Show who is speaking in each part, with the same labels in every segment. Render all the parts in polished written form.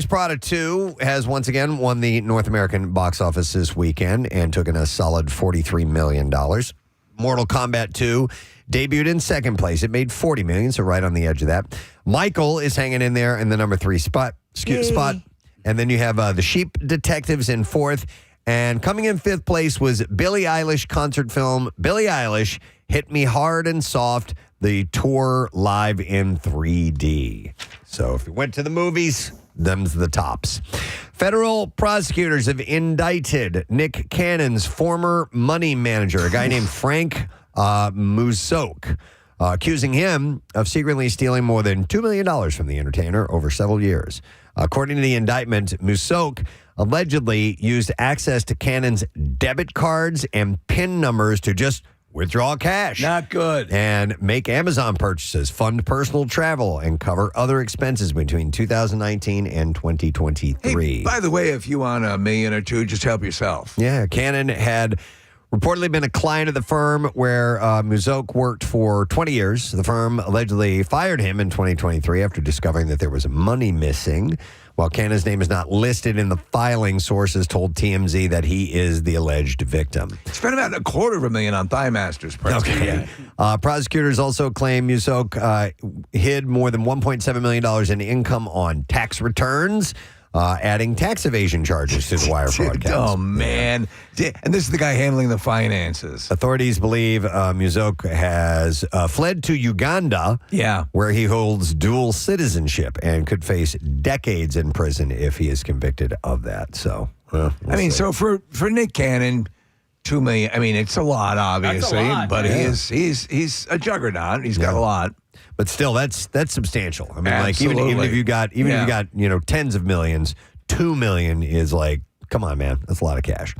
Speaker 1: Prada 2 has once again won the North American box office this weekend and took in a solid $43 million. Mortal Kombat 2 debuted in second place. It made $40 million, so right on the edge of that. Michael is hanging in there in the number 3 spot. And then you have The Sheep Detectives in fourth. And coming in fifth place was Billie Eilish concert film, Billie Eilish, Hit Me Hard and Soft, the tour live in 3D. So if you went to the movies, them's the tops. Federal prosecutors have indicted Nick Cannon's former money manager, a guy named Frank Musok, accusing him of secretly stealing more than $2 million from the entertainer over several years. According to the indictment, Musok allegedly used access to Cannon's debit cards and PIN numbers to just withdraw cash.
Speaker 2: Not good.
Speaker 1: And make Amazon purchases, fund personal travel, and cover other expenses between 2019 and 2023.
Speaker 2: Hey, by the way, if you want $1 million or $2 million, just help yourself.
Speaker 1: Yeah, Cannon had reportedly been a client of the firm where Musok worked for 20 years. The firm allegedly fired him in 2023 after discovering that there was money missing. While Cannon's name is not listed in the filing, sources told TMZ that he is the alleged victim.
Speaker 2: Spent about $250,000 on Thigh Masters. Preston.
Speaker 1: Okay. Prosecutors also claim Musok hid more than $1.7 million in income on tax returns, adding tax evasion charges to the wire fraud counts.
Speaker 2: Oh, man. And this is the guy handling the finances.
Speaker 1: Authorities believe Musok has fled to Uganda, where he holds dual citizenship and could face decades in prison if he is convicted of that. So, we'll see.
Speaker 2: So for Nick Cannon, $2 million. I mean, it's a lot, obviously, but he's a juggernaut. He's got a lot.
Speaker 1: But still, that's substantial. I mean,
Speaker 2: Absolutely.
Speaker 1: like even if you got tens of millions, $2 million is like, come on, man, that's a lot of cash.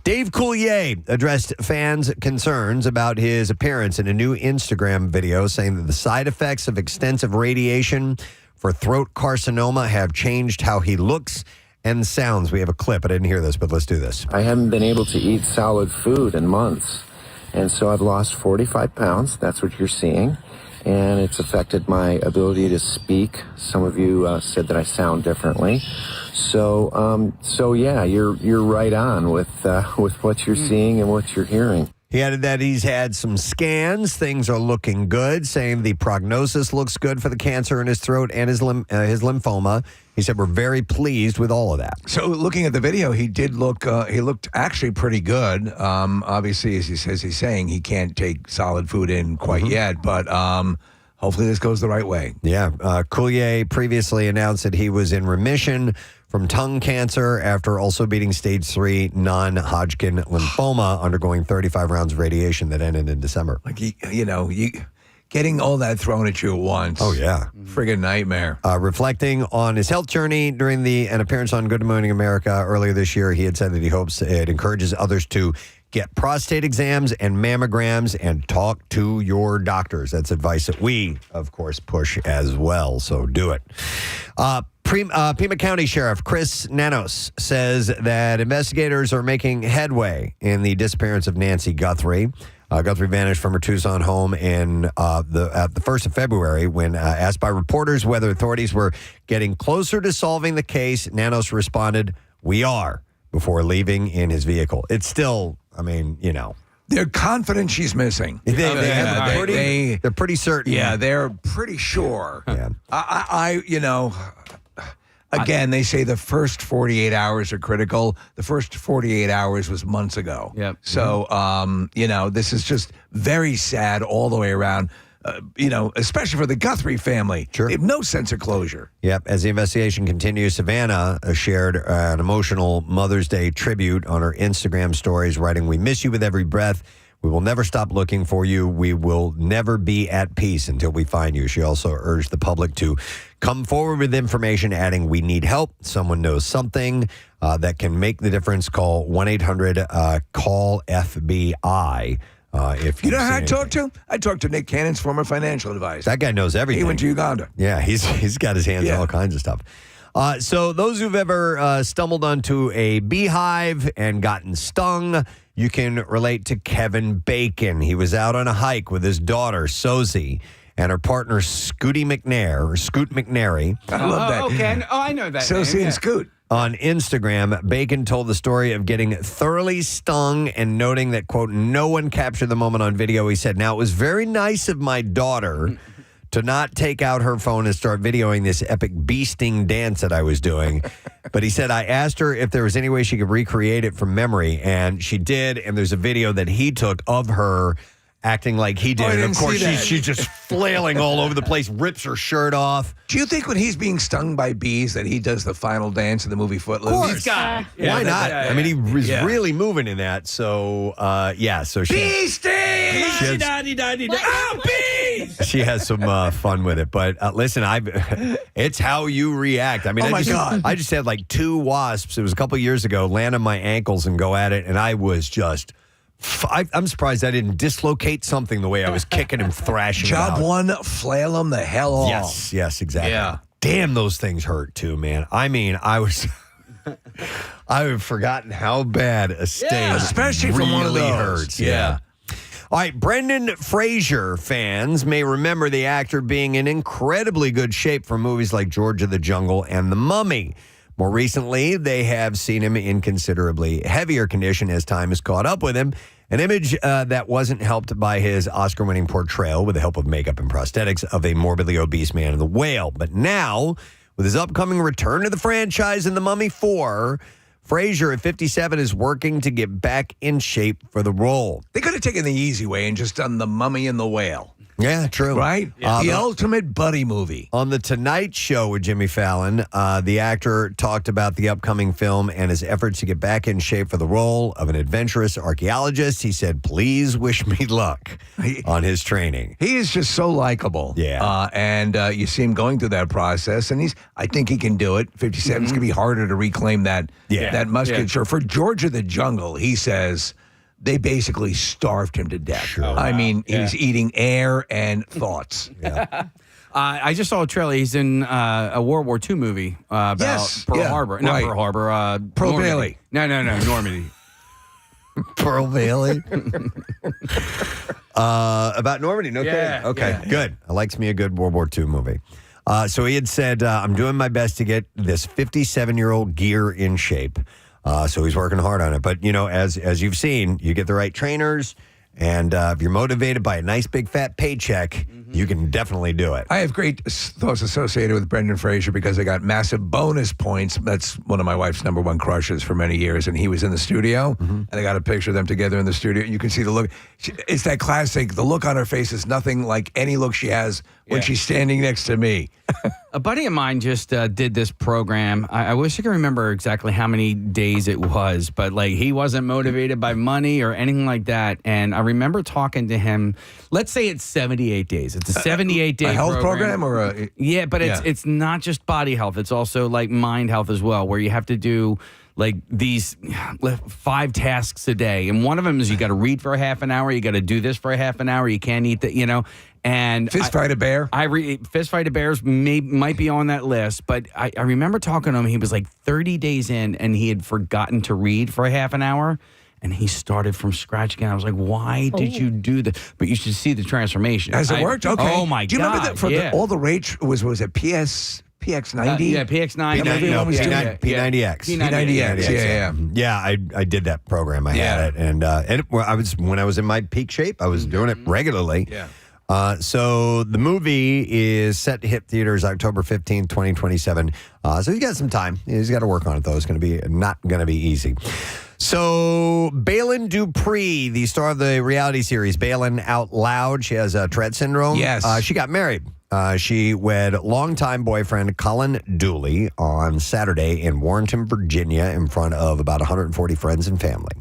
Speaker 1: Dave Coulier addressed fans' concerns about his appearance in a new Instagram video, saying that the side effects of extensive radiation for throat carcinoma have changed how he looks and sounds. We have a clip. I didn't hear this, but let's do this.
Speaker 3: I haven't been able to eat solid food in months, and so I've lost 45 pounds. That's what you're seeing. And it's affected my ability to speak. Some of you said that I sound differently. So yeah, you're right on with what you're seeing and what you're hearing.
Speaker 1: He added that he's had some scans. Things are looking good, saying the prognosis looks good for the cancer in his throat and his lymphoma. He said, we're very pleased with all of that.
Speaker 2: So looking at the video, he looked actually pretty good. Obviously, as he's saying, he can't take solid food in quite yet, but hopefully this goes the right way.
Speaker 1: Yeah. Coulier previously announced that he was in remission from tongue cancer after also beating stage 3 non-Hodgkin lymphoma, undergoing 35 rounds of radiation that ended in December.
Speaker 2: Like, getting all that thrown at you at once.
Speaker 1: Oh, yeah.
Speaker 2: Friggin' nightmare.
Speaker 1: Reflecting on his health journey during an appearance on Good Morning America earlier this year, he had said that he hopes it encourages others to get prostate exams and mammograms and talk to your doctors. That's advice that we, of course, push as well. So do it. Pima County Sheriff Chris Nanos says that investigators are making headway in the disappearance of Nancy Guthrie. Guthrie vanished from her Tucson home at the 1st of February. When asked by reporters whether authorities were getting closer to solving the case, Nanos responded, "We are," before leaving in his vehicle. It's still,
Speaker 2: They're confident she's missing.
Speaker 1: They're pretty certain.
Speaker 2: Yeah, they're pretty sure.
Speaker 1: Yeah.
Speaker 2: Again, they say the first 48 hours are critical. The first 48 hours was months ago.
Speaker 4: Yep.
Speaker 2: So, this is just very sad all the way around, especially for the Guthrie family.
Speaker 1: Sure.
Speaker 2: They have no sense of closure.
Speaker 1: Yep. As the investigation continues, Savannah shared an emotional Mother's Day tribute on her Instagram stories, writing, "We miss you with every breath. We will never stop looking for you. We will never be at peace until we find you." She also urged the public to come forward with information, adding, "We need help. Someone knows something that can make the difference. Call 1-800-CALL-FBI." If
Speaker 2: you know who I talked to? I talked to Nick Cannon's former financial advisor.
Speaker 1: That guy knows everything.
Speaker 2: He went to Uganda.
Speaker 1: Yeah, he's got his hands on all kinds of stuff. So those who've ever stumbled onto a beehive and gotten stung, you can relate to Kevin Bacon. He was out on a hike with his daughter, Sozie, and her partner, Scoot McNary.
Speaker 2: I love that.
Speaker 4: Okay. I know that.
Speaker 2: Silsey and Scoot.
Speaker 1: On Instagram, Bacon told the story of getting thoroughly stung and noting that, quote, no one captured the moment on video. He said, now, it was very nice of my daughter to not take out her phone and start videoing this epic bee sting dance that I was doing. But he said, I asked her if there was any way she could recreate it from memory, and she did. And there's a video that he took of her acting like he did.
Speaker 2: I
Speaker 1: And
Speaker 2: didn't
Speaker 1: of course,
Speaker 2: see that.
Speaker 1: she's just flailing all over the place, rips her shirt off.
Speaker 2: Do you think when he's being stung by bees that he does the final dance in the movie Footloose?
Speaker 1: Of course.
Speaker 4: He's got it.
Speaker 1: Why not?
Speaker 4: Yeah.
Speaker 1: I mean, he was
Speaker 2: Yeah.
Speaker 1: really moving in that. So, so she,
Speaker 2: Bee sting!
Speaker 4: Oh, bees!
Speaker 1: she has some fun with it. But listen, it's how you react. I mean,
Speaker 2: Oh, my God.
Speaker 1: I just had like 2 wasps. It was a couple years ago, land on my ankles and go at it. And I was just, I'm surprised I didn't dislocate something the way I was kicking and thrashing
Speaker 2: Job
Speaker 1: it out.
Speaker 2: one, flail them the hell off.
Speaker 1: Yes, exactly.
Speaker 2: Yeah.
Speaker 1: Damn, those things hurt too, man. I mean, I had forgotten how bad a sting
Speaker 2: especially from one of
Speaker 1: really
Speaker 2: those.
Speaker 1: hurts.
Speaker 2: Yeah.
Speaker 1: All right, Brendan Fraser fans may remember the actor being in incredibly good shape for movies like George of the Jungle and The Mummy. More recently, they have seen him in considerably heavier condition as time has caught up with him, an image that wasn't helped by his Oscar-winning portrayal with the help of makeup and prosthetics of a morbidly obese man in The Whale. But now, with his upcoming return to the franchise in The Mummy 4, Fraser at 57 is working to get back in shape for the role.
Speaker 2: They could have taken the easy way and just done The Mummy and the Whale.
Speaker 1: Yeah, true.
Speaker 2: Right? The ultimate buddy movie.
Speaker 1: On The Tonight Show with Jimmy Fallon, the actor talked about the upcoming film and his efforts to get back in shape for the role of an adventurous archaeologist. He said, please wish me luck on his training.
Speaker 2: He is just so likable.
Speaker 1: Yeah.
Speaker 2: And you see him going through that process, and I think he can do it. 57 is going to be harder to reclaim that musculature. For George of the Jungle, he says they basically starved him to death.
Speaker 1: Sure.
Speaker 2: I mean, he was eating air and thoughts.
Speaker 4: I just saw a trailer. He's in a World War II movie about Pearl Harbor. Not
Speaker 2: right.
Speaker 4: Pearl Harbor.
Speaker 2: Pearl
Speaker 4: Normandy.
Speaker 2: Bailey.
Speaker 4: No, Normandy.
Speaker 1: Pearl Bailey? About Normandy, no
Speaker 4: Yeah,
Speaker 1: kidding. Okay,
Speaker 4: yeah.
Speaker 1: good. I likes me a good World War II movie. So he had said, I'm doing my best to get this 57-year-old gear in shape. So he's working hard on it. But, you know, as you've seen, you get the right trainers, and if you're motivated by a nice big fat paycheck, you can definitely do it.
Speaker 2: I have great thoughts associated with Brendan Fraser because I got massive bonus points. That's one of my wife's number one crushes for many years. And he was in the studio, and I got a picture of them together in the studio. You can see the look. It's that classic. The look on her face is nothing like any look she has when she's standing next to me.
Speaker 4: A buddy of mine just did this program. I wish I could remember exactly how many days it was, but like he wasn't motivated by money or anything like that. And I remember talking to him. Let's say it's 78 days. It's a 78-day
Speaker 2: A health program or a
Speaker 4: yeah, but it's not just body health. It's also like mind health as well, where you have to do like these 5 tasks a day. And one of them is you got to read for a half an hour. You got to do this for a half an hour. You can't eat that, And
Speaker 2: fist fight a bear.
Speaker 4: Fist fight a bears might be on that list, but I remember talking to him. He was like 30 days in, and he had forgotten to read for a half an hour, and he started from scratch again. I was like, "Why did you do that?" But you should see the transformation.
Speaker 2: Has it worked? Okay.
Speaker 4: Oh my god!
Speaker 2: Do you remember that for all the rage was it PX90?
Speaker 4: Yeah, PX9.
Speaker 1: P90X.
Speaker 2: P90X.
Speaker 1: Yeah, I did that program. I had it, and when I was in my peak shape, I was doing it regularly.
Speaker 2: Yeah.
Speaker 1: So the movie is set to hit theaters October 15th, 2027. So he's got some time. He's got to work on it, though. It's not going to be easy. So Balin Dupree, the star of the reality series Balin Out Loud, she has Tourette syndrome.
Speaker 2: Yes.
Speaker 1: She got married. She wed longtime boyfriend Colin Dooley on Saturday in Warrenton, Virginia, in front of about 140 friends and family.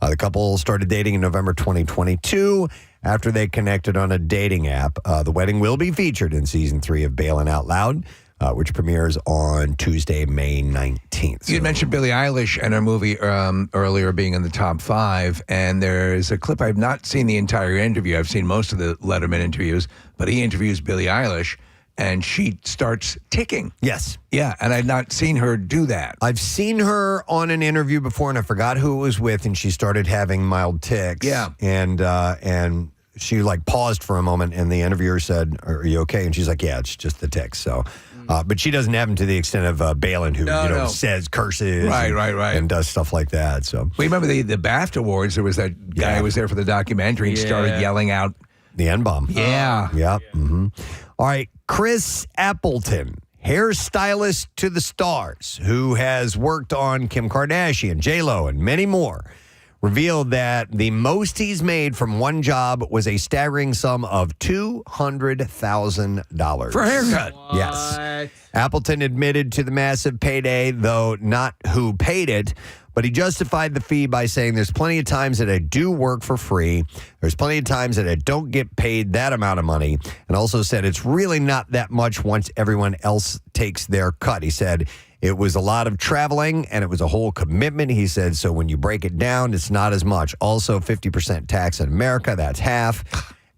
Speaker 1: The couple started dating in November 2022 after they connected on a dating app. The wedding will be featured in season 3 of Balin Out Loud, which premieres on Tuesday, May 19th.
Speaker 2: You had mentioned Billie Eilish and her movie earlier being in the top 5, and there's a clip. I've not seen the entire interview. I've seen most of the Letterman interviews, but he interviews Billie Eilish, and she starts ticking.
Speaker 1: Yes.
Speaker 2: Yeah, and I'd not seen her do that.
Speaker 1: I've seen her on an interview before, and I forgot who it was with, and she started having mild tics.
Speaker 2: Yeah.
Speaker 1: And she like paused for a moment, and the interviewer said, "Are you okay?" And she's like, "Yeah, it's just the tics." So, but she doesn't have them to the extent of Balin, who says curses,
Speaker 2: right,
Speaker 1: and does stuff like that. So,
Speaker 2: we remember the BAFTA Awards. There was that guy who was there for the documentary and started yelling out
Speaker 1: the N-bomb.
Speaker 2: Yeah.
Speaker 1: Yep. Mm-hmm. All right, Chris Appleton, hairstylist to the stars, who has worked on Kim Kardashian, J-Lo, and many more, revealed that the most he's made from one job was a staggering sum of $200,000.
Speaker 2: for a haircut.
Speaker 1: Yes. Appleton admitted to the massive payday, though not who paid it, but he justified the fee by saying there's plenty of times that I do work for free. There's plenty of times that I don't get paid that amount of money. And also said it's really not that much once everyone else takes their cut. He said it was a lot of traveling and it was a whole commitment. He said, so when you break it down, it's not as much. Also, 50% tax in America, that's half.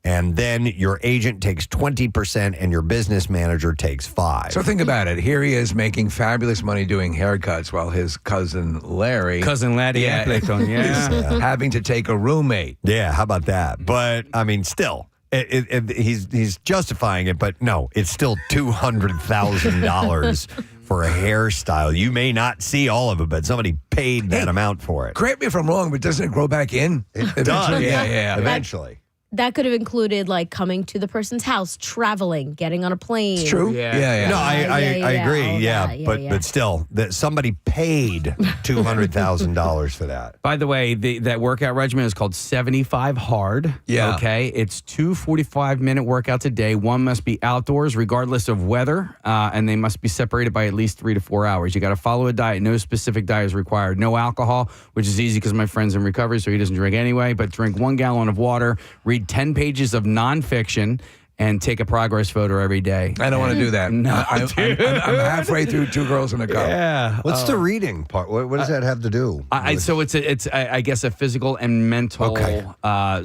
Speaker 1: And then your agent takes 20% and your business manager takes 5%.
Speaker 2: So think about it. Here he is making fabulous money doing haircuts while his cousin Larry
Speaker 4: Appleton,
Speaker 2: is having to take a roommate.
Speaker 1: Yeah, how about that? But, I mean, still, he's justifying it, but no, it's still $200,000 for a hairstyle. You may not see all of it, but somebody paid that amount for it.
Speaker 2: Correct me if I'm wrong, but doesn't it grow back in?
Speaker 1: It does.
Speaker 2: Yeah.
Speaker 1: Eventually.
Speaker 5: That could have included like coming to the person's house, traveling, getting on a plane.
Speaker 2: It's true.
Speaker 4: Yeah.
Speaker 1: No, I agree.
Speaker 5: Yeah,
Speaker 1: But still, that somebody paid $200,000 for that.
Speaker 4: By the way, that workout regimen is called 75 Hard.
Speaker 2: Yeah.
Speaker 4: Okay. It's 2 45-minute workouts a day. One must be outdoors, regardless of weather, and they must be separated by at least 3 to 4 hours. You got to follow a diet. No specific diet is required. No alcohol, which is easy because my friend's in recovery, so he doesn't drink anyway. But drink 1 gallon of water. Read 10 pages of nonfiction and take a progress photo every day.
Speaker 2: I don't want to do that.
Speaker 4: No,
Speaker 2: I'm halfway through 2 Girls in a Cup.
Speaker 4: Yeah.
Speaker 1: What's the reading part? What does that have to do?
Speaker 4: So it's I guess a physical and mental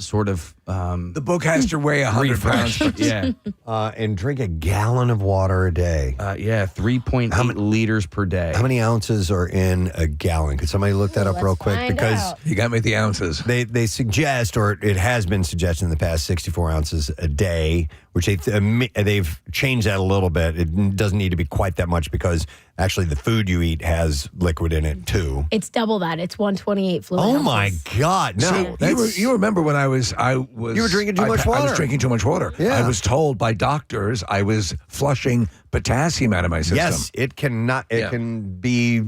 Speaker 4: sort of
Speaker 2: The book has to weigh 100 pounds.
Speaker 4: yeah.
Speaker 1: And drink a gallon of water a day.
Speaker 4: 3.8 liters per day.
Speaker 1: How many ounces are in a gallon? Could somebody look that up real quick?
Speaker 5: find
Speaker 1: Because
Speaker 5: out.
Speaker 2: You got me at the ounces.
Speaker 1: they suggest, or it has been suggested in the past, 64 ounces a day, which they've changed that a little bit. It doesn't need to be quite that much because actually the food you eat has liquid in it too.
Speaker 5: It's double that. It's 128 fluid.
Speaker 1: Oh
Speaker 5: ounces.
Speaker 1: my God! No,
Speaker 2: So you remember when I was
Speaker 1: You were drinking too much water.
Speaker 2: I was drinking too much water.
Speaker 1: Yeah.
Speaker 2: I was told by doctors I was flushing potassium out of my system.
Speaker 1: yes, it cannot. It can be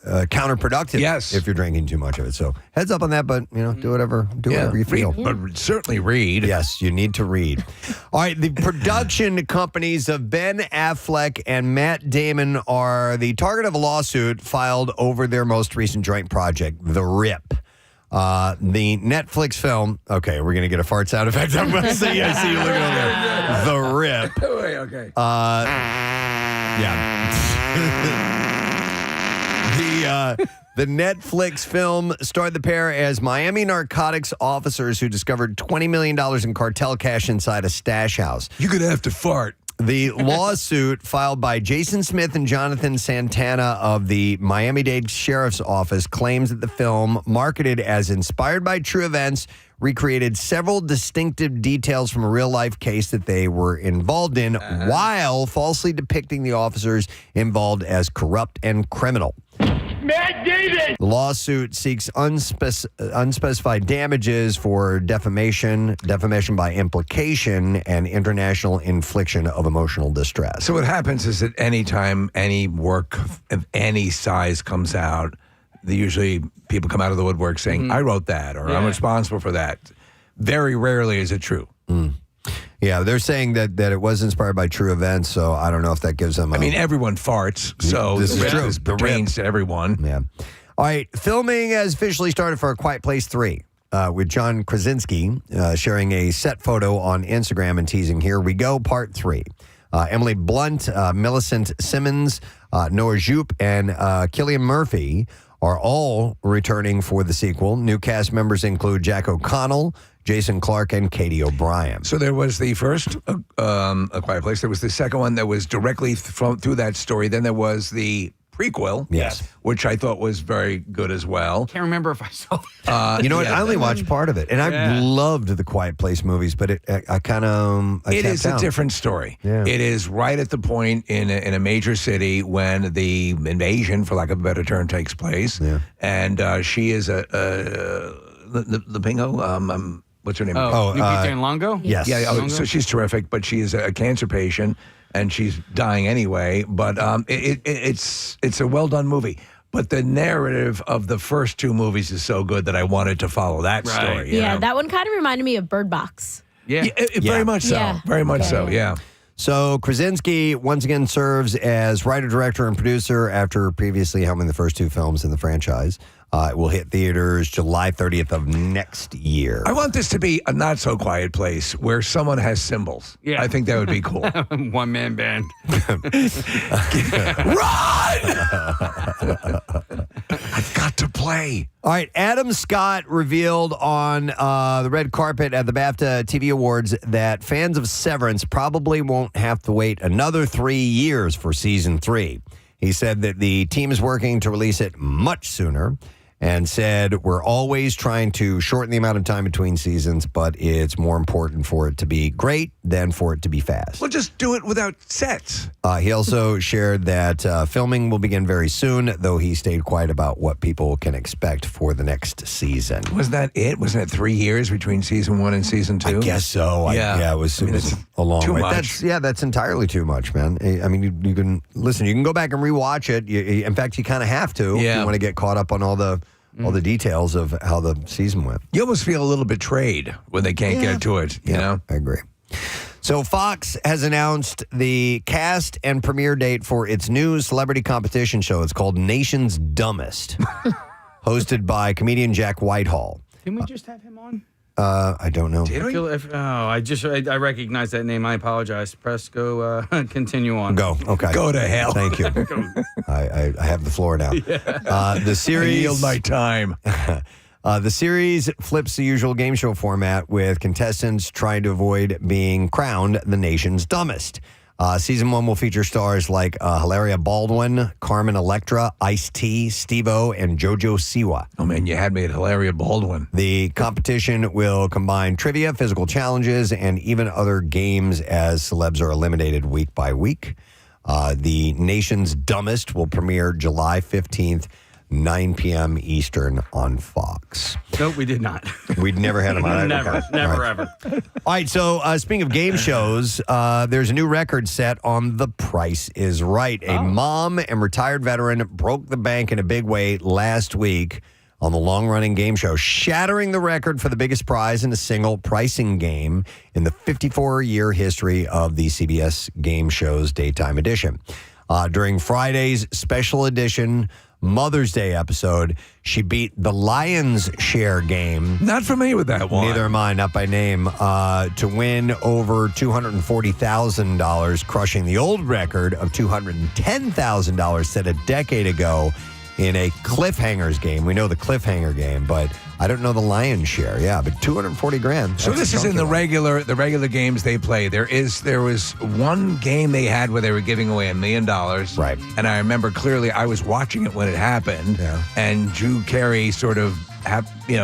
Speaker 1: counterproductive.
Speaker 2: Yes.
Speaker 1: if you're drinking too much of it. So heads up on that. But do whatever you feel.
Speaker 2: But certainly read.
Speaker 1: Yes, you need to read. All right, the production companies of Ben Affleck and Matt Damon are the target of a lawsuit filed over their most recent joint project, The Rip. The Netflix film. Okay, we're gonna get a fart sound effect. I'm gonna see. I see you looking over there. The Rip.
Speaker 2: Okay.
Speaker 1: The Netflix film starred the pair as Miami narcotics officers who discovered $20 million in cartel cash inside a stash house.
Speaker 2: You're gonna have to fart.
Speaker 1: The lawsuit filed by Jason Smith and Jonathan Santana of the Miami-Dade Sheriff's Office claims that the film, marketed as inspired by true events, recreated several distinctive details from a real-life case that they were involved in while falsely depicting the officers involved as corrupt and criminal.
Speaker 6: Matt David!
Speaker 1: The lawsuit seeks unspecified damages for defamation by implication, and international infliction of emotional distress.
Speaker 2: So what happens is that any time any work of any size comes out, usually people come out of the woodwork saying, I wrote that, or I'm responsible for that. Very rarely is it true.
Speaker 1: Yeah, they're saying that it was inspired by true events, so I don't know if that gives them
Speaker 2: I mean, everyone farts, so
Speaker 1: This is
Speaker 2: the
Speaker 1: true.
Speaker 2: rip pertains to everyone.
Speaker 1: Yeah. All right, filming has officially started for A Quiet Place 3. With John Krasinski sharing a set photo on Instagram and teasing, here we go, part 3. Emily Blunt, Millicent Simmons, Noah Jupe, and Cillian Murphy are all returning for the sequel. New cast members include Jack O'Connell, Jason Clarke, and Katie O'Brien.
Speaker 2: So there was the first A Quiet Place. There was the second one that was directly through that story. Then there was the prequel.
Speaker 1: Yes.
Speaker 2: Which I thought was very good as well.
Speaker 4: Can't remember if I saw that.
Speaker 1: You know what? I only watched part of it, and I
Speaker 4: Yeah.
Speaker 1: loved the Quiet Place movies, but I kind of
Speaker 2: It is a different story.
Speaker 1: Yeah.
Speaker 2: It is right at the point in a major city when the invasion, for lack of a better term, takes place.
Speaker 1: Yeah.
Speaker 2: And she is the bingo. What's her name?
Speaker 4: Lupita Nyong'o?
Speaker 1: Yes.
Speaker 2: Yeah. So she's terrific, but she is a cancer patient and she's dying anyway. But it's a well done movie. But the narrative of the first two movies is so good that I wanted to follow that
Speaker 4: Right.
Speaker 2: story. you
Speaker 5: Yeah,
Speaker 2: know?
Speaker 5: that one kind of reminded me of Bird Box.
Speaker 4: Yeah.
Speaker 2: Very much so.
Speaker 5: Yeah.
Speaker 2: Very much
Speaker 5: Yeah,
Speaker 2: so.
Speaker 5: yeah.
Speaker 2: Yeah.
Speaker 1: So Krasinski once again serves as writer, director, and producer after previously helming the first two films in the franchise. It will hit theaters July 30th of next year.
Speaker 2: I want this to be a not so quiet place where someone has cymbals.
Speaker 4: Yeah.
Speaker 2: I think that would be cool.
Speaker 4: One man band.
Speaker 2: I've got to play.
Speaker 1: All right, Adam Scott revealed on the red carpet at the BAFTA TV Awards that fans of Severance probably won't have to wait another 3 years for season 3. He said that the team is working to release it much sooner and said, we're always trying to shorten the amount of time between seasons, but it's more important for it to be great than for it to be fast.
Speaker 2: Well, just do it without sets.
Speaker 1: He also shared that filming will begin very soon, though he stayed quiet about what people can expect for the next season.
Speaker 2: Wasn't that it? Wasn't it 3 years between season 1 and season 2?
Speaker 1: I guess so.
Speaker 2: Yeah.
Speaker 1: It was
Speaker 2: it's
Speaker 1: a long
Speaker 2: too
Speaker 1: way.
Speaker 2: much.
Speaker 1: That's entirely too much, man. I mean, you can listen. You can go back and rewatch it. In fact, you kind of have to if
Speaker 2: Yeah.
Speaker 1: you want to get caught up on all the details of how the season went.
Speaker 2: You almost feel a little betrayed when they can't get to it, you know?
Speaker 1: I agree. So Fox has announced the cast and premiere date for its new celebrity competition show. It's called Nation's Dumbest, hosted by comedian Jack Whitehall.
Speaker 4: Didn't we just have him on?
Speaker 1: I don't know.
Speaker 2: Did we?
Speaker 4: I recognize that name. I apologize. Press go. Continue on.
Speaker 1: Go. Okay.
Speaker 2: Go to hell.
Speaker 1: Thank you. I have the floor now. The
Speaker 2: I
Speaker 1: series
Speaker 2: yield my time.
Speaker 1: The series flips the usual game show format with contestants trying to avoid being crowned the nation's dumbest. Season 1 will feature stars like Hilaria Baldwin, Carmen Electra, Ice-T, Steve-O, and JoJo Siwa.
Speaker 2: Oh, man, you had me at Hilaria Baldwin.
Speaker 1: The competition will combine trivia, physical challenges, and even other games as celebs are eliminated week by week. The Nation's Dumbest will premiere July 15th, 9 p.m. Eastern on Fox.
Speaker 4: Nope, we did not.
Speaker 1: We'd never had them on.
Speaker 4: Never,
Speaker 1: Okay.
Speaker 4: never,
Speaker 1: All right.
Speaker 4: ever.
Speaker 1: All right, so speaking of game shows, there's a new record set on The Price is Right. A mom and retired veteran broke the bank in a big way last week on the long-running game show, shattering the record for the biggest prize in a single pricing game in the 54-year history of the CBS game show's daytime edition. During Friday's special edition Mother's Day episode, she beat the Lion's Share game.
Speaker 2: Not familiar with that one.
Speaker 1: Neither am I, not by name, to win over $240,000, crushing the old record of $210,000 set a decade ago in a cliffhangers game. We know the cliffhanger game, but I don't know the lion's share. Yeah, but $240,000.
Speaker 2: So
Speaker 1: That's
Speaker 2: this is in the
Speaker 1: chunky.
Speaker 2: regular games they play. There was one game they had where they were giving away $1 million.
Speaker 1: Right.
Speaker 2: And I remember clearly I was watching it when it happened.
Speaker 1: Yeah.
Speaker 2: And Drew Carey sort of you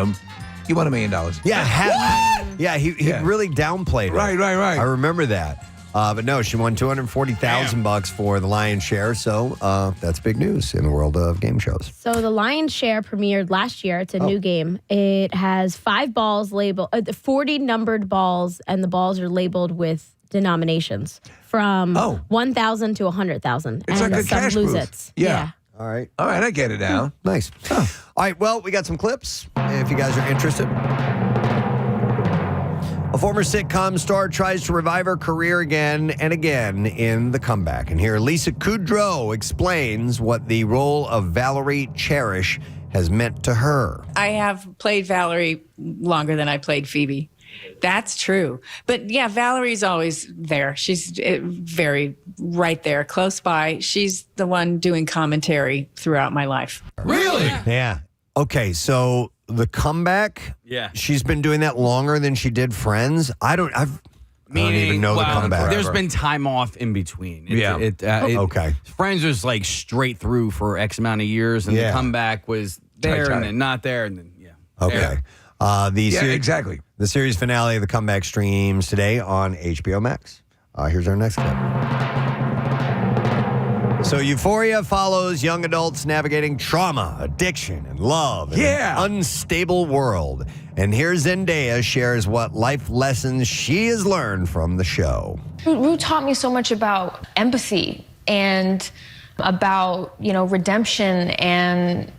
Speaker 2: won $1 million.
Speaker 1: Yeah, yeah, he
Speaker 2: Yeah.
Speaker 1: really downplayed it.
Speaker 2: Right.
Speaker 1: I remember that. But no, she won $240,000 for the lion's share. So that's big news in the world of game shows.
Speaker 5: So the Lion's Share premiered last year. It's a new game. It has 5 balls labeled, 40 numbered balls, and the balls are labeled with denominations from 1,000 to 100,000.
Speaker 2: It's
Speaker 5: and
Speaker 2: like a
Speaker 5: some
Speaker 2: cash
Speaker 5: lose
Speaker 2: booth.
Speaker 5: it's.
Speaker 2: Yeah.
Speaker 1: All right.
Speaker 2: All right, I get it now.
Speaker 1: Nice. All right, well, we got some clips if you guys are interested. A former sitcom star tries to revive her career again and again in The Comeback. And here, Lisa Kudrow explains what the role of Valerie Cherish has meant to her.
Speaker 7: I have played Valerie longer than I played Phoebe. That's true. But yeah, Valerie's always there. She's very right there, close by. She's the one doing commentary throughout my life.
Speaker 2: Really?
Speaker 1: Yeah. Okay, so The Comeback,
Speaker 4: Yeah.
Speaker 1: she's been doing that longer than she did Friends. I don't even know the comeback.
Speaker 4: There's been time off in between.
Speaker 1: Okay.
Speaker 4: Friends was like straight through for X amount of years, and the comeback was there and then not there, and then
Speaker 1: Okay.
Speaker 2: Exactly.
Speaker 1: The series finale of The Comeback streams today on HBO Max. Here's our next clip. So Euphoria follows young adults navigating trauma, addiction, and love in an unstable world. And here Zendaya shares what life lessons she has learned from the show.
Speaker 8: Rue taught me so much about empathy and about, redemption, and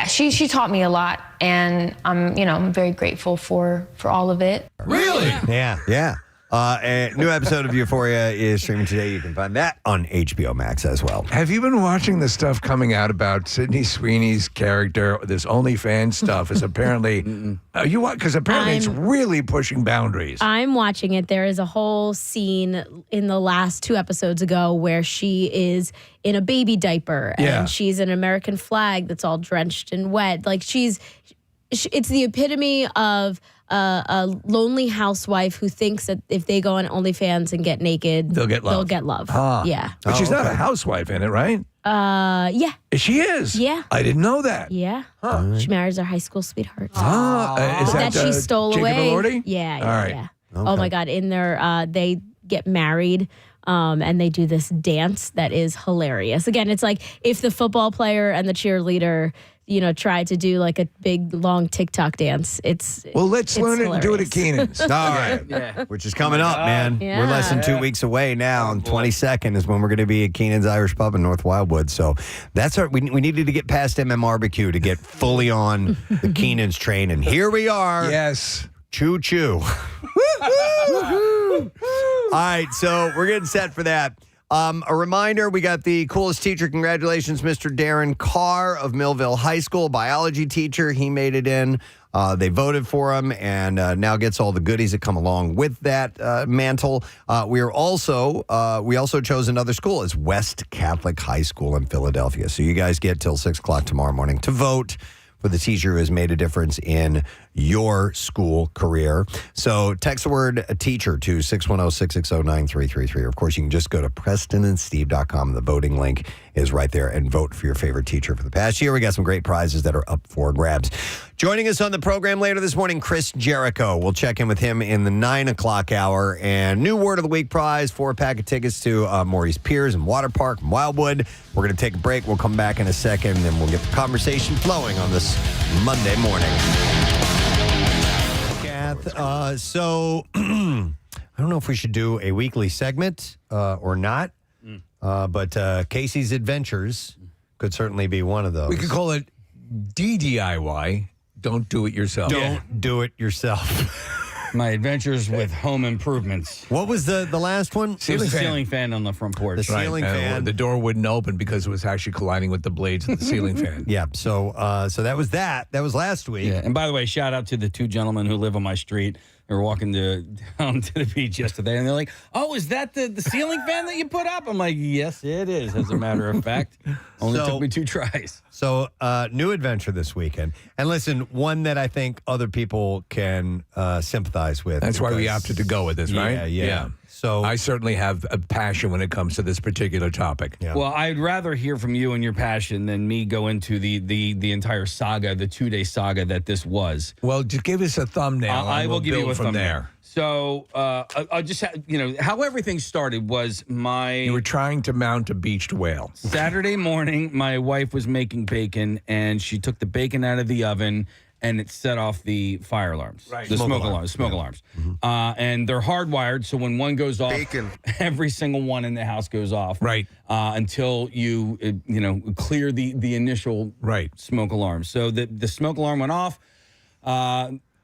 Speaker 8: she taught me a lot, and I'm very grateful for all of it.
Speaker 2: Really?
Speaker 1: Yeah. A new episode of Euphoria is streaming today. You can find that on HBO Max as well.
Speaker 2: Have you been watching the stuff coming out about Sydney Sweeney's character? This OnlyFans stuff is apparently because apparently it's really pushing boundaries.
Speaker 5: I'm watching it. There is a whole scene in the last 2 episodes ago where she is in a baby diaper and she's an American flag that's all drenched and wet. Like it's the epitome of a lonely housewife who thinks that if they go on OnlyFans and get naked,
Speaker 2: they'll get love.
Speaker 5: Yeah.
Speaker 2: But she's not a housewife in it, right?
Speaker 5: Yeah.
Speaker 2: She is?
Speaker 5: Yeah.
Speaker 2: I didn't know that.
Speaker 5: Yeah. She marries her high school sweetheart.
Speaker 2: Is that
Speaker 5: she stole
Speaker 2: Jacob
Speaker 5: away.
Speaker 2: Elordi?
Speaker 5: Yeah.
Speaker 2: All right.
Speaker 5: Yeah. Oh my God. In their, they get married. And they do this dance that is hilarious. Again, it's like if the football player and the cheerleader, try to do like a big long TikTok dance.
Speaker 2: Let's learn it and do it at Keenan's.
Speaker 1: All right. Which is coming up, man.
Speaker 5: Yeah.
Speaker 1: We're less than 2 weeks away now. On 22nd is when we're going to be at Keenan's Irish Pub in North Wildwood. So that's we needed to get past MMRBQ to get fully on the Keenan's train. And here we are.
Speaker 2: Yes.
Speaker 1: Choo choo. All right, so we're getting set for that. A reminder, we got the coolest teacher. Congratulations, Mr. Darren Carr of Millville High School, biology teacher. He made it in. They voted for him and now gets all the goodies that come along with that mantle. We also chose another school. It's West Catholic High School in Philadelphia. So you guys get till 6 o'clock tomorrow morning to vote for the teacher who has made a difference in your school career. So text the word teacher to 610-660-9333. Or of course, you can just go to PrestonandSteve.com. The voting link is right there, and vote for your favorite teacher for the past year. We got some great prizes that are up for grabs. Joining us on the program later this morning, Chris Jericho. We'll check in with him in the 9 o'clock hour. And new Word of the Week prize, 4-pack of tickets to Maurice Piers and Water Park in Wildwood. We're going to take a break. We'll come back in a second, and we'll get the conversation flowing on this Monday morning. So I don't know if we should do a weekly segment or not, but Casey's Adventures could certainly be one of those.
Speaker 2: We could call it DDIY. Don't do it yourself.
Speaker 1: Don't do it yourself.
Speaker 4: My adventures with home improvements.
Speaker 1: What was the last one?
Speaker 4: It was a ceiling fan on the front porch.
Speaker 1: The ceiling fan.
Speaker 2: The door wouldn't open because it was actually colliding with the blades of the ceiling fan.
Speaker 1: Yeah. So that was that. That was last week.
Speaker 4: Yeah. And by the way, shout out to the 2 gentlemen who live on my street. They were walking down to the beach yesterday, and they're like, "Oh, is that the ceiling fan that you put up?" I'm like, "Yes, it is." As a matter of fact, only took me 2 tries.
Speaker 1: So, new adventure this weekend, and listen, one that I think other people can sympathize with.
Speaker 2: That's why we opted to go with this, right?
Speaker 1: Yeah. So
Speaker 2: I certainly have a passion when it comes to this particular topic.
Speaker 1: Yeah.
Speaker 4: Well, I'd rather hear from you and your passion than me go into the entire saga, the 2-day saga that this was.
Speaker 2: Well, just give us a thumbnail.
Speaker 4: I will give you a
Speaker 2: from
Speaker 4: thumbnail.
Speaker 2: there.
Speaker 4: So I'll just how everything started was
Speaker 2: You were trying to mount a beached whale.
Speaker 4: Saturday morning. My wife was making bacon, and she took the bacon out of the oven, and it set off the fire alarms,
Speaker 2: right?
Speaker 4: The smoke alarms.
Speaker 2: Mm-hmm.
Speaker 4: And they're hardwired, so when one goes off, every single one in the house goes off,
Speaker 2: right?
Speaker 4: Until you clear the initial smoke alarm. So the smoke alarm went off.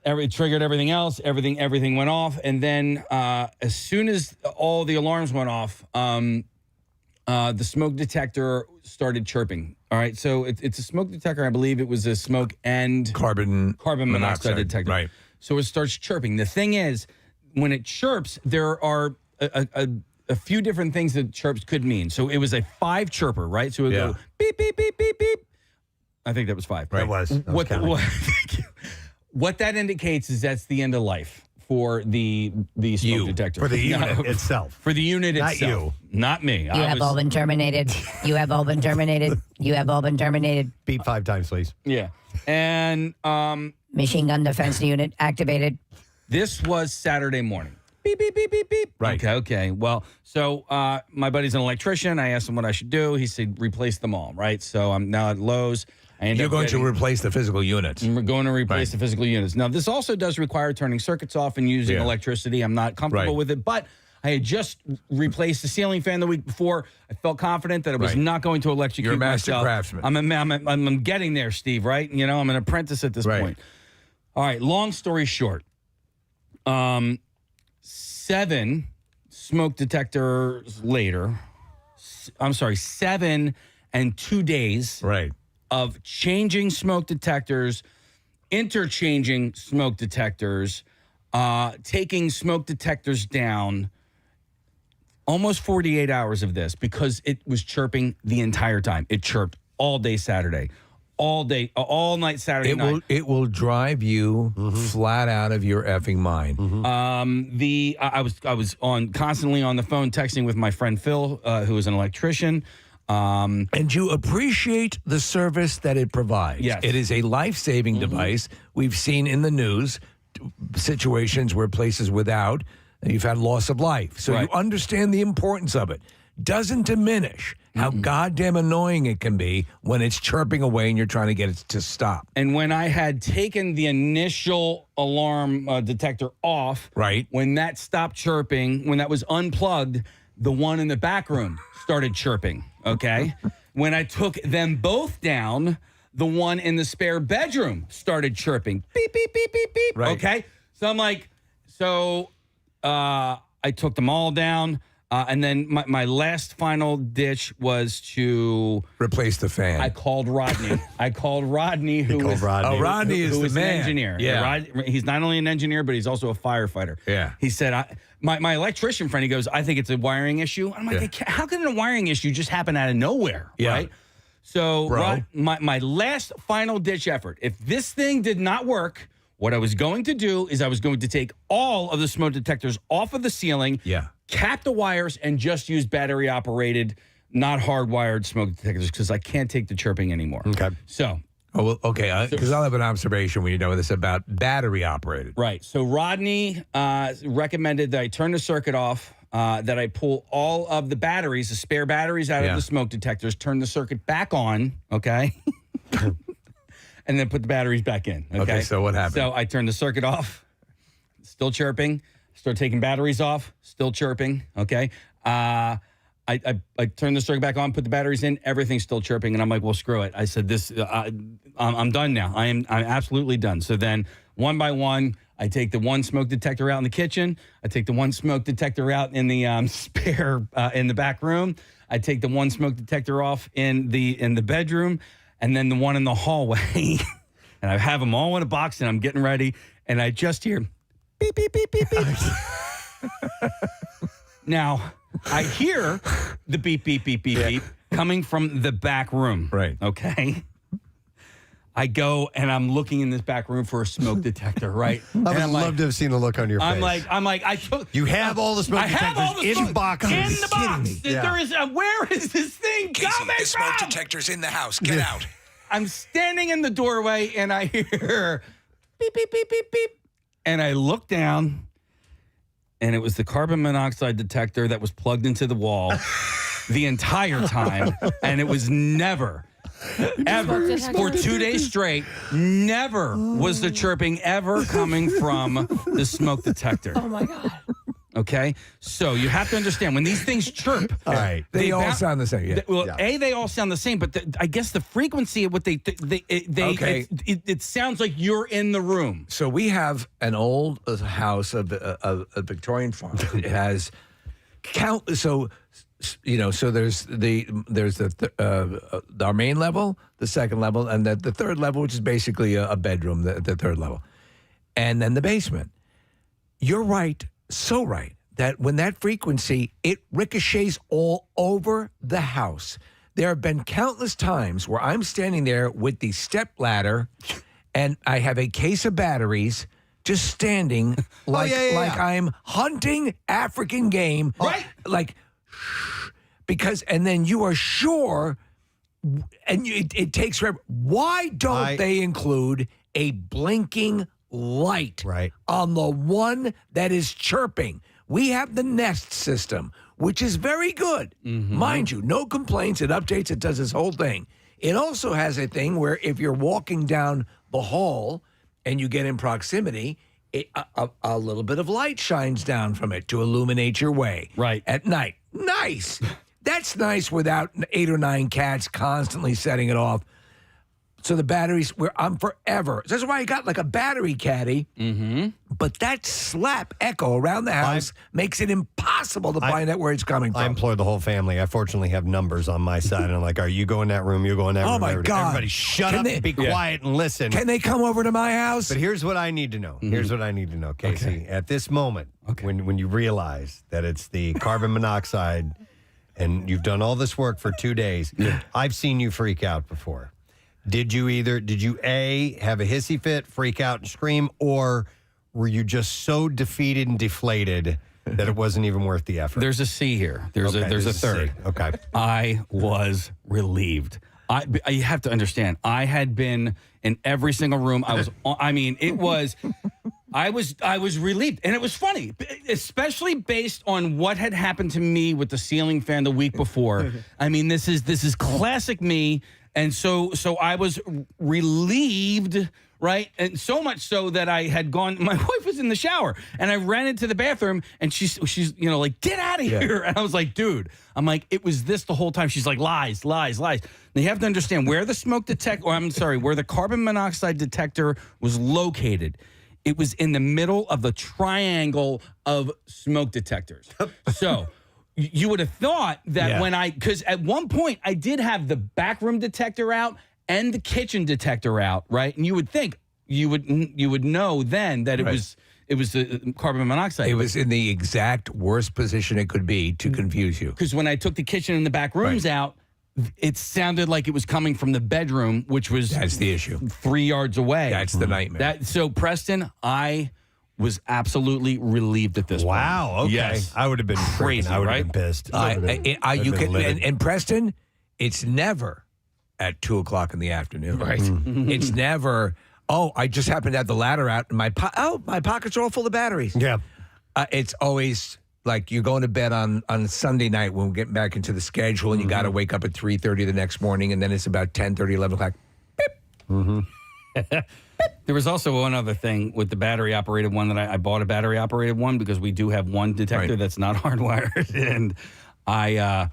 Speaker 4: It triggered everything else. Everything went off, and then as soon as all the alarms went off, the smoke detector started chirping. All right, so it's a smoke detector. I believe it was a smoke and
Speaker 2: carbon
Speaker 4: monoxide detector.
Speaker 2: Right.
Speaker 4: So it starts chirping. The thing is, when it chirps, there are a few different things that chirps could mean. So it was a 5 chirper, right? So it would go beep, beep, beep, beep, beep. I think that was 5.
Speaker 1: Right. That was
Speaker 4: Thank you. What that indicates is that's the end of life for the smoke detector.
Speaker 1: For the unit itself.
Speaker 4: For the unit
Speaker 1: Not
Speaker 4: itself. Not me.
Speaker 9: You have all been terminated. You have all been terminated. You have all been terminated.
Speaker 1: Beep 5 times, please.
Speaker 4: Yeah. And
Speaker 9: Machine gun defense unit activated.
Speaker 4: this was Saturday morning. Beep, beep, beep, beep, beep.
Speaker 2: Right.
Speaker 4: Okay. Well, so my buddy's an electrician. I asked him what I should do. He said, replace them all, right? So I'm now at Lowe's.
Speaker 2: You're going to replace the physical units.
Speaker 4: We're going to replace the physical units. Now, this also does require turning circuits off and using electricity. I'm not comfortable with it, but I had just replaced the ceiling fan the week before. I felt confident that it was not going to electrocute
Speaker 2: You're a master
Speaker 4: myself.
Speaker 2: craftsman.
Speaker 4: I'm getting there, Steve, right? You know, I'm an apprentice at this point. All right, long story short. 7 smoke detectors later. I'm sorry, 7 and 2 days.
Speaker 2: Right.
Speaker 4: Of changing smoke detectors, interchanging smoke detectors, taking smoke detectors down, almost 48 hours of this because it was chirping the entire time. It chirped all day Saturday, all day, all night Saturday night.
Speaker 2: It will drive you flat out of your effing mind.
Speaker 4: I was constantly on the phone texting with my friend Phil, who is an electrician.
Speaker 2: And you appreciate the service that it provides.
Speaker 4: Yes.
Speaker 2: It is a life-saving device. We've seen in the news situations where places without, you've had loss of life. So you understand the importance of it. Doesn't diminish how goddamn annoying it can be when it's chirping away and you're trying to get it to stop.
Speaker 4: And when I had taken the initial alarm detector off, when that stopped chirping, when that was unplugged, the one in the back room started chirping, okay? When I took them both down, the one in the spare bedroom started chirping. Beep, beep, beep, beep, beep, okay? So I'm like, I took them all down, and then my last final ditch was to...
Speaker 2: replace the fan.
Speaker 4: I called Rodney. Rodney, who is
Speaker 2: Rodney is the man.
Speaker 4: An engineer.
Speaker 2: Yeah.
Speaker 4: He's not only an engineer, but he's also a firefighter.
Speaker 2: Yeah.
Speaker 4: He said, my electrician friend, he goes, I think it's a wiring issue. I'm like, how can a wiring issue just happen out of nowhere, right? So my last final ditch effort, if this thing did not work, what I was going to do is I was going to take all of the smoke detectors off of the ceiling, cap the wires, and just use battery-operated, not hardwired smoke detectors because I can't take the chirping anymore. Okay. So...
Speaker 2: Oh, well, okay, because I'll have an observation when you know this about battery operated.
Speaker 4: Right. So Rodney recommended that I turn the circuit off, that I pull all of the batteries, the spare batteries out of the smoke detectors, turn the circuit back on, okay? And then put the batteries back in, okay?
Speaker 2: So what happened?
Speaker 4: So I turned the circuit off, still chirping. Start taking batteries off, still chirping, okay? I turned the circuit back on, put the batteries in, everything's still chirping, and I'm like, well, screw it. I said, I'm done now. I'm absolutely done. So then, one by one, I take the one smoke detector out in the kitchen. I take the one smoke detector out in the spare in the back room. I take the one smoke detector off in the bedroom, and then the one in the hallway. And I have them all in a box, and I'm getting ready, and I just hear beep, beep, beep, beep, beep. Now, I hear the beep, beep, beep, beep, beep coming from the back room. Right. Okay. I go and I'm looking in this back room for a smoke detector, right?
Speaker 1: I would love to have seen the look on your face.
Speaker 4: I'm like, I took.
Speaker 1: You have all the smoke detectors in boxes.
Speaker 4: In the box. There is where is this thing coming
Speaker 2: the
Speaker 4: from?
Speaker 2: smoke detector's in the house. Get out.
Speaker 4: I'm standing in the doorway and I hear beep, beep, beep, beep, beep. And I look down and it was the carbon monoxide detector that was plugged into the wall the entire time. And it was never, ever, for 2 days straight, never was the chirping ever coming from the smoke detector.
Speaker 9: Oh, my God.
Speaker 4: Okay? So you have to understand, when these things chirp...
Speaker 2: All right. They all sound the same. Yeah.
Speaker 4: They all sound the same, but I guess the frequency of what it sounds like you're in the room.
Speaker 2: So we have an old house, a Victorian farm. It has countless... So there's our main level, the second level, and the third level, which is basically a bedroom, the third level. And then the basement. You're right. So right that when that frequency, it ricochets all over the house. There have been countless times where I'm standing there with the step ladder and I have a case of batteries just standing like I'm hunting African game.
Speaker 4: Right.
Speaker 2: Like, because, and then you are sure, and it takes forever. Why don't they include a blinking light on the one that is chirping? We have the Nest system, which is very good. Mind you, no complaints. It updates. It does this whole thing. It also has a thing where if you're walking down the hall and you get in proximity, a little bit of light shines down from it to illuminate your way at night. Nice. That's nice without 8 or 9 cats constantly setting it off. So the batteries, I'm forever. That's why I got like a battery caddy. But that slap echo around the house makes it impossible to find out where it's coming from.
Speaker 1: I implored the whole family. I fortunately have numbers on my side. And I'm like, all right, you go in that room, you go in that room.
Speaker 2: Oh, my God.
Speaker 1: Everybody shut up, be quiet, and listen.
Speaker 2: Can they come over to my house?
Speaker 1: But here's what I need to know. Here's what I need to know, Casey. At this moment, when you realize that it's the carbon monoxide and you've done all this work for 2 days, I've seen you freak out before. Did you A, have a hissy fit, freak out and scream, or were you just so defeated and deflated that it wasn't even worth the effort?
Speaker 4: There's a C here. There's a third.
Speaker 1: Okay.
Speaker 4: I was relieved. You have to understand, I had been in every single room. I was relieved. And it was funny, especially based on what had happened to me with the ceiling fan the week before. I mean, this is classic me. And so I was relieved, right? And so much so that I had gone, my wife was in the shower and I ran into the bathroom and she's like, get out of here. And I was like, dude, it was this the whole time. She's like, lies. Now you have to understand where the carbon monoxide detector was located. It was in the middle of the triangle of smoke detectors. So you would have thought that because at one point I did have the backroom detector out and the kitchen detector out, right? And you would think you would know then that it was the carbon monoxide.
Speaker 2: It was in the exact worst position it could be to confuse you.
Speaker 4: Because when I took the kitchen and the back rooms out, it sounded like it was coming from the bedroom, which was
Speaker 2: that's the issue
Speaker 4: 3 yards away.
Speaker 2: That's the nightmare.
Speaker 4: So Preston, I was absolutely relieved at this point.
Speaker 1: Wow. Okay.
Speaker 4: Yes.
Speaker 1: I would have been
Speaker 4: crazy.
Speaker 1: I would have been pissed.
Speaker 2: And Preston, it's never at 2:00 in the afternoon.
Speaker 4: Right.
Speaker 2: It's never. Oh, I just happened to have the ladder out, and my pockets are all full of batteries.
Speaker 1: Yeah.
Speaker 2: It's always like you're going to bed on Sunday night when we get back into the schedule, and you got to wake up at 3:30 the next morning, and then it's about 10:30, 11 o'clock. Beep.
Speaker 4: There was also one other thing with the battery-operated one that I bought a battery-operated one because we do have one detector that's not hardwired. And I,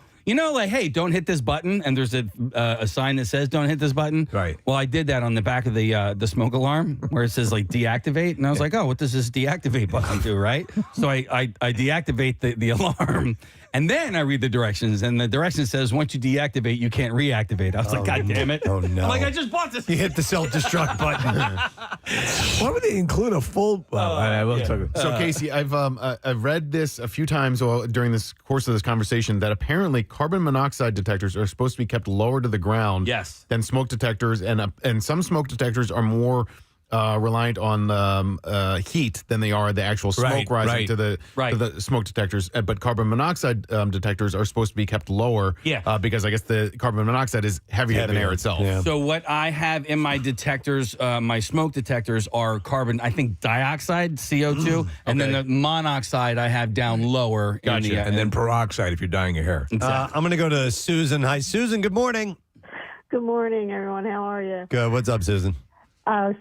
Speaker 4: hey, don't hit this button. And there's a sign that says don't hit this button.
Speaker 2: Right.
Speaker 4: Well, I did that on the back of the smoke alarm where it says, like, deactivate. And I was like, oh, what does this deactivate button do, right? So I deactivate the alarm. And then I read the directions, and the direction says, once you deactivate, you can't reactivate. I was like, God damn it.
Speaker 1: Oh, no.
Speaker 4: I'm like, I just bought this.
Speaker 1: You hit the self-destruct button.
Speaker 2: Why would they include a full... I will talk about.
Speaker 10: So, Casey, I've read this a few times during this course of this conversation that apparently carbon monoxide detectors are supposed to be kept lower to the ground than smoke detectors, and some smoke detectors are more reliant on heat than they are the actual smoke rising to the smoke detectors. But carbon monoxide detectors are supposed to be kept lower because I guess the carbon monoxide is heavier than air itself.
Speaker 1: Yeah.
Speaker 4: So what I have in my detectors, my smoke detectors are carbon, I think dioxide, CO2, and then the monoxide I have down lower.
Speaker 2: Gotcha. And then peroxide if you're dyeing your hair.
Speaker 1: I'm going to go to Susan. Hi, Susan. Good morning.
Speaker 11: Good morning, everyone. How are you?
Speaker 1: Good. What's up, Susan?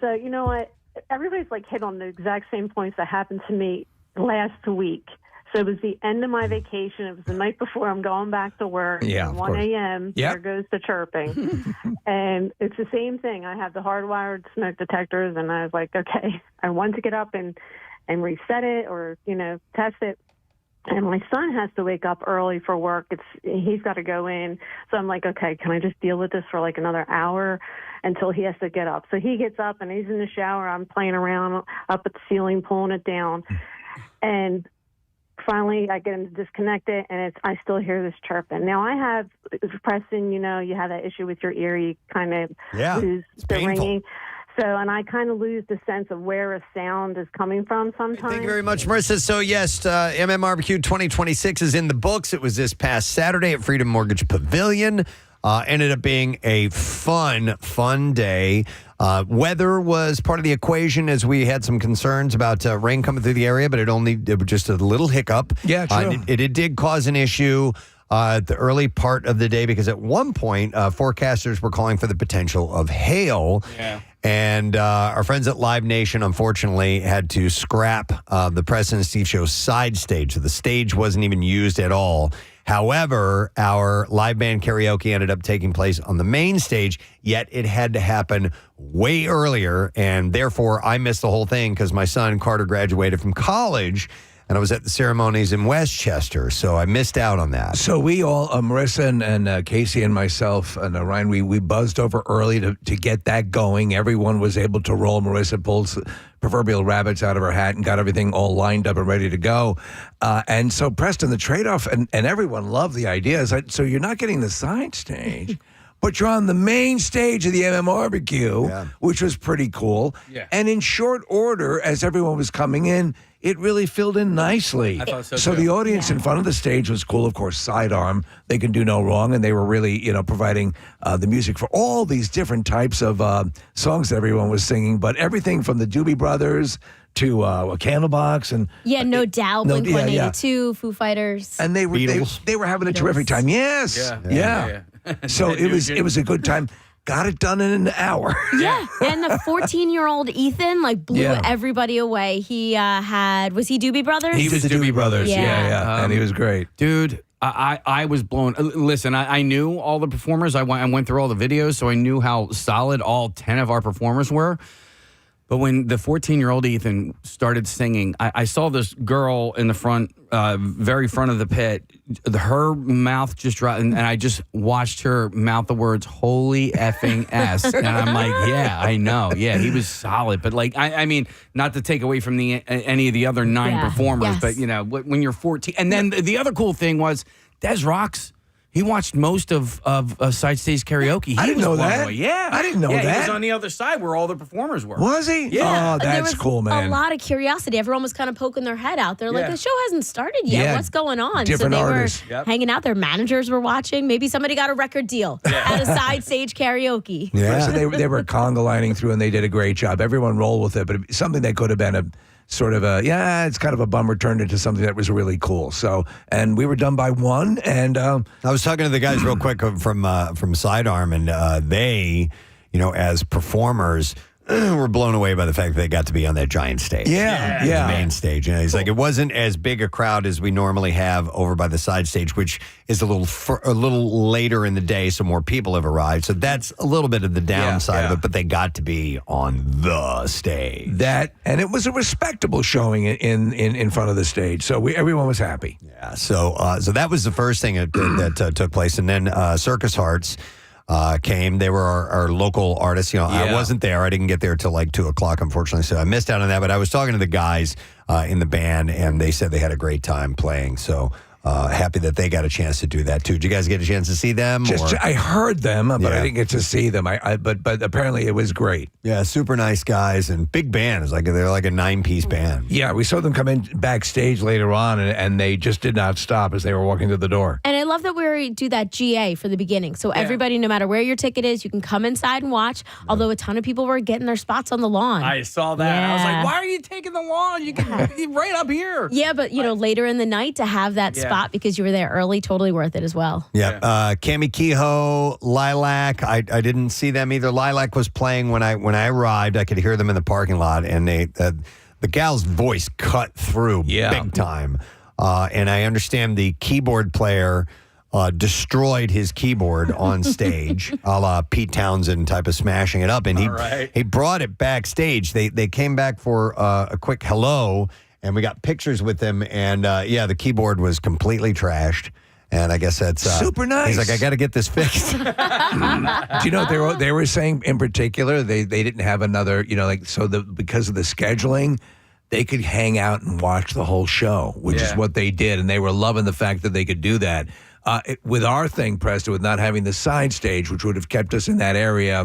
Speaker 11: So you know what? Everybody's like hit on the exact same points that happened to me last week. So it was the end of my vacation. It was the night before I'm going back to work.
Speaker 2: Yeah,
Speaker 11: 1 a.m. There goes the chirping. And it's the same thing. I have the hardwired smoke detectors, and I was like, okay, I want to get up and reset it or, test it. And my son has to wake up early for work. He's got to go in. So I'm like, okay, can I just deal with this for like another hour until he has to get up? So he gets up and he's in the shower. I'm playing around up at the ceiling, pulling it down. And finally I get him to disconnect it, and I still hear this chirping. Now I have, Preston, you have that issue with your ear. You kind of lose the ringing. and I kind of lose the sense of where a sound is coming from sometimes.
Speaker 1: Thank you very much, Marissa. So, yes, MMRBQ 2026 is in the books. It was this past Saturday at Freedom Mortgage Pavilion. Ended up being a fun day. Weather was part of the equation as we had some concerns about rain coming through the area, but it was just a little hiccup.
Speaker 2: Yeah, true.
Speaker 1: It did cause an issue the early part of the day because at one point, forecasters were calling for the potential of hail.
Speaker 4: Yeah.
Speaker 1: And our friends at Live Nation, unfortunately, had to scrap the Preston and Steve Show side stage. So the stage wasn't even used at all. However, our live band karaoke ended up taking place on the main stage, yet it had to happen way earlier. And therefore, I missed the whole thing because my son, Carter, graduated from college. And I was at the ceremonies in Westchester, so I missed out on that.
Speaker 2: So we all, Marissa and Casey and myself and Ryan, we buzzed over early to get that going. Everyone was able to roll. Marissa pulled proverbial rabbits out of her hat and got everything all lined up and ready to go. And so Preston, the trade-off, and everyone loved the idea, is that, so you're not getting the side stage, but you're on the main stage of the MMRBQ, which was pretty cool. Yeah. And in short order, as everyone was coming in, it really filled in nicely.
Speaker 4: I thought so too.
Speaker 2: The audience in front of the stage was cool. Of course, sidearm, they can do no wrong. And they were really, providing the music for all these different types of songs that everyone was singing. But everything from the Doobie Brothers to a Candlebox and
Speaker 5: No Doubt, Blink-182, Foo Fighters,
Speaker 2: and they were having a terrific time. Yes, yeah. So it was a good time. Got it done in an hour.
Speaker 5: Yeah, and the 14-year-old Ethan blew everybody away. He was he Doobie Brothers?
Speaker 2: He was the Doobie Brothers. Yeah. And he was great,
Speaker 4: dude. I was blown. Listen, I knew all the performers. I went through all the videos, so I knew how solid all 10 of our performers were. But when the 14-year-old Ethan started singing, I saw this girl in the front, very front of the pit. Her mouth just dropped, and I just watched her mouth the words "Holy effing S," and I'm like, "Yeah, I know. Yeah, he was solid." But I mean, not to take away from any of the other 9 performers, but when you're 14, and then the other cool thing was Des rocks. He watched most of Side Stage Karaoke.
Speaker 2: I didn't know that.
Speaker 4: Away. Yeah.
Speaker 2: I didn't know that.
Speaker 4: He was on the other side where all the performers were.
Speaker 2: Was he?
Speaker 4: Yeah.
Speaker 2: Oh, that's cool, man.
Speaker 5: A lot of curiosity. Everyone was kind of poking their head out. They're like, the show hasn't started yet.
Speaker 2: Yeah.
Speaker 5: What's going on?
Speaker 2: Different
Speaker 5: so they
Speaker 2: artists.
Speaker 5: were hanging out. Their managers were watching. Maybe somebody got a record deal at a Side Stage Karaoke.
Speaker 2: Yeah. So they were conga lining through, and they did a great job. Everyone rolled with it, but something that could have been a sort of it's kind of a bummer turned into something that was really cool. So, and we were done by 1. And
Speaker 1: I was talking to the guys real quick from Sidearm, and they, as performers, were blown away by the fact that they got to be on that giant stage.
Speaker 2: Yeah.
Speaker 1: The main stage. And he's like, it wasn't as big a crowd as we normally have over by the side stage, which is a little later in the day, so more people have arrived. So that's a little bit of the downside of it, but they got to be on the stage.
Speaker 2: And it was a respectable showing in front of the stage. So everyone was happy.
Speaker 1: Yeah. So that was the first thing that took place. And then Circus Hearts came. They were our local artists. I wasn't there. I didn't get there till 2:00, unfortunately, so I missed out on that. But I was talking to the guys in the band, and they said they had a great time playing. So happy that they got a chance to do that too. Did you guys get a chance to see them?
Speaker 2: I heard them, but I didn't get to see them. But apparently it was great.
Speaker 1: Yeah, super nice guys and big band. It's they're like a 9-piece band.
Speaker 2: Yeah, we saw them come in backstage later on, and they just did not stop as they were walking through the door.
Speaker 5: And I love that we do that GA for the beginning. So everybody, no matter where your ticket is, you can come inside and watch. Although a ton of people were getting their spots on the lawn.
Speaker 4: I saw that.
Speaker 5: Yeah.
Speaker 4: I was like, why are you taking the lawn? You can be right up here.
Speaker 5: Yeah, but later in the night to have that spot because you were there early, totally worth it as well.
Speaker 1: Yeah. Cami Kehoe, Lilac. I didn't see them either. Lilac was playing when I arrived. I could hear them in the parking lot, and the gal's voice cut through big time. And I understand the keyboard player destroyed his keyboard on stage, a la Pete Townsend type of smashing it up. And he brought it backstage. They came back for a quick hello, and we got pictures with them. And the keyboard was completely trashed. And I guess that's
Speaker 2: super nice.
Speaker 1: He's like, I got to get this fixed.
Speaker 2: Do you know what they were saying in particular? They didn't have another, because of the scheduling, they could hang out and watch the whole show, which is what they did. And they were loving the fact that they could do that. with our thing, Preston, with not having the side stage, which would have kept us in that area,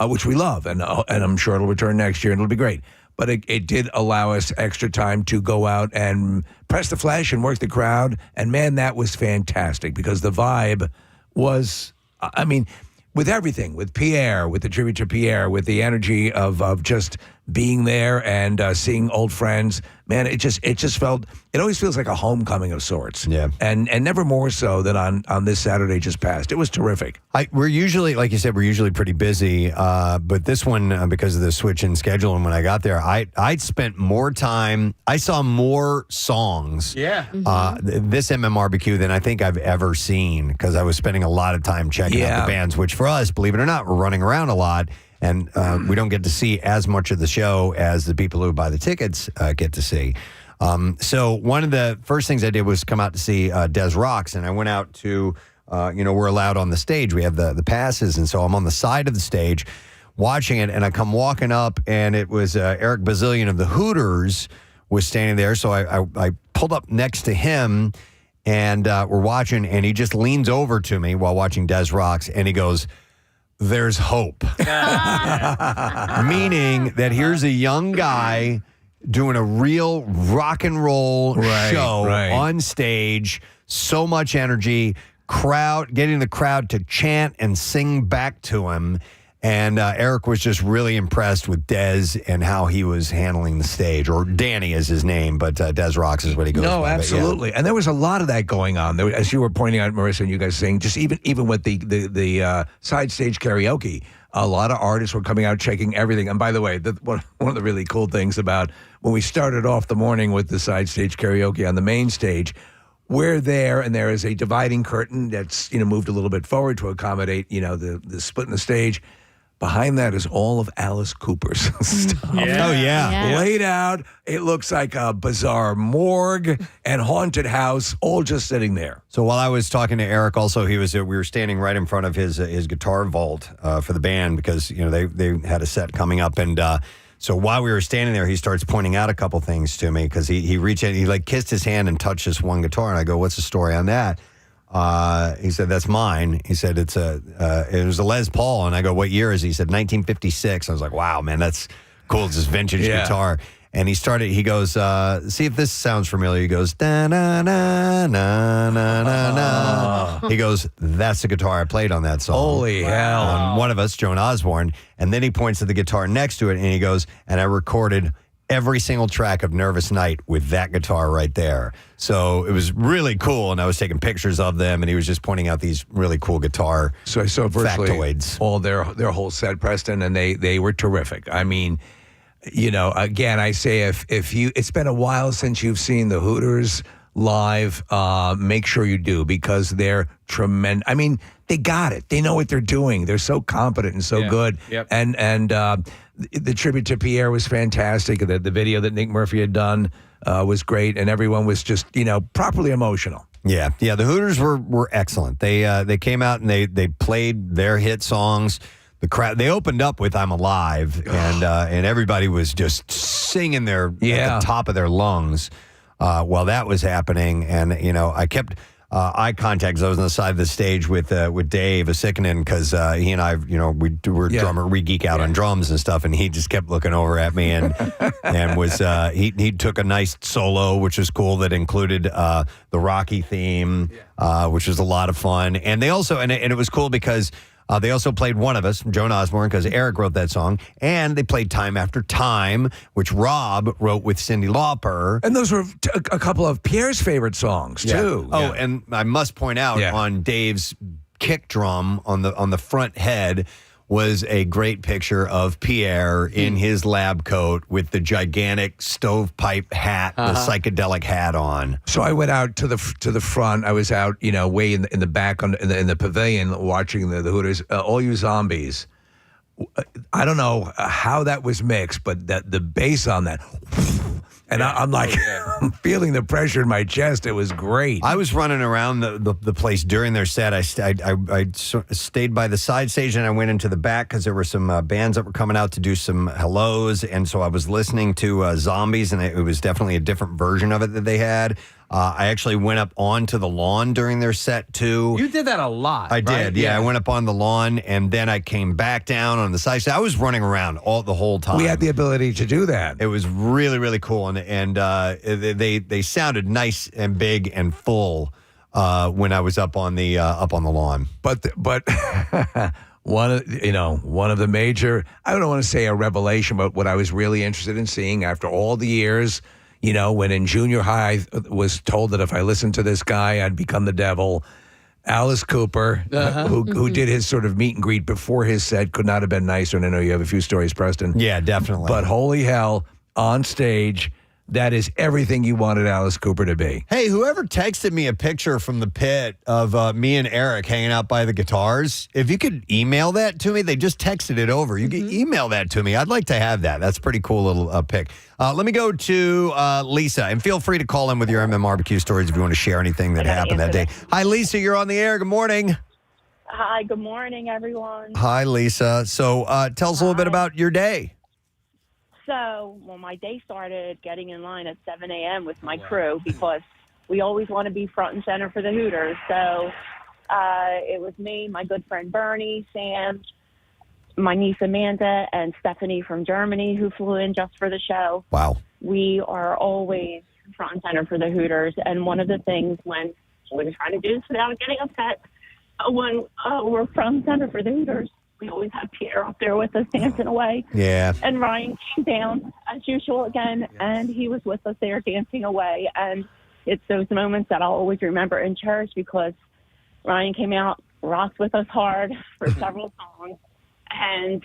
Speaker 2: which we love, and I'm sure it'll return next year and it'll be great. But it did allow us extra time to go out and press the flesh and work the crowd. And man, that was fantastic because the vibe was, I mean, with everything, with Pierre, with the tribute to Pierre, with the energy of just being there and seeing old friends, man, it just felt, it always feels like a homecoming of sorts.
Speaker 1: Yeah.
Speaker 2: And never more so than on this Saturday just passed. It was terrific.
Speaker 1: We're usually, like you said, we're usually pretty busy, but this one, because of the switch in schedule, and when I got there, I spent more time, I saw more songs this MMRBQ than I think I've ever seen, because I was spending a lot of time checking out the bands, which for us, believe it or not, we're running around a lot. And we don't get to see as much of the show as the people who buy the tickets get to see. So one of the first things I did was come out to see Des Rocks, and I went out to, we're allowed on the stage. We have the passes, and so I'm on the side of the stage watching it, and I come walking up, and it was Eric Bazillion of the Hooters was standing there. So I pulled up next to him, and we're watching, and he just leans over to me while watching Des Rocks, and he goes, "There's hope." Meaning that here's a young guy doing a real rock and roll show on stage, so much energy, getting the crowd to chant and sing back to him. And Eric was just really impressed with Des and how he was handling the stage. Or Danny is his name, but Des Rocks is what he goes by.
Speaker 2: No, absolutely. And there was a lot of that going on. There, as you were pointing out, Marissa, and you guys saying, just even with the side stage karaoke, a lot of artists were coming out checking everything. And by the way, one of the really cool things about when we started off the morning with the side stage karaoke on the main stage, we're there, and there is a dividing curtain that's moved a little bit forward to accommodate the split in the stage. Behind that is all of Alice Cooper's stuff.
Speaker 1: Yeah. Oh, yeah.
Speaker 2: Laid out. It looks like a bizarre morgue and haunted house, all just sitting there.
Speaker 1: So while I was talking to Eric, also, we were standing right in front of his guitar vault for the band because, they had a set coming up. And so while we were standing there, he starts pointing out a couple things to me because he reached in, he kissed his hand and touched this one guitar. And I go, "What's the story on that?" He said, "That's mine." He said, it was a Les Paul. And I go, "What year is it?" He said, 1956. I was like, "Wow, man, that's cool. It's this vintage guitar." And he goes, "See if this sounds familiar." He goes, "Da na na na na na na." He goes, "That's the guitar I played on that song."
Speaker 2: Holy hell.
Speaker 1: On one of us, Joan Osborne. And then he points to the guitar next to it and he goes, "And I recorded every single track of Nervous Night with that guitar right there." So it was really cool, and I was taking pictures of them, and he was just pointing out these really cool guitar
Speaker 2: So I saw virtually
Speaker 1: factoids.
Speaker 2: all their whole set, Preston, and they were terrific. I mean, again, I say if you, it's been a while since you've seen the Hooters live, make sure you do because they're tremendous. I mean, they got it. They know what they're doing. They're so competent and so good.
Speaker 4: Yep.
Speaker 2: And the tribute to Pierre was fantastic. The video that Nick Murphy had done was great, and everyone was just properly emotional.
Speaker 1: Yeah. The Hooters were excellent. They came out and they played their hit songs. The crowd, they opened up with "I'm Alive," and everybody was just singing at the top of their lungs while that was happening. And I kept eye contact. I was on the side of the stage with Dave Asikinen because he and I, we're drummer, we geek out on drums and stuff, and he just kept looking over at me and was he took a nice solo, which was cool, that included the Rocky theme, which was a lot of fun. And they also and it was cool because they also played one of us, Joan Osborne, because Eric wrote that song. And they played Time After Time, which Rob wrote with Cyndi Lauper.
Speaker 2: And those were a couple of Pierre's favorite songs, too.
Speaker 1: Oh, and I must point out on Dave's kick drum on the front head was a great picture of Pierre in his lab coat with the gigantic stovepipe hat, the psychedelic hat on.
Speaker 2: So I went out to the front. I was out, way in the back in the pavilion watching the Hooters. All You Zombies. I don't know how that was mixed, but the bass on that. And I'm like, I'm feeling the pressure in my chest. It was great.
Speaker 1: I was running around the place during their set. I stayed by the side stage and I went into the back because there were some bands that were coming out to do some hellos. And so I was listening to Zombies, and it was definitely a different version of it that they had. I actually went up onto the lawn during their set, too.
Speaker 4: You did that a lot.
Speaker 1: I
Speaker 4: right?
Speaker 1: did, yeah. I went up on the lawn, and then I came back down on the side. So I was running around the whole time.
Speaker 2: We had the ability to do that.
Speaker 1: It was really, really cool, and they sounded nice and big and full when I was up on the lawn.
Speaker 2: But one of the major, I don't want to say a revelation, but what I was really interested in seeing after all the years, when in junior high I was told that if I listened to this guy, I'd become the devil. Alice Cooper, who did his sort of meet and greet before his set, could not have been nicer. And I know you have a few stories, Preston.
Speaker 1: Yeah, definitely.
Speaker 2: But holy hell, on stage, that is everything you wanted Alice Cooper to be.
Speaker 1: Hey, whoever texted me a picture from the pit of me and Eric hanging out by the guitars, if you could email that to me, they just texted it over. You can email that to me. I'd like to have that. That's a pretty cool little pic. Let me go to Lisa, and feel free to call in with your MMRBQ stories if you want to share anything that happened that day. Hi, Lisa. You're on the air. Good morning.
Speaker 12: Hi. Good morning, everyone.
Speaker 1: Hi, Lisa. So tell us a little bit about your day.
Speaker 12: So, my day started getting in line at 7 a.m. with my crew because we always want to be front and center for the Hooters. So it was me, my good friend Bernie, Sam, my niece Amanda, and Stephanie from Germany who flew in just for the show.
Speaker 1: Wow.
Speaker 12: We are always front and center for the Hooters. And one of the things when we're trying to do this without getting upset, when we're front and center for the Hooters, we always have Pierre up there with us dancing away.
Speaker 1: Yeah.
Speaker 12: And Ryan came down as usual again, and he was with us there dancing away. And it's those moments that I'll always remember and cherish because Ryan came out, rocked with us hard for several songs, and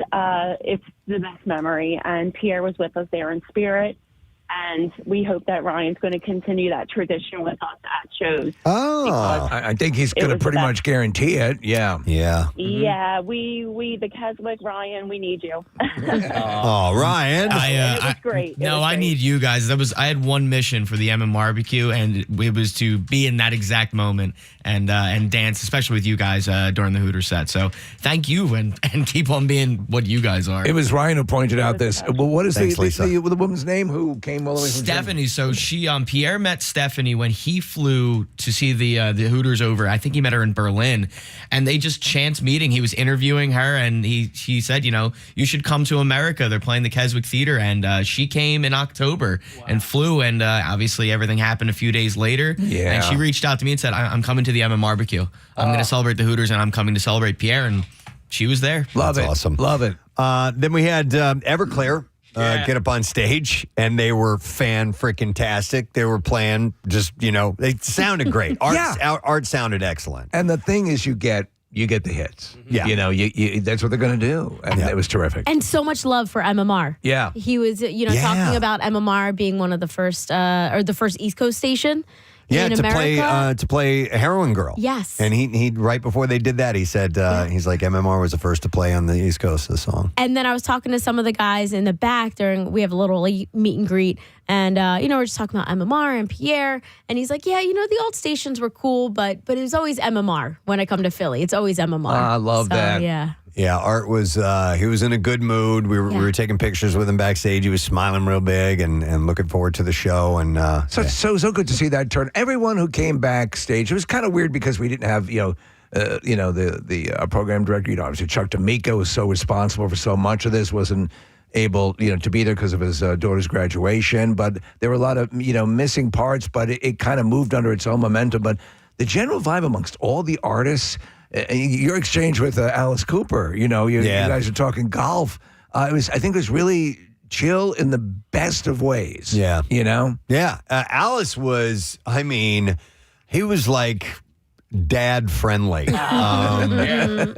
Speaker 12: it's the best memory. And Pierre was with us there in spirit. And we hope that Ryan's going to continue that tradition with us at shows.
Speaker 1: Oh,
Speaker 2: I think he's going to pretty much guarantee it. Yeah.
Speaker 1: Yeah.
Speaker 12: Yeah, we the Keswick, Ryan, we need you.
Speaker 1: Oh, Ryan.
Speaker 12: It was great.
Speaker 13: I need you guys. I had one mission for the MMRBQ, and it was to be in that exact moment and dance, especially with you guys during the Hooter set. So thank you, and keep on being what you guys are.
Speaker 2: It was Ryan who pointed out this. Well, what is the woman's name who came all the way from
Speaker 13: Stephanie. So Pierre met Stephanie when he flew to see the Hooters over. I think he met her in Berlin, and they just chance meeting. He was interviewing her, and he said, you should come to America. They're playing the Keswick Theater, and she came in October and flew, and obviously everything happened a few days later.
Speaker 2: Yeah.
Speaker 13: And she reached out to me and said, I'm coming to the MMRBQ. I'm going to celebrate the Hooters, and I'm coming to celebrate Pierre, and she was there.
Speaker 2: Love it.
Speaker 1: Awesome.
Speaker 2: Love it.
Speaker 1: Then we had Everclear. Get up on stage, and they were fan-freaking-tastic. They were playing they sounded great. Art sounded excellent.
Speaker 2: And the thing is, you get the hits.
Speaker 1: Yeah.
Speaker 2: You that's what they're going to do. And it was terrific.
Speaker 5: And so much love for MMR.
Speaker 2: Yeah.
Speaker 5: He was, talking about MMR being one of the first, or the first East Coast station.
Speaker 1: Yeah,
Speaker 5: in America.
Speaker 1: to play Heroin Girl.
Speaker 5: Yes.
Speaker 1: And he right before they did that, he said, he's like, MMR was the first to play on the East Coast, the song.
Speaker 5: And then I was talking to some of the guys in the back we have a little meet and greet. And, we're just talking about MMR and Pierre. And he's like, yeah, the old stations were cool, but it was always MMR when I come to Philly. It's always MMR.
Speaker 2: I love that.
Speaker 5: Yeah.
Speaker 1: Yeah, Art was he was in a good mood. We were taking pictures with him backstage. He was smiling real big and looking forward to the show. And
Speaker 2: so good to see that turn. Everyone who came backstage, it was kind of weird because we didn't have the program director. Obviously Chuck D'Amico was so responsible for so much of this, wasn't able to be there because of his daughter's graduation. But there were a lot of missing parts. But it kind of moved under its own momentum. But the general vibe amongst all the artists. Your exchange with Alice Cooper, you guys are talking golf. I think it was really chill in the best of ways.
Speaker 1: Yeah.
Speaker 2: Yeah.
Speaker 1: Alice was, he was like dad friendly.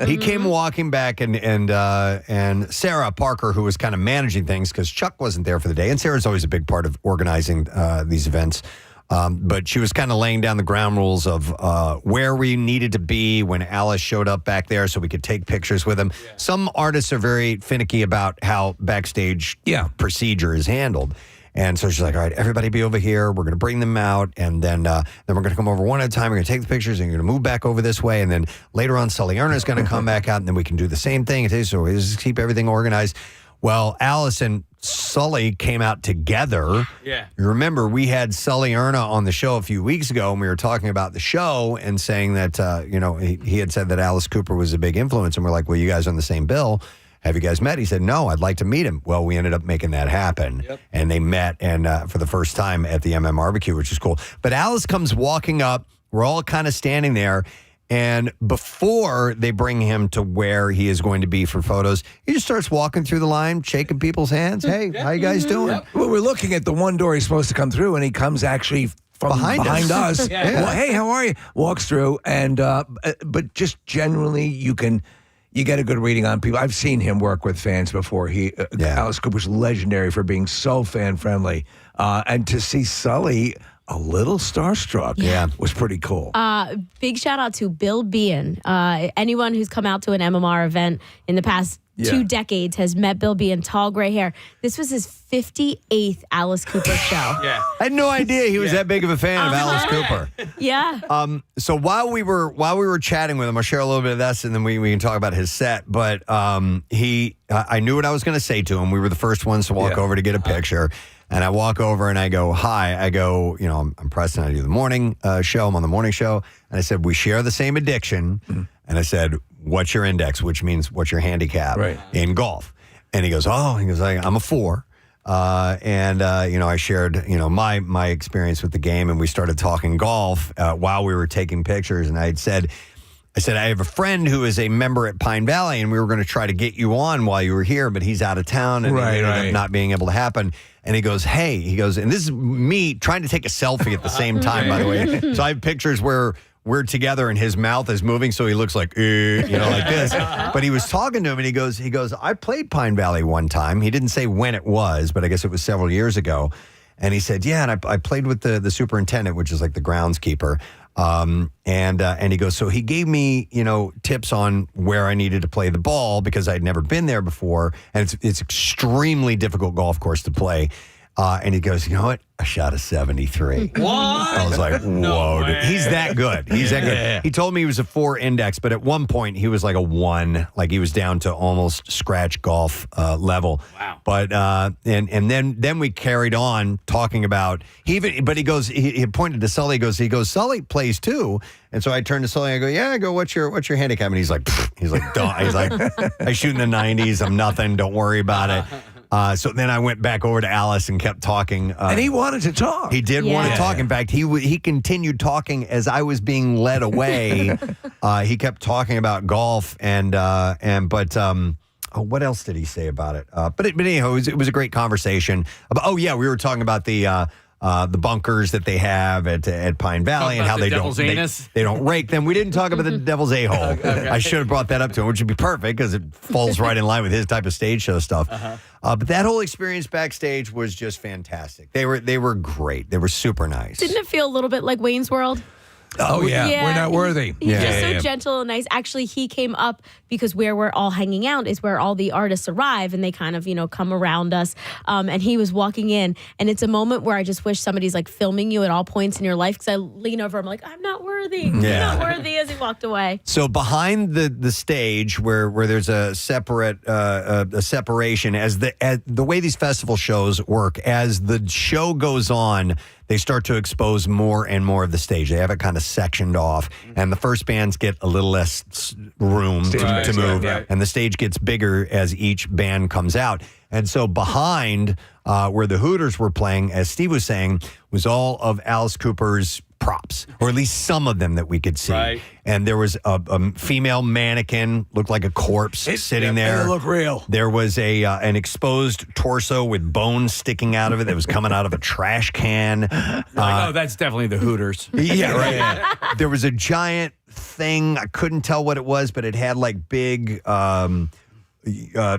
Speaker 1: He came walking back and Sarah Parker, who was kind of managing things because Chuck wasn't there for the day. And Sarah's always a big part of organizing these events. But she was kind of laying down the ground rules of where we needed to be when Alice showed up back there so we could take pictures with him. Yeah. Some artists are very finicky about how backstage procedure is handled. And so she's like, all right, everybody be over here. We're going to bring them out. And then we're going to come over one at a time. We're going to take the pictures and you're going to move back over this way. And then later on, Sully Erna's going to come back out and then we can do the same thing. So we just keep everything organized. Well, Alice and Sully came out together.
Speaker 4: Yeah.
Speaker 1: You remember, we had Sully Erna on the show a few weeks ago, and we were talking about the show and saying that, he had said that Alice Cooper was a big influence. And we're like, well, you guys are on the same bill. Have you guys met? He said, no, I'd like to meet him. Well, we ended up making that happen. Yep. And they met and for the first time at the MMRBQ, which is cool. But Alice comes walking up. We're all kind of standing there. And before they bring him to where he is going to be for photos, he just starts walking through the line, shaking people's hands. Hey, how you guys doing?
Speaker 2: Well, we're looking at the one door he's supposed to come through, and he comes actually from behind us.
Speaker 1: Yeah.
Speaker 2: Well, hey, how are you? Walks through, and but just generally, you get a good reading on people. I've seen him work with fans before. Alice Cooper's legendary for being so fan friendly, and to see Sully a little starstruck, was pretty cool.
Speaker 5: Big shout out to Bill Bean. Anyone who's come out to an MMR event in the past 2 decades has met Bill Bean, tall gray hair. This was his 58th Alice Cooper show.
Speaker 1: I had no idea he was that big of a fan of Alice Cooper.
Speaker 5: Yeah.
Speaker 1: So while we were chatting with him, I'll share a little bit of this, and then we can talk about his set. But I knew what I was going to say to him. We were the first ones to walk over to get a picture. And I walk over and I go, hi. I go, I'm Preston. I do the morning show. I'm on the morning show. And I said, we share the same addiction. And I said, what's your index? Which means what's your handicap in golf? And he goes, I'm a 4. I shared, my experience with the game. And we started talking golf while we were taking pictures. And I said, I have a friend who is a member at Pine Valley, and we were going to try to get you on while you were here, but he's out of town and it ended up not being able to happen. And he goes, and this is me trying to take a selfie at the same time, by the way. So I have pictures where we're together and his mouth is moving, so he looks like, like this. But he was talking to him, and he goes, I played Pine Valley one time. He didn't say when it was, but I guess it was several years ago. And he said, yeah, and I played with the superintendent, which is like the groundskeeper. And he goes, so he gave me, tips on where I needed to play the ball because I'd never been there before. And it's extremely difficult golf course to play. And he goes, you know what? I shot a 73.
Speaker 4: What?
Speaker 1: I was like, whoa, dude. He's that good. He's that good. He told me he was a 4 index, but at one point he was like a 1. Like he was down to almost scratch golf level.
Speaker 4: Wow.
Speaker 1: But and then we carried on talking about he pointed to Sully. He goes, Sully plays too. And so I turned to Sully and I go, what's your handicap? And he's like, I shoot in the 90s. I'm nothing. Don't worry about it. So then I went back over to Alice and kept talking.
Speaker 2: And he wanted to talk.
Speaker 1: He did want to talk. In fact, he continued talking as I was being led away. He kept talking about golf but what else did he say about it? But anyhow, it was a great conversation. We were talking about the bunkers that they have at Pine Valley and how they don't rake them. We didn't talk about the devil's a-hole. Okay. I should have brought that up to him, which would be perfect because it falls right in line with his type of stage show stuff. But that whole experience backstage was just fantastic. They were great. They were super nice.
Speaker 5: Didn't it feel a little bit like Wayne's World?
Speaker 2: Oh, yeah. We're not worthy.
Speaker 5: He's just so gentle and nice. Actually, he came up because where we're all hanging out is where all the artists arrive and they kind of, come around us. And he was walking in. And it's a moment where I just wish somebody's like filming you at all points in your life because I lean over, I'm like, I'm not worthy. I'm not worthy as he walked away.
Speaker 1: So behind the stage where there's a separate a separation as the way these festival shows work, as the show goes on, they start to expose more and more of the stage. They have it kind of sectioned off, and the first bands get a little less room to move, and the stage gets bigger as each band comes out. And so behind where the Hooters were playing, as Steve was saying, was all of Alice Cooper's props, or at least some of them that we could see. Right. And there was a female mannequin, looked like a corpse sitting there.
Speaker 2: It looked real.
Speaker 1: There was an exposed torso with bones sticking out of it that was coming out of a trash can.
Speaker 4: That's definitely the Hooters.
Speaker 1: Yeah, right. Yeah. There was a giant thing. I couldn't tell what it was, but it had like big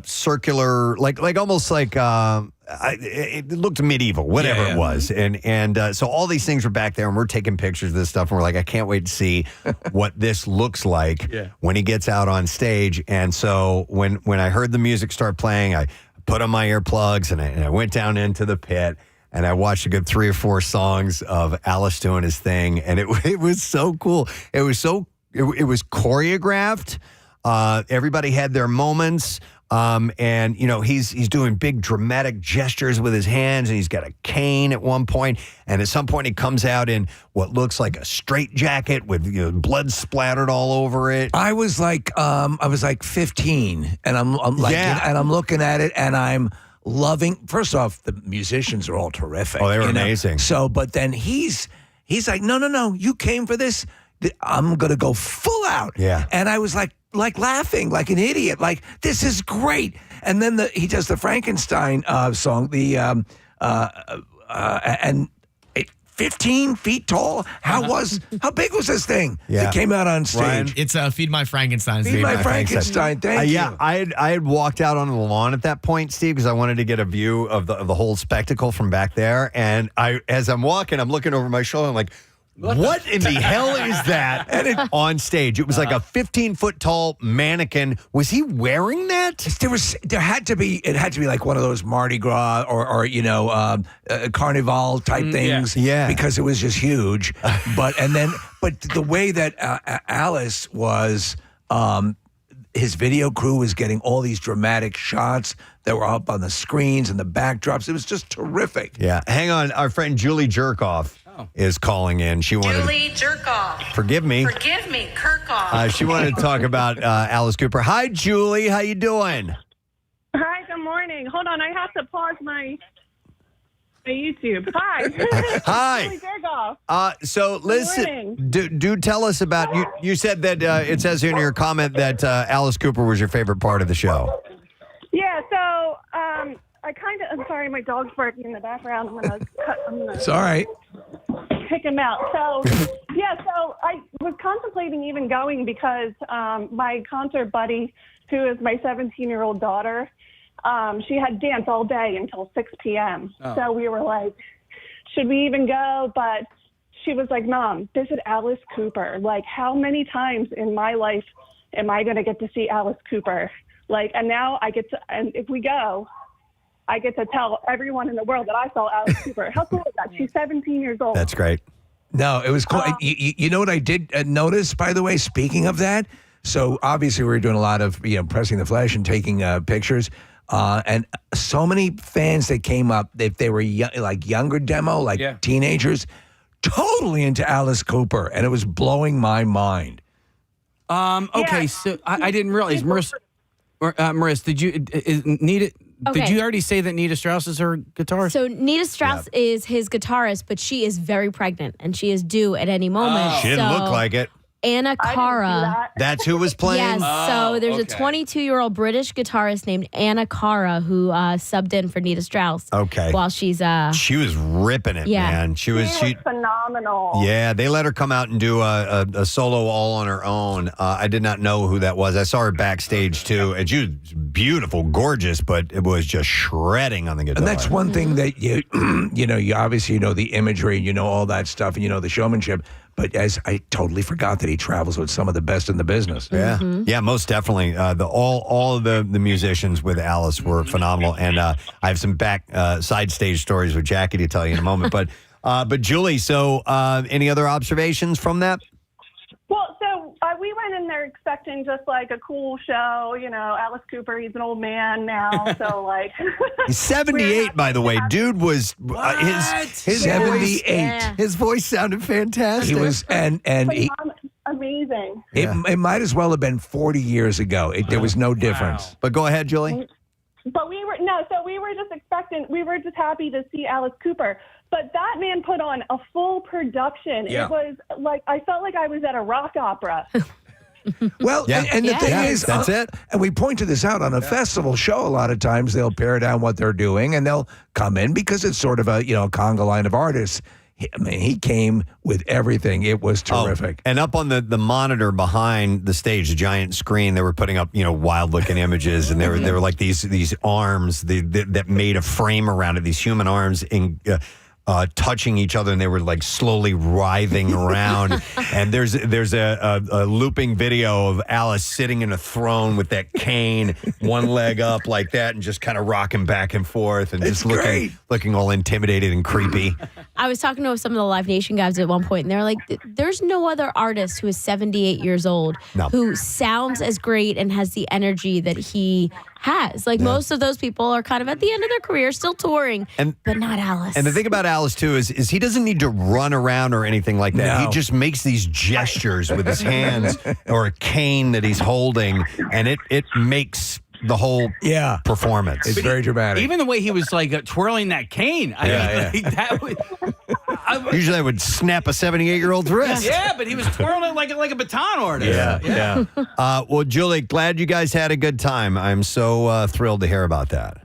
Speaker 1: circular, like almost like it looked medieval, whatever it was, and so all these things were back there, and we're taking pictures of this stuff, and we're like, I can't wait to see what this looks like when he gets out on stage. And so when I heard the music start playing, I put on my earplugs and I went down into the pit. And I watched a good 3 or 4 songs of Alice doing his thing, and it was so cool. It was choreographed. Everybody had their moments. And, he's doing big dramatic gestures with his hands, and he's got a cane at one point. And at some point, he comes out in what looks like a straitjacket with blood splattered all over it.
Speaker 2: I was like 15, and I'm looking at it, and I'm loving. First off, the musicians are all terrific.
Speaker 1: Oh, they were amazing.
Speaker 2: So, but then he's like, no, you came for this. I'm gonna go full out.
Speaker 1: Yeah.
Speaker 2: And I was like laughing like an idiot. Like, this is great. And then he does the Frankenstein song. And 15 feet tall. How big was this thing that came out on stage?
Speaker 1: Ryan?
Speaker 13: It's Feed My Frankenstein.
Speaker 2: Feed My Frankenstein. Thank you.
Speaker 1: Yeah, I had walked out onto the lawn at that point, Steve, because I wanted to get a view of the whole spectacle from back there. And as I'm walking, I'm looking over my shoulder. I'm like, what in the hell is that on stage? It was like a 15-foot tall mannequin. Was he wearing that?
Speaker 2: It had to be like one of those Mardi Gras or Carnival type things.
Speaker 1: Yeah.
Speaker 2: Because it was just huge. But the way that Alice was, his video crew was getting all these dramatic shots that were up on the screens and the backdrops. It was just terrific.
Speaker 1: Yeah. Hang on. Our friend Julie Jerkoff is calling in. She wanted
Speaker 14: Julie Jerkoff.
Speaker 1: Forgive me.
Speaker 14: Forgive me, Kirkhoff.
Speaker 1: She wanted to talk about Alice Cooper. Hi, Julie. How you doing?
Speaker 15: Hi, good morning. Hold on, I have to pause my YouTube. Hi.
Speaker 1: Hi.
Speaker 15: Julie Jerkoff.
Speaker 1: So listen, do tell us about you said that it says here in your comment that Alice Cooper was your favorite part of the show.
Speaker 15: Yeah, so I'm sorry, my dog's barking in the background. I'm gonna
Speaker 2: It's all right.
Speaker 15: Pick him out. So so I was contemplating even going because my concert buddy, who is my 17-year-old daughter, she had dance all day until 6 p.m.
Speaker 16: Oh.
Speaker 15: So we were like, should we even go? But she was like, Mom, this is Alice Cooper. Like, how many times in my life am I going to get to see Alice Cooper? Like, and now and if we go, I get to tell everyone in the world that I saw Alice Cooper. How cool is that? She's 17 years old.
Speaker 1: That's great.
Speaker 2: No, it was cool. You know what I did notice, by the way, speaking of that? So obviously we were doing a lot of, pressing the flesh and taking pictures. And so many fans that came up, if they were younger demo, teenagers, totally into Alice Cooper. And it was blowing my mind.
Speaker 4: Okay, so I didn't realize, Marissa, did you already say that Nita Strauss is her guitarist?
Speaker 5: So Nita Strauss is his guitarist, but she is very pregnant and she is due at any moment.
Speaker 1: She didn't look like it.
Speaker 5: Anna Cara.
Speaker 1: That's who was playing?
Speaker 5: Yes. So there's a 22-year-old British guitarist named Anna Cara who subbed in for Nita Strauss.
Speaker 1: Okay.
Speaker 5: While she's
Speaker 1: she was ripping it, man. She was
Speaker 15: phenomenal.
Speaker 1: Yeah, they let her come out and do a solo all on her own. I did not know who that was. I saw her backstage too, and she was beautiful, gorgeous, but it was just shredding on the guitar.
Speaker 2: And that's one thing that you you obviously know the imagery, all that stuff, and the showmanship. But I totally forgot that he travels with some of the best in the business.
Speaker 1: Yeah, yeah, most definitely. All of the musicians with Alice were phenomenal, and I have some side stage stories with Jackie to tell you in a moment. But Julie, so any other observations from that?
Speaker 15: Well, so we went in there expecting just like a cool show. Alice Cooper, he's an old man now, so like.
Speaker 1: He's 78, by the way. Dude was his
Speaker 2: 78.
Speaker 1: His voice sounded fantastic.
Speaker 2: He was and he,
Speaker 15: amazing.
Speaker 2: It might as well have been 40 years ago. There was no difference.
Speaker 1: But go ahead, Julie.
Speaker 15: But we were just happy to see Alice Cooper. But that man put on a full production.
Speaker 2: Yeah.
Speaker 15: It was like, I felt like I was at a rock opera.
Speaker 2: Well, and the thing is,
Speaker 1: that's it.
Speaker 2: And we pointed this out on a festival show. A lot of times they'll pare down what they're doing and they'll come in because it's sort of a conga line of artists. He came with everything. It was terrific.
Speaker 1: And up on the monitor behind the stage, the giant screen, they were putting up wild looking images, and they were like these arms that made a frame around it. These human arms touching each other, and they were like slowly writhing around. And there's a looping video of Alice sitting in a throne with that cane, one leg up like that, and just kind of rocking back and forth, and just looking all intimidated and creepy.
Speaker 5: I was talking to some of the Live Nation guys at one point, and they're like, there's no other artist who is 78 years old who sounds as great and has the energy that he has. Like most of those people are kind of at the end of their career, still touring, but not Alice.
Speaker 1: And the thing about Alice, too, is he doesn't need to run around or anything like that.
Speaker 2: No.
Speaker 1: He just makes these gestures with his hands or a cane that he's holding, and it makes the whole performance.
Speaker 2: It's very dramatic.
Speaker 4: Even the way he was like twirling that cane.
Speaker 1: Usually I would snap a 78-year-old's wrist.
Speaker 4: Yeah, but he was twirling it like a baton artist.
Speaker 1: Yeah. Well, Julie, glad you guys had a good time. I'm so thrilled to hear about that.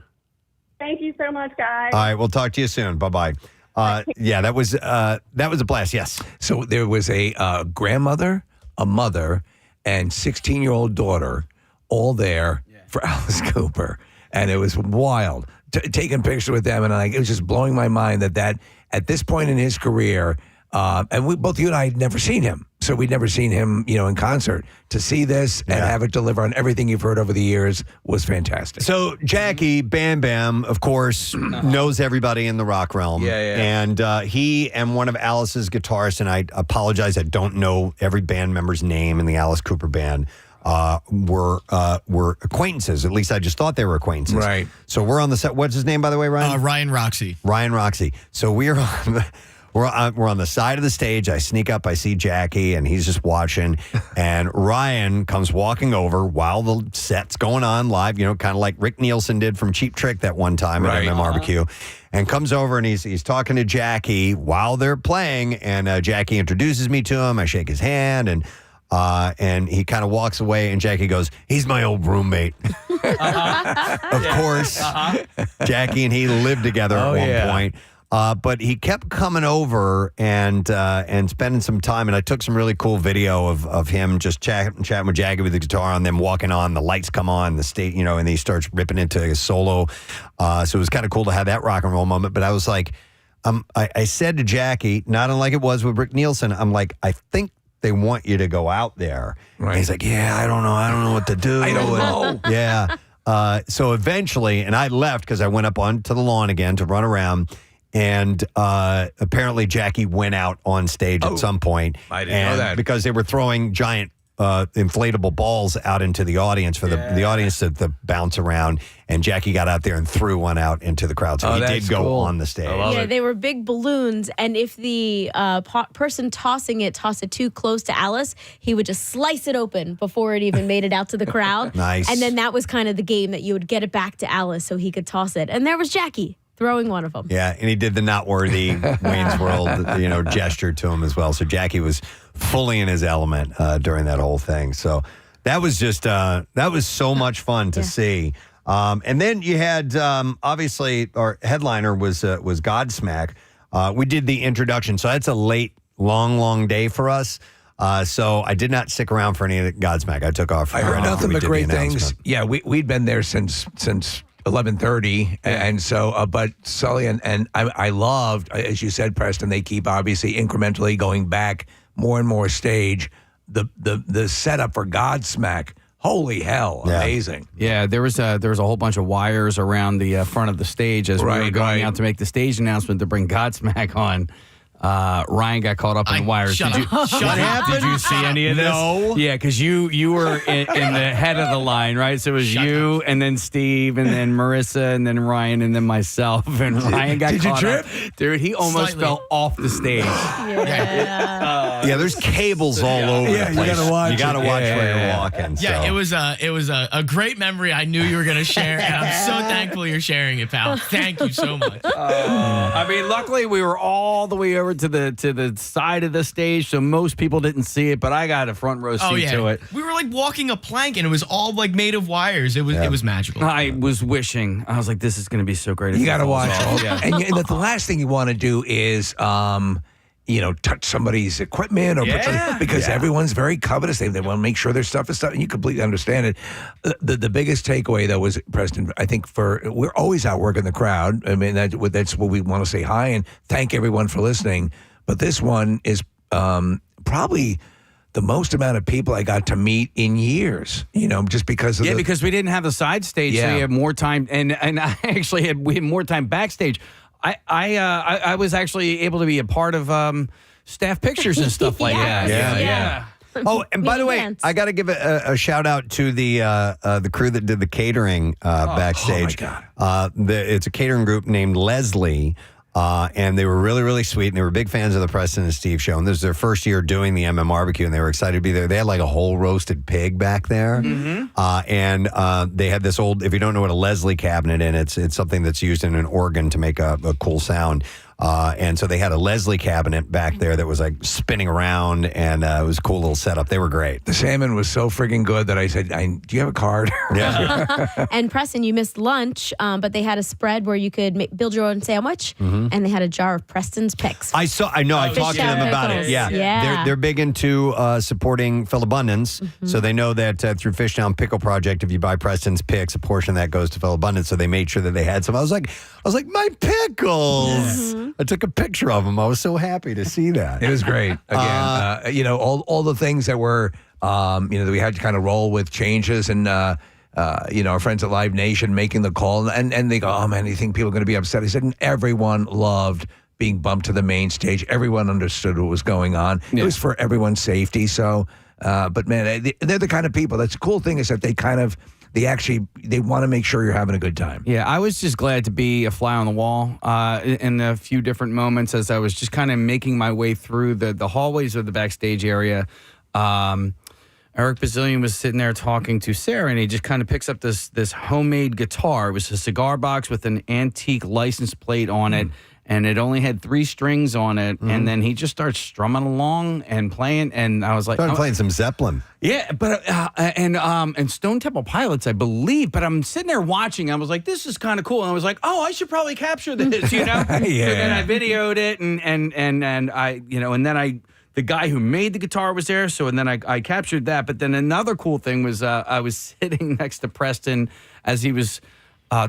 Speaker 15: Thank you so much, guys.
Speaker 1: All right, we'll talk to you soon. Bye-bye. That was a blast. Yes.
Speaker 2: So there was a grandmother, a mother, and 16-year-old daughter all there for Alice Cooper, and it was wild. Taking pictures with them, and it was just blowing my mind that at this point in his career, and both you and I had never seen him, so we'd never seen him, in concert. To see this and have it deliver on everything you've heard over the years was fantastic.
Speaker 1: So Jackie Bam Bam, of course, knows everybody in the rock realm. And he and one of Alice's guitarists, and I apologize, I don't know every band member's name in the Alice Cooper band. Were acquaintances. At least I just thought they were acquaintances.
Speaker 2: Right.
Speaker 1: So we're on the set. What's his name, by the way, Ryan?
Speaker 13: Ryan Roxy.
Speaker 1: Ryan Roxy. So we're on the side of the stage. I sneak up. I see Jackie, and he's just watching. And Ryan comes walking over while the set's going on live. Kind of like Rick Nielsen did from Cheap Trick that one time at MMRBQ. And comes over and he's talking to Jackie while they're playing. And Jackie introduces me to him. I shake his hand and he kind of walks away, and Jackie goes, "He's my old roommate." Of course, Jackie and he lived together at one point. But he kept coming over and spending some time, and I took some really cool video of him just chatting with Jackie with the guitar, and them walking on. The lights come on, the state, and he starts ripping into his solo. So it was kind of cool to have that rock and roll moment. But I was like, I said to Jackie, not unlike it was with Rick Nielsen, I'm like, I think they want you to go out there. Right. And he's like, yeah, I don't know what to do.
Speaker 2: I don't know.
Speaker 1: Yeah. So eventually, and I left because I went up onto the lawn again to run around. And apparently Jackie went out on stage at some point.
Speaker 2: I didn't know that.
Speaker 1: Because they were throwing giant inflatable balls out into the audience for the audience to bounce around. And Jackie got out there and threw one out into the crowd. So he did go on the stage.
Speaker 5: They were big balloons. And if the person tossing it tossed it too close to Alice, he would just slice it open before it even made it out to the crowd.
Speaker 1: Nice.
Speaker 5: And then that was kind of the game, that you would get it back to Alice so he could toss it. And there was Jackie throwing one of them.
Speaker 1: Yeah, and he did the not worthy Wayne's World, gesture to him as well. So Jackie was fully in his element during that whole thing. So that was just that was so much fun to see. And then you had obviously our headliner was Godsmack. We did the introduction, so that's a late, long day for us. So I did not stick around for any of the Godsmack. I took off.
Speaker 2: I heard nothing but great things. Yeah, we'd been there since 11:30, and so but Sully and I loved, as you said, Preston, they keep obviously incrementally going back more and more stage. The setup for Godsmack, holy hell, amazing.
Speaker 4: Yeah, there was a whole bunch of wires around the front of the stage as we were going out to make the stage announcement to bring Godsmack on. Ryan got caught up in the wires. What happened? Did you see any of this?
Speaker 1: No.
Speaker 4: Yeah, because you were in the head of the line, right? So it was you, and then Steve, and then Marissa, and then Ryan, and then myself. And Ryan got caught up. Dude, he almost fell off the stage.
Speaker 5: Yeah.
Speaker 1: There's cables all over the place.
Speaker 2: You gotta watch.
Speaker 1: You gotta watch where you're walking.
Speaker 13: Yeah,
Speaker 1: so.
Speaker 13: it was a great memory I knew you were going to share, and I'm so thankful you're sharing it, pal. Thank you so much.
Speaker 4: I mean, luckily we were all the way over to the side of the stage, so most people didn't see it, but I got a front row seat to it.
Speaker 13: We were like walking a plank, and it was all like made of wires. It was magical.
Speaker 4: I was wishing. I was like, this is going to be so great.
Speaker 2: You got to watch it. And the last thing you want to do is touch somebody's equipment because everyone's very covetous. They want to make sure their stuff is stuff, and you completely understand it. The biggest takeaway, though, was, Preston, I think we're always out working the crowd. I mean, that's what we want to say hi and thank everyone for listening. But this one is probably the most amount of people I got to meet in years, just because of
Speaker 4: because we didn't have the side stage, so we had more time, and I actually we had more time backstage. I was actually able to be a part of staff pictures and stuff like that.
Speaker 1: Yeah. Oh, and by the way, I got to give a shout out to the crew that did the catering backstage.
Speaker 2: Oh my God!
Speaker 1: It's a catering group named Leslie. And they were really, really sweet, and they were big fans of the Preston and Steve show. And this is their first year doing the MMRBQ, and they were excited to be there. They had like a whole roasted pig back there, and they had this old. If you don't know what a Leslie cabinet is, it's something that's used in an organ to make a cool sound. And so they had a Leslie cabinet back there that was like spinning around, and it was a cool little setup. They were great.
Speaker 2: The salmon was so freaking good that I said, do you have a card?
Speaker 1: Yeah.
Speaker 5: And Preston, you missed lunch, but they had a spread where you could build your own sandwich, and they had a jar of Preston's picks.
Speaker 1: I talked to them about it. Yeah. They're big into supporting Phil Abundance, so they know that through Fishtown Pickle Project, if you buy Preston's picks, a portion of that goes to Phil Abundance. So they made sure that they had some. I was like, my pickles. I took a picture of them. I was so happy to see that.
Speaker 2: It was great. Again, all the things that were, that we had to kind of roll with changes, and our friends at Live Nation making the call, and they go, oh man, do you think people are going to be upset? I said, and everyone loved being bumped to the main stage. Everyone understood what was going on. It was for everyone's safety. So, but man, they're the kind of people. That's the cool thing is that they want to make sure you're having a good time.
Speaker 4: Yeah, I was just glad to be a fly on the wall in a few different moments as I was just kind of making my way through the hallways of the backstage area. Eric Bazillion was sitting there talking to Sarah, and he just kind of picks up this homemade guitar. It was a cigar box with an antique license plate on it, and it only had 3 strings on it. And then he just starts strumming along and playing, and I was like,
Speaker 1: started playing some Zeppelin.
Speaker 4: Yeah, but and Stone Temple Pilots, I believe. But I'm sitting there watching. I was like, this is kind of cool. And I was like, oh, I should probably capture this, So then I videoed it, and I, and then the guy who made the guitar was there. So and then I captured that. But then another cool thing was I was sitting next to Preston as he was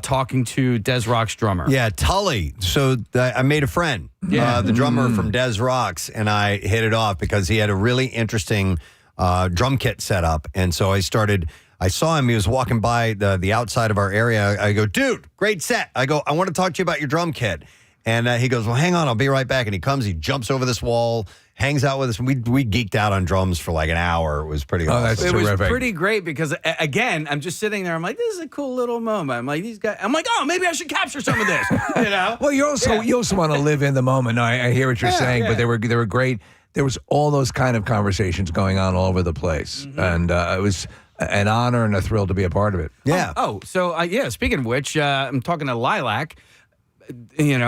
Speaker 4: talking to Des Rock's drummer.
Speaker 1: Yeah, Tully. So I made a friend, the drummer from Des Rock's, and I hit it off because he had a really interesting drum kit set up. And so I saw him. He was walking by the outside of our area. I go, dude, great set. I go, I want to talk to you about your drum kit. And he goes, well, hang on, I'll be right back. And he comes, he jumps over this wall, hangs out with us. And we geeked out on drums for like an hour. It was pretty awesome.
Speaker 2: That's terrific.
Speaker 4: Was pretty great because, again, I'm just sitting there. I'm like, this is a cool little moment. I'm like, these guys. I'm like, oh, maybe I should capture some of this.
Speaker 2: Well, you also want to live in the moment. No, I hear what you're saying, but they were great. There was all those kind of conversations going on all over the place, and it was an honor and a thrill to be a part of it.
Speaker 1: Yeah.
Speaker 4: Speaking of which, I'm talking to Lilac. You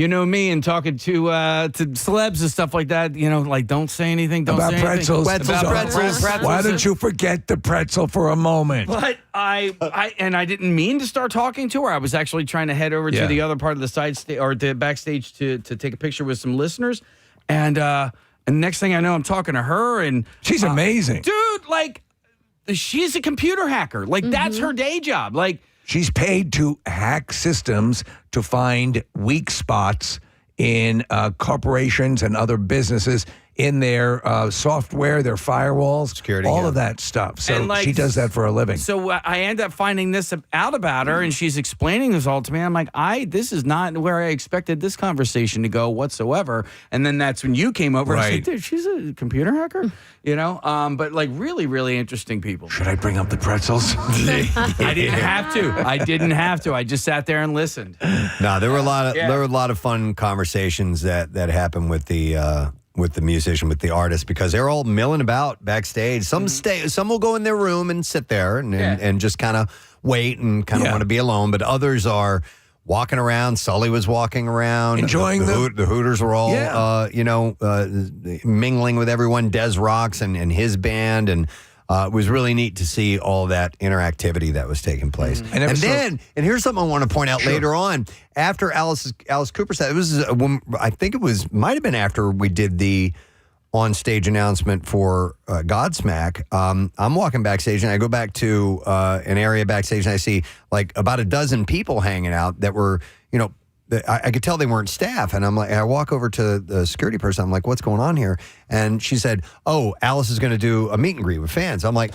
Speaker 4: know me and talking to celebs and stuff like that. Like don't say anything. Don't
Speaker 2: about
Speaker 4: say
Speaker 2: pretzels.
Speaker 4: anything. About pretzels.
Speaker 2: Why don't you forget the pretzel for a moment?
Speaker 4: But I didn't mean to start talking to her. I was actually trying to head over to the other part of the side or the backstage to take a picture with some listeners, and next thing I know, I'm talking to her, and
Speaker 2: she's amazing,
Speaker 4: dude. Like she's a computer hacker. Like that's her day job. Like.
Speaker 2: She's paid to hack systems to find weak spots in corporations and other businesses in their software, their firewalls,
Speaker 1: security,
Speaker 2: all of that stuff. So she does that for a living.
Speaker 4: So I end up finding this out about her, and she's explaining this all to me. I'm like, this is not where I expected this conversation to go whatsoever. And then that's when you came over and said, dude, she's a computer hacker, but like really, really interesting people.
Speaker 2: Should I bring up the pretzels?
Speaker 4: I didn't have to. I just sat there and listened.
Speaker 1: No, there were a lot of fun conversations that happened with the musician, with the artist, because they're all milling about backstage. Some some will go in their room and sit there and just kind of wait and kind of want to be alone. But others are walking around. Sully was walking around,
Speaker 2: enjoying
Speaker 1: the Hooters were all mingling with everyone. Des Rock's and his band, and it was really neat to see all that interactivity that was taking place. And here's something I want to point out later on. After Alice Cooper said, it was I think might have been after we did the on-stage announcement for Godsmack. I'm walking backstage, and I go back to an area backstage, and I see like about a dozen people hanging out that were, I could tell they weren't staff. And I'm like, I walk over to the security person. I'm like, what's going on here? And she said, oh, Alice is going to do a meet and greet with fans. I'm like,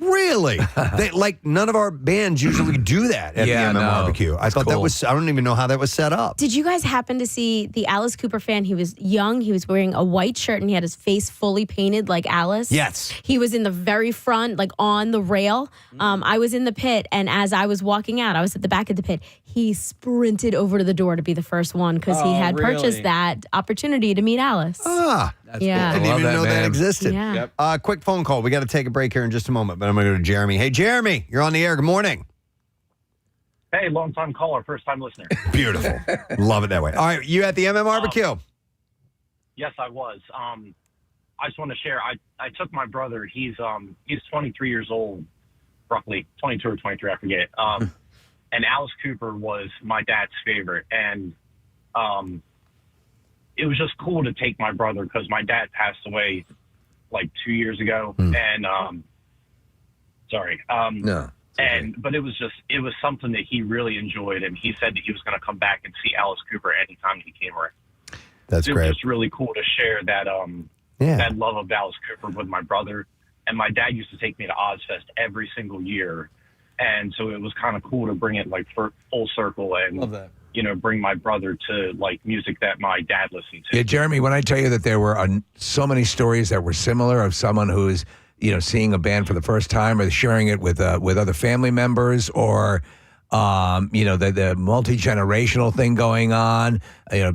Speaker 1: Really? None of our bands usually do that at the MMRBQ. I thought that was, I don't even know how that was set up.
Speaker 5: Did you guys happen to see the Alice Cooper fan? He was young. He was wearing a white shirt and he had his face fully painted like Alice.
Speaker 1: Yes.
Speaker 5: He was in the very front, like on the rail. I was in the pit, and as I was walking out, I was at the back of the pit. He sprinted over to the door to be the first one because he had purchased that opportunity to meet Alice.
Speaker 1: That's cool. I didn't even know that existed.
Speaker 5: Yeah.
Speaker 1: Quick phone call. We got to take a break here in just a moment, but I'm going to go to Jeremy. Hey, Jeremy, you're on the air. Good morning.
Speaker 16: Hey, long-time caller, first-time listener.
Speaker 1: Beautiful. Love it that way. All right, you at the MMRBQ?
Speaker 16: Yes, I was. I just want to share. I took my brother. He's 23 years old, roughly 22 or 23, I forget. And Alice Cooper was my dad's favorite, and it was just cool to take my brother because my dad passed away like 2 years ago, and but it was something that he really enjoyed, and he said that he was going to come back and see Alice Cooper anytime he came around.
Speaker 1: That's
Speaker 16: it
Speaker 1: great.
Speaker 16: was just really cool to share that that love of Alice Cooper with my brother. And my dad used to take me to Ozfest every single year, and so it was kind of cool to bring it like full circle and
Speaker 2: Love that.
Speaker 16: Bring my brother to like music that my dad listened to.
Speaker 2: Yeah, Jeremy, when I tell you that there were so many stories that were similar of someone who's, seeing a band for the first time or sharing it with other family members or, the multi-generational thing going on,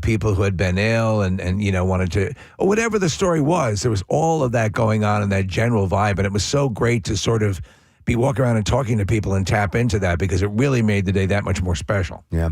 Speaker 2: people who had been ill and wanted to, or whatever the story was, there was all of that going on in that general vibe. And it was so great to sort of be walking around and talking to people and tap into that because it really made the day that much more special.
Speaker 1: Yeah.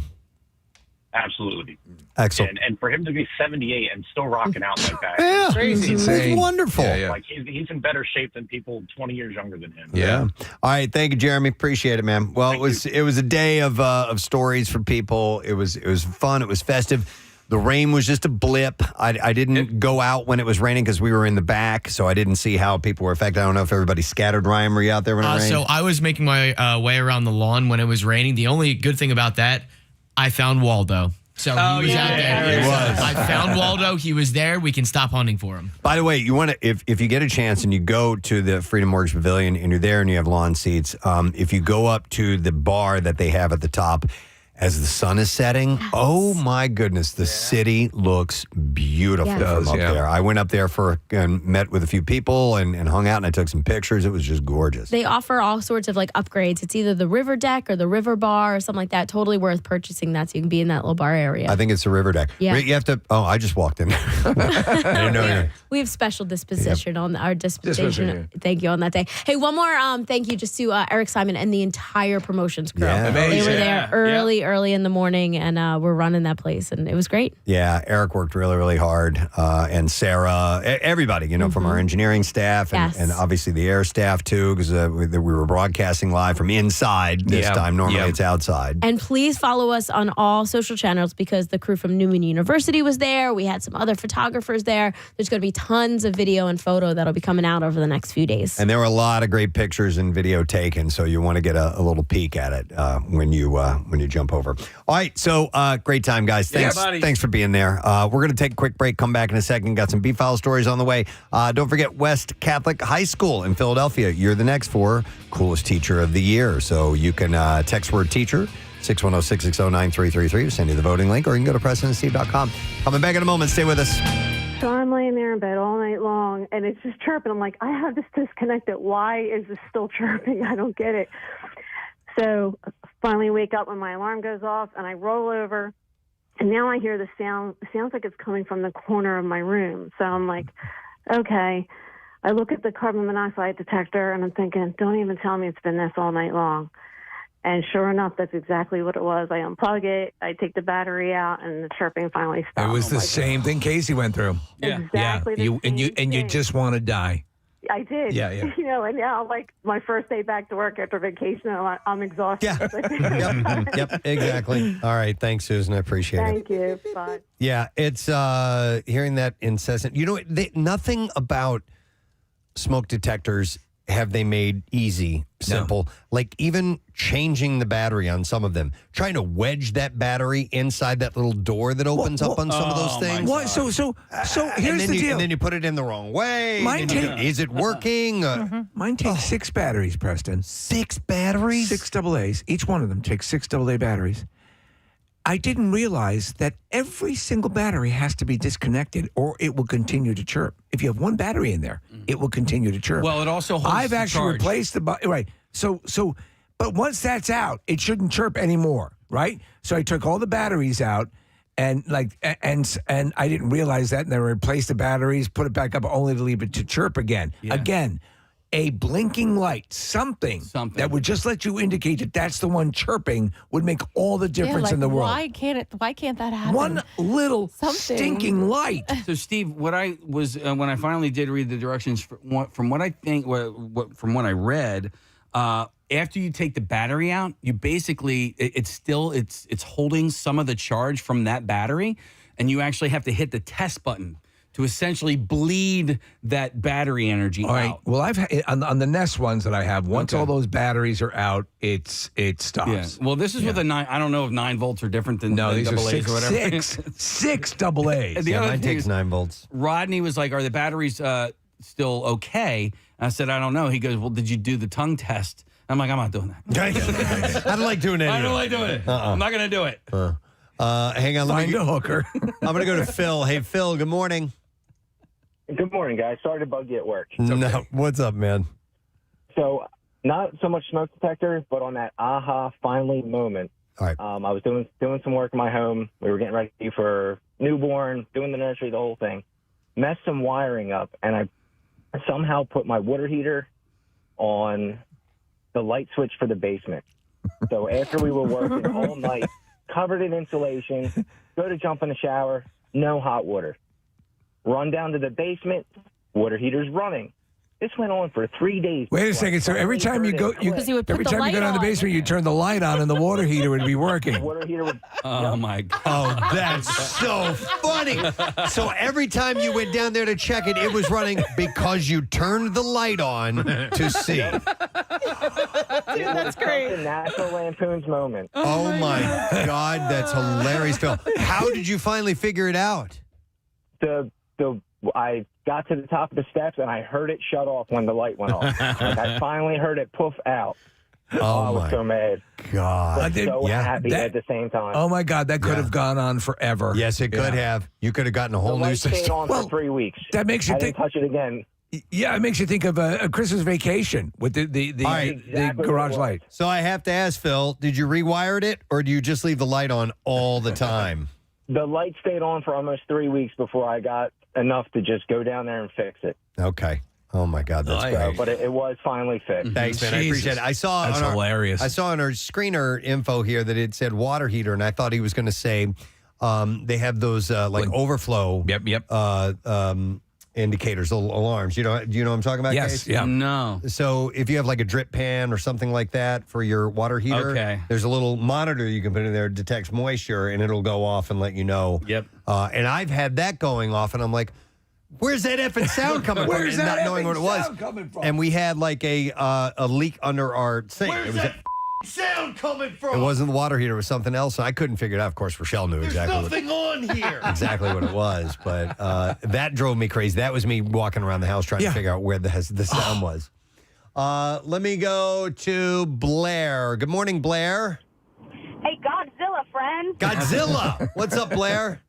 Speaker 16: Absolutely.
Speaker 1: Excellent.
Speaker 16: And for him to be 78 and still rocking out like that.
Speaker 1: Yeah.
Speaker 16: It's crazy.
Speaker 1: It's wonderful.
Speaker 16: Yeah. Like he's in better shape than people 20 years younger than him.
Speaker 1: Yeah. All right. Thank you, Jeremy. Appreciate it, man. Well, it was a day of stories for people. It was fun. It was festive. The rain was just a blip. I didn't go out when it was raining because we were in the back, so I didn't see how people were affected. I don't know if everybody scattered. Ryan, were you out there when it rained?
Speaker 13: So I was making my way around the lawn when it was raining. The only good thing about that, I found Waldo. So he was out there.
Speaker 1: He was.
Speaker 13: I found Waldo. He was there. We can stop hunting for him.
Speaker 1: By the way, you want to if you get a chance and you go to the Freedom Mortgage Pavilion and you're there and you have lawn seats, if you go up to the bar that they have at the top as the sun is setting, oh my goodness, the city looks beautiful from up there. I went up there and met with a few people and hung out and I took some pictures. It was just gorgeous.
Speaker 5: They offer all sorts of like upgrades. It's either the river deck or the river bar or something like that. Totally worth purchasing that so you can be in that little bar area.
Speaker 1: I think it's the river deck.
Speaker 5: Yeah.
Speaker 1: You have to, I just walked in. I didn't know you.
Speaker 5: We have special disposition on our disposition. Thank you on that day. Hey, one more thank you just to Eric Simon and the entire promotions crew.
Speaker 1: Yeah.
Speaker 5: They were there
Speaker 1: Amazing.
Speaker 5: early in the morning, and we're running that place, and it was great.
Speaker 1: Yeah, Eric worked really, really hard, and Sarah, everybody, from our engineering staff and obviously the air staff too, because we were broadcasting live from inside this time. Normally it's outside.
Speaker 5: And please follow us on all social channels because the crew from Neumann University was there. We had some other photographers there. There's going to be tons of video and photo that'll be coming out over the next few days.
Speaker 1: And there were a lot of great pictures and video taken, so you want to get a little peek at it when you jump over. All right, so great time, guys. Thanks for being there. We're going to take a quick break, come back in a second. Got some B-File stories on the way. Don't forget West Catholic High School in Philadelphia. You're the next for Coolest Teacher of the Year. So you can text word teacher, 610-660-9333 to send you the voting link, or you can go to PrestonandSteve.com. Coming back in a moment. Stay with us.
Speaker 11: So I'm laying there in bed all night long, and it's just chirping. I'm like, I have this disconnected. Why is this still chirping? I don't get it. So finally wake up when my alarm goes off, and I roll over, and now I hear the sound. It sounds like it's coming from the corner of my room. So I'm like, okay. I look at the carbon monoxide detector, and I'm thinking, don't even tell me it's been this all night long. And sure enough, that's exactly what it was. I unplug it, I take the battery out, and the chirping finally stopped.
Speaker 2: It was the same thing Casey went through.
Speaker 11: Exactly the
Speaker 2: And you just want to die.
Speaker 11: I did.
Speaker 2: Yeah.
Speaker 11: And now, like, my first day back to work after vacation, I'm exhausted.
Speaker 1: Yep, exactly. All right, thanks, Susan. I appreciate it.
Speaker 11: Thank you. Bye.
Speaker 1: Yeah, it's hearing that incessant. Nothing about smoke detectors have they made easy, simple. Like even changing the battery on some of them, trying to wedge that battery inside that little door that opens up on some of those things.
Speaker 2: What? So here's the deal.
Speaker 1: And then you put it in the wrong way.
Speaker 2: Mine
Speaker 1: Is it working?
Speaker 2: Mine takes 6 batteries, Preston.
Speaker 1: 6 batteries?
Speaker 2: 6 AA's. Each one of them takes 6 AA batteries. I didn't realize that every single battery has to be disconnected or it will continue to chirp. If you have one battery in there, it will continue to chirp.
Speaker 4: Well, it also holds
Speaker 2: I've
Speaker 4: the
Speaker 2: actually
Speaker 4: charge.
Speaker 2: replaced right. So, but once that's out, it shouldn't chirp anymore, right? So I took all the batteries out, and and I didn't realize that, and then I replaced the batteries, put it back up, only to leave it to chirp again.
Speaker 4: Yeah.
Speaker 2: Again. A blinking light, something that would just let you indicate that that's the one chirping would make all the difference in the world.
Speaker 17: Why can't that happen?
Speaker 2: One little stinking light.
Speaker 4: So, Steve, what I was when I finally did read the directions from what I think, from what I read, after you take the battery out, you basically it's holding some of the charge from that battery, and you actually have to hit the test button to essentially bleed that battery energy
Speaker 2: All right.
Speaker 4: out.
Speaker 2: Well, I've on the Nest ones that I have. Once all those batteries are out, it stops.
Speaker 4: Yeah. Well, this is with a 9. I don't know if 9 volts are different than
Speaker 2: No, these are
Speaker 4: AA's or whatever.
Speaker 2: six AA's.
Speaker 4: The other
Speaker 1: mine
Speaker 4: thing
Speaker 1: takes
Speaker 4: is,
Speaker 1: 9 volts.
Speaker 4: Rodney was like, "Are the batteries still okay?" And I said, "I don't know." He goes, "Well, did you do the tongue test?" I'm like, "I'm not doing that.
Speaker 1: I don't like doing it.
Speaker 4: I don't like doing it. I'm not going to do it."
Speaker 1: Hang on.
Speaker 2: Find a hooker.
Speaker 1: I'm going to go to Phil. Hey, Phil, good morning.
Speaker 18: Good morning, guys. Sorry to bug you at work.
Speaker 1: No, what's up, man?
Speaker 18: So, not so much smoke detectors, but on that aha finally moment.
Speaker 1: All right.
Speaker 18: I was doing some work in my home. We were getting ready for newborn, doing the nursery, the whole thing. Messed some wiring up, and I somehow put my water heater on the light switch for the basement. So after we were working all night, covered in insulation, go to jump in the shower, no hot water. Run down to the basement, water heater's running. This went on for 3 days.
Speaker 2: Wait a second. So every time you go, every time you go down the basement, you turn the light on, and the water heater would be working.
Speaker 18: Water heater would.
Speaker 4: Oh my God!
Speaker 1: Oh, that's so funny. So every time you went down there to check it, it was running because you turned the light on to see.
Speaker 17: Dude, that's great.
Speaker 18: National Lampoon's moment.
Speaker 1: Oh my God, that's hilarious, Phil. How did you finally figure it out?
Speaker 18: I got to the top of the steps and I heard it shut off when the light went off. Like I finally heard it poof out.
Speaker 1: Oh,
Speaker 18: I was so mad.
Speaker 1: God.
Speaker 18: But so happy at the same time.
Speaker 2: Oh my God, that could have gone on forever.
Speaker 1: Yes, it could have. You could have gotten a whole
Speaker 18: the
Speaker 1: new
Speaker 18: light stayed
Speaker 1: system.
Speaker 18: on for 3 weeks.
Speaker 2: That makes you
Speaker 18: I
Speaker 2: think.
Speaker 18: didn't touch it again.
Speaker 2: Yeah, it makes you think of a Christmas Vacation with the garage light.
Speaker 1: So I have to ask, Phil, did you rewire it or do you just leave the light on all the time?
Speaker 18: The light stayed on for almost 3 weeks before I got enough to just go down there and fix it.
Speaker 1: Okay. Oh my God, that's great.
Speaker 18: But it was finally fixed.
Speaker 1: Thanks, man. I appreciate it. I saw
Speaker 2: That's hilarious.
Speaker 1: I saw on our screener info here that it said water heater, and I thought he was going to say they have those like overflow.
Speaker 2: Yep.
Speaker 1: Indicators, alarms. Do you know what I'm talking about?
Speaker 2: Yes.
Speaker 1: Case?
Speaker 2: Yeah.
Speaker 4: No.
Speaker 1: So if you have like a drip pan or something like that for your water heater, there's a little monitor you can put in there that detects moisture, and it'll go off and let you know.
Speaker 4: Yep.
Speaker 1: And I've had that going off, and I'm like, where's that effing sound coming from?
Speaker 2: Where's
Speaker 1: And
Speaker 2: that
Speaker 1: not knowing what it was.
Speaker 2: sound coming from?
Speaker 1: And we had like a leak under our sink.
Speaker 6: Where's that sound coming from?
Speaker 1: It wasn't the water heater; it was something else. And I couldn't figure it out. Of course, Rochelle knew
Speaker 6: There's
Speaker 1: exactly
Speaker 6: nothing on here.
Speaker 1: exactly what it was. But that drove me crazy. That was me walking around the house trying to figure out where the sound was. Let me go to Blair. Good morning, Blair.
Speaker 19: Hey, Godzilla, friend.
Speaker 1: Godzilla. What's up, Blair?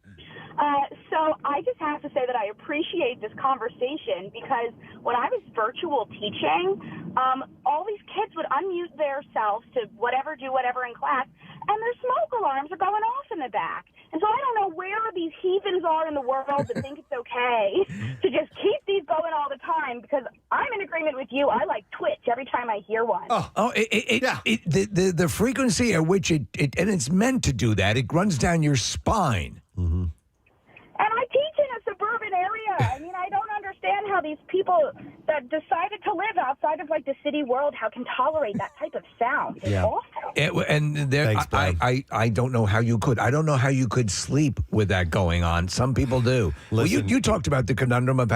Speaker 19: So I just have to say that I appreciate this conversation because when I was virtual teaching, all these kids would unmute themselves to do whatever in class, and their smoke alarms are going off in the back. And so I don't know where these heathens are in the world that think it's okay to just keep these going all the time because I'm in agreement with you. I like twitch every time I hear one.
Speaker 2: The frequency at which it and it's meant to do that, it runs down your spine.
Speaker 1: Mm-hmm.
Speaker 19: And I teach in a suburban area. I mean, I don't understand how these people that decided to live outside of like the city world can tolerate that type of sound. It's awful.
Speaker 2: I don't know how you could. I don't know how you could sleep with that going on. Some people do. Well, you talked about the conundrum of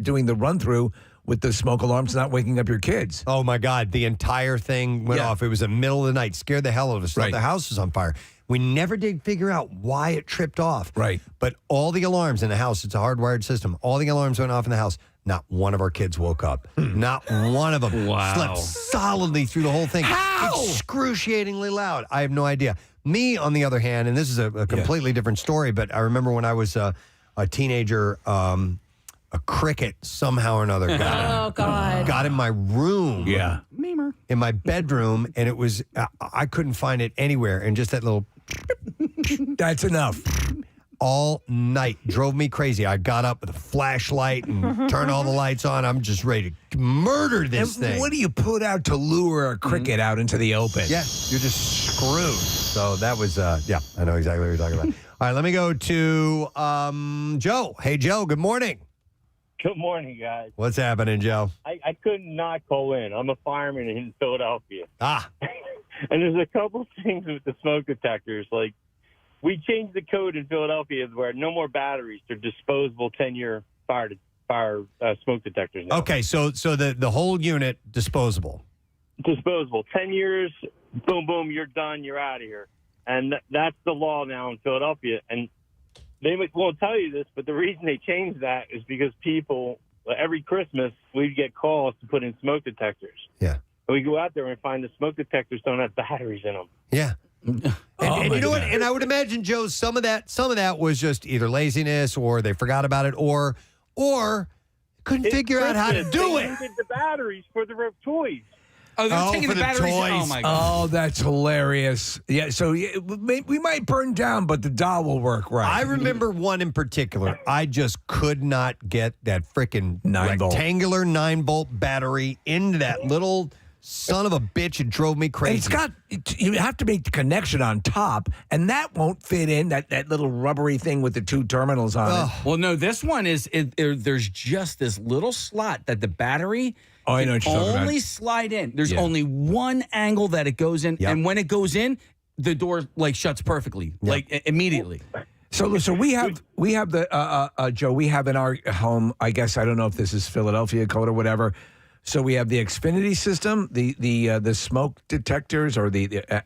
Speaker 2: doing the run through with the smoke alarms not waking up your kids.
Speaker 1: Oh my God, the entire thing went off. It was the middle of the night, scared the hell out of us. Thought the house was on fire. We never did figure out why it tripped off.
Speaker 2: Right.
Speaker 1: But all the alarms in the house, it's a hardwired system. All the alarms went off in the house. Not one of our kids woke up. Not one of them.
Speaker 4: Wow.
Speaker 1: Slept solidly through the whole thing.
Speaker 2: How?
Speaker 1: Excruciatingly loud. I have no idea. Me, on the other hand, and this is a completely different story, but I remember when I was a teenager, a cricket somehow or another got in my room.
Speaker 2: Yeah.
Speaker 4: Memer.
Speaker 1: In my bedroom, and it was, I couldn't find it anywhere. And just that little.
Speaker 2: That's enough.
Speaker 1: All night. Drove me crazy. I got up with a flashlight and turned all the lights on. I'm just ready to murder this thing.
Speaker 2: What do you put out to lure a cricket out into the open?
Speaker 1: Yeah, you're just screwed. So that was, I know exactly what you're talking about. All right, let me go to Joe. Hey, Joe, good morning.
Speaker 20: Good morning, guys.
Speaker 1: What's happening, Joe?
Speaker 20: I could not call in. I'm a fireman in Philadelphia.
Speaker 1: Ah.
Speaker 20: And there's a couple things with the smoke detectors. Like, we changed the code in Philadelphia where no more batteries. They're disposable 10-year fire smoke detectors now.
Speaker 1: Okay, so the whole unit disposable.
Speaker 20: Disposable. 10 years, boom, boom, you're done, you're out of here. And that's the law now in Philadelphia. And they won't tell you this, but the reason they changed that is because people, every Christmas, we'd get calls to put in smoke detectors.
Speaker 1: Yeah.
Speaker 20: And we go out there and find the smoke detectors don't have batteries in them.
Speaker 1: Yeah. And you know what? And I would imagine, Joe, some of that was just either laziness or they forgot about it or couldn't figure out how to do it.
Speaker 20: They needed the batteries for the toys.
Speaker 4: Oh, they're taking the batteries. Oh my God!
Speaker 2: Oh, that's hilarious. Yeah, so we might burn down, but the doll will work right.
Speaker 1: I remember one in particular. I just could not get that freaking rectangular 9-volt battery into that little son of a bitch. It drove me crazy.
Speaker 2: You have to make the connection on top, and that won't fit in that little rubbery thing with the two terminals on it.
Speaker 4: Well, no, this one is. There's just this little slot that the battery.
Speaker 2: I know what you're talking about.
Speaker 4: Only slide in. There's only one angle that it goes in, and when it goes in, the door shuts perfectly, immediately.
Speaker 2: So we have the Joe. We have in our home. I guess I don't know if this is Philadelphia code or whatever. So we have the Xfinity system, the smoke detectors, or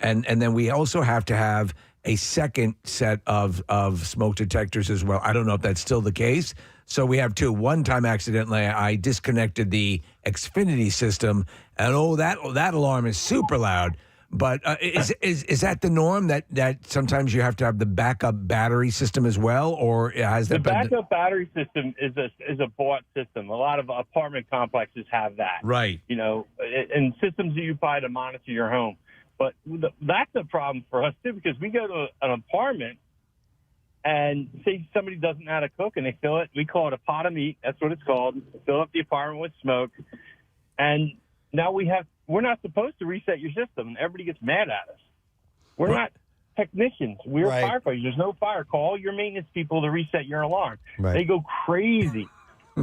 Speaker 2: and then we also have to have a second set of smoke detectors as well. I don't know if that's still the case. So we have two. One time, accidentally, I disconnected the Xfinity system, and that alarm is super loud. But is that the norm that sometimes you have to have the backup battery system as well, or has that
Speaker 20: the backup battery system is a bought system? A lot of apartment complexes have that,
Speaker 2: right?
Speaker 20: You know, and systems that you buy to monitor your home. But that's a problem for us too, because we go to an apartment and say somebody doesn't know how to cook and they fill it. We call it a pot of meat. That's what it's called. Fill up the apartment with smoke, and now we're not supposed to reset your system, and everybody gets mad at us. We're not technicians. We're firefighters. There's no fire. Call your maintenance people to reset your alarm.
Speaker 1: Right.
Speaker 20: They go crazy.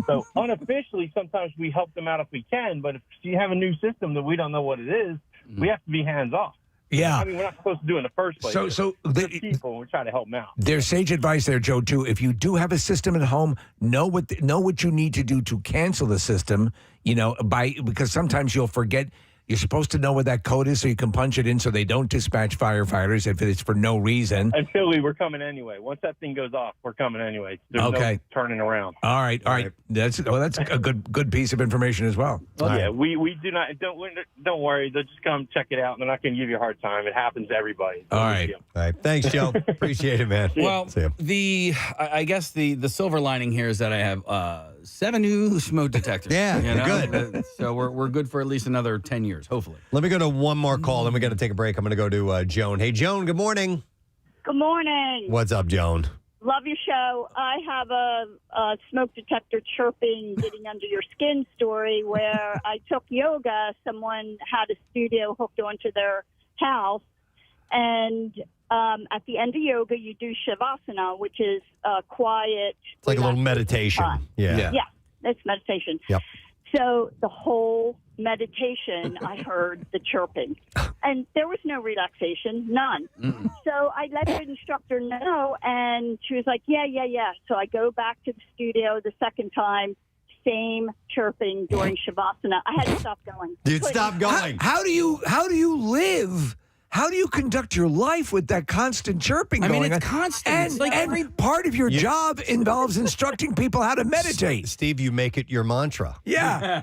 Speaker 20: So unofficially, sometimes we help them out if we can, but if you have a new system that we don't know what it is, we have to be hands off.
Speaker 2: Yeah.
Speaker 20: I mean, we're not supposed to do it in the first place.
Speaker 2: So
Speaker 20: we're people, we try to help them out.
Speaker 2: There's sage advice there, Joe, too. If you do have a system at home, know what you need to do to cancel the system, because sometimes you'll forget. You're supposed to know what that code is so you can punch it in so they don't dispatch firefighters if it's for no reason.
Speaker 20: And Philly, we're coming anyway. Once that thing goes off, we're coming anyway. There's no turning around.
Speaker 2: All right. That's a good piece of information as well.
Speaker 20: Yeah, we do not. Don't worry. They'll just come check it out, and they're not going to give you a hard time. It happens to everybody.
Speaker 2: All right.
Speaker 1: Thanks, Joe. Appreciate it, man.
Speaker 4: Well,
Speaker 1: See ya.
Speaker 4: I guess the silver lining here is that I have 7 new smoke detectors.
Speaker 1: Yeah,
Speaker 4: good. So we're good for at least another 10 years, hopefully.
Speaker 1: Let me go to one more call, then we got to take a break. I'm going to go to Joan. Hey, Joan, good morning.
Speaker 21: Good morning.
Speaker 1: What's up, Joan?
Speaker 21: Love your show. I have a smoke detector chirping, getting under your skin story where I took yoga. Someone had a studio hooked onto their house, and at the end of yoga, you do shavasana, which is quiet.
Speaker 1: It's like a little meditation. Yeah,
Speaker 21: it's meditation.
Speaker 1: Yep.
Speaker 21: So the whole meditation, I heard the chirping. And there was no relaxation, none.
Speaker 1: Mm-mm.
Speaker 21: So I let the instructor know, and she was like, yeah. So I go back to the studio the second time. same chirping during Shavasana. I had to stop going.
Speaker 1: You'd stop going.
Speaker 2: How do you live? How do you conduct your life with that constant chirping
Speaker 4: I mean,
Speaker 2: going
Speaker 4: it's
Speaker 2: on?
Speaker 4: constant.
Speaker 2: And,
Speaker 4: It's like
Speaker 2: every part of your job involves instructing people how to meditate.
Speaker 1: Steve, you make it your mantra.
Speaker 2: Yeah.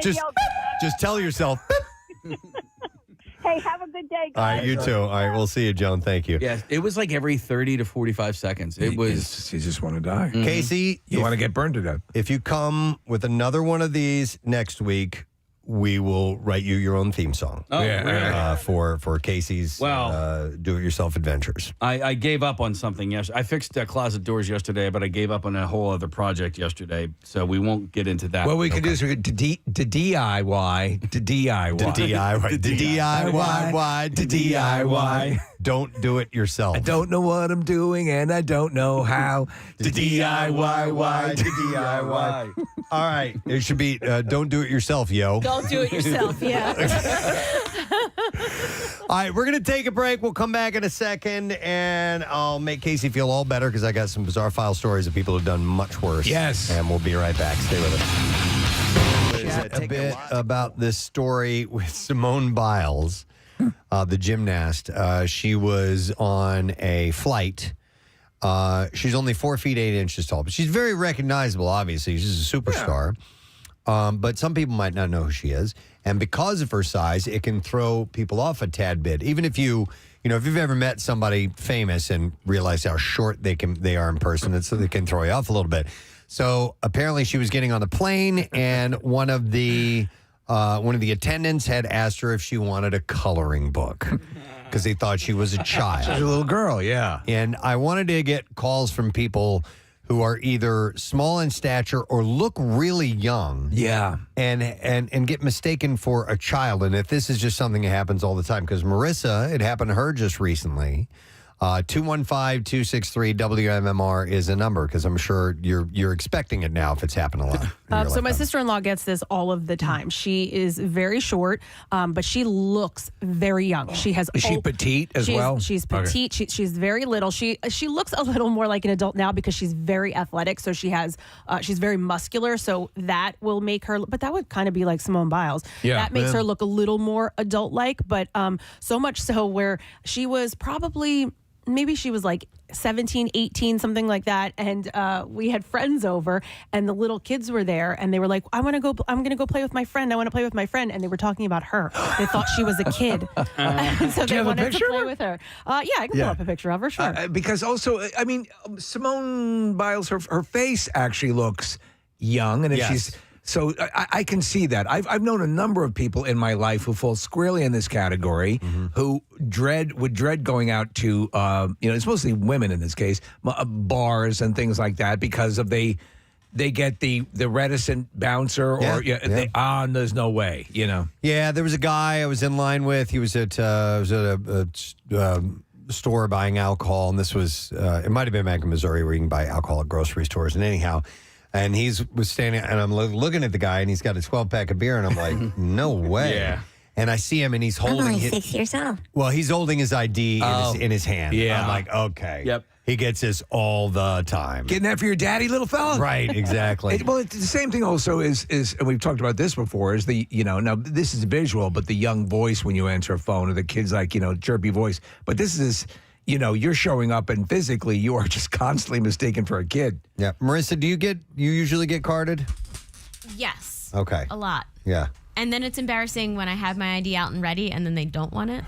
Speaker 1: Just tell yourself.
Speaker 21: Hey, have a good day, guys.
Speaker 1: All right, you too. All right, we'll see you, Joan. Thank you.
Speaker 4: Yes, it was like every 30 to 45 seconds. It was.
Speaker 2: You just want to die.
Speaker 1: Casey,
Speaker 2: You want to get burned to death.
Speaker 1: if you come with another one of these next week, we will write you your own theme song.
Speaker 4: Oh, really?
Speaker 1: For Casey's do-it-yourself adventures.
Speaker 4: I gave up on something yesterday. I fixed closet doors yesterday, but I gave up on a whole other project yesterday, so we won't get into that.
Speaker 2: What we can do is we could DIY to DIY.
Speaker 1: To DIY. Don't do it yourself.
Speaker 2: I don't know what I'm doing and I don't know how to DIY to DIY.
Speaker 1: All right. It should be don't do it yourself, yo.
Speaker 5: Don't do it yourself, yeah.
Speaker 1: All right, we're going to take a break. We'll come back in a second, and I'll make Casey feel all better because I got some bizarre file stories of people who've done much worse.
Speaker 2: Yes.
Speaker 1: And we'll be right back. Stay with us. A bit about this story with Simone Biles, the gymnast. She was on a flight. She's only 4 feet 8 inches tall, but she's very recognizable, obviously. She's a superstar. But some people might not know who she is. And because of her size, it can throw people off a tad bit. Even if if you've ever met somebody famous and realized how short they are in person, it can throw you off a little bit. So apparently she was getting on the plane, and one of the attendants had asked her if she wanted a coloring book because they thought she was a child.
Speaker 2: She's a little girl, yeah.
Speaker 1: And I wanted to get calls from people who are either small in stature or look really young.
Speaker 2: Yeah.
Speaker 1: And get mistaken for a child. And if this is just something that happens all the time, because Marissa, it happened to her just recently. 215-263-WMMR is a number, because I'm sure you're expecting it now if it's happened a lot.
Speaker 17: So my sister-in-law gets this all of the time. She is very short, but she looks very young. She has.
Speaker 2: Is she petite as well?
Speaker 17: She's petite.
Speaker 2: Okay.
Speaker 17: She's very little. She looks a little more like an adult now because she's very athletic. So she's very muscular. So that will make her. But that would kind of be like Simone Biles.
Speaker 2: Yeah.
Speaker 17: That makes her look a little more adult-like. But so much so where she was probably. Maybe she was like 17, 18, something like that. And we had friends over, and the little kids were there, and they were like, I'm going to go play with my friend. I want to play with my friend. And they were talking about her. They thought she was a kid. So they wanted to play with her. Yeah, I can pull up a picture of her, sure.
Speaker 2: Because also, I mean, Simone Biles, her face actually looks young. And if she's... So I can see that. I've known a number of people in my life who fall squarely in this category, who would dread going out to, it's mostly women in this case, bars and things like that, because of they get the reticent bouncer or there's no way,
Speaker 1: Yeah, there was a guy I was in line with. He was at a store buying alcohol, and this was it might have been back in Missouri where you can buy alcohol at grocery stores. And anyhow. And was standing, and I'm looking at the guy, and he's got a 12-pack of beer, and I'm like, no way.
Speaker 4: Yeah.
Speaker 1: And I see him, and he's holding...
Speaker 9: I'm only 6 years old.
Speaker 1: Well, he's holding his ID in his hand.
Speaker 2: Yeah.
Speaker 1: I'm like, okay.
Speaker 4: Yep.
Speaker 1: He gets this all the time.
Speaker 2: Getting that for your daddy, little fella?
Speaker 1: Right, exactly.
Speaker 2: It's the same thing also is, and we've talked about this before, is now this is visual, but the young voice when you answer a phone, or the kid's like, chirpy voice. But this is... you're showing up and physically you are just constantly mistaken for a kid.
Speaker 1: Yeah. Marissa, do you usually get carded?
Speaker 5: Yes.
Speaker 1: Okay.
Speaker 5: A lot.
Speaker 1: Yeah.
Speaker 5: And then it's embarrassing when I have my ID out and ready, and then they don't want it.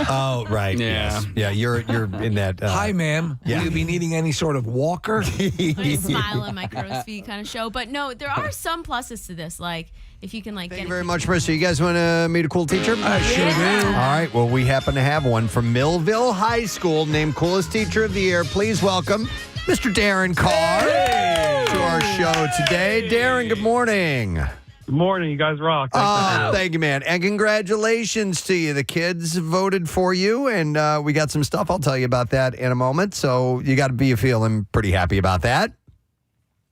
Speaker 1: Oh, right.
Speaker 4: Yeah.
Speaker 1: Yes. Yeah, you're in that.
Speaker 2: Hi, ma'am.
Speaker 1: Yeah.
Speaker 2: Will you be needing any sort of walker?
Speaker 5: My smile and my crow's feet kind of show. But no, there are some pluses to this. Like, if you can,
Speaker 1: Thank you very much, Marissa. You guys want to meet a cool teacher?
Speaker 2: I sure do.
Speaker 1: All right. Well, we happen to have one from Millville High School named Coolest Teacher of the Year. Please welcome Mr. Darren Carr to our show today. Darren, good morning.
Speaker 3: Good morning. You guys rock.
Speaker 1: Thank you, man. And congratulations to you. The kids voted for you, and we got some stuff. I'll tell you about that in a moment. So you got to be feeling pretty happy about that.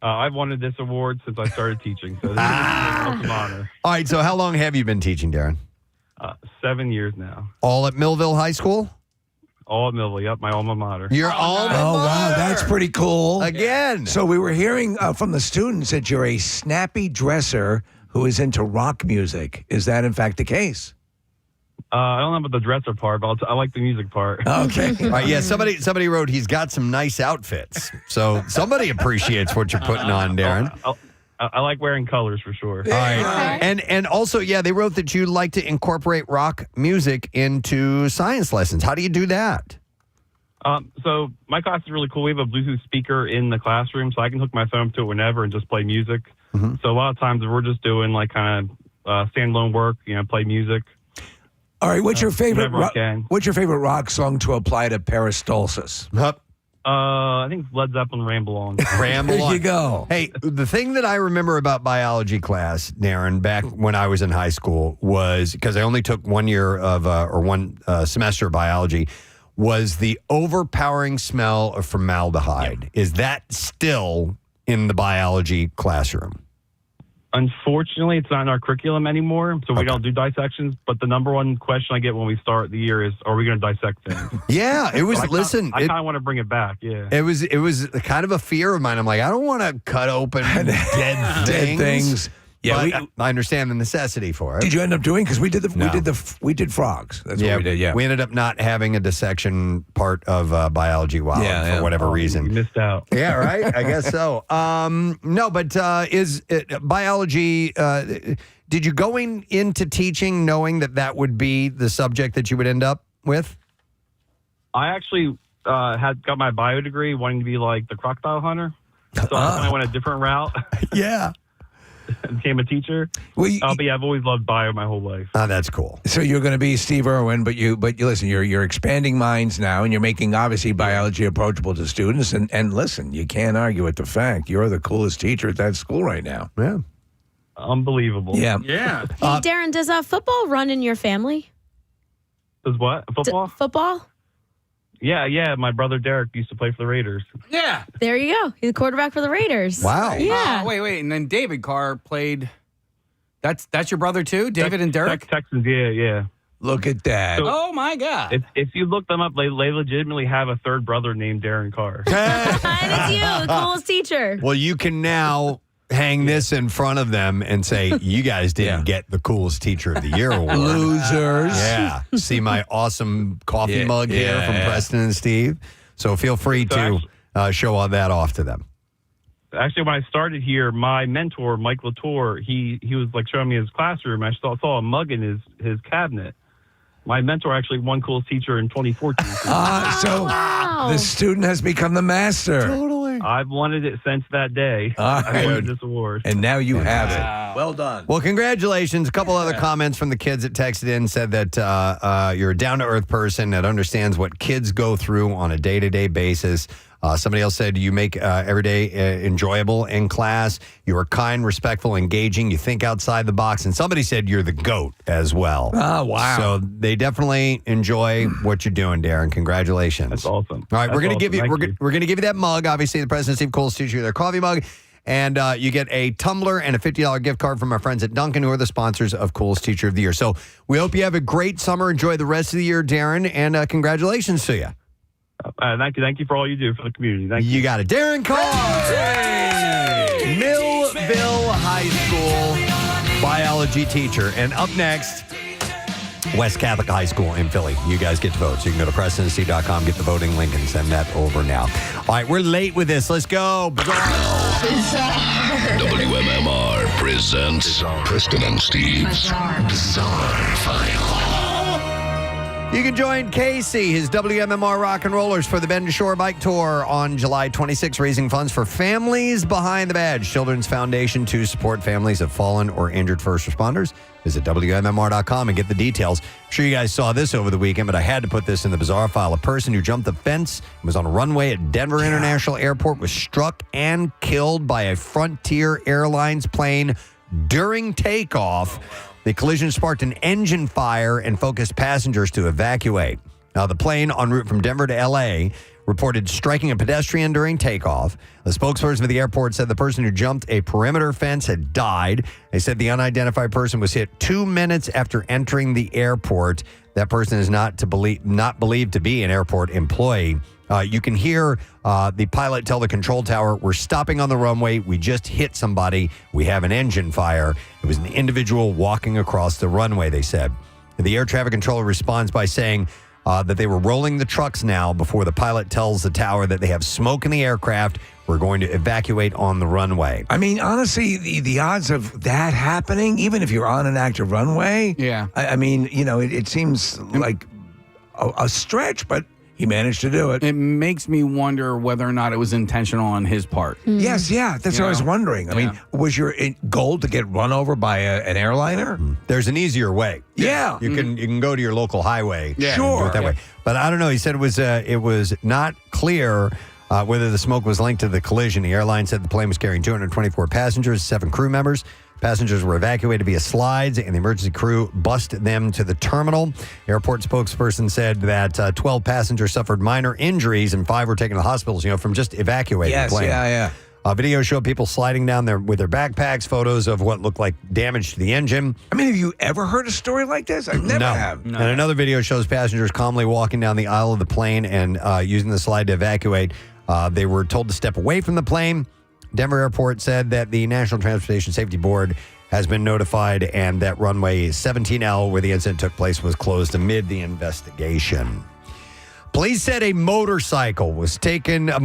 Speaker 3: I've wanted this award since I started teaching, so this is an awesome honor.
Speaker 1: All right. So how long have you been teaching, Darren?
Speaker 3: 7 years now.
Speaker 1: All at Millville High School?
Speaker 3: All at Millville. Yep, my alma mater.
Speaker 1: Your alma mater.
Speaker 2: Oh, wow. That's pretty cool.
Speaker 1: Again.
Speaker 2: So we were hearing from the students that you're a snappy dresser who is into rock music. Is that, in fact, the case?
Speaker 3: I don't know about the dresser part, but I like the music part.
Speaker 2: Okay.
Speaker 1: All right, yeah, somebody wrote he's got some nice outfits. So somebody appreciates what you're putting on, Darren.
Speaker 3: I like wearing colors for sure.
Speaker 1: All right. And also, yeah, they wrote that you like to incorporate rock music into science lessons. How do you do that?
Speaker 3: So my class is really cool. We have a Bluetooth speaker in the classroom, so I can hook my phone to it whenever and just play music.
Speaker 1: Mm-hmm.
Speaker 3: So a lot of times we're just doing like kind of standalone work, play music.
Speaker 2: All right, what's your favorite?
Speaker 3: whenever I can.
Speaker 2: What's your favorite rock song to apply to peristalsis?
Speaker 3: I think Led Zeppelin Ramble On.
Speaker 1: Ramble
Speaker 2: There
Speaker 1: on.
Speaker 2: you go.
Speaker 1: Hey, the thing that I remember about biology class, Darren, back when I was in high school was, because I only took 1 year of, or one semester of biology, was the overpowering smell of formaldehyde. Yep. Is that still in the biology classroom?
Speaker 3: Unfortunately, it's not in our curriculum anymore, so we don't do dissections. But the number one question I get when we start the year is, are we going to dissect things?
Speaker 1: Yeah, it was,
Speaker 3: I
Speaker 1: listen.
Speaker 3: I kind of want to bring it back, yeah.
Speaker 1: It was kind of a fear of mine. I'm like, I don't want to cut open dead things.
Speaker 2: Yeah,
Speaker 1: but I understand the necessity for it.
Speaker 2: Did you end up doing? Because we did frogs. That's what we did. Yeah,
Speaker 1: we ended up not having a dissection part of biology. For whatever reason,
Speaker 3: you missed out.
Speaker 1: Yeah, right. I guess so. No, but is it, biology? Did you going into teaching knowing that would be the subject that you would end up with?
Speaker 3: I actually got my bio degree wanting to be like the crocodile hunter, so I went a different route.
Speaker 1: Yeah.
Speaker 3: Became a teacher. But I've always loved bio my whole life.
Speaker 1: Oh, that's cool.
Speaker 2: So you're going to be Steve Irwin, but you listen. You're expanding minds now, and you're making obviously biology approachable to students. And listen, you can't argue with the fact you're the coolest teacher at that school right now.
Speaker 1: Yeah,
Speaker 3: unbelievable.
Speaker 2: Yeah.
Speaker 5: Hey, Darren, does football run in your family?
Speaker 3: Does what? Football?
Speaker 5: Football?
Speaker 3: Yeah. My brother Derek used to play for the Raiders.
Speaker 4: Yeah.
Speaker 5: There you go. He's the quarterback for the Raiders.
Speaker 1: Wow.
Speaker 5: Yeah.
Speaker 4: Wait. And then David Carr played. That's your brother too? David and Derek?
Speaker 3: Texans, yeah.
Speaker 2: Look at that.
Speaker 4: Oh, my God.
Speaker 3: If you look them up, they legitimately have a third brother named Darren Carr.
Speaker 5: And it's you, the coolest teacher.
Speaker 1: Well, you can now hang this in front of them and say, you guys didn't get the coolest teacher of the year award.
Speaker 2: Losers.
Speaker 1: Yeah. See my awesome coffee mug here from Preston and Steve. So feel free to show all that off to them.
Speaker 3: Actually, when I started here, my mentor, Mike Latour, he was like showing me his classroom. I saw a mug in his cabinet. My mentor actually won coolest teacher in 2014.
Speaker 2: So the student has become the master.
Speaker 1: Totally.
Speaker 3: I've wanted it since that day. I wanted this award.
Speaker 2: And now you have it. Well done.
Speaker 1: Well, congratulations. A couple other comments from the kids that texted in said that you're a down-to-earth person that understands what kids go through on a day-to-day basis. Somebody else said you make every day enjoyable in class. You are kind, respectful, engaging. You think outside the box. And somebody said you're the GOAT as well.
Speaker 2: Oh, wow.
Speaker 1: So they definitely enjoy what you're doing, Darren. Congratulations.
Speaker 3: That's awesome.
Speaker 1: All right, we're going to give you
Speaker 3: Thank
Speaker 1: we're going to give you that mug. Obviously, the President Steve Cole's teacher their coffee mug. And you get a tumbler and a $50 gift card from our friends at Dunkin', who are the sponsors of Coolest Teacher of the Year. So we hope you have a great summer. Enjoy the rest of the year, Darren, and congratulations to you.
Speaker 3: Thank you for all you do for the community. Thank you.
Speaker 1: You got it. Darren Carr, Millville High School biology teacher. And up next, West Catholic High School in Philly. You guys get to vote. So you can go to PrestonandSteve.com, get the voting link, and send that over now. All right, we're late with this. Let's go.
Speaker 7: WMMR presents Preston and Steve's Bizarre File.
Speaker 1: You can join Casey, his WMMR Rock and Rollers, for the Bend to Shore Bike Tour on July 26, raising funds for Families Behind the Badge, Children's Foundation to support families of fallen or injured first responders. Visit WMMR.com and get the details. I'm sure you guys saw this over the weekend, but I had to put this in the bizarre file. A person who jumped the fence and was on a runway at Denver International Airport was struck and killed by a Frontier Airlines plane during takeoff. The collision sparked an engine fire and focused passengers to evacuate. Now, the plane en route from Denver to L.A. reported striking a pedestrian during takeoff. A spokesperson for the airport said the person who jumped a perimeter fence had died. They said the unidentified person was hit 2 minutes after entering the airport. That person is not believed to be an airport employee. You can hear the pilot tell the control tower, "We're stopping on the runway. We just hit somebody. We have an engine fire." It was an individual walking across the runway, they said. The air traffic controller responds by saying that they were rolling the trucks now before the pilot tells the tower that they have smoke in the aircraft. We're going to evacuate on the runway.
Speaker 2: I mean, honestly, the odds of that happening, even if you're on an active runway, I mean, it seems like a stretch, but he managed to do it.
Speaker 4: It makes me wonder whether or not it was intentional on his part.
Speaker 2: Yes, that's what I was wondering. I mean, was your goal to get run over by an airliner?
Speaker 1: There's an easier way.
Speaker 2: Yeah.
Speaker 1: You can go to your local highway.
Speaker 2: Yeah.
Speaker 1: and do
Speaker 2: Sure.
Speaker 1: it that way. But I don't know. He said it was not clear whether the smoke was linked to the collision. The airline said the plane was carrying 224 passengers, 7 crew members. Passengers were evacuated via slides, and the emergency crew bussed them to the terminal. Airport spokesperson said that 12 passengers suffered minor injuries, and 5 were taken to hospitals, from just evacuating the plane.
Speaker 2: Yeah.
Speaker 1: Videos show people sliding down there with their backpacks, photos of what looked like damage to the engine.
Speaker 2: I mean, have you ever heard a story like this? I never have.
Speaker 1: And another video shows passengers calmly walking down the aisle of the plane and using the slide to evacuate. They were told to step away from the plane. Denver Airport said that the National Transportation Safety Board has been notified and that runway 17L, where the incident took place, was closed amid the investigation. Police said a motorcyclist was taken to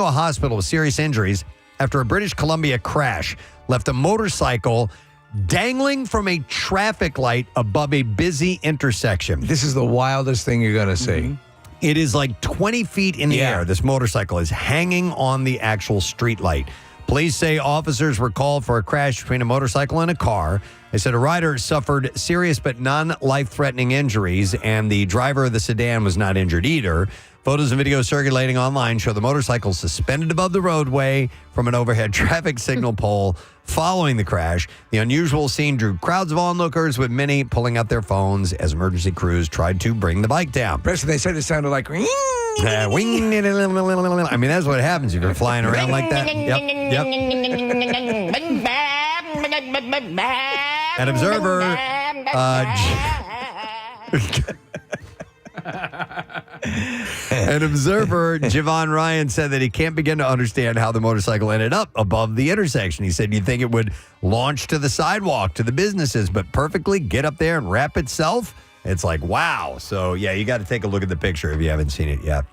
Speaker 1: a hospital with serious injuries after a British Columbia crash left a motorcycle dangling from a traffic light above a busy intersection.
Speaker 2: This is the wildest thing you're going to see.
Speaker 1: Mm-hmm. It is like 20 feet in the air. This motorcycle is hanging on the actual street light. Police say officers were called for a crash between a motorcycle and a car. They said a rider suffered serious but non-life-threatening injuries, and the driver of the sedan was not injured either. Photos and videos circulating online show the motorcycle suspended above the roadway from an overhead traffic signal pole following the crash. The unusual scene drew crowds of onlookers, with many pulling out their phones as emergency crews tried to bring the bike down.
Speaker 2: Preston, they said it sounded like...
Speaker 1: I mean, that's what happens if you're flying around like that. Yep. An observer... An observer, Javon Ryan, said that he can't begin to understand how the motorcycle ended up above the intersection. He said you'd think it would launch to the sidewalk, to the businesses, but perfectly get up there and wrap itself. It's like, wow. So, yeah, you got to take a look at the picture if you haven't seen it yet.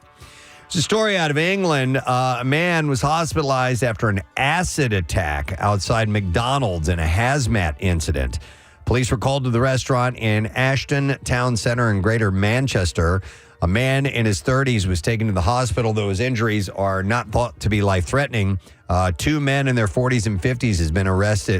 Speaker 1: It's a story out of England. A man was hospitalized after an acid attack outside McDonald's in a hazmat incident. Police were called to the restaurant in Ashton Town Centre in Greater Manchester. A man in his 30s was taken to the hospital, though his injuries are not thought to be life-threatening. 2 men in their 40s and 50s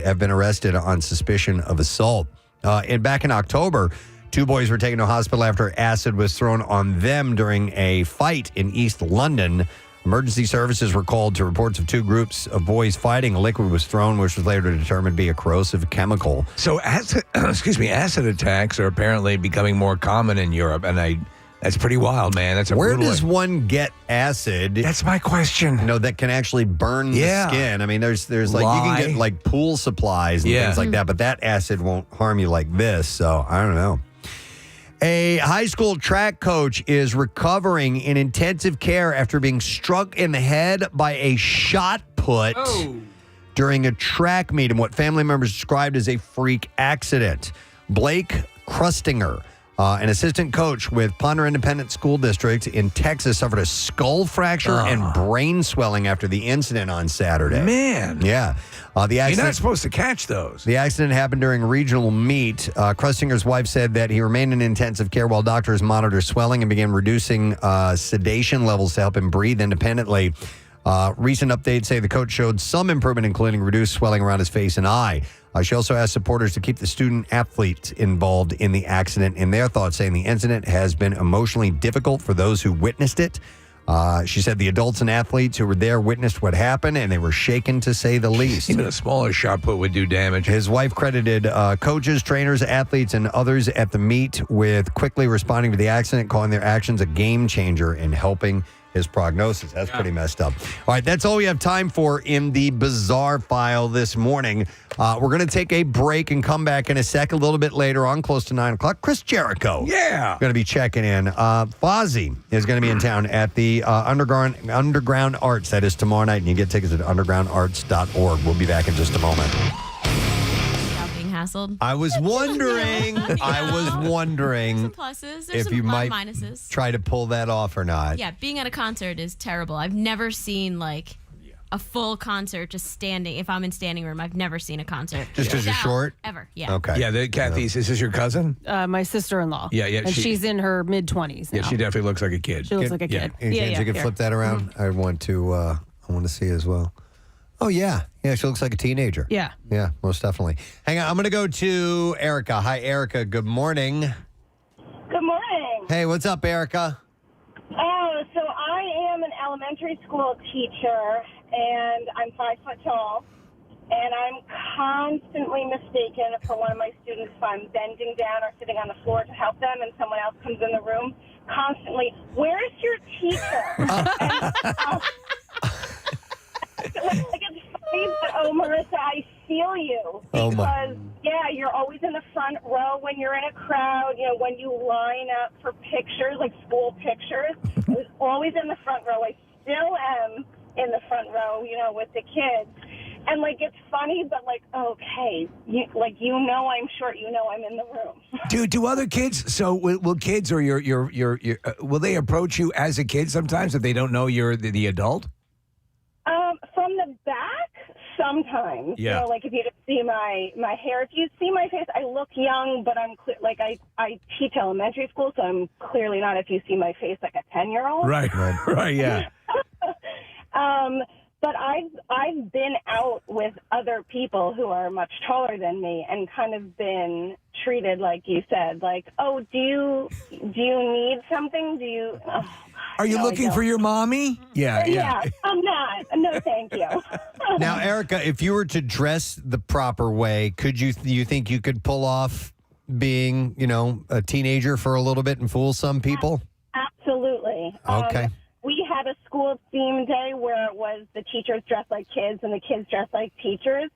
Speaker 1: have been arrested on suspicion of assault. Back in October, 2 boys were taken to hospital after acid was thrown on them during a fight in East London. Emergency services were called to reports of 2 groups of boys fighting. A liquid was thrown, which was later determined to be a corrosive chemical.
Speaker 2: So acid attacks are apparently becoming more common in Europe, and that's pretty wild, man.
Speaker 1: Where does one get acid?
Speaker 2: That's my question.
Speaker 1: That can actually burn the skin. I mean, there's like you can get like pool supplies and things like that, but that acid won't harm you like this. So I don't know. A high school track coach is recovering in intensive care after being struck in the head by a shot put during a track meet in what family members described as a freak accident. Blake Krustinger, an assistant coach with Ponder Independent School District in Texas, suffered a skull fracture and brain swelling after the incident on Saturday.
Speaker 2: Man.
Speaker 1: Yeah. You're
Speaker 2: not supposed to catch those.
Speaker 1: The accident happened during a regional meet. Krustinger's wife said that he remained in intensive care while doctors monitored swelling and began reducing sedation levels to help him breathe independently. Recent updates say the coach showed some improvement, including reduced swelling around his face and eye. She also asked supporters to keep the student athletes involved in the accident in their thoughts, saying the incident has been emotionally difficult for those who witnessed it. She said the adults and athletes who were there witnessed what happened, and they were shaken to say the least.
Speaker 2: Even a smaller shot put would do damage.
Speaker 1: His wife credited coaches, trainers, athletes, and others at the meet with quickly responding to the accident, calling their actions a game changer in helping his prognosis. That's pretty messed up. All right, that's all we have time for in the bizarre file this morning. We're going to take a break and come back in a sec, a little bit later on, close to 9 o'clock. Chris Jericho.
Speaker 2: Yeah.
Speaker 1: Going to be checking in. Fozzie is going to be in town at the Underground Arts. That is tomorrow night, and you get tickets at undergroundarts.org. We'll be back in just a moment.
Speaker 8: Hassled.
Speaker 1: I was wondering.
Speaker 8: Some pluses. There's
Speaker 1: if
Speaker 8: some
Speaker 1: you might
Speaker 8: minuses.
Speaker 1: try to pull that off or not.
Speaker 8: Yeah, being at a concert is terrible. I've never seen like a full concert just standing. If I'm in standing room, I've never seen a concert.
Speaker 1: Just because you're short?
Speaker 8: Ever. Yeah.
Speaker 1: Okay.
Speaker 2: Yeah, Kathy, is this your cousin?
Speaker 17: My sister-in-law.
Speaker 2: Yeah, yeah,
Speaker 17: And she's in her mid-20s now.
Speaker 2: Yeah, she definitely looks like a kid.
Speaker 17: She looks like a kid.
Speaker 1: And
Speaker 17: Yeah,
Speaker 1: you can
Speaker 17: here.
Speaker 1: flip that around. I want to see as well. Oh yeah, she looks like a teenager.
Speaker 17: Yeah.
Speaker 1: Yeah, most definitely. Hang on, I'm going to go to Erica. Hi, Erica. Good morning.
Speaker 22: Good morning.
Speaker 1: Hey, what's up, Erica?
Speaker 22: Oh, so I am an elementary school teacher, and I'm 5 foot tall, and I'm constantly mistaken for one of my students if I'm bending down or sitting on the floor to help them, and someone else comes in the room constantly. Where's your teacher? Like it's funny, but Marissa, I feel you because you're always in the front row when you're in a crowd. You know, when you line up for pictures, like school pictures, I was always in the front row. I still am in the front row, you know, with the kids. And like it's funny, but like okay, I'm short. I'm in the room.
Speaker 2: Do other kids? So will kids or your will they approach you as a kid sometimes if they don't know you're the adult?
Speaker 22: From the back, sometimes.
Speaker 2: Yeah.
Speaker 22: You know, like if you see my hair, if you see my face, I look young, but I'm I teach elementary school, so I'm clearly not. If you see my face, like a 10-year-old.
Speaker 2: Right, yeah.
Speaker 22: But I've been out with other people who are much taller than me and kind of been treated like you said, like, oh, do you need something? Do you? Oh,
Speaker 2: Are you looking for your mommy?
Speaker 22: Yeah, I'm not. No, thank you.
Speaker 1: Now, Erica, if you were to dress the proper way, you think you could pull off being, a teenager for a little bit and fool some people?
Speaker 22: Absolutely.
Speaker 1: Okay.
Speaker 22: We had a school theme day where it was the teachers dressed like kids and the kids dressed like teachers.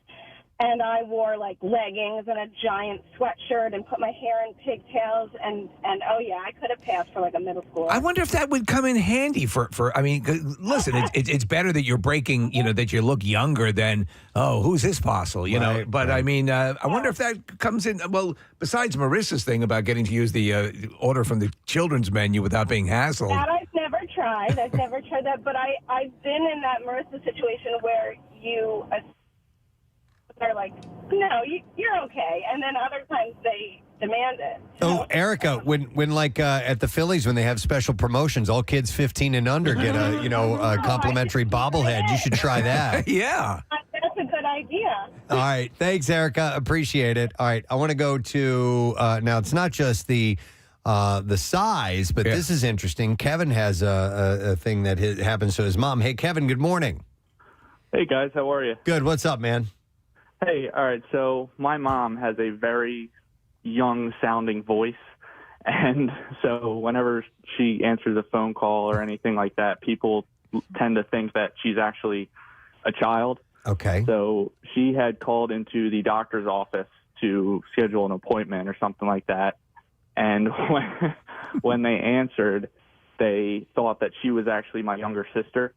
Speaker 22: And I wore like leggings and a giant sweatshirt and put my hair in pigtails and oh yeah, I could have passed for like a middle schooler.
Speaker 2: I wonder if that would come in handy for I mean, listen, it's better that you're breaking, that you look younger than, oh, who's this fossil, know? But I mean, I wonder if that comes in, well, besides Marissa's thing about getting to use the order from the children's menu without being hassled.
Speaker 22: That I've never tried. I've never tried that, but I've been in that Marissa situation where they're like, no, you're okay. And then other times they demand it.
Speaker 1: Oh, Erica, when like at the Phillies, when they have special promotions, all kids 15 and under get a complimentary bobblehead. You should try that.
Speaker 2: Yeah.
Speaker 22: That's a good idea.
Speaker 1: All right. Thanks, Erica. Appreciate it. All right. I want to go to, now it's not just the size, but this is interesting. Kevin has a thing that happens to his mom. Hey, Kevin, good morning.
Speaker 23: Hey, guys. How are you?
Speaker 1: Good. What's up, man?
Speaker 23: Hey, all right. So my mom has a very young-sounding voice, and so whenever she answers a phone call or anything like that, people tend to think that she's actually a child.
Speaker 1: Okay.
Speaker 23: So she had called into the doctor's office to schedule an appointment or something like that, and when they answered, they thought that she was actually my younger sister,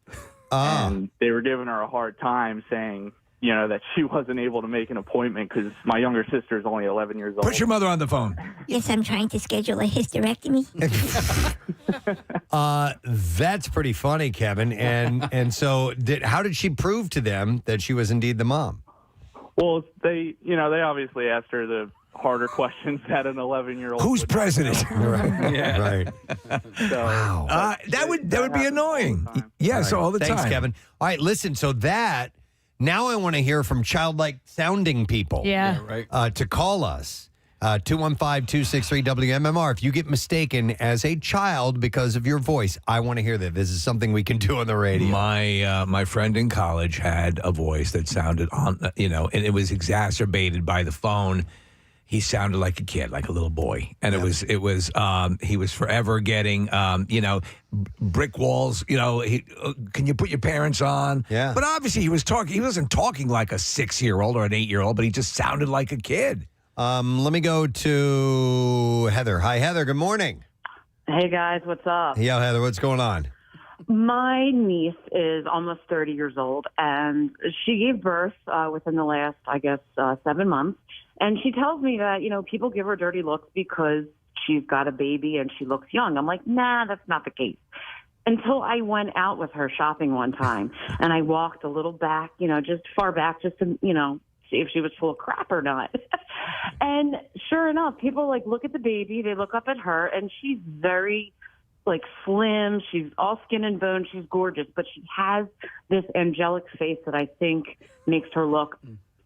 Speaker 23: and they were giving her a hard time saying, that she wasn't able to make an appointment because my younger sister is only 11 years old.
Speaker 2: Put your mother on the phone.
Speaker 9: Yes, I'm trying to schedule a hysterectomy.
Speaker 1: That's pretty funny, Kevin. And so how did she prove to them that she was indeed the mom?
Speaker 23: Well, they obviously asked her the harder questions that an 11-year-old.
Speaker 2: Who's president?
Speaker 1: Right.
Speaker 2: Yeah.
Speaker 1: Right.
Speaker 23: So,
Speaker 1: Wow.
Speaker 2: That would be annoying. Yes, all the
Speaker 1: Thanks,
Speaker 2: time.
Speaker 1: Kevin. All right, listen. So now I want to hear from childlike sounding people.
Speaker 17: Yeah.
Speaker 1: To call us 215-263-WMMR. If you get mistaken as a child because of your voice, I want to hear that. This is something we can do on the radio.
Speaker 2: My friend in college had a voice that sounded and it was exacerbated by the phone. He sounded like a kid, like a little boy, and he was forever getting brick walls. Can you put your parents on?
Speaker 1: Yeah.
Speaker 2: But obviously he wasn't talking like a 6-year-old or an 8-year-old, but he just sounded like a kid.
Speaker 1: Let me go to Heather. Hi, Heather. Good morning.
Speaker 10: Hey, guys. What's up?
Speaker 1: Yeah, Heather, what's going on?
Speaker 10: My niece is almost 30 years old, and she gave birth within the last, 7 months. And she tells me that, people give her dirty looks because she's got a baby and she looks young. I'm like, nah, that's not the case. Until I went out with her shopping one time, and I walked a little back, just far back, just to, see if she was full of crap or not. And sure enough, people look at the baby, they look up at her, and she's very slim. She's all skin and bone. She's gorgeous, but she has this angelic face that I think makes her look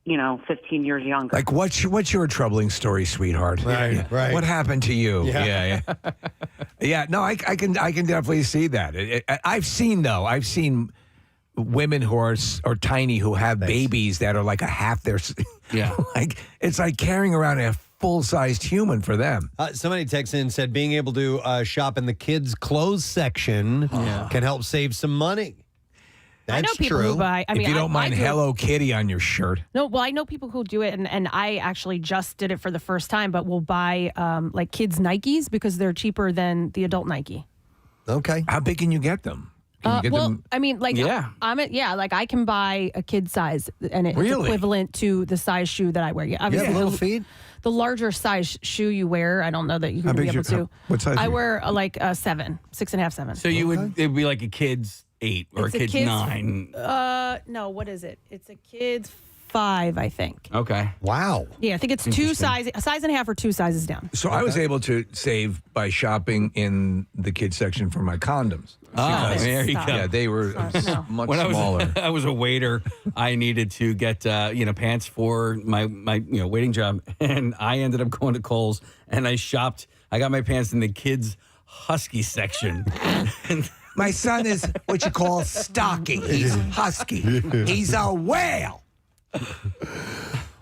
Speaker 10: 15 years younger.
Speaker 2: Like, what's your troubling story, sweetheart?
Speaker 1: Right.
Speaker 2: What happened to you?
Speaker 1: Yeah.
Speaker 2: Yeah. No, I can definitely see that. I've seen women who are tiny who have babies that are like a half their.
Speaker 4: Yeah.
Speaker 2: It's like carrying around a full-sized human for them.
Speaker 1: Somebody texted in and said being able to shop in the kids' clothes section can help save some money. That's
Speaker 17: I know people
Speaker 1: true.
Speaker 17: who buy.
Speaker 2: If you don't mind Hello Kitty on your shirt.
Speaker 17: No, well, I know people who do it, and I actually just did it for the first time, but will buy kids' Nikes because they're cheaper than the adult Nike.
Speaker 1: Okay.
Speaker 2: How big can you get them? Can you get them?
Speaker 17: I mean, I can buy a kid size, and it's
Speaker 2: Really?
Speaker 17: equivalent to the size shoe that I wear. Yeah, obviously,
Speaker 1: You have little feet?
Speaker 17: The larger size shoe you wear, I don't know that you can be able to.
Speaker 2: What size?
Speaker 17: I wear a 7, 6.5, 7.
Speaker 4: So it'd be like a kid's 8 or
Speaker 17: It's
Speaker 4: a kid's 9.
Speaker 17: No, what is it? It's a kid's 5, I think.
Speaker 4: Okay.
Speaker 1: Wow.
Speaker 17: Yeah, I think it's a size and a half or 2 sizes down.
Speaker 2: So I was able to save by shopping in the kids section for my condoms. Because-
Speaker 4: there you go.
Speaker 2: Yeah, they were much
Speaker 4: When
Speaker 2: smaller.
Speaker 4: I was a waiter, I needed to get pants for my waiting job, and I ended up going to Kohl's and I shopped. I got my pants in the kids' husky section.
Speaker 2: My son is what you call stocky. He's husky. He's a whale.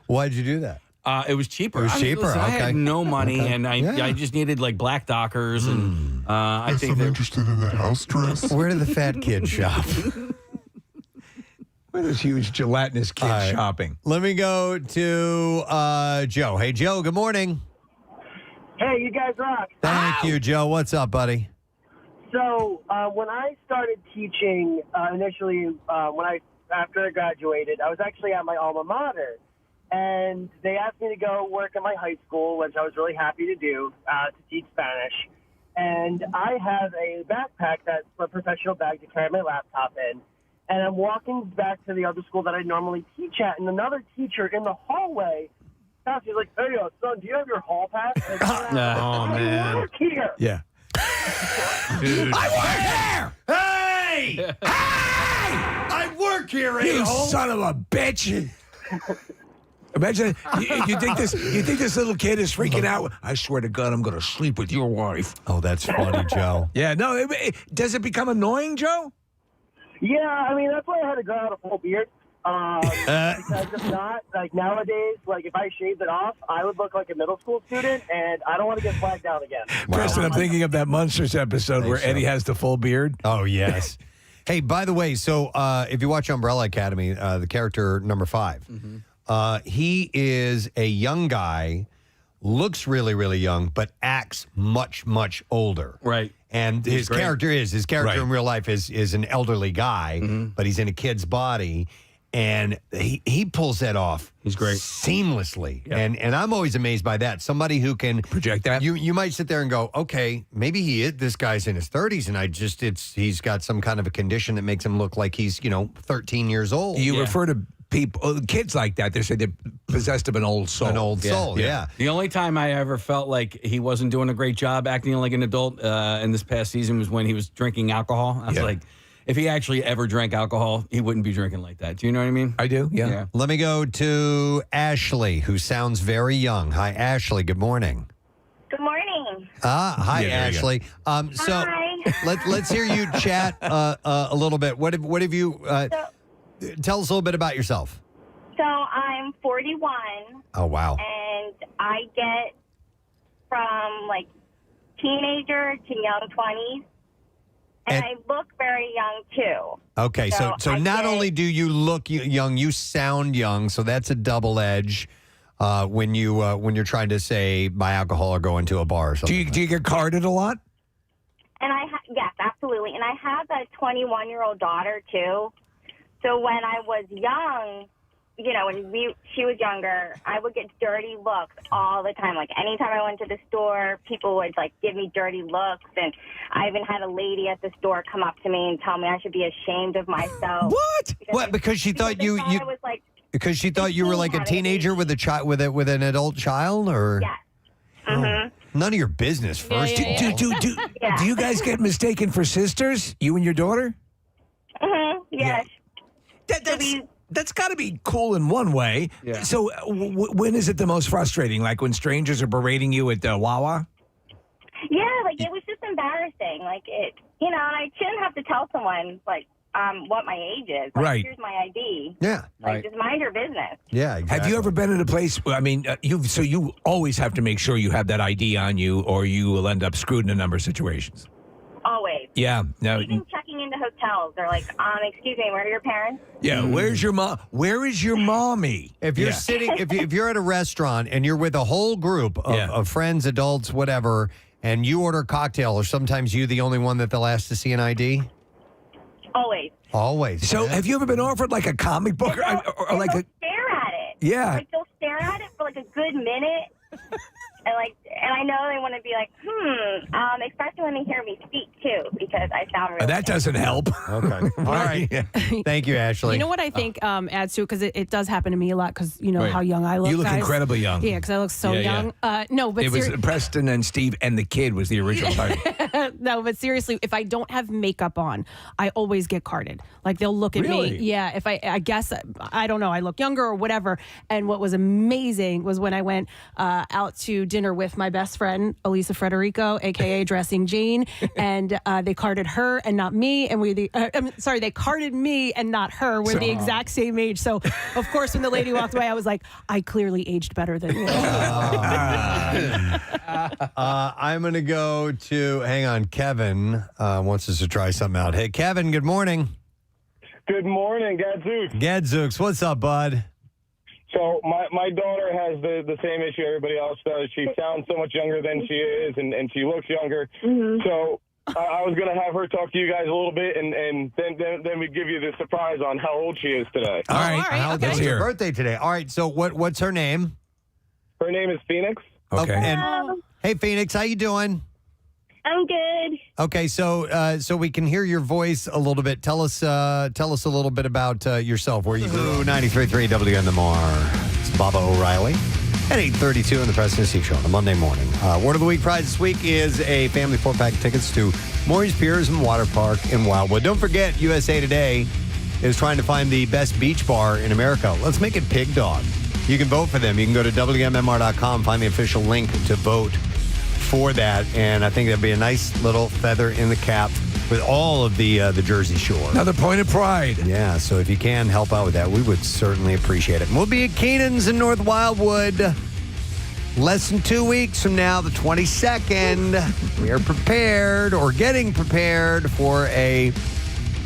Speaker 1: Why'd you do that?
Speaker 4: It was cheaper.
Speaker 1: It was cheaper,
Speaker 4: Listen, I had
Speaker 1: okay.
Speaker 4: no money,
Speaker 1: Okay.
Speaker 4: and I
Speaker 1: Yeah.
Speaker 4: just needed black Dockers, and I think they're
Speaker 12: interested in the house dress.
Speaker 1: Where do the fat kids shop?
Speaker 2: Where those huge gelatinous kids
Speaker 1: All right.
Speaker 2: shopping?
Speaker 1: Let me go to Joe. Hey, Joe, good morning.
Speaker 14: Hey, you guys rock.
Speaker 1: Thank you, Joe. What's up, buddy?
Speaker 14: So when I started teaching initially, after I graduated, I was actually at my alma mater, and they asked me to go work at my high school, which I was really happy to do to teach Spanish. And I have a backpack that's a professional bag to carry my laptop in. And I'm walking back to the other school that I normally teach at, and another teacher in the hallway. She's like, "Hey, son, do you have your hall pass?" And I work here.
Speaker 2: Yeah.
Speaker 1: Dude.
Speaker 6: I work here! Hey! Hey! I work here,
Speaker 2: You
Speaker 6: a-hole!
Speaker 2: son of a bitch! Imagine you think this little kid is freaking out. I swear to God, I'm going to sleep with your wife.
Speaker 1: Oh, that's funny, Joe.
Speaker 2: Yeah, no. Does it become annoying, Joe?
Speaker 14: Yeah, I mean, that's why I had to grow out a full beard. Because if not, nowadays, if I shaved it off, I would look like a middle school student, and I don't want to get flagged down again.
Speaker 2: Preston, I'm thinking of that Monsters episode where Eddie has the full beard.
Speaker 1: Oh, yes. Hey, by the way, so if you watch Umbrella Academy, the character number 5, he is a young guy, looks really, really young, but acts much, much older.
Speaker 4: Right.
Speaker 1: And
Speaker 4: He's
Speaker 1: his
Speaker 4: great.
Speaker 1: character
Speaker 2: Right.
Speaker 1: in real life is an elderly guy, but he's in a kid's body. And he pulls that off.
Speaker 4: He's great.
Speaker 1: Seamlessly. And I'm always amazed by that. Somebody who can
Speaker 2: project that.
Speaker 1: You might sit there and go, okay, maybe this guy's in his 30s and he's got some kind of a condition that makes him look like he's, 13 years old.
Speaker 2: You refer to people, kids like that, they say they're possessed of an old soul.
Speaker 1: An old soul, yeah.
Speaker 4: The only time I ever felt like he wasn't doing a great job acting like an adult in this past season was when he was drinking alcohol. I was like, if he actually ever drank alcohol, he wouldn't be drinking like that. Do you know what I mean?
Speaker 2: I do, yeah.
Speaker 1: Let me go to Ashley, who sounds very young. Hi, Ashley. Good morning.
Speaker 22: Good morning.
Speaker 1: Hi,
Speaker 2: Yeah, there you
Speaker 1: Ashley. So let's hear you chat a little bit. What have you? Tell us a little bit about yourself.
Speaker 22: So I'm 41.
Speaker 1: Oh wow.
Speaker 22: And I get from like teenager to young 20s. And I look very young too.
Speaker 1: Okay, so not only do you look young, you sound young. So that's a double edge when you're trying to say buy alcohol or go into a bar or something.
Speaker 2: Do you get carded a lot?
Speaker 22: And yes, absolutely. And I have a 21-year-old daughter too. So when I was young, when she was younger, I would get dirty looks all the time. Like anytime I went to the store, people would like give me dirty looks. And I even had a lady at the store come up to me and tell me I should be ashamed of myself.
Speaker 1: What? Because she thought you
Speaker 22: I was like,
Speaker 1: because she thought you were like a teenager with a child with an adult child, or
Speaker 22: yes. Mm-hmm.
Speaker 1: None of your business. First,
Speaker 2: Do you guys get mistaken for sisters? You and your daughter?
Speaker 22: Mm-hmm. Yes.
Speaker 2: That's got to be cool in one way.
Speaker 4: Yeah.
Speaker 2: So when is it the most frustrating? Like when strangers are berating you at Wawa?
Speaker 22: Yeah, like it was just embarrassing. Like I shouldn't have to tell someone like what my age is. Like,
Speaker 2: Right.
Speaker 22: Here's my ID.
Speaker 1: Yeah.
Speaker 22: Like just mind your business.
Speaker 1: Yeah. Exactly.
Speaker 2: Have you ever been in a place? I mean, you always have to make sure you have that ID on you, or you will end up screwed in a number of situations.
Speaker 22: Always.
Speaker 2: Yeah. No.
Speaker 22: Even checking into hotels, they're like, excuse me, where are your parents?
Speaker 2: Yeah. Where's your mom? Where is your mommy?
Speaker 1: If you're sitting, if you're at a restaurant and you're with a whole group of friends, adults, whatever, and you order a cocktail, or sometimes you the only one that they'll ask to see an ID?
Speaker 22: Always.
Speaker 1: Always.
Speaker 2: So have you ever been offered like a comic book or like a?
Speaker 22: Stare at it.
Speaker 2: Yeah.
Speaker 22: Like they'll stare at it for like a good minute. And I know they want to be like, especially when they hear me speak too, because I sound really
Speaker 2: That doesn't help.
Speaker 1: Okay. All right. Thank you, Ashley.
Speaker 17: You know what I think adds to it, because it does happen to me a lot, because you know how young I look.
Speaker 2: You look
Speaker 17: guys.
Speaker 2: incredibly young.
Speaker 17: Yeah, because I look so young. No, but
Speaker 2: it was Preston and Steve and the Kid was the original title.
Speaker 17: No, but seriously, if I don't have makeup on, I always get carded. Like they'll look at me. Yeah, if I guess I don't know, I look younger or whatever. And what was amazing was when I went out to dinner with my best friend Elisa Frederico, aka Dressing Jane, and they carded her and not me, and they carded me and not her. We're the exact same age. So of course, when the lady walked away, I was like, I clearly aged better than you.
Speaker 1: I'm gonna go to hang on. Kevin wants us to try something out. Hey, Kevin. Good morning.
Speaker 12: Good morning, Gadzooks.
Speaker 1: Gadzooks, what's up, bud?
Speaker 12: So my daughter has the same issue everybody else does. She sounds so much younger than she is, and she looks younger. Mm-hmm. So I was going to have her talk to you guys a little bit, and then we'd give you the surprise on how old she is today.
Speaker 1: All right. It's her birthday today. All right. So what's her name?
Speaker 12: Her name is Phoenix.
Speaker 1: Okay. And, hey, Phoenix, how you doing?
Speaker 22: I'm good.
Speaker 1: Okay, so we can hear your voice a little bit. Tell us a little bit about yourself. Where you grew. 93.3 WMMR. It's Baba O'Reilly at 8:32 on the Preston and Steve Show on a Monday morning. Word of the week prize this week is a family 4-pack of tickets to Maury's Piers and Water Park in Wildwood. Don't forget, USA Today is trying to find the best beach bar in America. Let's make it Pig Dog. You can vote for them. You can go to WMMR.com, find the official link to vote for that, and I think that'd be a nice little feather in the cap with all of the Jersey Shore.
Speaker 2: Another point of pride.
Speaker 1: Yeah, so if you can help out with that, we would certainly appreciate it. And we'll be at Keenan's in North Wildwood less than 2 weeks from now, the 22nd. We are prepared or getting prepared for a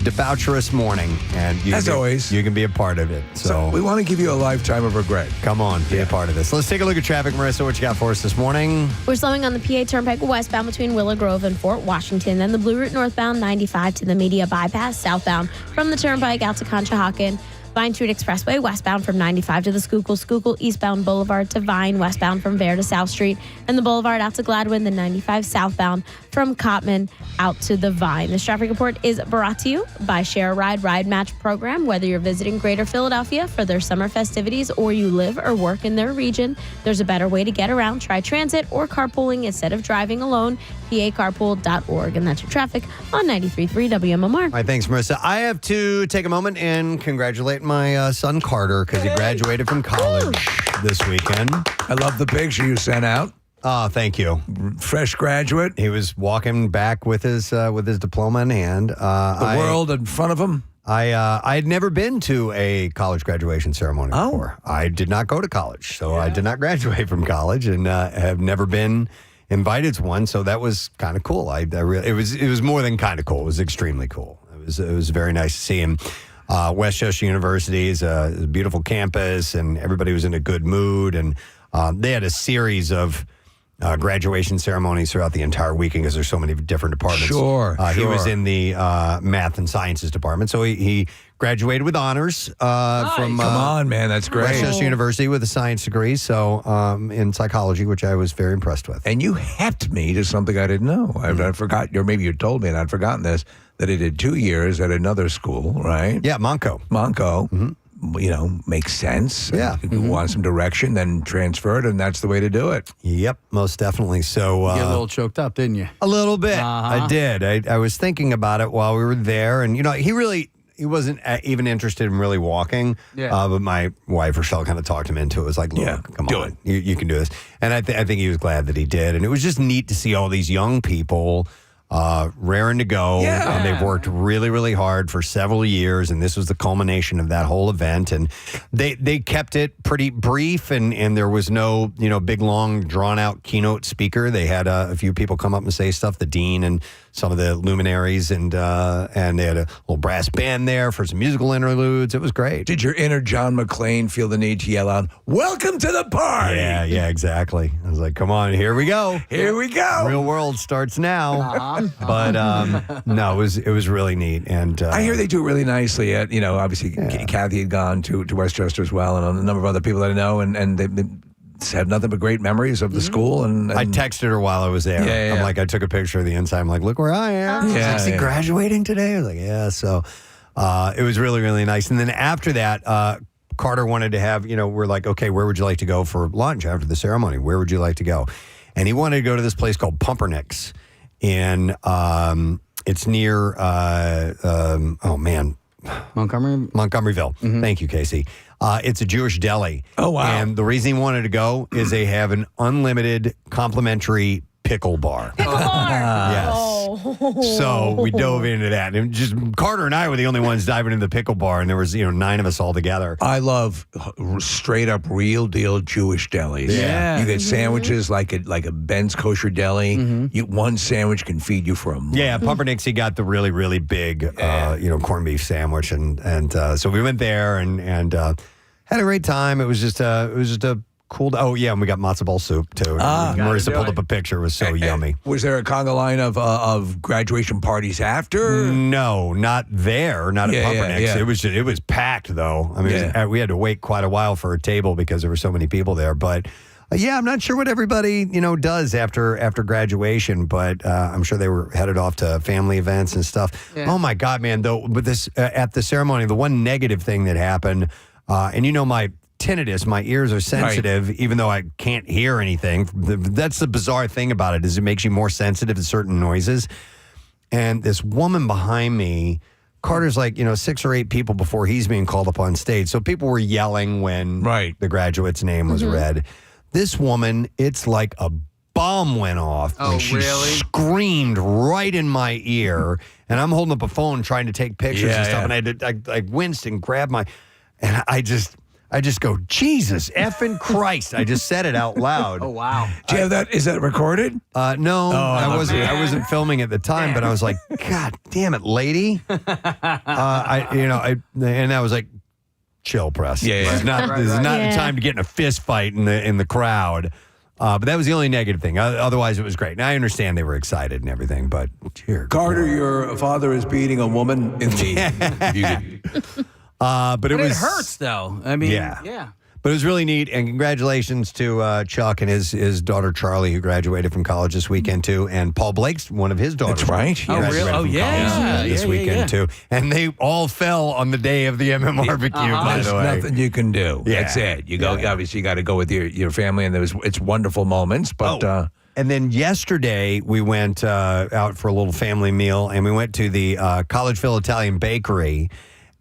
Speaker 1: debaucherous morning, and
Speaker 2: as always,
Speaker 1: you can be a part of it. So
Speaker 2: we want to give you a lifetime of regret.
Speaker 1: Come on, be a part of this. Let's take a look at traffic. Marissa, what you got for us this morning?
Speaker 5: We're slowing on the PA Turnpike westbound between Willow Grove and Fort Washington, then the Blue Route northbound 95 to the Media Bypass southbound from the Turnpike out to Conshohocken. Vine Street Expressway, westbound from 95 to the Schuylkill, eastbound Boulevard to Vine, westbound from Vare to South Street, and the Boulevard out to Gladwin, the 95 southbound from Cottman out to the Vine. This traffic report is brought to you by Share a Ride Ride Match program. Whether you're visiting Greater Philadelphia for their summer festivities or you live or work in their region, there's a better way to get around. Try transit or carpooling instead of driving alone. PACarpool.org. And that's your traffic on 93.3 WMMR.
Speaker 1: All right, thanks, Marissa. I have to take a moment and congratulate my son, Carter, because he graduated from college this weekend.
Speaker 2: I love the picture you sent out.
Speaker 1: Oh, thank you.
Speaker 2: Fresh graduate.
Speaker 1: He was walking back with his diploma in hand.
Speaker 2: The world in front of him.
Speaker 1: I had never been to a college graduation ceremony before. I did not go to college, so I did not graduate from college, and have never been invited to one. So that was kind of cool. It was more than kind of cool. It was extremely cool. It was very nice to see him. Westchester University is a beautiful campus, and everybody was in a good mood. And they had a series of graduation ceremonies throughout the entire weekend because there's so many different departments.
Speaker 2: Sure.
Speaker 1: He was in the math and sciences department, so he graduated with honors from.
Speaker 2: Come on, man, that's great.
Speaker 1: Westchester University with a science degree, so in psychology, which I was very impressed with.
Speaker 2: And you hepped me to something I didn't know. I forgot, or maybe you told me and I'd forgotten this, that he did 2 years at another school, right?
Speaker 1: Yeah, Monco.
Speaker 2: Mm-hmm. You know, makes sense.
Speaker 1: Yeah.
Speaker 2: You want some direction, then transfer it, and that's the way to do it.
Speaker 1: Yep, most definitely. So
Speaker 4: You get a little choked up, didn't you?
Speaker 1: A little bit. I did. I was thinking about it while we were there, and he wasn't even interested in really walking.
Speaker 4: Yeah.
Speaker 1: But my wife Rochelle kind of talked him into it. It was like, look, come on, you can do this. And I think he was glad that he did. And it was just neat to see all these young people raring to go.
Speaker 2: Yeah.
Speaker 1: They've worked really, really hard for several years, and this was the culmination of that whole event. And they kept it pretty brief, and there was no big, long, drawn out keynote speaker. They had a few people come up and say stuff, the dean and some of the luminaries, and they had a little brass band there for some musical interludes. It was great.
Speaker 2: Did your inner John McClane feel the need to yell out, "Welcome to the party"?
Speaker 1: Yeah, exactly. I was like, come on, here we go.
Speaker 2: Here we go.
Speaker 1: Real world starts now. But no, it was really neat. And
Speaker 2: I hear they do it really nicely. Obviously, Kathy had gone to Westchester as well, and a number of other people that I know, and they had nothing but great memories of the school. And
Speaker 1: I texted her while I was there.
Speaker 2: Yeah.
Speaker 1: I'm like, I took a picture of the inside. I'm like, look where I am. She's actually graduating today. I was like, yeah. So it was really, really nice. And then after that, Carter wanted to have, we're like, okay, where would you like to go for lunch after the ceremony? Where would you like to go? And he wanted to go to this place called Pumpernicks. And it's near, Montgomeryville.
Speaker 4: Mm-hmm.
Speaker 1: Thank you, Casey. It's a Jewish deli.
Speaker 2: Oh, wow.
Speaker 1: And the reason he wanted to go is they have an unlimited complimentary pickle bar. Yes. So we dove into that. And just Carter and I were the only ones diving into the pickle bar, and there was 9 of us all together.
Speaker 2: I love straight up real deal Jewish delis.
Speaker 1: Yeah.
Speaker 2: You get sandwiches like a Ben's Kosher Deli. One sandwich can feed you for a month.
Speaker 1: Yeah, Pumpernicks, he got the really, really big corned beef sandwich, and so we went there and had a great time. It was just a cool. Oh yeah, and we got matzo ball soup too. Marissa pulled up a picture. It was so yummy.
Speaker 2: Was there a conga line of graduation parties after?
Speaker 1: No, not there. Not at Pumpernicks.
Speaker 2: Yeah.
Speaker 1: It was packed though. I mean, we had to wait quite a while for a table because there were so many people there. But I'm not sure what everybody does after graduation. But I'm sure they were headed off to family events and stuff. Yeah. Oh my God, man! Though with this at the ceremony, the one negative thing that happened, and my tinnitus, my ears are sensitive, even though I can't hear anything. That's the bizarre thing about it, is it makes you more sensitive to certain noises. And this woman behind me, Carter's like, 6 or 8 people before he's being called up on stage. So people were yelling when the graduate's name was read. This woman, it's like a bomb went off.
Speaker 4: Oh,
Speaker 1: and she
Speaker 4: really?
Speaker 1: screamed right in my ear. And I'm holding up a phone trying to take pictures and stuff. And I winced and grabbed and I just go, Jesus effing Christ. I just said it out loud.
Speaker 4: Oh, wow.
Speaker 2: Do you have that? Is that recorded?
Speaker 1: No, I wasn't filming at the time, but I was like, God damn it, lady. And I was like, chill, Preston. This is not the time to get in a fist fight in the crowd. But that was the only negative thing. Otherwise, it was great. Now, I understand they were excited and everything, but dear
Speaker 2: Carter, your father is beating a woman in the...
Speaker 1: But it
Speaker 4: hurts, though. I mean, yeah.
Speaker 1: But it was really neat, and congratulations to Chuck and his daughter Charlie, who graduated from college this weekend too, and Paul Blake's one of his daughters.
Speaker 2: That's right.
Speaker 1: Graduated from college this weekend too, and they all fell on the day of the MMRBQ. By
Speaker 2: There's
Speaker 1: the way,
Speaker 2: nothing you can do.
Speaker 1: Yeah.
Speaker 2: That's it. You go. Obviously, you got to go with your family, and it's wonderful moments. But
Speaker 1: and then yesterday we went out for a little family meal, and we went to the Collegeville Italian Bakery.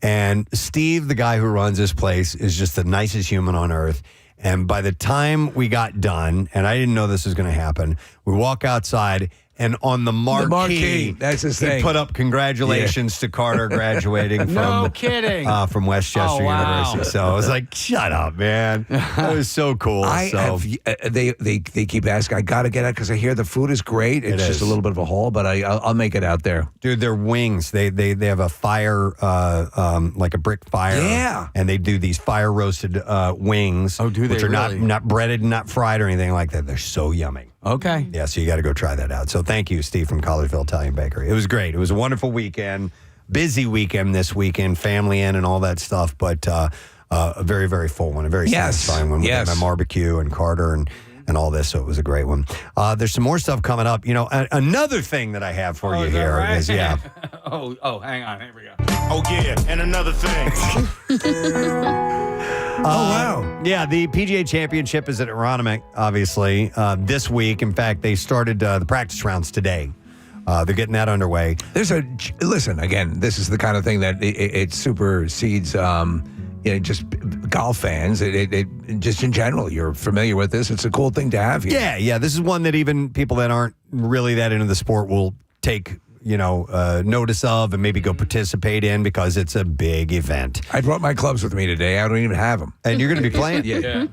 Speaker 1: And Steve, the guy who runs this place, is just the nicest human on earth. And by the time we got done, and I didn't know this was going to happen, we walk outside, and on the marquee,
Speaker 2: that's his
Speaker 1: he
Speaker 2: thing.
Speaker 1: put up congratulations to Carter graduating from
Speaker 4: No kidding.
Speaker 1: From Westchester
Speaker 4: Oh, wow.
Speaker 1: University. So I was like, shut up, man. That was so cool.
Speaker 2: They keep asking. I got to get out because I hear the food is great. It's just a little bit of a haul, but I'll make it out there.
Speaker 1: Dude, their wings, they have a fire, like a brick fire.
Speaker 2: Yeah.
Speaker 1: And they do these fire roasted wings.
Speaker 4: Oh, do they
Speaker 1: which are
Speaker 4: really?
Speaker 1: not breaded and not fried or anything like that. They're so yummy.
Speaker 4: Okay.
Speaker 1: Yeah, so you got to go try that out. So thank you, Steve from Collegeville Italian Bakery. It was great. It was a wonderful weekend. Busy weekend this weekend, family in and all that stuff, but a very, very full one, a very satisfying one with MMRBQ and Carter and all this. So it was a great one. There's some more stuff coming up. You know, another thing that I have for you here is
Speaker 4: Oh, hang on. Here we go.
Speaker 6: Oh, yeah, and another thing.
Speaker 1: wow. Yeah, the PGA Championship is at Aronimink, obviously, this week. In fact, they started the practice rounds today. They're getting that underway.
Speaker 2: Listen, again, this is the kind of thing that it supersedes just golf fans. It just in general, you're familiar with this. It's a cool thing to have here.
Speaker 1: Yeah. This is one that even people that aren't really that into the sport will take notice of and maybe go participate in because it's a big event.
Speaker 2: I brought my clubs with me today. I don't even have them.
Speaker 1: And you're going to be playing?
Speaker 2: Yeah.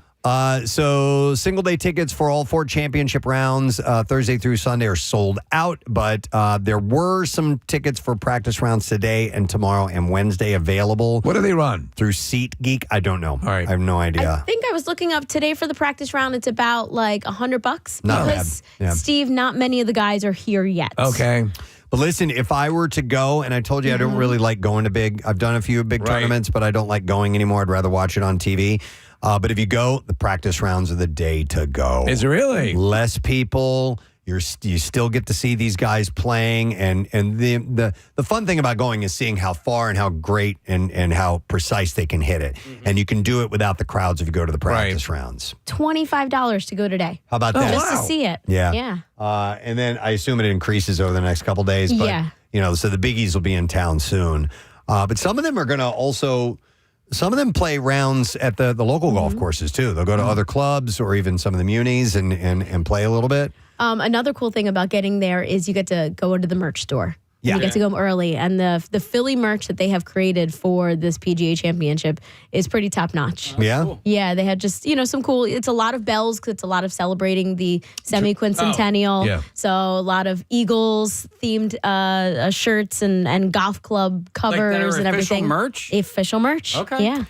Speaker 1: So single day tickets for all 4 championship rounds Thursday through Sunday are sold out, but there were some tickets for practice rounds today and tomorrow and Wednesday available.
Speaker 2: What do they run?
Speaker 1: Through SeatGeek? I don't know. All
Speaker 2: right.
Speaker 1: I have no idea.
Speaker 5: I think I was looking up today for the practice round. It's about like $100
Speaker 1: Not
Speaker 5: because
Speaker 1: bad. Yeah.
Speaker 5: Steve, not many of the guys are here yet.
Speaker 2: Okay.
Speaker 1: But listen, if I were to go, and I told you I don't really like going to I've done a few big tournaments, but I don't like going anymore. I'd rather watch it on TV. But if you go, the practice rounds are the day to go.
Speaker 2: Is it really?
Speaker 1: Less people. You still get to see these guys playing, and the fun thing about going is seeing how far and how great and how precise they can hit it. And you can do it without the crowds if you go to the practice rounds.
Speaker 5: $25 to go today.
Speaker 1: How about that?
Speaker 5: Just to see it.
Speaker 1: Yeah. And then I assume it increases over the next couple days. But, so the biggies will be in town soon. But some of them are going to also... Some of them play rounds at the local golf courses, too. They'll go to other clubs or even some of the munis and play a little bit.
Speaker 5: Another cool thing about getting there is you get to go into the merch store.
Speaker 1: Yeah.
Speaker 5: You get to go early. And the Philly merch that they have created for this PGA Championship is pretty top notch.
Speaker 1: Yeah? Cool.
Speaker 5: Yeah, they had just, some cool, it's a lot of bells because it's a lot of celebrating the semi-quincentennial.
Speaker 2: Yeah.
Speaker 5: So a lot of Eagles themed shirts and golf club covers and everything. Official merch?
Speaker 4: Okay.
Speaker 5: Yeah.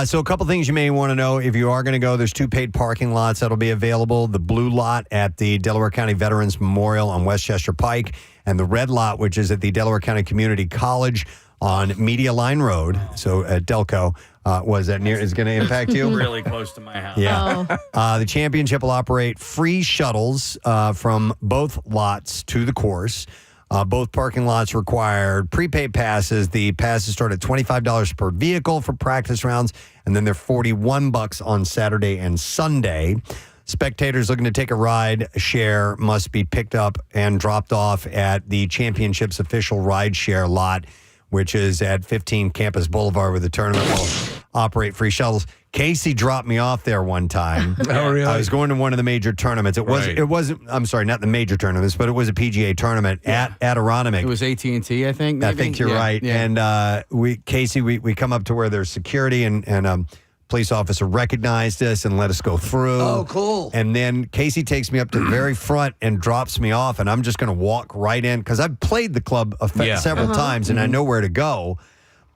Speaker 1: So a couple things you may want to know if you are going to go. There's 2 paid parking lots that'll be available. The blue lot at the Delaware County Veterans Memorial on Westchester Pike, and the red lot, which is at the Delaware County Community College on Media Line Road. So at Delco, was that near? Is going to impact you?
Speaker 4: Really close to my house.
Speaker 1: Yeah. The championship will operate free shuttles from both lots to the course. Both parking lots required prepaid passes. The passes start at $25 per vehicle for practice rounds, and then they're $41 on Saturday and Sunday. Spectators looking to take a ride share must be picked up and dropped off at the championship's official ride share lot, which is at 15 Campus Boulevard, where the tournament will operate free shuttles. Casey dropped me off there one time.
Speaker 2: Oh, really?
Speaker 1: I was going to one of the major tournaments. It wasn't. I'm sorry, not the major tournaments, but it was a PGA tournament at Aronimink.
Speaker 4: It was AT&T, I think. Maybe?
Speaker 1: I think you're right.
Speaker 4: Yeah.
Speaker 1: And we come up to where there's security, and police officer recognized us and let us go through.
Speaker 2: Oh, cool.
Speaker 1: And then Casey takes me up to the very front and drops me off, and I'm just going to walk right in because I've played the club several times and I know where to go.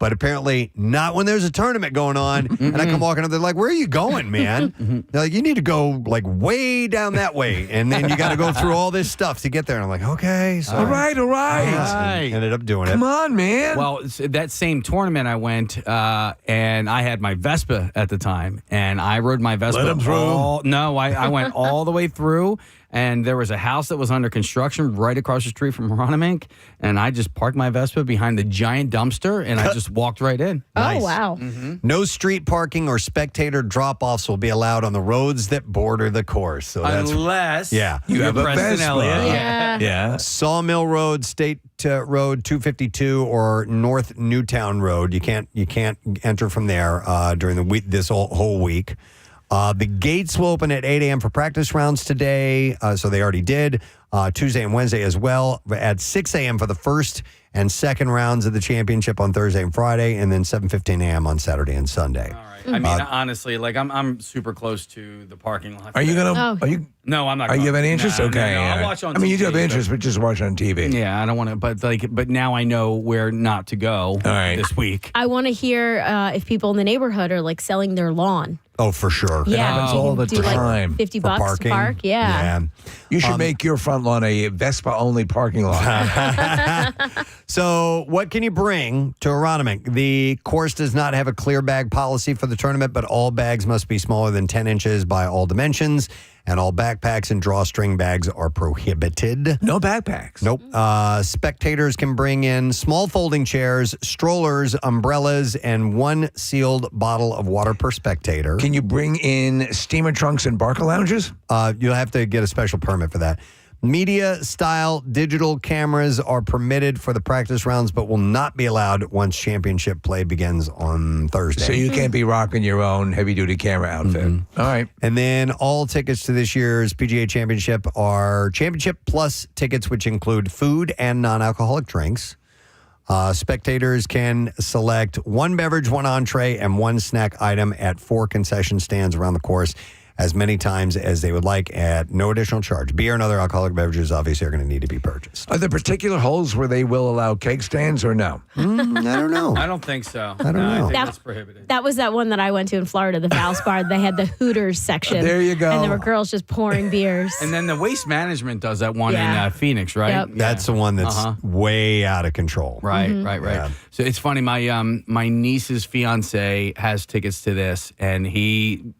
Speaker 1: but apparently not when there's a tournament going on. And I come walking up, they're like, where are you going, man? They're like, you need to go like way down that way. And then you got to go through all this stuff to get there. And I'm like, okay. So
Speaker 2: All right.
Speaker 1: ended up doing it.
Speaker 2: Come on, man.
Speaker 4: Well, that same tournament I went, and I had my Vespa at the time, and I rode my Vespa.
Speaker 2: Let 'em through?
Speaker 4: No, I went all the way through, and there was a house that was under construction right across the street from Ronamink, and I just parked my Vespa behind the giant dumpster, and I just walked right in.
Speaker 1: Nice.
Speaker 5: Oh, wow.
Speaker 1: No street parking or spectator drop-offs will be allowed on the roads that border the course. So that's
Speaker 4: Unless
Speaker 1: yeah.
Speaker 2: You have a
Speaker 4: Preston
Speaker 2: Vespa.
Speaker 4: Elliott.
Speaker 5: Yeah.
Speaker 1: Sawmill Road, State Road 252, or North Newtown Road. You can't enter from there during the week. This whole week. The gates will open at 8 a.m. for practice rounds today, so they already did. Tuesday and Wednesday as well. At 6 a.m. for the first and second rounds of the championship on Thursday and Friday, and then 7:15 a.m. on Saturday and Sunday.
Speaker 4: All right. I mean, honestly, like I'm super close to the parking lot.
Speaker 2: Are you gonna? Are you?
Speaker 4: No, I'm not.
Speaker 2: Are you have any interest?
Speaker 4: No,
Speaker 2: Okay.
Speaker 4: no,
Speaker 2: yeah.
Speaker 4: I'll watch on.
Speaker 2: I mean, you do have
Speaker 4: TV,
Speaker 2: interest, but just watch on TV.
Speaker 4: Yeah, I don't want to. But now I know where not to go this week.
Speaker 5: I want to hear if people in the neighborhood are like selling their lawn.
Speaker 1: Oh, for sure.
Speaker 5: Yeah,
Speaker 2: It happens
Speaker 5: you
Speaker 2: all
Speaker 5: can
Speaker 2: the
Speaker 5: do, like,
Speaker 2: time.
Speaker 5: 50
Speaker 1: For
Speaker 5: bucks
Speaker 1: parking.
Speaker 5: to park. Yeah.
Speaker 2: You should make your front lawn a Vespa-only parking lot.
Speaker 1: So what can you bring to Aronimink? The course does not have a clear bag policy for the tournament, but all bags must be smaller than 10 inches by all dimensions, and all backpacks and drawstring bags are prohibited.
Speaker 2: No backpacks.
Speaker 1: Nope. Spectators can bring in small folding chairs, strollers, umbrellas, and one sealed bottle of water per spectator.
Speaker 2: Can you bring in steamer trunks and Barca lounges?
Speaker 1: You'll have to get a special permit for that. Media-style digital cameras are permitted for the practice rounds, but will not be allowed once championship play begins on Thursday.
Speaker 2: So you can't be rocking your own heavy-duty camera outfit. All right.
Speaker 1: And then all tickets to this year's PGA Championship are Championship Plus tickets, which include food and non-alcoholic drinks. Spectators can select one beverage, one entree, and one snack item at 4 concession stands around the course as many times as they would like at no additional charge. Beer and other alcoholic beverages obviously are going to need to be purchased.
Speaker 2: Are there particular holes where they will allow cake stands or no?
Speaker 1: I don't know.
Speaker 4: I don't think so.
Speaker 1: I don't know.
Speaker 4: I think
Speaker 5: That-
Speaker 4: that's prohibited.
Speaker 5: That was that one that I went to in Florida, the Val's Bar. They had the Hooters section.
Speaker 2: There you go.
Speaker 5: And there were girls just pouring beers.
Speaker 4: And then the Waste Management does that one
Speaker 5: Yeah.
Speaker 4: in Phoenix, right?
Speaker 5: Yep.
Speaker 1: That's the one that's way out of control.
Speaker 4: Right,
Speaker 5: Mm-hmm.
Speaker 4: right.
Speaker 1: Yeah.
Speaker 4: So it's funny. My niece's fiance has tickets to this, and he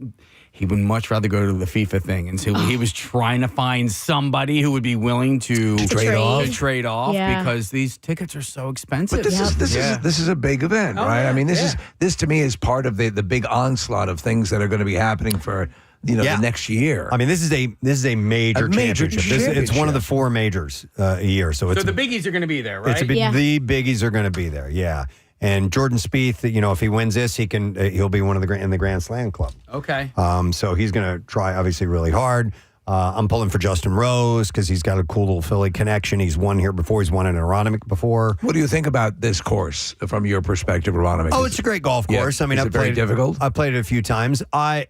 Speaker 4: would much rather go to the FIFA thing, and so he was trying to find somebody who would be willing to trade off
Speaker 5: Yeah.
Speaker 4: because these tickets are so expensive.
Speaker 2: But this is a big event,
Speaker 4: Oh,
Speaker 2: right?
Speaker 4: yeah,
Speaker 2: I mean, this to me is part of the big onslaught of things that are going to be happening for the next year.
Speaker 1: I mean, this is a major championship. It's one of the 4 majors a year. So
Speaker 4: the biggies are going to be there, right?
Speaker 1: The biggies are going to be there. Yeah. And Jordan Spieth, if he wins this, he'll be one of in the Grand Slam club.
Speaker 4: Okay.
Speaker 1: So he's going to try obviously really hard. I'm pulling for Justin Rose because he's got a cool little Philly connection. He's won here before. He's won in Aronimink before.
Speaker 2: What do you think about this course from your perspective, Aronimink?
Speaker 1: Oh, it's a great golf course. I mean,
Speaker 2: Is it very difficult?
Speaker 1: I've played it a few times. I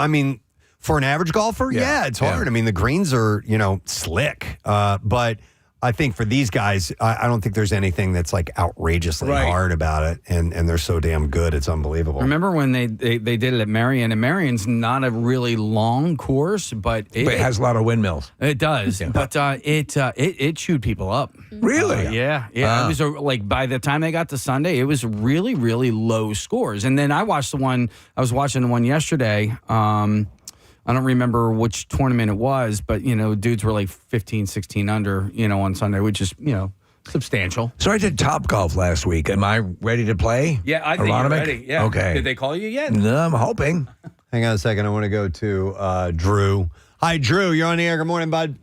Speaker 1: mean, for an average golfer, yeah it's hard. I mean, the greens are slick, but I think for these guys, I don't think there's anything that's like outrageously hard about it, and they're so damn good. It's unbelievable.
Speaker 4: Remember when they did it at Marion, and Marion's not a really long course, but it
Speaker 2: has a lot of windmills.
Speaker 4: It does, but it chewed people up.
Speaker 2: Really?
Speaker 4: Yeah. It was by the time they got to Sunday, it was really, really low scores. And then I was watching the one yesterday. I don't remember which tournament it was, but, dudes were like 15, 16 under, on Sunday, which is, substantial.
Speaker 2: So I did Topgolf last week. Am I ready to play?
Speaker 4: Yeah, I think you're
Speaker 2: Aronimink?
Speaker 4: ready. Yeah.
Speaker 2: Okay.
Speaker 4: Did they call you yet?
Speaker 2: No, I'm hoping.
Speaker 1: Hang on a second. I want to go to Drew. Hi, Drew. You're on the air. Good morning, bud.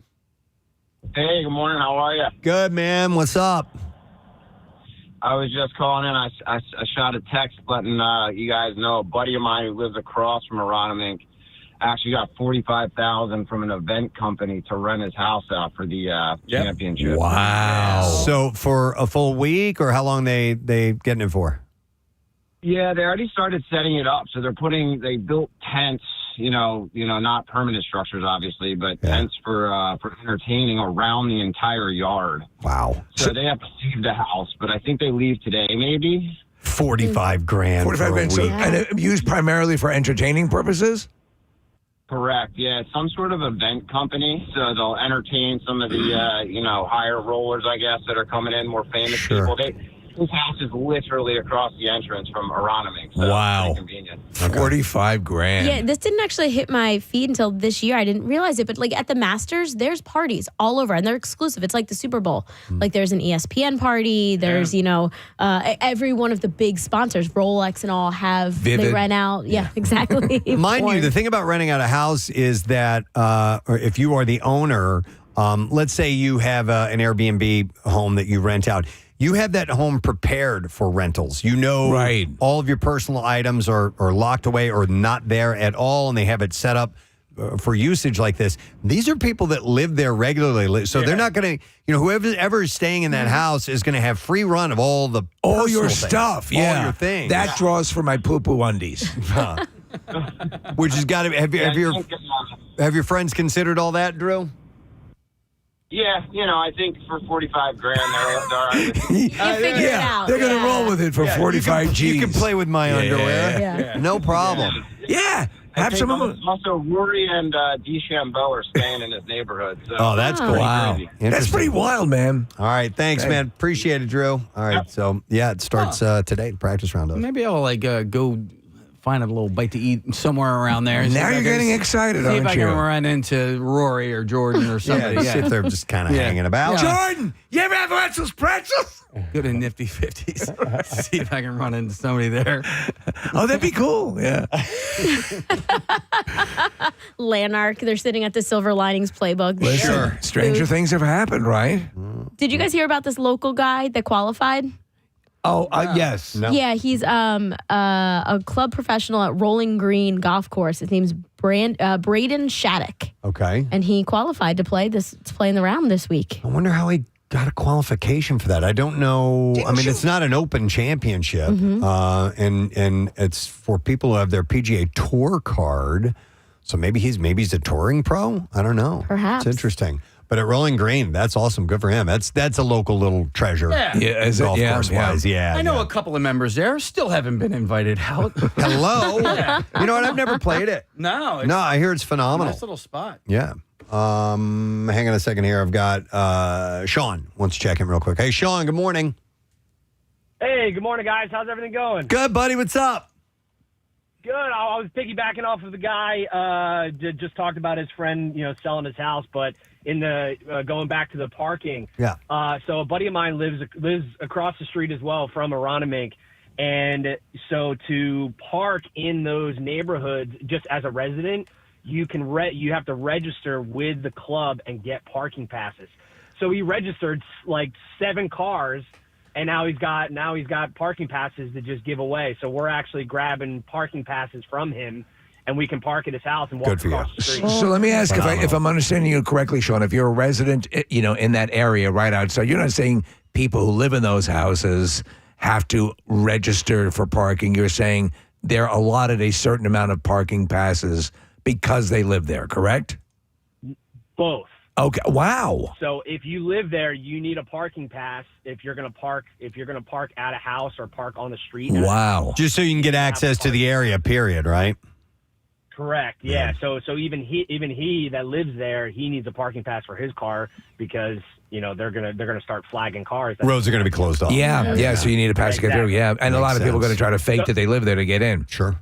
Speaker 13: Hey, good morning. How are you?
Speaker 1: Good, man. What's up?
Speaker 13: I was just calling in. I shot a text letting you guys know a buddy of mine who lives across from Aronimink actually got $45,000 from an event company to rent his house out for the championship.
Speaker 1: Wow. So for a full week, or how long they getting it for?
Speaker 13: Yeah, they already started setting it up. So they built tents, not permanent structures, obviously, but tents for entertaining around the entire yard.
Speaker 1: Wow.
Speaker 13: So they have to leave the house, but I think they leave today, maybe.
Speaker 1: $45 grand.
Speaker 2: 45 grand. So, and it used primarily for entertaining purposes?
Speaker 13: Correct. Yeah, it's some sort of event company, so they'll entertain some of the higher rollers, I guess, that are coming in, more famous people. His house is literally across the entrance from Aronimink. So
Speaker 2: Wow.
Speaker 13: It's pretty convenient.
Speaker 2: 45 grand.
Speaker 5: Yeah, this didn't actually hit my feed until this year. I didn't realize it, but like at the Masters, there's parties all over, and they're exclusive. It's like the Super Bowl. Like there's an ESPN party. There's every one of the big sponsors, Rolex and all, have they
Speaker 1: Vivid.
Speaker 5: rent out. Yeah, exactly.
Speaker 1: Mind you, the thing about renting out a house is that or if you are the owner, let's say you have an Airbnb home that you rent out. You have that home prepared for rentals. You know all of your personal items are locked away or not there at all, and they have it set up for usage like this. These are people that live there regularly. So they're not going to, whoever is staying in that house is going to have free run of all the
Speaker 2: All your
Speaker 1: personal things,
Speaker 2: stuff. Yeah.
Speaker 1: All your things.
Speaker 2: That draws for my poo-poo undies.
Speaker 1: Which has got to have your friends considered all that, Drew?
Speaker 13: Yeah, I think for 45 grand, they're
Speaker 2: They're going to roll with it for 45 G's.
Speaker 1: You can play with my underwear.
Speaker 5: Yeah.
Speaker 1: No problem.
Speaker 2: Yeah.
Speaker 13: I think also Rory and DeChambeau are staying in his neighborhood. So
Speaker 1: Oh, that's cool.
Speaker 2: Wow. That's pretty wild, man.
Speaker 1: All right. Thanks, man. Appreciate it, Drew. All right. So, it starts today, the practice round.
Speaker 4: Maybe I'll go find a little bite to eat somewhere around there.
Speaker 2: Now you're getting excited,
Speaker 4: see
Speaker 2: aren't
Speaker 4: if I
Speaker 2: you?
Speaker 4: can run into Rory or Jordan or somebody.
Speaker 1: See if they're just kind of hanging about.
Speaker 2: Jordan, you ever have Wetzel's pretzels?
Speaker 4: Go to Nifty 50s. See if I can run into somebody there.
Speaker 2: Oh, that'd be cool. Yeah.
Speaker 5: Lanark, they're sitting at the Silver Linings playbook.
Speaker 2: Listen, stranger things have happened, right?
Speaker 5: Did you guys hear about this local guy that qualified?
Speaker 2: Oh, yes.
Speaker 5: Yeah, he's a club professional at Rolling Green Golf Course. His name's Braden Shattuck.
Speaker 1: Okay.
Speaker 5: And he qualified to play in the round this week.
Speaker 1: I wonder how he got a qualification for that. I don't know. I mean, it's not an open championship, and it's for people who have their PGA Tour card. So maybe he's a touring pro. I don't know.
Speaker 5: Perhaps.
Speaker 1: It's interesting. But at Rolling Green, that's awesome. Good for him. That's a local little treasure.
Speaker 4: Yeah.
Speaker 2: Is it?
Speaker 1: Golf
Speaker 2: Yeah,
Speaker 1: course
Speaker 2: yeah.
Speaker 1: wise. Yeah.
Speaker 4: I know a couple of members there. Still haven't been invited out.
Speaker 1: Hello.
Speaker 4: Yeah.
Speaker 1: You know what? I've never played it.
Speaker 4: No.
Speaker 1: No, I hear it's phenomenal.
Speaker 4: Nice little spot.
Speaker 1: Yeah. Hang on a second here. I've got Sean wants to check in real quick. Hey, Sean. Good morning.
Speaker 11: Hey, good morning, guys. How's everything going?
Speaker 1: Good, buddy. What's up?
Speaker 11: Good. I was piggybacking off of the guy just talked about his friend, selling his house, but in the going back to the parking.
Speaker 1: Yeah.
Speaker 11: So a buddy of mine lives across the street as well from Aronimink, and so to park in those neighborhoods just as a resident, you have to register with the club and get parking passes. So he registered like 7 cars. And now he's got parking passes to just give away. So we're actually grabbing parking passes from him, and we can park at his house and walk across the street.
Speaker 2: So let me ask if I'm understanding you correctly, Sean. If you're a resident, in that area right outside, you're not saying people who live in those houses have to register for parking. You're saying they're allotted a certain amount of parking passes because they live there, correct?
Speaker 11: Both.
Speaker 2: Okay. Wow.
Speaker 11: So if you live there, you need a parking pass if you're going to park at a house or park on the street.
Speaker 2: Wow.
Speaker 1: Just so you can get access to the area, period, right?
Speaker 11: Correct. Yeah. So even he that lives there, he needs a parking pass for his car because they're gonna start flagging cars.
Speaker 1: Roads are going to be closed off.
Speaker 2: Yeah. So you need a pass to get through. Yeah. And a lot of people are going to try to fake that they live there to get in.
Speaker 1: Sure.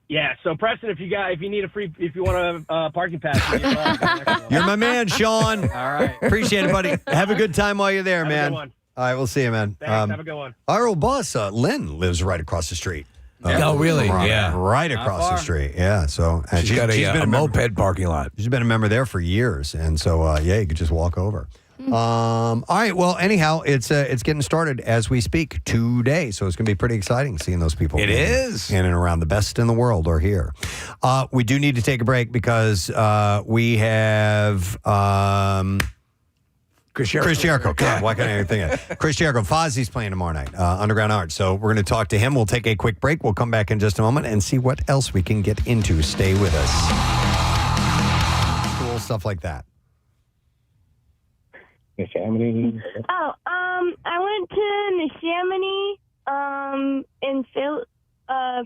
Speaker 11: Yeah. So Preston, if you want a parking pass,
Speaker 1: You're my man, Sean.
Speaker 4: All right.
Speaker 1: Appreciate it, buddy. Have a good time while you're there,
Speaker 11: Have a
Speaker 1: man.
Speaker 11: good one.
Speaker 1: All right, we'll see you, man.
Speaker 11: Thanks. Have a good one.
Speaker 1: Our old boss, Lynn, lives right across the street.
Speaker 2: Oh, really?
Speaker 1: Right,
Speaker 2: Yeah.
Speaker 1: Right
Speaker 2: Not
Speaker 1: across the
Speaker 2: far.
Speaker 1: street. Yeah. So
Speaker 2: She's got
Speaker 1: been
Speaker 2: a
Speaker 1: member-
Speaker 2: moped parking lot.
Speaker 1: She's been a member there for years, and so you could just walk over. All right. Well, anyhow, it's getting started as we speak today, so it's going to be pretty exciting seeing those people.
Speaker 2: It is.
Speaker 1: In and around the best in the world are here. We do need to take a break because we have.
Speaker 2: Chris Jericho.
Speaker 1: Chris Jericho. God, why can't I even think of it? Chris Jericho. Fozzie's playing tomorrow night, Underground Art. So we're going to talk to him. We'll take a quick break. We'll come back in just a moment and see what else we can get into. Stay with us. Cool stuff like that.
Speaker 22: Oh, I went to Neshaminy in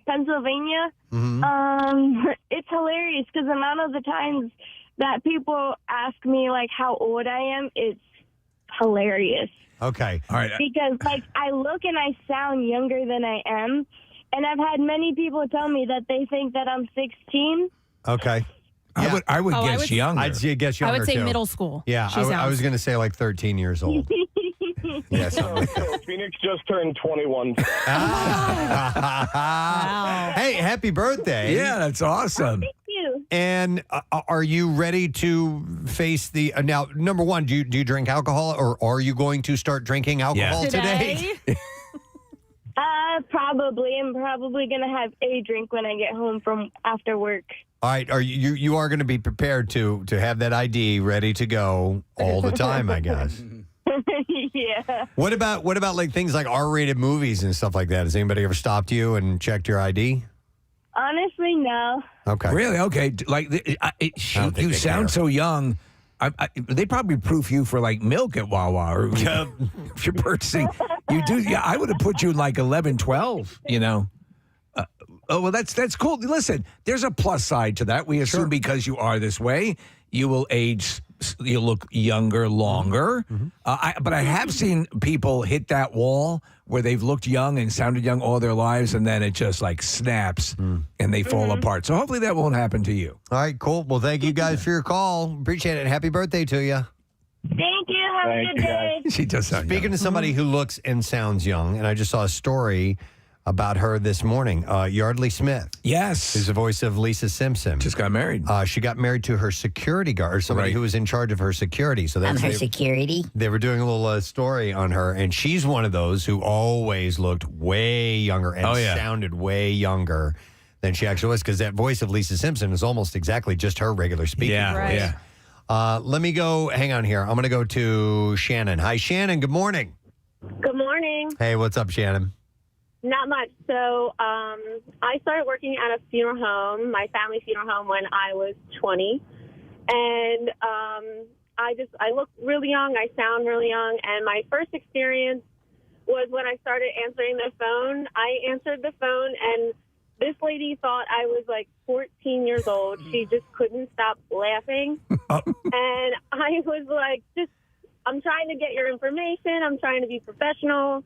Speaker 22: Pennsylvania.
Speaker 1: Mm-hmm.
Speaker 22: It's hilarious because the amount of the times that people ask me like how old I am, it's hilarious.
Speaker 1: Okay. All right.
Speaker 22: Because like I look and I sound younger than I am, and I've had many people tell me that they think that I'm 16.
Speaker 1: Okay.
Speaker 2: I would guess younger.
Speaker 1: I'd guess younger,
Speaker 17: I would say
Speaker 1: too.
Speaker 17: middle school.
Speaker 1: Yeah, I was going to say like 13 years old. Yeah, something like that.
Speaker 12: So Phoenix just turned 21.
Speaker 1: Hey, happy birthday.
Speaker 2: Yeah, that's awesome.
Speaker 22: Thank you.
Speaker 1: And are you ready to face the now? Number one, do you drink alcohol, or are you going to start drinking alcohol today?
Speaker 22: Probably. I'm probably gonna have a drink when I get home from after work.
Speaker 1: All right, are you are going to be prepared to have that ID ready to go all the time, I guess.
Speaker 22: Yeah.
Speaker 1: What about like things like R-rated movies and stuff like that? Has anybody ever stopped you and checked your ID?
Speaker 22: Honestly, no.
Speaker 1: Okay.
Speaker 2: Really? Okay. Like, shoot, you sound so young. They probably proof you for like milk at Wawa, or if you're purchasing. You do. Yeah, I would have put you in like 11, 12. You know. Oh well, that's cool. Listen, there's a plus side to that. We assume because you are this way, you will age. You'll look younger longer. But I have seen people hit that wall where they've looked young and sounded young all their lives, and then it just like snaps and they fall apart. So hopefully that won't happen to you.
Speaker 1: All right, cool. Well, thank you guys for your call. Appreciate it. Happy birthday to you.
Speaker 22: Thank you. Have a good day.
Speaker 2: She does sound
Speaker 1: Speaking
Speaker 2: young.
Speaker 1: to somebody who looks and sounds young, and I just saw a story about her this morning. Yardley Smith.
Speaker 2: Yes.
Speaker 1: Is the voice of Lisa Simpson.
Speaker 2: Just got married.
Speaker 1: She got married to her security guard, or somebody who was in charge of her security. So that's
Speaker 9: her security.
Speaker 1: They were doing a little story on her, and she's one of those who always looked way younger and sounded way younger than she actually was, because that voice of Lisa Simpson is almost exactly just her regular speaking voice. Let me go. Hang on here. I'm going to go to Shannon. Hi, Shannon. Good morning.
Speaker 15: Good morning.
Speaker 1: Hey, what's up, Shannon?
Speaker 15: Not much. So I started working at a funeral home, my family funeral home, when I was 20. And I look really young. I sound really young. And my first experience was when I started answering the phone. I answered the phone, and this lady thought I was like 14 years old. She just couldn't stop laughing. And I was like, I'm trying to get your information. I'm trying to be professional.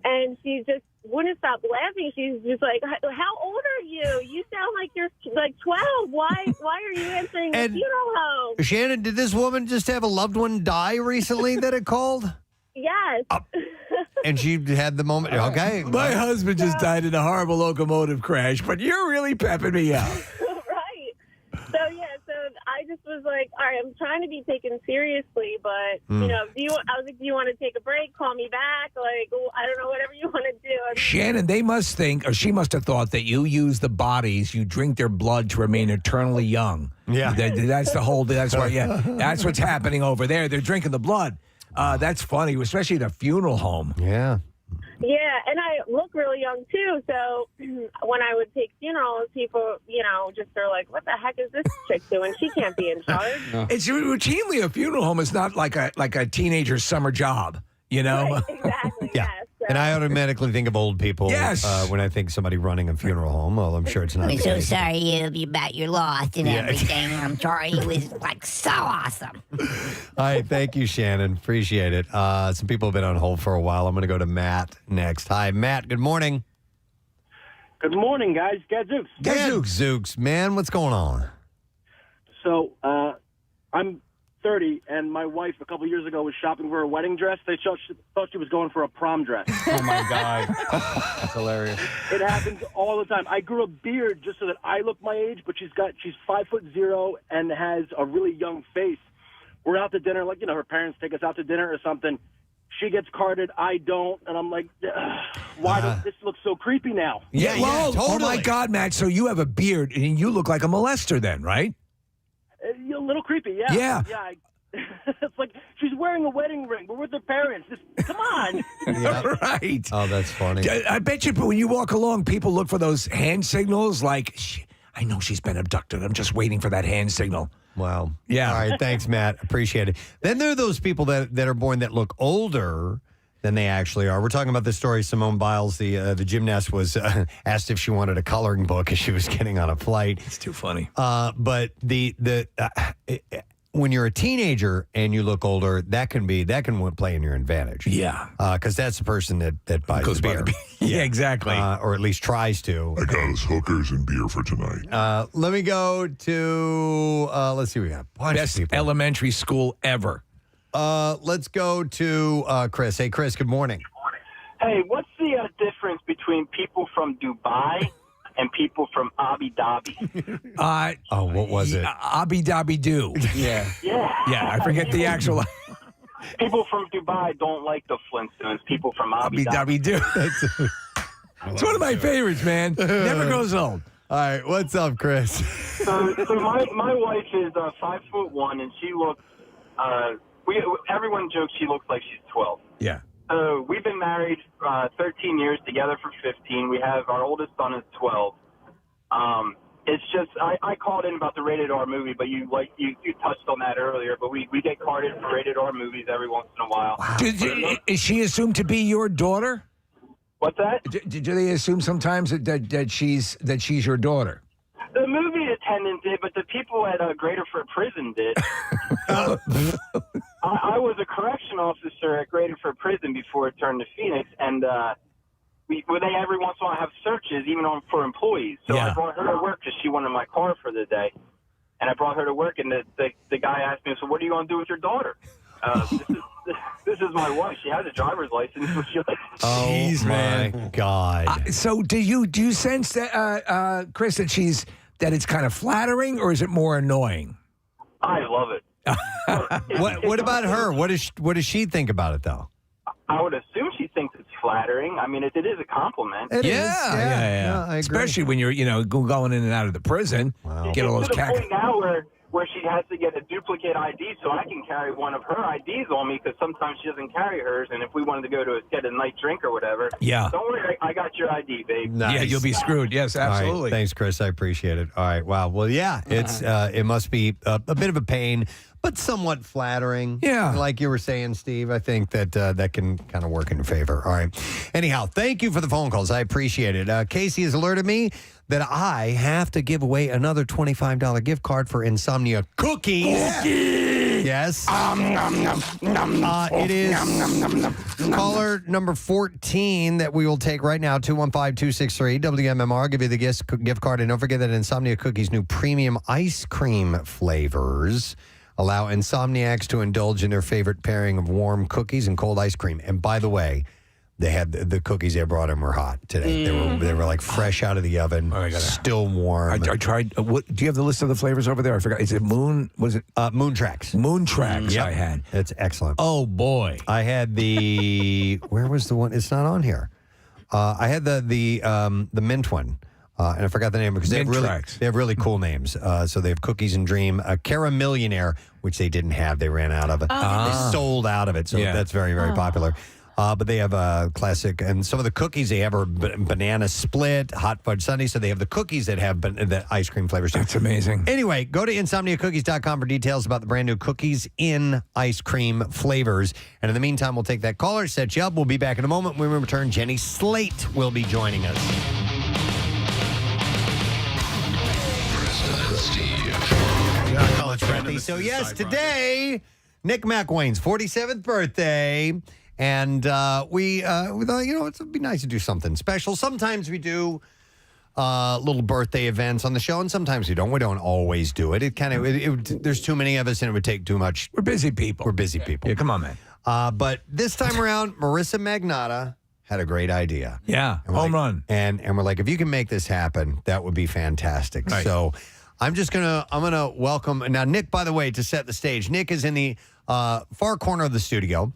Speaker 15: And she just wouldn't stop laughing. She's just like, how old are you? You sound like you're like 12. Why are you answering the funeral home?
Speaker 1: Shannon, did this woman just have a loved one die recently that it called?
Speaker 15: Yes.
Speaker 1: And she had the moment. Okay.
Speaker 2: My husband just died in a horrible locomotive crash, but you're really pepping me up.
Speaker 15: Right. So I just was like, all right, I'm trying to be taken seriously, but you know, I was like, do you want to take a break? Call me back? Like, I don't know, whatever you want to do. I mean,
Speaker 2: Shannon, they must think, or she must have thought that you use the bodies, you drink their blood to remain eternally young.
Speaker 1: Yeah.
Speaker 2: That's the whole, that's why, that's what's happening over there. They're drinking the blood. That's funny, especially at a funeral home.
Speaker 1: Yeah.
Speaker 15: Yeah, and I look really young too. So when I would take funerals, people, just are like, "What the heck is this chick doing? She can't be in charge."
Speaker 2: It's routinely a funeral home. It's not like a teenager's summer job,
Speaker 15: Right, exactly.
Speaker 1: Yeah. And I automatically think of old people when I think somebody running a funeral home. Well, I'm sure it's not.
Speaker 9: I'm
Speaker 1: the
Speaker 9: so
Speaker 1: case.
Speaker 9: sorry about your loss and everything. I'm sorry. It was like so awesome.
Speaker 1: All right. Thank you, Shannon. Appreciate it. Some people have been on hold for a while. I'm going to go to Matt next. Hi, Matt. Good morning.
Speaker 16: Good morning, guys. Gadzooks.
Speaker 1: Gadzooks, man. What's going on?
Speaker 16: So, I'm 30, and my wife a couple years ago was shopping for a wedding dress. They thought she was going for a prom dress.
Speaker 4: Oh, my God. That's hilarious.
Speaker 16: It happens all the time. I grew a beard just so that I look my age, but she's 5'0" and has a really young face. We're out to dinner, like, her parents take us out to dinner or something. She gets carded, I don't, and I'm like, why does this look so creepy now?
Speaker 2: Totally. Oh, my God, Matt, so you have a beard, and you look like a molester then, right?
Speaker 16: A little creepy, yeah. It's like she's wearing a wedding ring. We're with her parents. Come on.
Speaker 2: Right.
Speaker 1: Oh, that's funny.
Speaker 2: I bet you when you walk along, people look for those hand signals like, I know she's been abducted. I'm just waiting for that hand signal.
Speaker 1: Wow.
Speaker 2: Yeah.
Speaker 1: All right. Thanks, Matt. Appreciate it. Then there are those people that are born that look older than they actually are. We're talking about this story. Simone Biles, the gymnast, was asked if she wanted a coloring book as she was getting on a flight.
Speaker 2: It's too funny.
Speaker 1: But when you're a teenager and you look older, that can play in your advantage.
Speaker 2: Yeah.
Speaker 1: Because that's the person that buys
Speaker 2: Goes
Speaker 1: the
Speaker 2: by
Speaker 1: beer.
Speaker 2: the yeah, exactly.
Speaker 1: Or at least tries to.
Speaker 18: I got us hookers and beer for tonight.
Speaker 1: Let me go to, let's see what we got.
Speaker 2: Best elementary school ever.
Speaker 1: Let's go to Chris. Hey, Chris, good morning.
Speaker 19: Hey, what's the difference between people from Dubai and people from Abu Dhabi?
Speaker 1: What was it?
Speaker 2: Abu Dhabi do.
Speaker 4: Yeah.
Speaker 2: Yeah, I forget the actual.
Speaker 19: People from Dubai don't like the Flintstones. People from Abu
Speaker 2: Dhabi do. It's one of my favorites, man. Never goes old.
Speaker 1: All right, what's up, Chris?
Speaker 19: So my wife is 5'1", and she looks. Everyone jokes she looks like she's 12.
Speaker 2: Yeah.
Speaker 19: So we've been married 13 years, together for 15. We have our oldest son is 12. It's just I called in about the rated R movie, but you touched on that earlier. But we get carded for rated R movies every once in a while.
Speaker 2: Wow. Is she assumed to be your daughter?
Speaker 19: What's that?
Speaker 2: Do they assume sometimes that she's your daughter?
Speaker 19: The movie attendant did, but the people at Graterford Prison did. I was a correction officer at Graterford Prison before it turned to Phoenix, and they every once in a while have searches, even for employees. So I brought her to work because she wanted my car for the day, and I brought her to work, and the guy asked me, "So what are you going to do with your daughter?" This is my wife. She has a driver's license.
Speaker 1: Jeez, man. God.
Speaker 2: So do you sense that, Chris, that it's kind of flattering, or is it more annoying?
Speaker 19: I love it.
Speaker 1: What about her? What does she think about it, though?
Speaker 19: I would assume she thinks it's flattering. I mean, it is a compliment.
Speaker 2: Yeah.
Speaker 1: I agree.
Speaker 2: Especially when you're going in and out of the prison.
Speaker 1: Wow.
Speaker 2: Get all those
Speaker 19: to the point now where she has to get a duplicate ID so I can carry one of her IDs on me because sometimes she doesn't carry hers. And if we wanted to go to get a night drink or whatever, don't worry, I got your ID, babe.
Speaker 1: Nice.
Speaker 2: Yeah, you'll be screwed. Yes, absolutely.
Speaker 1: All right. Thanks, Chris. I appreciate it. All right. Wow. Well, yeah, it's it must be a bit of a pain, but somewhat flattering.
Speaker 2: Yeah.
Speaker 1: Like you were saying, Steve, I think that can kind of work in your favor. All right. Anyhow, thank you for the phone calls. I appreciate it. Casey has alerted me that I have to give away another $25 gift card for Insomnia Cookies. Yes. It is caller number 14 that we will take right now, 215-263 WMMR. Give you the gift card. And don't forget that Insomnia Cookies' new premium ice cream flavors allow insomniacs to indulge in their favorite pairing of warm cookies and cold ice cream. And by the way, they had the cookies they brought in were hot today. They were like fresh out of the oven, still warm.
Speaker 2: I tried. What do you have the list of the flavors over there? I forgot. Is it Moon? Was it
Speaker 1: Moon Tracks?
Speaker 2: Moon Tracks.
Speaker 1: Yep.
Speaker 2: I had.
Speaker 1: It's excellent.
Speaker 2: Oh boy,
Speaker 1: I had the. Where was the one? It's not on here. I had the mint one. And I forgot the name because they have really cool names. So they have Cookies and Dream, Caramillionaire, which they didn't have. They ran out of it. They sold out of it. So that's very, very popular. But they have a classic, and some of the cookies they have are banana split, hot fudge sundae. So they have the cookies that have the ice cream flavors too.
Speaker 2: That's amazing.
Speaker 1: Anyway, go to insomniacookies.com for details about the brand new Cookies in ice cream flavors. And in the meantime, we'll take that caller, set you up. We'll be back in a moment. When we return, Jenny Slate will be joining us. College friendly. So yes, today Nick McWayne's 47th birthday, and we thought it'd be nice to do something special. Sometimes we do little birthday events on the show, and sometimes we don't. We don't always do it. There's too many of us, and it would take too much.
Speaker 2: We're busy people.
Speaker 1: Yeah,
Speaker 2: come on, man.
Speaker 1: But this time around, Marissa Magnotta had a great idea.
Speaker 2: Yeah, home run.
Speaker 1: And we're like, if you can make this happen, that would be fantastic.
Speaker 2: Right.
Speaker 1: So I'm gonna welcome now Nick. By the way, to set the stage, Nick is in the far corner of the studio.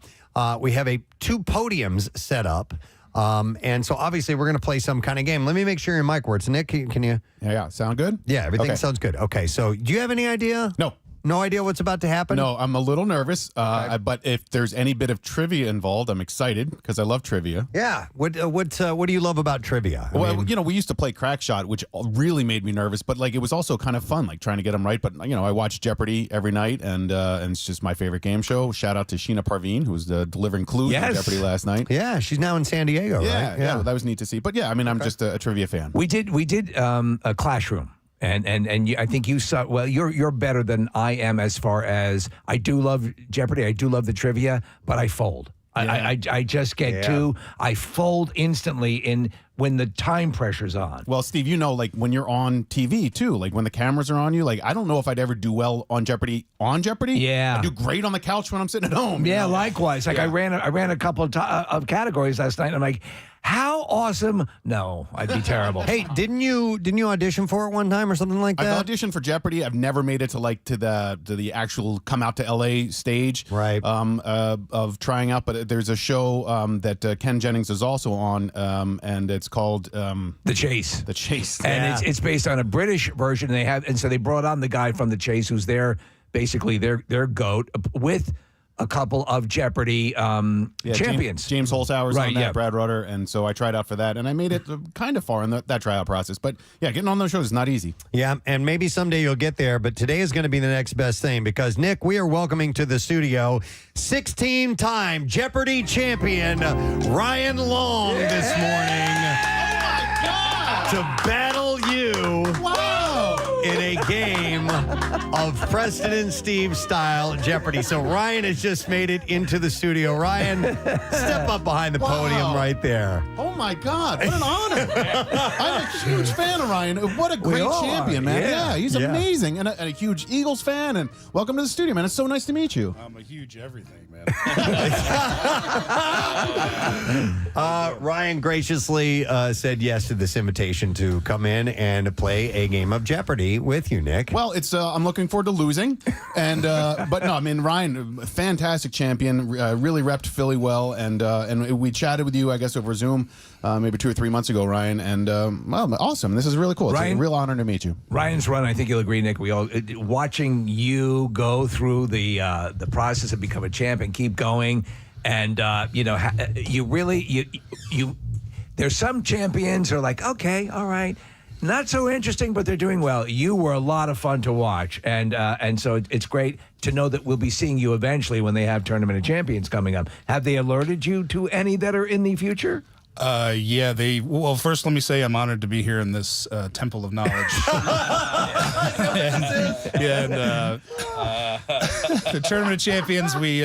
Speaker 1: We have two podiums set up, and so obviously we're gonna play some kind of game. Let me make sure your mic works. Nick, can you?
Speaker 20: Yeah. Sound good?
Speaker 1: Yeah, everything sounds good. Okay, so do you have any idea?
Speaker 20: No.
Speaker 1: No idea what's about to happen?
Speaker 3: No, I'm a little nervous, but if there's any bit of trivia involved, I'm excited because I love trivia.
Speaker 1: Yeah. What do you love about trivia?
Speaker 3: Well, we used to play Crack Shot, which really made me nervous, but like it was also kind of fun, like trying to get them right. But I watch Jeopardy every night, and it's just my favorite game show. Shout out to Sheena Parveen, who was delivering clues for Jeopardy last night.
Speaker 1: Yeah, she's now in San Diego, right?
Speaker 3: Yeah, that was neat to see. But yeah, I'm just a trivia fan.
Speaker 2: We did a Classroom. And I think you saw. Well, you're better than I am as far as I do love Jeopardy. I do love the trivia, but I fold. I just get too. I fold instantly when the time pressure's on.
Speaker 3: Well, Steve, like when you're on TV too, like when the cameras are on you, like I don't know if I'd ever do well on Jeopardy. Yeah, I do great on the couch when I'm sitting at home.
Speaker 2: Yeah, likewise. Like I ran a couple of categories last night, and I'm like, how awesome? No, I'd be terrible.
Speaker 1: Hey, didn't you audition for it one time or something like that?
Speaker 3: I've auditioned for Jeopardy. I've never made it to the actual come out to LA stage,
Speaker 1: right?
Speaker 3: Of trying out. But there's a show that Ken Jennings is also on, and it's called
Speaker 2: The Chase.
Speaker 3: The Chase,
Speaker 2: and it's based on a British version. And so they brought on the guy from The Chase, who's basically their goat with a couple of Jeopardy champions.
Speaker 3: James Holzhauer's on that, Brad Rutter, and so I tried out for that, and I made it kind of far in that tryout process. But yeah, getting on those shows is not easy.
Speaker 1: Yeah, and maybe someday you'll get there, but today is going to be the next best thing because, Nick, we are welcoming to the studio 16-time Jeopardy champion Ryan Long this morning to battle you in a game of Preston and Steve style Jeopardy. So Ryan has just made it into the studio. Ryan, step up behind the podium right there.
Speaker 3: Oh my God, what an honor. I'm a huge fan of Ryan. What a great champion, man. Yeah, he's amazing. And a huge Eagles fan. And welcome to the studio, man. It's so nice to meet you.
Speaker 20: I'm a huge everything, man.
Speaker 1: Ryan graciously said yes to this invitation to come in and play a game of Jeopardy with you, Nick.
Speaker 3: Well, it's I'm looking forward to losing, and but no, I mean Ryan, fantastic champion, really repped Philly well, and we chatted with you, I guess, over Zoom maybe 2 or 3 months ago, Ryan, and well, awesome. This is really cool. It's a real honor to meet you.
Speaker 2: Ryan's run, I think you'll agree, Nick. We all watching you go through the process of become a champ and keep going, and you really you. There's some champions who are like, okay, all right. Not so interesting, but they're doing well. You were a lot of fun to watch, and so it's great to know that we'll be seeing you eventually when they have Tournament of Champions coming up. Have they alerted you to any that are in the future?
Speaker 20: Yeah, well, first let me say I'm honored to be here in this temple of knowledge. The Tournament of Champions, we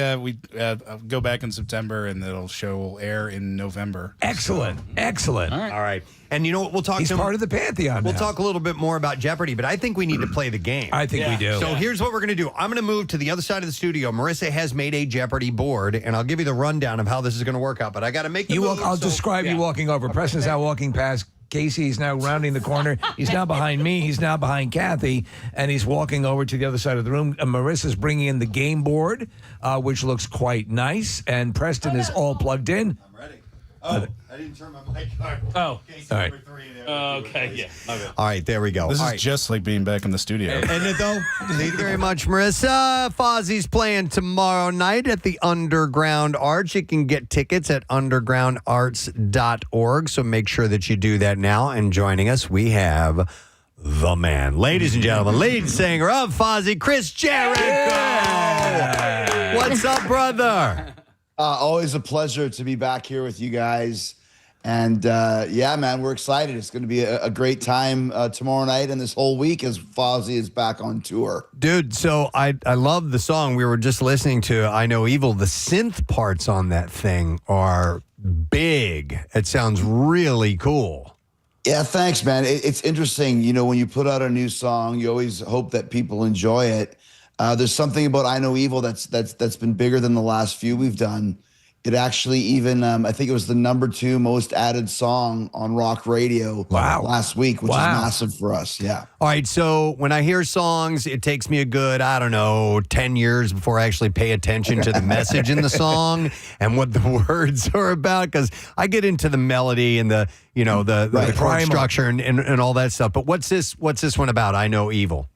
Speaker 20: go back in September, and will air in November.
Speaker 2: Excellent. All
Speaker 1: right. And you know what? We'll talk.
Speaker 2: He's part of the Pantheon.
Speaker 1: We'll talk a little bit more about Jeopardy, but I think we need to play the game.
Speaker 2: I think we do.
Speaker 1: So here's what we're going to do. I'm going to move to the other side of the studio. Marissa has made a Jeopardy board, and I'll give you the rundown of how this is going to work out. But I got to make the move.
Speaker 2: I'll describe you walking over. Preston's now walking past Casey. He's now rounding the corner. He's now behind me. He's now behind Kathy, and he's walking over to the other side of the room. And Marissa's bringing in the game board, which looks quite nice. And Preston is all plugged in.
Speaker 1: I'm ready. Oh, I didn't turn my mic on.
Speaker 20: Oh.
Speaker 2: All right.
Speaker 20: Okay, yeah. Okay.
Speaker 1: All right, there we go.
Speaker 20: This
Speaker 1: All
Speaker 20: is
Speaker 1: right.
Speaker 20: just like being back in the studio.
Speaker 1: Isn't it though? Thank you very much, Marissa. Fozzie's playing tomorrow night at the Underground Arts. You can get tickets at undergroundarts.org. So make sure that you do that now. And joining us, we have the man, ladies and gentlemen, lead singer of Fozzie, Chris Jericho. Yeah. What's up, brother?
Speaker 21: Always a pleasure to be back here with you guys. And yeah, man, we're excited. It's going to be a great time tomorrow night and this whole week as Fozzie is back on tour.
Speaker 1: Dude, so I love the song we were just listening to, I Know Evil. The synth parts on that thing are big. It sounds really cool.
Speaker 21: Yeah, thanks, man. It's interesting. You know, when you put out a new song, you always hope that people enjoy it. There's something about I Know Evil that's been bigger than the last few we've done. It actually even, I think it was the #2 most added song on rock radio last week, which is massive for us. Yeah.
Speaker 1: All right. So when I hear songs, it takes me a good, 10 years before I actually pay attention to the message in the song and what the words are about. Because I get into the melody and the chord structure and all that stuff. But what's this one about? I Know Evil.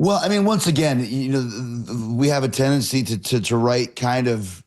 Speaker 21: Well, I mean, once again, we have a tendency to write kind of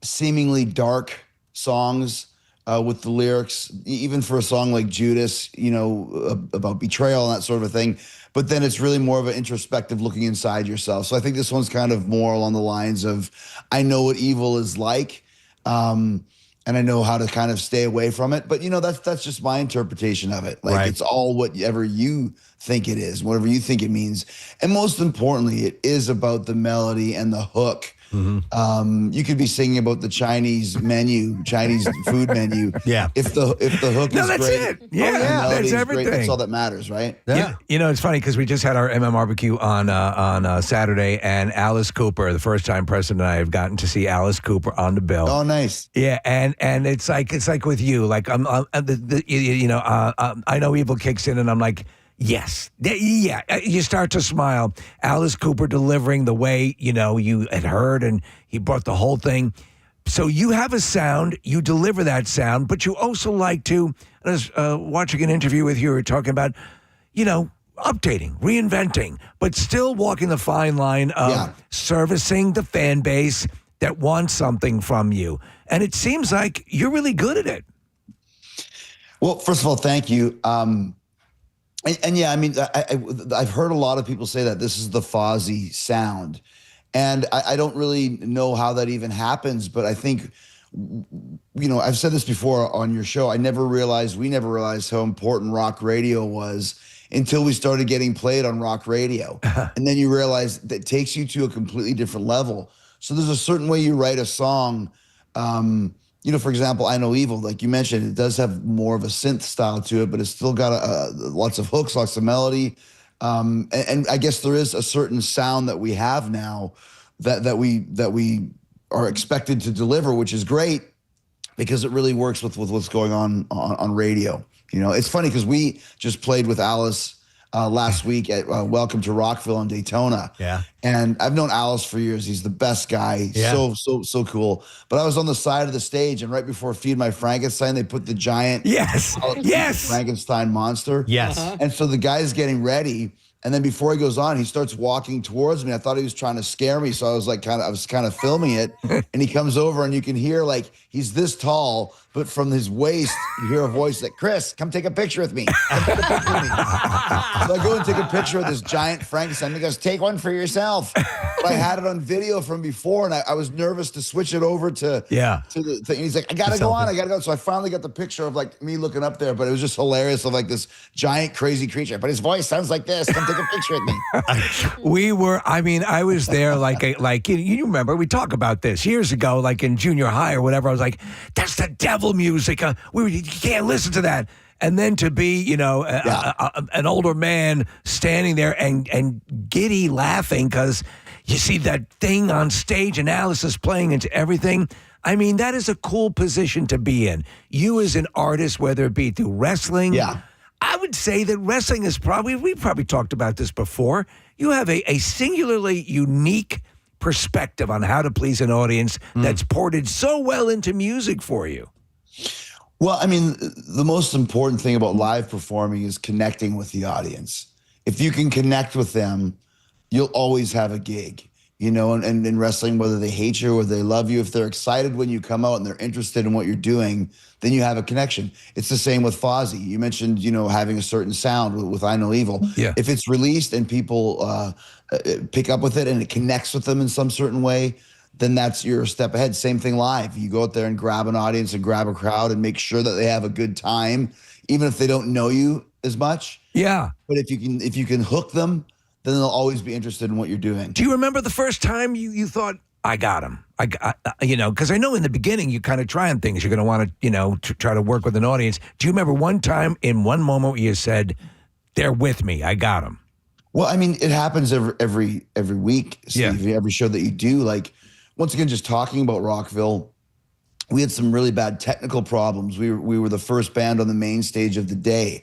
Speaker 21: seemingly dark songs with the lyrics, even for a song like Judas, about betrayal and that sort of a thing. But then it's really more of an introspective looking inside yourself. So I think this one's kind of more along the lines of, I know what evil is like, and I know how to kind of stay away from it. But, that's just my interpretation of it. Like,
Speaker 1: Right.
Speaker 21: It's all whatever you think it is, whatever you think it means. And most importantly, it is about the melody and the hook.
Speaker 1: Mm-hmm.
Speaker 21: You could be singing about the Chinese food menu.
Speaker 1: Yeah.
Speaker 21: If the hook
Speaker 2: No,
Speaker 21: is
Speaker 2: that's
Speaker 21: great.
Speaker 2: it. Yeah,
Speaker 21: and the melody
Speaker 2: that's
Speaker 21: is great,
Speaker 2: everything.
Speaker 21: that's all that matters, right?
Speaker 1: Yeah.
Speaker 2: It's funny because we just had our MMRBQ on Saturday, and Alice Cooper. The first time Preston and I have gotten to see Alice Cooper on the bill.
Speaker 21: Oh, nice.
Speaker 2: Yeah, and it's like with you, like I know evil kicks in, and I'm like, yes, yeah. You start to smile. Alice Cooper delivering the way you had heard, and he brought the whole thing. So you have a sound, you deliver that sound, but you also like to. I was watching an interview with you, were talking about, updating, reinventing, but still walking the fine line of servicing the fan base that wants something from you. And it seems like you're really good at it.
Speaker 21: Well, first of all, thank you. And yeah, I mean, I've heard a lot of people say that this is the Fozzy sound. And I don't really know how that even happens, but I think, I've said this before on your show. We never realized how important rock radio was until we started getting played on rock radio. And then you realize that takes you to a completely different level. So there's a certain way you write a song. For example, I Know Evil, like you mentioned, it does have more of a synth style to it, but it's still got lots of hooks, lots of melody. And I guess there is a certain sound that we have now that we are expected to deliver, which is great because it really works with what's going on radio. It's funny because we just played with Alice last week at Welcome to Rockville in Daytona.
Speaker 1: Yeah.
Speaker 21: And I've known Alice for years. He's the best guy.
Speaker 1: Yeah.
Speaker 21: So cool. But I was on the side of the stage, and right before Feed My Frankenstein, they put the giant Frankenstein monster.
Speaker 1: Yes.
Speaker 21: And so the guy's getting ready. And then before he goes on, he starts walking towards me. I thought he was trying to scare me. So I was kind of filming it. And he comes over, and you can hear he's this tall, but from his waist, you hear a voice like, Chris, come take a picture with me. Come take a picture with me. So I go and take a picture of this giant Frankenstein. He goes, take one for yourself. But I had it on video from before, and I was nervous to switch it over to the thing. He's like, I got to go on. I got to go. So I finally got the picture of me looking up there, but it was just hilarious of this giant crazy creature. But his voice sounds like this. Come take a picture with me.
Speaker 2: I was there you remember, we talk about this years ago, like in junior high or whatever. I was like, that's the devil music. You can't listen to that. And then to be, an older man standing there and giddy laughing because you see that thing on stage and Alice is playing into everything. I mean, that is a cool position to be in. You as an artist, whether it be through wrestling.
Speaker 21: Yeah.
Speaker 2: I would say that wrestling is we've probably talked about this before. You have a singularly unique perspective on how to please an audience that's ported so well into music for you.
Speaker 21: Well, I mean, the most important thing about live performing is connecting with the audience. If you can connect with them, you'll always have a gig, and in wrestling, whether they hate you or they love you, if they're excited when you come out and they're interested in what you're doing, then you have a connection. It's the same with Fozzy. You mentioned, having a certain sound with I Know Evil.
Speaker 2: Yeah.
Speaker 21: If it's released and people pick up with it and it connects with them in some certain way, then you're a step ahead. Same thing live. You go out there and grab an audience and grab a crowd and make sure that they have a good time, even if they don't know you as much.
Speaker 2: Yeah.
Speaker 21: But if you can hook them, then they'll always be interested in what you're doing.
Speaker 2: Do you remember the first time you thought, I got him? Because I know in the beginning you kind of try on things. You're going to want to, try to work with an audience. Do you remember one time in one moment where you said, they're with me, I got them?
Speaker 21: Well, I mean, it happens every week, Steve.
Speaker 2: Yeah.
Speaker 21: Every show that you do. Once again, just talking about Rockville, we had some really bad technical problems. We were the first band on the main stage of the day.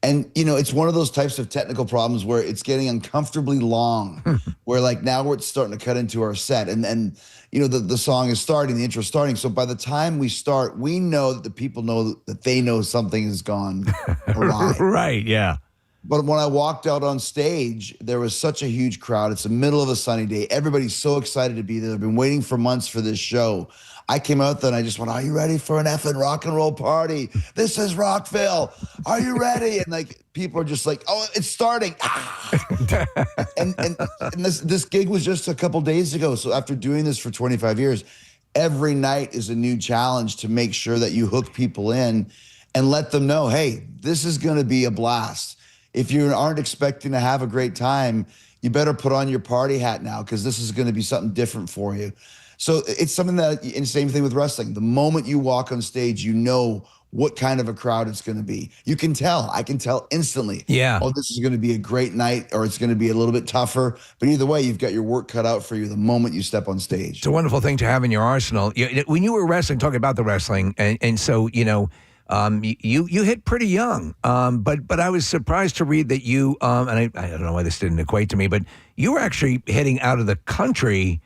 Speaker 21: And, it's one of those types of technical problems where it's getting uncomfortably long, where now we're starting to cut into our set. And the song is starting, the intro starting. So by the time we start, we know that the people know that they know something has gone awry.
Speaker 2: Right, yeah.
Speaker 21: But when I walked out on stage, there was such a huge crowd. It's the middle of a sunny day. Everybody's so excited to be there. They've been waiting for months for this show. I came out there and I just went, "Are you ready for an effing rock and roll party? This is Rockville. Are you ready?" And like people are just like, "Oh, it's starting." and this gig was just a couple days ago. So after doing this for 25 years, every night is a new challenge to make sure that you hook people in and let them know, hey, this is going to be a blast. If you aren't expecting to have a great time, you better put on your party hat now because this is going to be something different for you. So it's something that, and same thing with wrestling. The moment you walk on stage, you know what kind of a crowd it's going to be. You can tell. I can tell instantly.
Speaker 2: Yeah.
Speaker 21: Oh, this is going to be a great night, or it's going to be a little bit tougher. But either way, you've got your work cut out for you the moment you step on stage.
Speaker 2: It's a wonderful thing to have in your arsenal. When you were wrestling, talking about the wrestling, and so, you know, you hit pretty young, but I was surprised to read that you, and I don't know why this didn't equate to me, but you were actually heading out of the country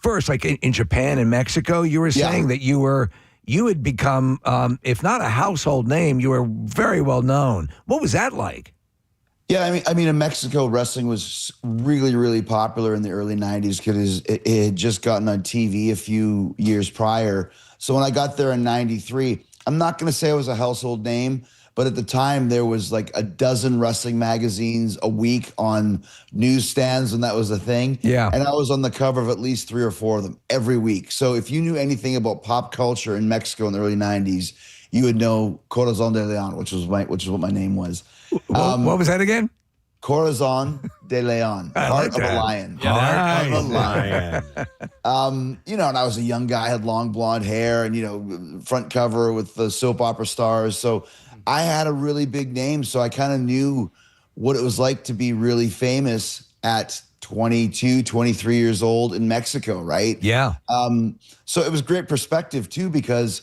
Speaker 2: first, like in Japan and Mexico. You were saying that you had become, if not a household name, you were very well known. What was that like?
Speaker 21: Yeah, I mean, in Mexico, wrestling was really, really popular in the early 90s because it had just gotten on TV a few years prior. So when I got there in 93, I'm not going to say I was a household name, but at the time there was like a dozen wrestling magazines a week on newsstands when that was a thing.
Speaker 2: Yeah.
Speaker 21: And I was on the cover of at least 3 or 4 of them every week. So if you knew anything about pop culture in Mexico in the early 90s, you would know Corazon de Leon, which is what my name was.
Speaker 2: What was that again?
Speaker 21: Corazon de Leon, heart of a lion. Heart of a lion. You know, and I was a young guy, had long blonde hair, and, you know, front cover with the soap opera stars. So I had a really big name. So I kind of knew what it was like to be really famous at 22, 23 years old in Mexico, right?
Speaker 2: Yeah.
Speaker 21: So it was great perspective too, because,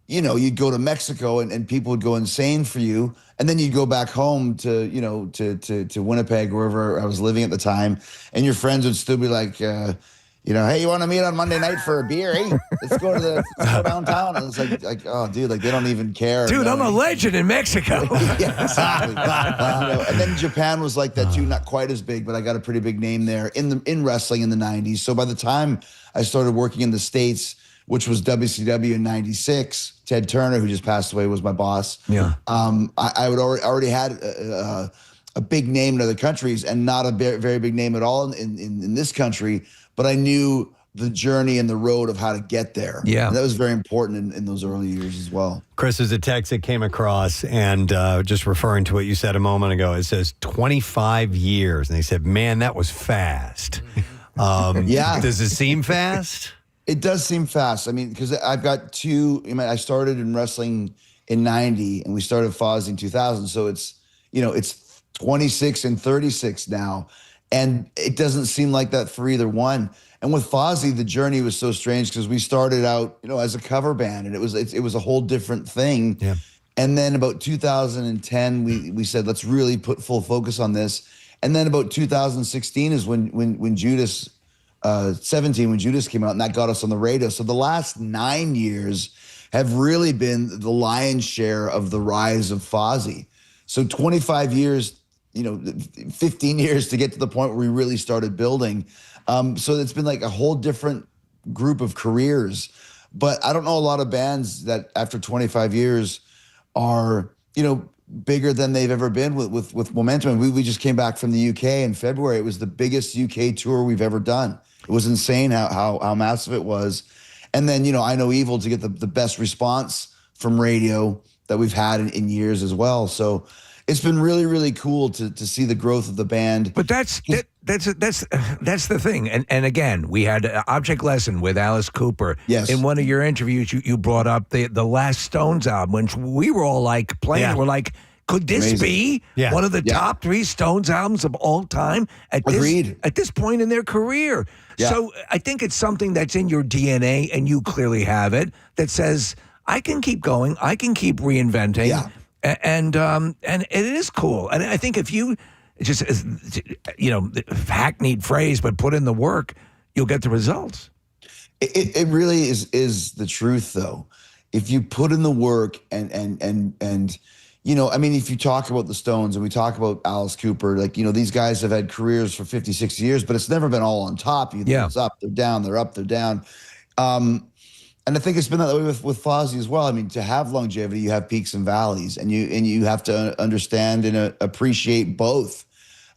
Speaker 21: you know, you'd go to Mexico and people would go insane for you. And then you'd go back home to, you know, to Winnipeg, wherever I was living at the time. And your friends would still be like, you know, "Hey, you want to meet on Monday night for a beer? Eh? Let's go downtown." And it's like, oh, dude, like they don't even care.
Speaker 2: Dude, I'm a legend in Mexico.
Speaker 21: Yeah, exactly. You know, and then Japan was like that too, not quite as big, but I got a pretty big name there in wrestling in the 90s. So by the time I started working in the States, which was WCW in 96, Ted Turner, who just passed away, was my boss.
Speaker 2: Yeah.
Speaker 21: I would already had a big name in other countries and not a very big name at all in this country, but I knew the journey and the road of how to get there.
Speaker 2: Yeah.
Speaker 21: And that was very important in those early years as well.
Speaker 1: Chris, there's a text that came across, and just referring to what you said a moment ago, it says 25 years. And they said, man, that was fast.
Speaker 21: Yeah.
Speaker 1: Does it seem fast?
Speaker 21: It does seem fast. I mean, because I've got two. I started in wrestling in 90, and we started Fozzy in 2000. So it's, you know, it's 26 and 36 now. And it doesn't seem like that for either one. And with Fozzy, the journey was so strange because we started out, you know, as a cover band, and it was a whole different thing.
Speaker 1: Yeah.
Speaker 21: And then about 2010, we said, let's really put full focus on this. And then about 2016 is when Judas, 17, when Judas came out, and that got us on the radio. So the last 9 years have really been the lion's share of the rise of Fozzy. So 25 years, you know, 15 years to get to the point where we really started building. So it's been like a whole different group of careers. But I don't know a lot of bands that after 25 years are, you know, bigger than they've ever been with momentum. And we just came back from the UK in February. It was the biggest UK tour we've ever done. It was insane how massive it was. And then, you know, I Know Evil to get the best response from radio that we've had in years as well. So it's been really, really cool to see the growth of the band.
Speaker 2: But that's the thing. And again, we had an Object Lesson with Alice Cooper.
Speaker 21: Yes.
Speaker 2: In one of your interviews, you brought up the Last Stones album, which we were all like playing.
Speaker 1: Yeah.
Speaker 2: We're like, could this
Speaker 21: Amazing.
Speaker 2: be one of the top 3 Stones albums of all time at this point in their career?
Speaker 21: Yeah.
Speaker 2: So I think it's something that's in your DNA, and you clearly have it, that says, I can keep going, I can keep reinventing.
Speaker 21: Yeah.
Speaker 2: And it is cool. And I think if you just, you know, hackneyed phrase, but put in the work, you'll get the results.
Speaker 21: It really is the truth, though. If you put in the work and I mean, if you talk about the Stones and we talk about Alice Cooper, like, these guys have had careers for 50, 60 years, but it's never been all on top. It's up, they're down, they're up, they're down. And I think it's been that way with Fozzy as well. I mean, to have longevity, you have peaks and valleys, and you have to understand and appreciate both.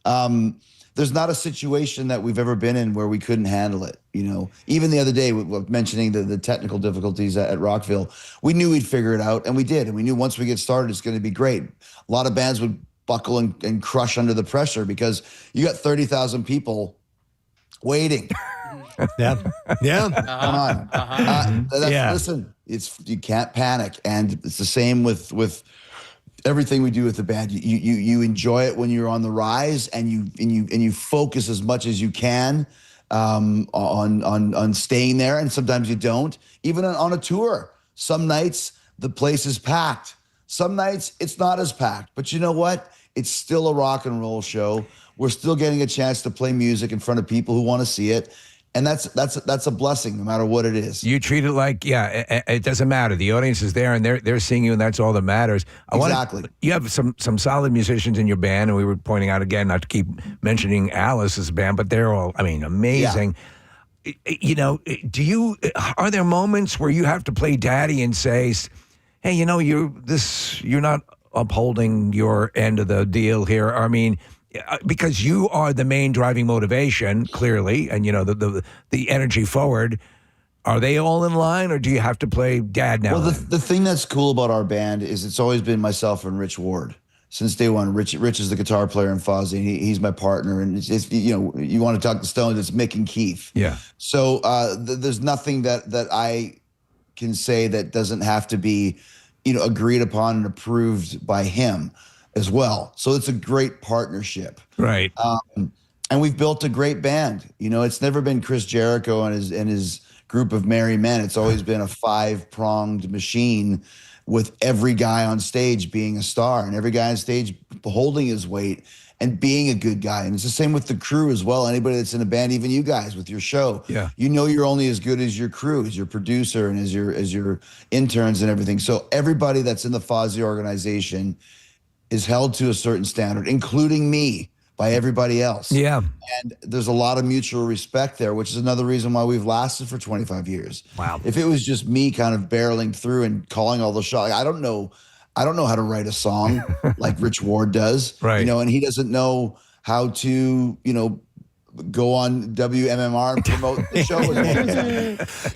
Speaker 21: There's not a situation that we've ever been in where we couldn't handle it. Even the other day, mentioning the technical difficulties at Rockville, we knew we'd figure it out, and we did. And we knew once we get started, it's going to be great. A lot of bands would buckle and crush under the pressure because you got 30,000 people waiting.
Speaker 1: Yeah.
Speaker 21: Come on. Listen, you can't panic, and it's the same with everything we do with the band. You enjoy it when you're on the rise, and you focus as much as you can on staying there, and sometimes you don't. Even on a tour, some nights the place is packed. Some nights it's not as packed, but you know what? It's still a rock and roll show. We're still getting a chance to play music in front of people who want to see it. And that's a blessing, no matter what it is.
Speaker 2: You treat it like, it doesn't matter. The audience is there, and they're seeing you, and that's all that matters.
Speaker 21: Exactly.
Speaker 2: You have some solid musicians in your band, and we were pointing out again, not to keep mentioning Alice's band, but they're all, amazing. Yeah. Are there moments where you have to play daddy and say, hey, you're not upholding your end of the deal here? I mean, because you are the main driving motivation, clearly, and the energy forward. Are they all in line, or do you have to play dad now?
Speaker 21: Well, the thing that's cool about our band is it's always been myself and Rich Ward since day one. Rich is the guitar player in Fozzy. He's my partner, and it's you want to talk to Stones, it's Mick and Keith.
Speaker 2: Yeah.
Speaker 21: So there's nothing that I can say that doesn't have to be agreed upon and approved by him as well. So it's a great partnership.
Speaker 2: Right.
Speaker 21: And we've built a great band. It's never been Chris Jericho and his group of merry men. It's always been a 5-pronged machine with every guy on stage being a star and every guy on stage holding his weight and being a good guy. And it's the same with the crew as well. Anybody that's in a band, even you guys with your show, you're only as good as your crew, as your producer and as your interns and everything. So everybody that's in the Fozzy organization is held to a certain standard, including me, by everybody else.
Speaker 2: Yeah.
Speaker 21: And there's a lot of mutual respect there, which is another reason why we've lasted for 25 years.
Speaker 1: Wow.
Speaker 21: If it was just me kind of barreling through and calling all the shots, I don't know how to write a song like Rich Ward does.
Speaker 2: Right.
Speaker 21: And he doesn't know how to, go on WMMR and promote the show.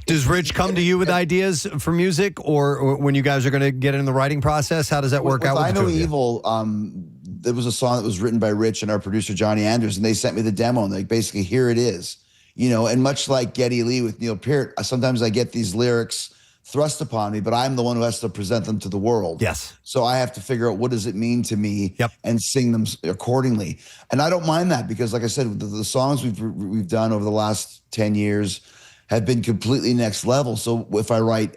Speaker 1: Does Rich come to you with ideas for music, or when you guys are going to get in the writing process? How does that work out? With
Speaker 21: I Know Evil, there was a song that was written by Rich and our producer Johnny Anders, and they sent me the demo, and basically, here it is. And much like Geddy Lee with Neil Peart, sometimes I get these lyrics thrust upon me, but I'm the one who has to present them to the world.
Speaker 1: Yes.
Speaker 21: So I have to figure out what does it mean to me and sing them accordingly. And I don't mind that because, like I said, the songs we've done over the last 10 years have been completely next level. So if I write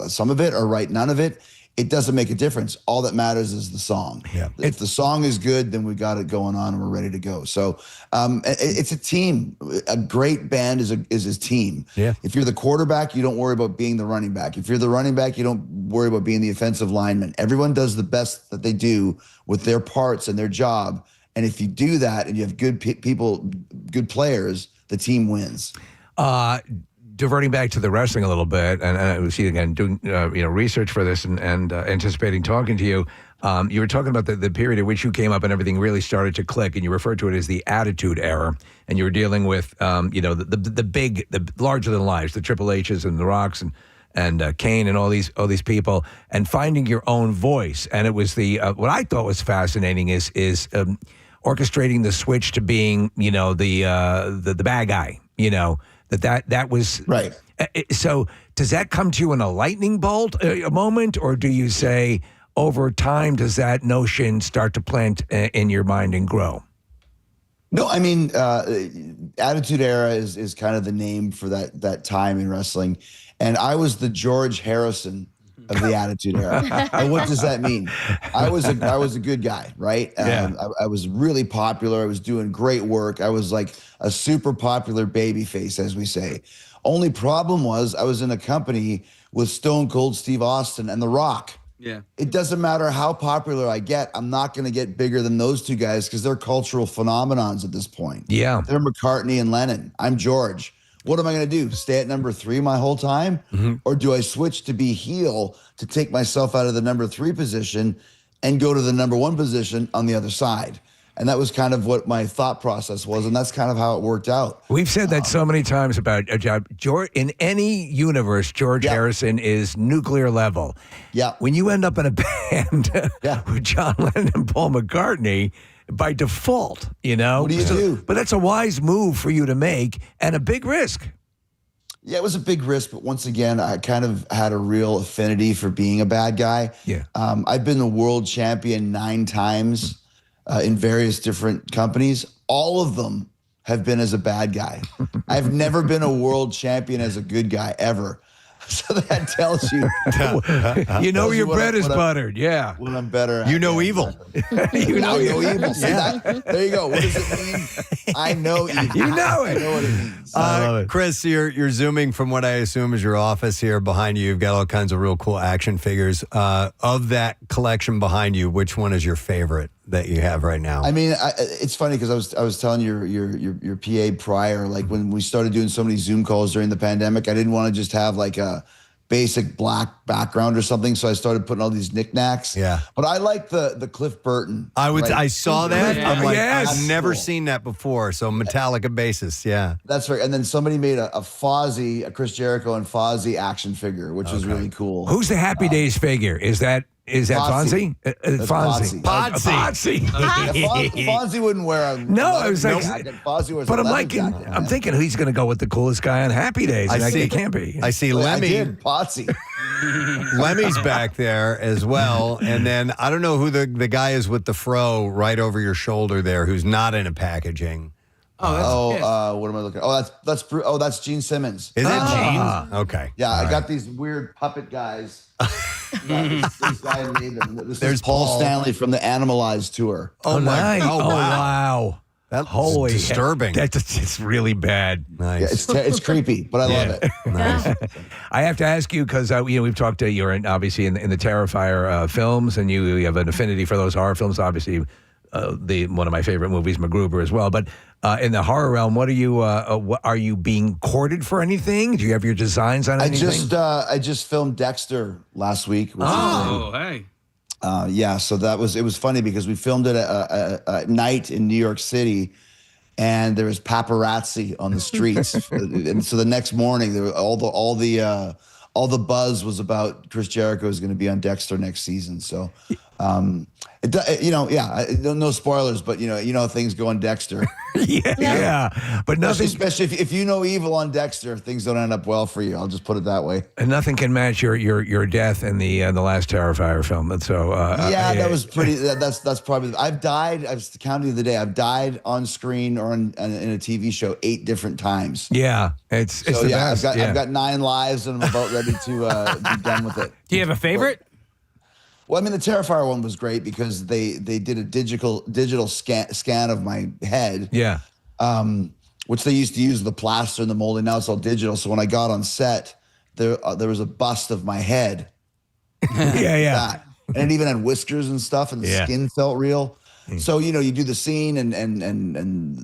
Speaker 21: some of it or write none of it, it doesn't make a difference. All that matters is the song.
Speaker 1: Yeah.
Speaker 21: If the song is good, then we got it going on and we're ready to go. So it's a team. A great band is a team.
Speaker 1: Yeah.
Speaker 21: If you're the quarterback, you don't worry about being the running back. If you're the running back, you don't worry about being the offensive lineman. Everyone does the best that they do with their parts and their job. And if you do that and you have good people, good players, the team wins.
Speaker 2: Diverting back to the wrestling a little bit, and I was again doing research for this and anticipating talking to you. You were talking about the period at which you came up and everything really started to click, and you referred to it as the Attitude Era, and you were dealing with the larger than lives, the Triple H's and the Rocks and Kane and all these people, and finding your own voice. And it was what I thought was fascinating is orchestrating the switch to being the bad guy. That was
Speaker 21: right.
Speaker 2: So does that come to you in a lightning bolt, a moment, or do you say over time does that notion start to plant in your mind and grow?
Speaker 21: No, I mean, Attitude Era is kind of the name for that time in wrestling, and I was the George Harrison of the Attitude Era. And what does that mean? I was a good guy, right? I was really popular. I was doing great work. I was like a super popular baby face, as we say. Only problem was I was in a company with Stone Cold Steve Austin and The Rock.
Speaker 4: Yeah.
Speaker 21: It doesn't matter how popular I get. I'm not going to get bigger than those two guys because they're cultural phenomenons at this point.
Speaker 2: Yeah.
Speaker 21: They're McCartney and Lennon. I'm George. What am I going to do? Stay at number 3 my whole time? Or do I switch to be heel to take myself out of the number 3 position and go to the number 1 position on the other side? And that was kind of what my thought process was, and that's kind of how it worked out.
Speaker 2: We've said that so many times about George. In any universe, George Harrison is nuclear level.
Speaker 21: Yeah.
Speaker 2: When you end up in a band with John Lennon and Paul McCartney, by default, you know?
Speaker 21: What do you do?
Speaker 2: But that's a wise move for you to make and a big risk.
Speaker 21: Yeah, it was a big risk, but once again, I kind of had a real affinity for being a bad guy.
Speaker 2: Yeah.
Speaker 21: I've been the world champion 9 times in various different companies. All of them have been as a bad guy. I've never been a world champion as a good guy, ever. So that tells you.
Speaker 2: You know your bread is buttered. Yeah.
Speaker 21: When I'm better at.
Speaker 1: You know evil.
Speaker 21: You know evil. See that? There you go. What does it mean? I know evil.
Speaker 2: You know it.
Speaker 21: I know what it means.
Speaker 1: Chris, you're zooming from what I assume is your office here behind you. You've got all kinds of real cool action figures. Of that collection behind you, which one is your favorite that you have right now?
Speaker 21: I mean, it's funny because I was telling your PA prior, like when we started doing so many Zoom calls during the pandemic, I didn't want to just have like a basic black background or something, so I started putting all these knickknacks.
Speaker 1: Yeah,
Speaker 21: but I like the Cliff Burton.
Speaker 1: I saw that. I'm like,
Speaker 21: Yes.
Speaker 1: I've never seen that before. So Metallica basis, yeah.
Speaker 21: That's right. And then somebody made a Fozzy, a Chris Jericho and Fozzy action figure, which was really cool.
Speaker 2: Who's the Happy Days figure? Is that Fonzie?
Speaker 21: Fonzie.
Speaker 2: Fonzie.
Speaker 21: Fonzie wouldn't wear a.
Speaker 2: No, I was like,
Speaker 21: Fozzie wears
Speaker 2: but
Speaker 21: a
Speaker 2: I'm
Speaker 21: leather
Speaker 2: like,
Speaker 21: jacket.
Speaker 2: I'm thinking he's going to go with the coolest guy on Happy Days. And it can't be.
Speaker 1: I see
Speaker 21: I
Speaker 1: Lemmy.
Speaker 21: did, Potsy.
Speaker 1: Lemmy's back there as well. And then I don't know who the guy is with the fro right over your shoulder there who's not in a packaging.
Speaker 21: What am I looking at? That's Gene Simmons.
Speaker 1: Is it Gene? Okay.
Speaker 21: Yeah, I got these weird puppet guys. This guy made them. There's
Speaker 1: There's
Speaker 21: Paul
Speaker 1: Paul.
Speaker 21: Stanley from the Animalized tour.
Speaker 1: Oh, my.
Speaker 2: nice.
Speaker 1: Oh, wow.
Speaker 2: Wow.
Speaker 1: That's
Speaker 2: Holy
Speaker 1: disturbing.
Speaker 2: It's really bad.
Speaker 1: Nice.
Speaker 21: Yeah, it's creepy, but I love it.
Speaker 1: Nice.
Speaker 2: I have to ask you because we've talked to you're obviously in the Terrifier films, and you have an affinity for those horror films. Obviously, one of my favorite movies, MacGruber, as well. But in the horror realm, what are you being courted for anything? Do you have your designs on anything?
Speaker 21: I just filmed Dexter last week.
Speaker 4: Hey.
Speaker 21: So it was funny because we filmed it at night in New York City, and there was paparazzi on the streets. And so the next morning, there were all the buzz was about Chris Jericho is going to be on Dexter next season. So, no spoilers, but you know how things go on Dexter.
Speaker 2: yeah, but nothing.
Speaker 21: Especially if you know evil on Dexter, things don't end up well for you. I'll just put it that way.
Speaker 2: And nothing can match your death in the last Terrifier film. And so
Speaker 21: that was pretty. That's probably. I've died. I was counting the other day. I've died on screen or in a TV show 8 different times.
Speaker 2: Yeah, it's the best.
Speaker 21: I've got 9 lives and I'm about ready to be done with it.
Speaker 4: Do you have a favorite?
Speaker 21: Well, I mean, the Terrifier one was great because they did a digital scan of my head.
Speaker 2: Yeah.
Speaker 21: Which they used to use the plaster and the molding. Now it's all digital. So when I got on set, there was a bust of my head.
Speaker 2: yeah.
Speaker 21: And it even had whiskers and stuff, and the skin felt real. So you do the scene, and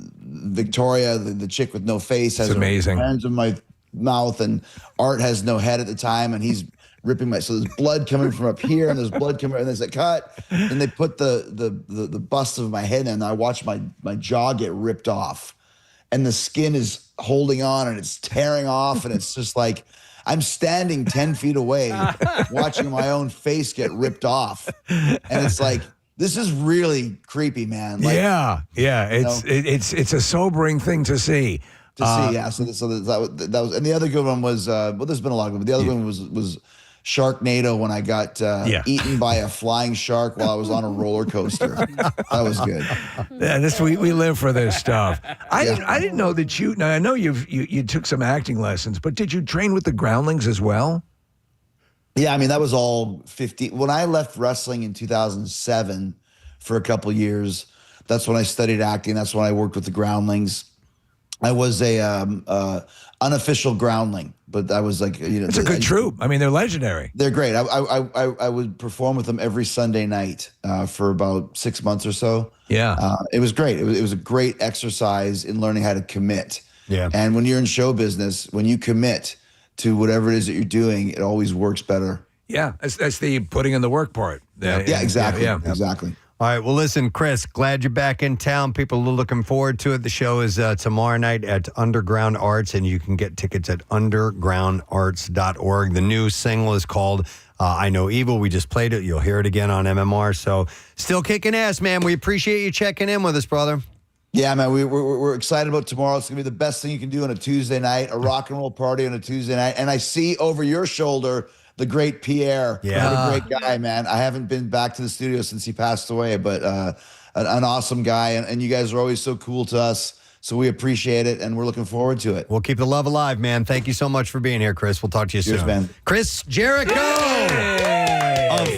Speaker 21: Victoria, the chick with no face, has
Speaker 2: amazing.
Speaker 21: her hands in my mouth, and Art has no head at the time, and he's ripping so there's blood coming from up here, and there's blood coming, and there's a cut, and they put the bust of my head in, and I watched my jaw get ripped off, and the skin is holding on, and it's tearing off, and it's just like I'm standing 10 feet away watching my own face get ripped off, and it's like, this is really creepy, man. Like,
Speaker 2: yeah. It's a sobering thing to see.
Speaker 21: So that was, and the other good one was there's been a lot of them, but the other one was Sharknado, when I got eaten by a flying shark while I was on a roller coaster. That was good.
Speaker 2: Yeah, we live for this stuff. I didn't know that you. Now I know you took some acting lessons, but did you train with the Groundlings as well?
Speaker 21: Yeah, I mean that was all 50. When I left wrestling in 2007 for a couple years, that's when I studied acting. That's when I worked with the Groundlings. I was a unofficial groundling, but I was like,
Speaker 2: it's a good troop. I mean, they're legendary.
Speaker 21: They're great. I would perform with them every Sunday night for about 6 months or so.
Speaker 2: Yeah,
Speaker 21: it was great. It was a great exercise in learning how to commit.
Speaker 1: Yeah,
Speaker 21: and when you're in show business, when you commit to whatever it is that you're doing, it always works better.
Speaker 2: Yeah, that's the putting in the work part.
Speaker 21: Yeah, exactly. Exactly.
Speaker 1: All right. Well, listen, Chris, glad you're back in town. People are looking forward to it. The show is tomorrow night at Underground Arts, and you can get tickets at undergroundarts.org. The new single is called I Know Evil. We just played it. You'll hear it again on MMR. So still kicking ass, man. We appreciate you checking in with us, brother.
Speaker 21: Yeah, man, we're excited about tomorrow. It's going to be the best thing you can do on a Tuesday night, a rock and roll party on a Tuesday night. And I see over your shoulder the great Pierre.
Speaker 1: Yeah.
Speaker 21: What a great guy, man. I haven't been back to the studio since he passed away, but an awesome guy. And you guys are always so cool to us. So we appreciate it, and we're looking forward to it.
Speaker 1: We'll keep the love alive, man. Thank you so much for being here, Chris. We'll talk to you
Speaker 21: Cheers,
Speaker 1: soon.
Speaker 21: man.
Speaker 1: Chris Jericho of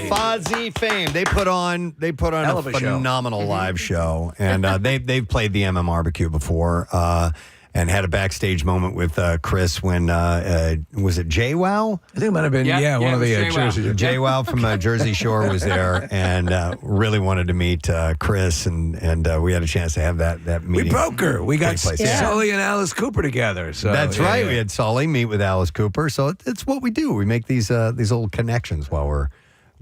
Speaker 1: Fozzy fame. They put on
Speaker 2: Hell
Speaker 1: a
Speaker 2: of a show.
Speaker 1: phenomenal live show, and they've played the MMRBQ before. And had a backstage moment with Chris when, was it JWoww?
Speaker 2: I think it might have been, one of the Jersey.
Speaker 1: JWoww from Jersey Shore was there and really wanted to meet Chris, and we had a chance to have that meeting.
Speaker 2: We broke her. We got
Speaker 1: place.
Speaker 2: Sully and Alice Cooper together. So
Speaker 1: That's right. We had Sully meet with Alice Cooper. So it's what we do. We make these little connections while we're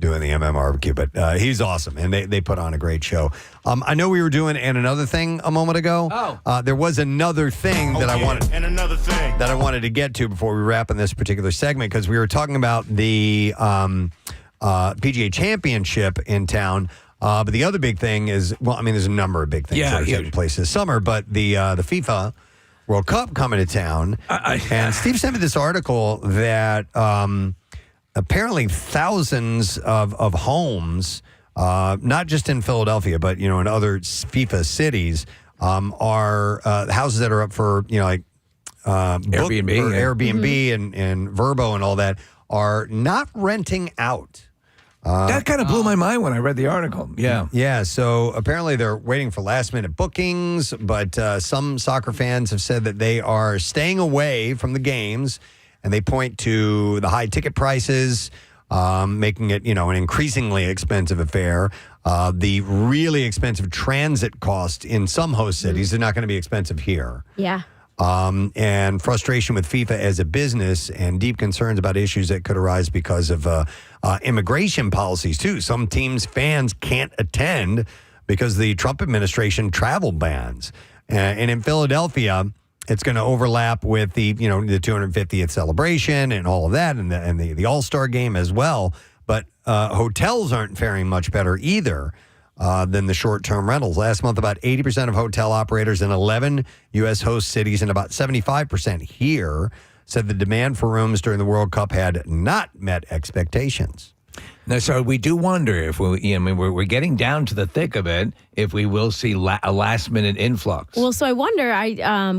Speaker 1: doing the MMRBQ, but he's awesome, and they put on a great show. I know we were doing another thing a moment ago. There was another thing that I wanted to get to before we wrap in this particular segment, because we were talking about the PGA Championship in town. But the other big thing is, well, I mean, there's a number of big things that are taking place this summer, but the FIFA World Cup coming to town. And Steve sent me this article that apparently thousands of homes, not just in Philadelphia, but in other FIFA cities, are houses that are up for Airbnb and Vrbo and all that, are not renting out.
Speaker 2: That kind of blew my mind when I read the article. Yeah.
Speaker 1: Yeah. So apparently they're waiting for last minute bookings, but some soccer fans have said that they are staying away from the games. And they point to the high ticket prices, making it, an increasingly expensive affair. The really expensive transit cost in some host cities are not going to be expensive here.
Speaker 5: Yeah.
Speaker 1: And frustration with FIFA as a business, and deep concerns about issues that could arise because of immigration policies, too. Some teams' fans can't attend because the Trump administration travel bans. And in Philadelphia, it's going to overlap with the 250th celebration and all of that, and the All-Star game as well. But hotels aren't faring much better either than the short-term rentals. Last month, about 80% of hotel operators in 11 U.S. host cities and about 75% here said the demand for rooms during the World Cup had not met expectations.
Speaker 2: Now, so we do wonder if we're getting down to the thick of it, if we will see a last-minute influx.
Speaker 5: Well, so I wonder,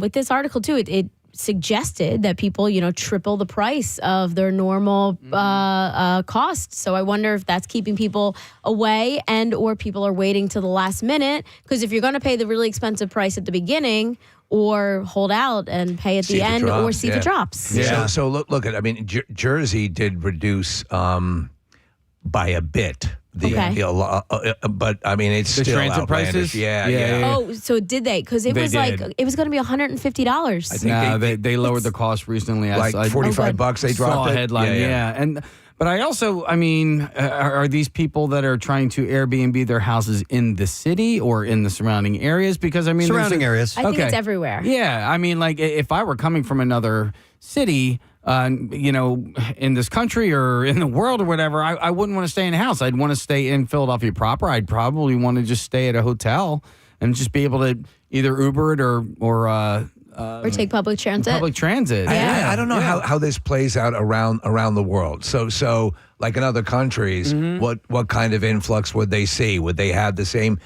Speaker 5: with this article, too, it suggested that people, triple the price of their normal costs. So I wonder if that's keeping people away, and or people are waiting to the last minute. Because if you're going to pay the really expensive price at the beginning, or hold out and pay at the end, or see if it drops.
Speaker 2: Yeah. So look at, Jersey did reduce by a bit. But it's
Speaker 4: the
Speaker 2: still
Speaker 4: transit
Speaker 2: outlandish.
Speaker 4: prices.
Speaker 2: Yeah.
Speaker 5: Oh, so did they? Because it was it was going to be $150.
Speaker 4: I think they lowered the cost recently.
Speaker 2: Like $45 they dropped
Speaker 4: saw a
Speaker 2: it.
Speaker 4: headline. But I also, are these people that are trying to Airbnb their houses in the city or in the surrounding areas? Because
Speaker 1: surrounding areas.
Speaker 5: I think it's everywhere.
Speaker 4: Yeah, if I were coming from another city, in this country or in the world or whatever, I wouldn't want to stay in a house. I'd want to stay in Philadelphia proper. I'd probably want to just stay at a hotel and just be able to either Uber it or
Speaker 5: take public transit.
Speaker 2: I don't know how this plays out around the world. So like in other countries, what kind of influx would they see? Would they have the same?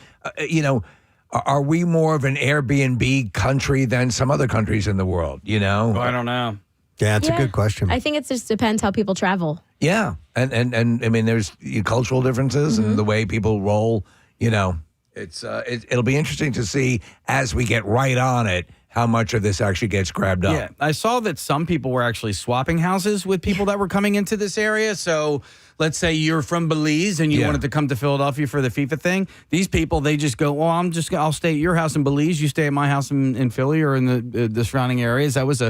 Speaker 2: Are we more of an Airbnb country than some other countries in the world?
Speaker 4: I don't know.
Speaker 1: Yeah, it's a good question.
Speaker 5: I think it just depends how people travel.
Speaker 2: Yeah, and there's cultural differences and the way people roll. It'll be interesting to see as we get right on it how much of this actually gets grabbed up.
Speaker 4: Yeah, I saw that some people were actually swapping houses with people that were coming into this area. So let's say you're from Belize and you wanted to come to Philadelphia for the FIFA thing. These people, they just go, well, I'll stay at your house in Belize. You stay at my house in Philly or in the surrounding areas. That was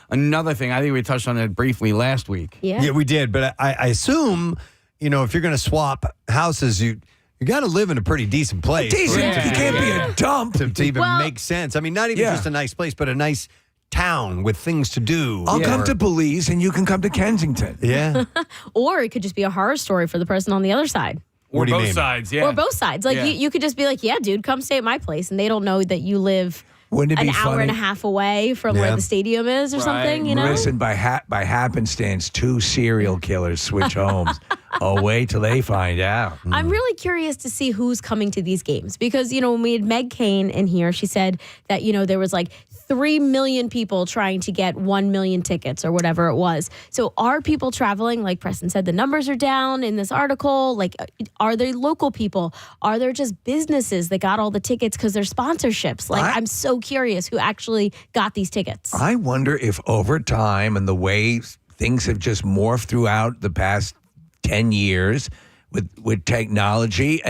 Speaker 4: another thing. I think we touched on it briefly last week.
Speaker 1: Yeah, we did. But I assume, if you're going to swap houses, you got to live in a pretty decent place.
Speaker 2: Decent. You can't be a dump.
Speaker 1: To even make sense. I mean, not even just a nice place, but a nice town with things to do.
Speaker 2: I'll come to Belize and you can come to Kensington.
Speaker 1: Yeah.
Speaker 5: Or it could just be a horror story for the person on the other side.
Speaker 4: Or both sides, yeah.
Speaker 5: Or both sides. Like, you could just be like, yeah, dude, come stay at my place. And they don't know that you live
Speaker 2: Wouldn't it
Speaker 5: an
Speaker 2: be
Speaker 5: hour
Speaker 2: funny?
Speaker 5: and a half away from where the stadium is or something,
Speaker 2: Listen, by happenstance, 2 serial killers switch homes. Oh, wait till they find out.
Speaker 5: I'm really curious to see who's coming to these games because, when we had Meg Kane in here, she said that, there was like 3 million people trying to get 1 million tickets or whatever it was. So are people traveling? Like Preston said, the numbers are down in this article. Like, are they local people? Are there just businesses that got all the tickets because they're sponsorships? Like, I'm so curious who actually got these tickets.
Speaker 2: I wonder if over time and the way things have just morphed throughout the past 10 years with technology,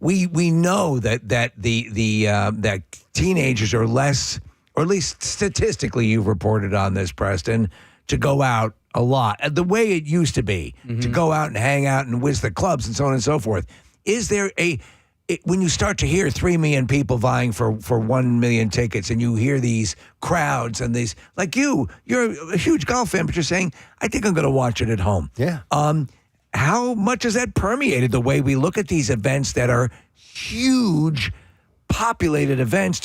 Speaker 2: we know that that teenagers are less, or at least statistically, you've reported on this, Preston, to go out a lot. The way it used to be, to go out and hang out and whiz the clubs and so on and so forth. Is there when you start to hear 3 million people vying for 1 million tickets and you hear these crowds and these, like you're a huge golf fan, but you're saying, I think I'm going to watch it at home.
Speaker 1: Yeah.
Speaker 2: How much has that permeated the way we look at these events that are huge, populated events?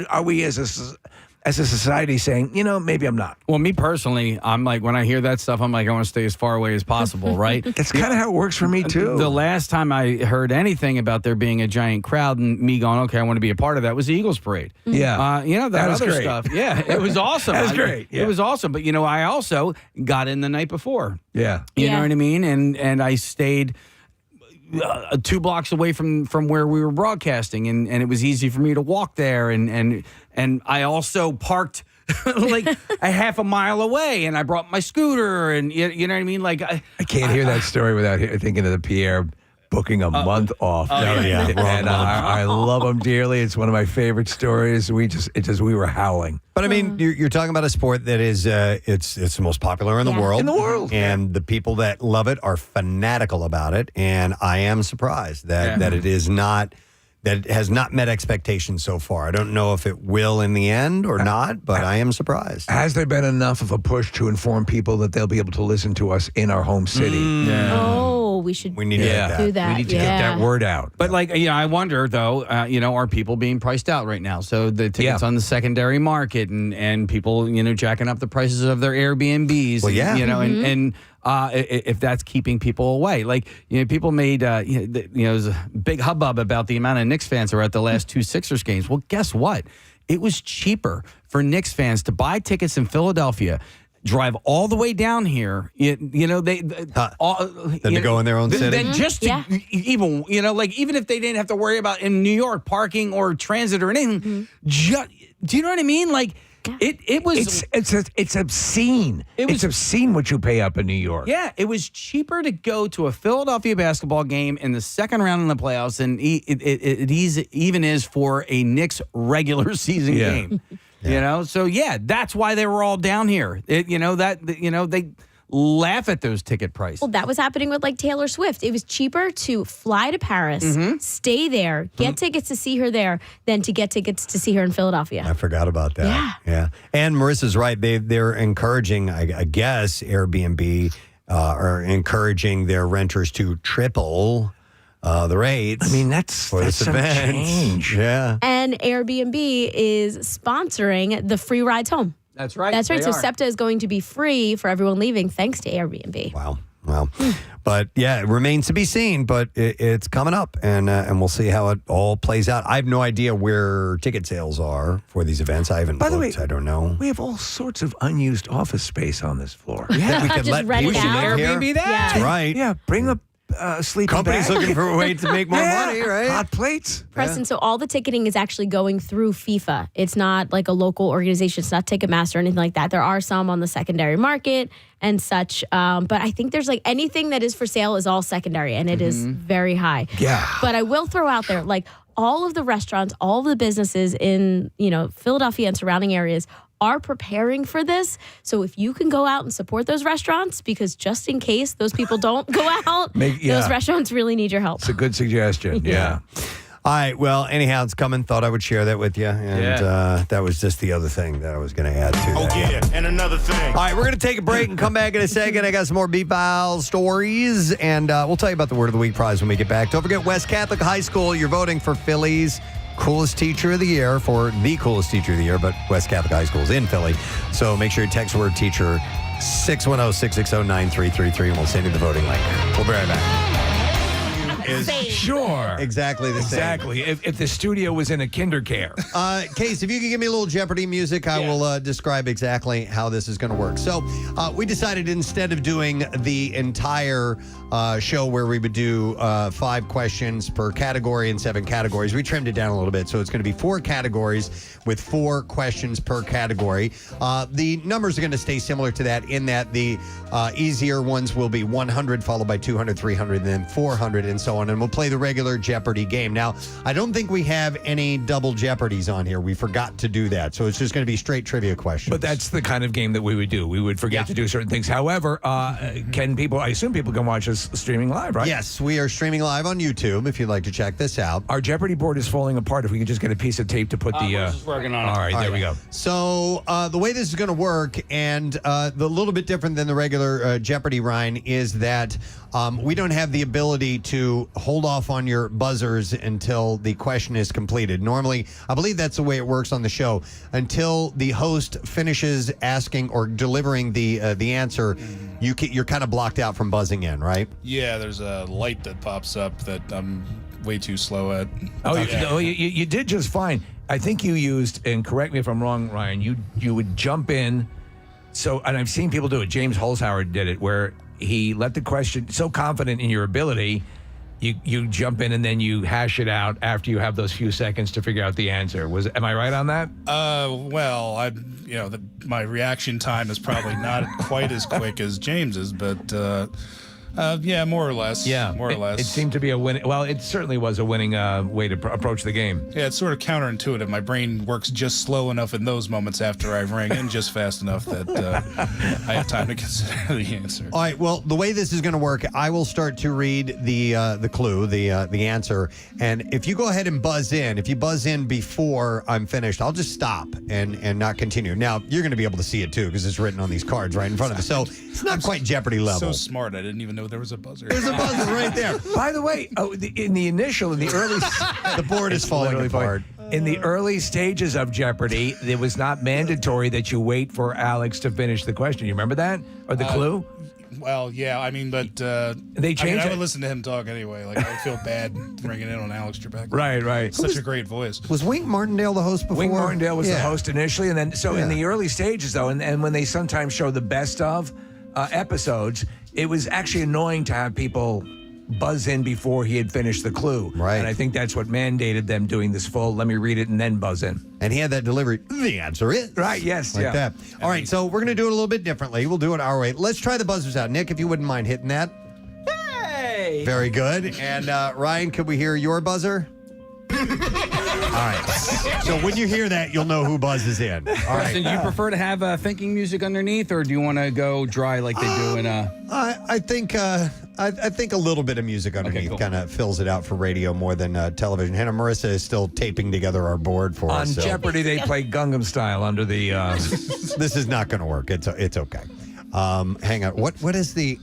Speaker 2: Are we as a society saying, maybe I'm not?
Speaker 4: Well, me personally, I'm like, when I hear that stuff, I'm like, I want to stay as far away as possible, right?
Speaker 2: That's kind of how it works for me, too.
Speaker 4: The last time I heard anything about there being a giant crowd and me going, okay, I want to be a part of that was the Eagles Parade.
Speaker 2: Yeah.
Speaker 4: That
Speaker 2: was
Speaker 4: other
Speaker 2: great.
Speaker 4: stuff. Yeah, it was awesome.
Speaker 2: That was great. Yeah.
Speaker 4: It was awesome. But, I also got in the night before.
Speaker 2: Yeah.
Speaker 4: You know what I mean? And I stayed 2 blocks away from where we were broadcasting, and it was easy for me to walk there. And I also parked like a half a mile away, and I brought my scooter, and you know what I mean? Like I
Speaker 2: can't hear that story without thinking of the Pierre booking a month off. And I love him dearly. It's one of my favorite stories. We were howling.
Speaker 1: But I mean, you're talking about a sport that is it's the most popular in the world.
Speaker 2: In the world.
Speaker 1: And the people that love it are fanatical about it. And I am surprised that it is not, that it has not met expectations so far. I don't know if it will in the end or not, but I am surprised.
Speaker 2: Has there been enough of a push to inform people that they'll be able to listen to us in our home city?
Speaker 5: Oh, we
Speaker 1: need to
Speaker 5: do that.
Speaker 2: We need to get that word out.
Speaker 4: But I wonder though, are people being priced out right now? So the tickets on the secondary market and people, jacking up the prices of their Airbnbs.
Speaker 1: Well,
Speaker 4: and if that's keeping people away. Like, people made, there's a big hubbub about the amount of Knicks fans that were at the last 2 Sixers games. Well, guess what? It was cheaper for Knicks fans to buy tickets in Philadelphia, drive all the way down here, than
Speaker 1: to go in their own city.
Speaker 4: Then just to even if they didn't have to worry about in New York parking or transit or anything. Do you know what I mean? Like, it was
Speaker 2: it's obscene. It's obscene what you pay up in New York.
Speaker 4: Yeah, it was cheaper to go to a Philadelphia basketball game in the second round in the playoffs than it even is for a Knicks regular season game. So that's why they were all down here. They laugh at those ticket prices.
Speaker 5: Well, that was happening with Taylor Swift. It was cheaper to fly to Paris, stay there, get tickets to see her there, than to get tickets to see her in Philadelphia.
Speaker 1: I forgot about that. Yeah. And Marissa's right. They're encouraging, I guess, Airbnb are encouraging their renters to triple the rates.
Speaker 2: I mean, that's some change.
Speaker 1: Yeah.
Speaker 5: And Airbnb is sponsoring the free rides home.
Speaker 4: That's right.
Speaker 5: That's right. So
Speaker 4: They are.
Speaker 5: SEPTA is going to be free for everyone leaving thanks to Airbnb.
Speaker 1: Wow. Well, but yeah, it remains to be seen, but it's coming up, and we'll see how it all plays out. I have no idea where ticket sales are for these events. I haven't
Speaker 2: By the
Speaker 1: looked.
Speaker 2: way,
Speaker 1: I don't know.
Speaker 2: We have all sorts of unused office space on this floor.
Speaker 1: We could
Speaker 5: Just
Speaker 1: let
Speaker 5: rent
Speaker 1: people
Speaker 5: it out.
Speaker 1: live here.
Speaker 4: Airbnb that.
Speaker 5: Yeah.
Speaker 1: That's right.
Speaker 2: Yeah, bring a sleeping
Speaker 1: Company's
Speaker 2: bag.
Speaker 1: looking for a way to make more money, right?
Speaker 2: Hot plates.
Speaker 5: Preston, so all the ticketing is actually going through FIFA. It's not like a local organization. It's not Ticketmaster or anything like that. There are some on the secondary market and such. But I think there's like anything that is for sale is all secondary, and it is very high.
Speaker 2: Yeah.
Speaker 5: But I will throw out there, like all of the restaurants, all of the businesses in, Philadelphia and surrounding areas are preparing for this. So if you can go out and support those restaurants, because just in case those people don't go out, those restaurants really need your help.
Speaker 2: It's a good suggestion. Yeah.
Speaker 1: All right. Well, anyhow, it's coming. Thought I would share that with you. And that was just the other thing that I was going to add to that.
Speaker 6: Yeah, and another thing.
Speaker 1: All right, we're going to take a break and come back in a second. I got some more Beat File stories, and we'll tell you about the Word of the Week prize when we get back. Don't forget, West Catholic High School, you're voting for Philly's coolest teacher of the year, for the coolest teacher of the year, but West Catholic High School is in Philly. So make sure you text word teacher 610-660-9333, and we'll send you the voting link. We'll be right back.
Speaker 2: Sure.
Speaker 1: Exactly the same.
Speaker 2: Exactly. If the studio was in a kindercare.
Speaker 1: Case, if you could give me a little Jeopardy music, I will describe exactly how this is going to work. So we decided instead of doing the entire show where we would do 5 questions per category and 7 categories, we trimmed it down a little bit. So it's going to be 4 categories with 4 questions per category. The numbers are going to stay similar to that in that the easier ones will be 100 followed by 200, 300, and then 400 and so on. And we'll play the regular Jeopardy game. Now, I don't think we have any double Jeopardies on here. We forgot to do that. So it's just going to be straight trivia questions.
Speaker 2: But that's the kind of game that we would do. We would forget to do certain things. However, can people, I assume people can watch us streaming live, right?
Speaker 1: Yes, we are streaming live on YouTube if you'd like to check this out.
Speaker 2: Our Jeopardy board is falling apart. If we could just get a piece of tape to put the...
Speaker 4: We're just working on it.
Speaker 2: All right, there we go.
Speaker 1: So the way this is going to work, and the little bit different than the regular Jeopardy, Ryan, is that we don't have the ability to hold off on your buzzers until the question is completed. Normally, I believe that's the way it works on the show. Until the host finishes asking or delivering the answer, you're kind of blocked out from buzzing in, right?
Speaker 20: Yeah, there's a light that pops up that I'm way too slow at.
Speaker 2: You did just fine. I think you used, and correct me if I'm wrong, Ryan, you would jump in. So, and I've seen people do it. James Holzhauer did it, where he let the question, so confident in your ability, you jump in and then you hash it out after you have those few seconds to figure out the answer. Am I right on that?
Speaker 20: Well, my reaction time is probably not quite as quick as James's, but yeah, more or less.
Speaker 2: Yeah,
Speaker 20: more or less.
Speaker 2: It seemed to be a winning. Well, it certainly was a winning way to approach the game.
Speaker 20: Yeah, it's sort of counterintuitive. My brain works just slow enough in those moments after I ring, and just fast enough that I have time to consider the answer.
Speaker 1: All right. Well, the way this is going to work, I will start to read the clue, the answer, and if you go ahead and buzz in, if you buzz in before I'm finished, I'll just stop and not continue. Now you're going to be able to see it too because it's written on these cards right in front of us. So it's not quite Jeopardy level.
Speaker 20: So smart. I didn't even know there was a buzzer.
Speaker 1: There's a buzzer right there.
Speaker 2: By the way, in the early,
Speaker 1: the board is falling apart.
Speaker 2: In the early stages of Jeopardy, it was not mandatory that you wait for Alex to finish the question. You remember that? Or the clue?
Speaker 20: Well, yeah, I mean, but
Speaker 2: they changed
Speaker 20: I
Speaker 2: it.
Speaker 20: would listen to him talk anyway. Like, I feel bad ringing in on Alex Trebek.
Speaker 2: Right.
Speaker 20: Such a great voice.
Speaker 1: Was Wink Martindale the host before?
Speaker 2: Wink Martindale was the host initially, and then in the early stages, though, and when they sometimes show the best of episodes, it was actually annoying to have people buzz in before he had finished the clue.
Speaker 1: Right.
Speaker 2: And I think that's what mandated them doing this full, let me read it and then buzz in.
Speaker 1: And he had that delivery. The answer is.
Speaker 2: Right, yes.
Speaker 1: Like that. All right, so we're going to do it a little bit differently. We'll do it our way. Let's try the buzzers out. Nick, if you wouldn't mind hitting that.
Speaker 4: Hey!
Speaker 1: Very good. And Ryan, could we hear your buzzer? All right. So when you hear that, you'll know who buzzes in. All right.
Speaker 4: Preston, do you prefer to have thinking music underneath, or do you want to go dry like they do in
Speaker 1: I think a little bit of music underneath kind of fills it out for radio more than television. Hannah Marissa is still taping together our board for us.
Speaker 2: On Jeopardy, they play Gangnam Style under the...
Speaker 1: This is not going to work. It's okay. Hang on. What is the...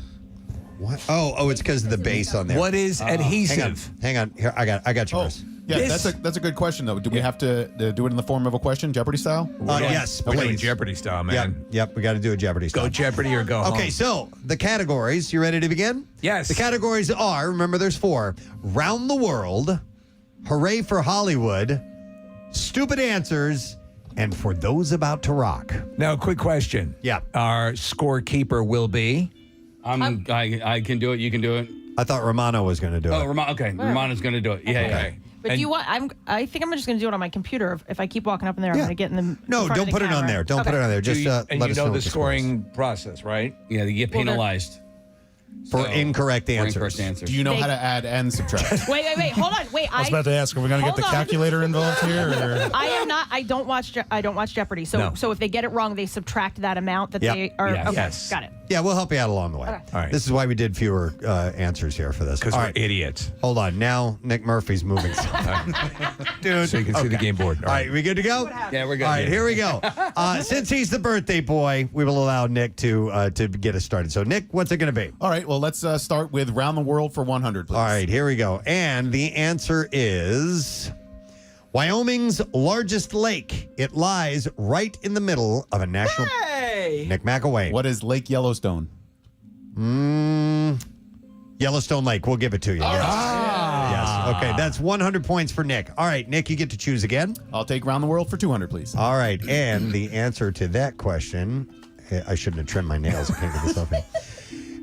Speaker 1: What? Oh, it's because of the bass on there.
Speaker 2: What is adhesive?
Speaker 1: Hang on. Here, I got you, Chris.
Speaker 3: Yeah, that's a good question, though. Do we have to do it in the form of a question, Jeopardy style?
Speaker 1: Yes,
Speaker 2: We're doing
Speaker 1: please.
Speaker 2: Jeopardy style, man.
Speaker 1: Yep, we got to do a Jeopardy style.
Speaker 2: Go Jeopardy or go home.
Speaker 1: Okay, so the categories. You ready to begin?
Speaker 2: Yes.
Speaker 1: The categories are, remember there's 4, Round the World, Hooray for Hollywood, Stupid Answers, and For Those About to Rock.
Speaker 2: Now, quick question.
Speaker 1: Yeah.
Speaker 2: Our scorekeeper will be...
Speaker 4: I can do it. You can do it.
Speaker 1: I thought Romano was going to do it.
Speaker 4: Oh, okay. Romano's going to do it. Yeah, yeah.
Speaker 17: But do you want? I think I'm just going to do it on my computer. If I keep walking up in there, I'm going to get in the.
Speaker 1: No, don't put it on there. Don't put it on there. Just
Speaker 2: and
Speaker 1: let
Speaker 2: you
Speaker 1: us
Speaker 2: know
Speaker 1: know
Speaker 2: the
Speaker 1: what
Speaker 2: scoring process, right?
Speaker 4: Yeah, they get penalized.
Speaker 1: For incorrect answers.
Speaker 3: Do you know how to add and subtract?
Speaker 17: Wait. Hold on. Wait.
Speaker 20: I was about to ask, are we going to get the calculator involved here? Or?
Speaker 17: I am not. I don't watch Jeopardy. So
Speaker 1: No.
Speaker 17: so if they get it wrong, they subtract that amount that
Speaker 1: Yep.
Speaker 17: they are.
Speaker 1: Yes.
Speaker 17: Okay,
Speaker 1: Yes.
Speaker 17: got it.
Speaker 1: Yeah, we'll help you out along the way.
Speaker 17: Okay.
Speaker 1: All right. This is why we did fewer answers here for this.
Speaker 2: Because
Speaker 1: All
Speaker 2: we're
Speaker 1: right.
Speaker 2: idiots.
Speaker 1: Hold on. Now Nick Murphy's moving. Dude.
Speaker 2: So you can see the game board.
Speaker 1: All right, we good to go?
Speaker 4: Yeah, we're good.
Speaker 1: All right, here we go. Since he's the birthday boy, we will allow Nick to get us started. So, Nick, what's it going to be?
Speaker 3: All right, well, let's start with Round the World for 100, please.
Speaker 1: All right, here we go. And the answer is Wyoming's largest lake. It lies right in the middle of a national.
Speaker 4: Hey!
Speaker 1: Nick McElwain.
Speaker 3: What is Lake Yellowstone?
Speaker 1: Yellowstone Lake. We'll give it to you. Yes. Yes. Okay, that's 100 points for Nick. All right, Nick, you get to choose again.
Speaker 3: I'll take Round the World for 200, please.
Speaker 1: All right, and the answer to that question, I shouldn't have trimmed my nails. I can't get this off.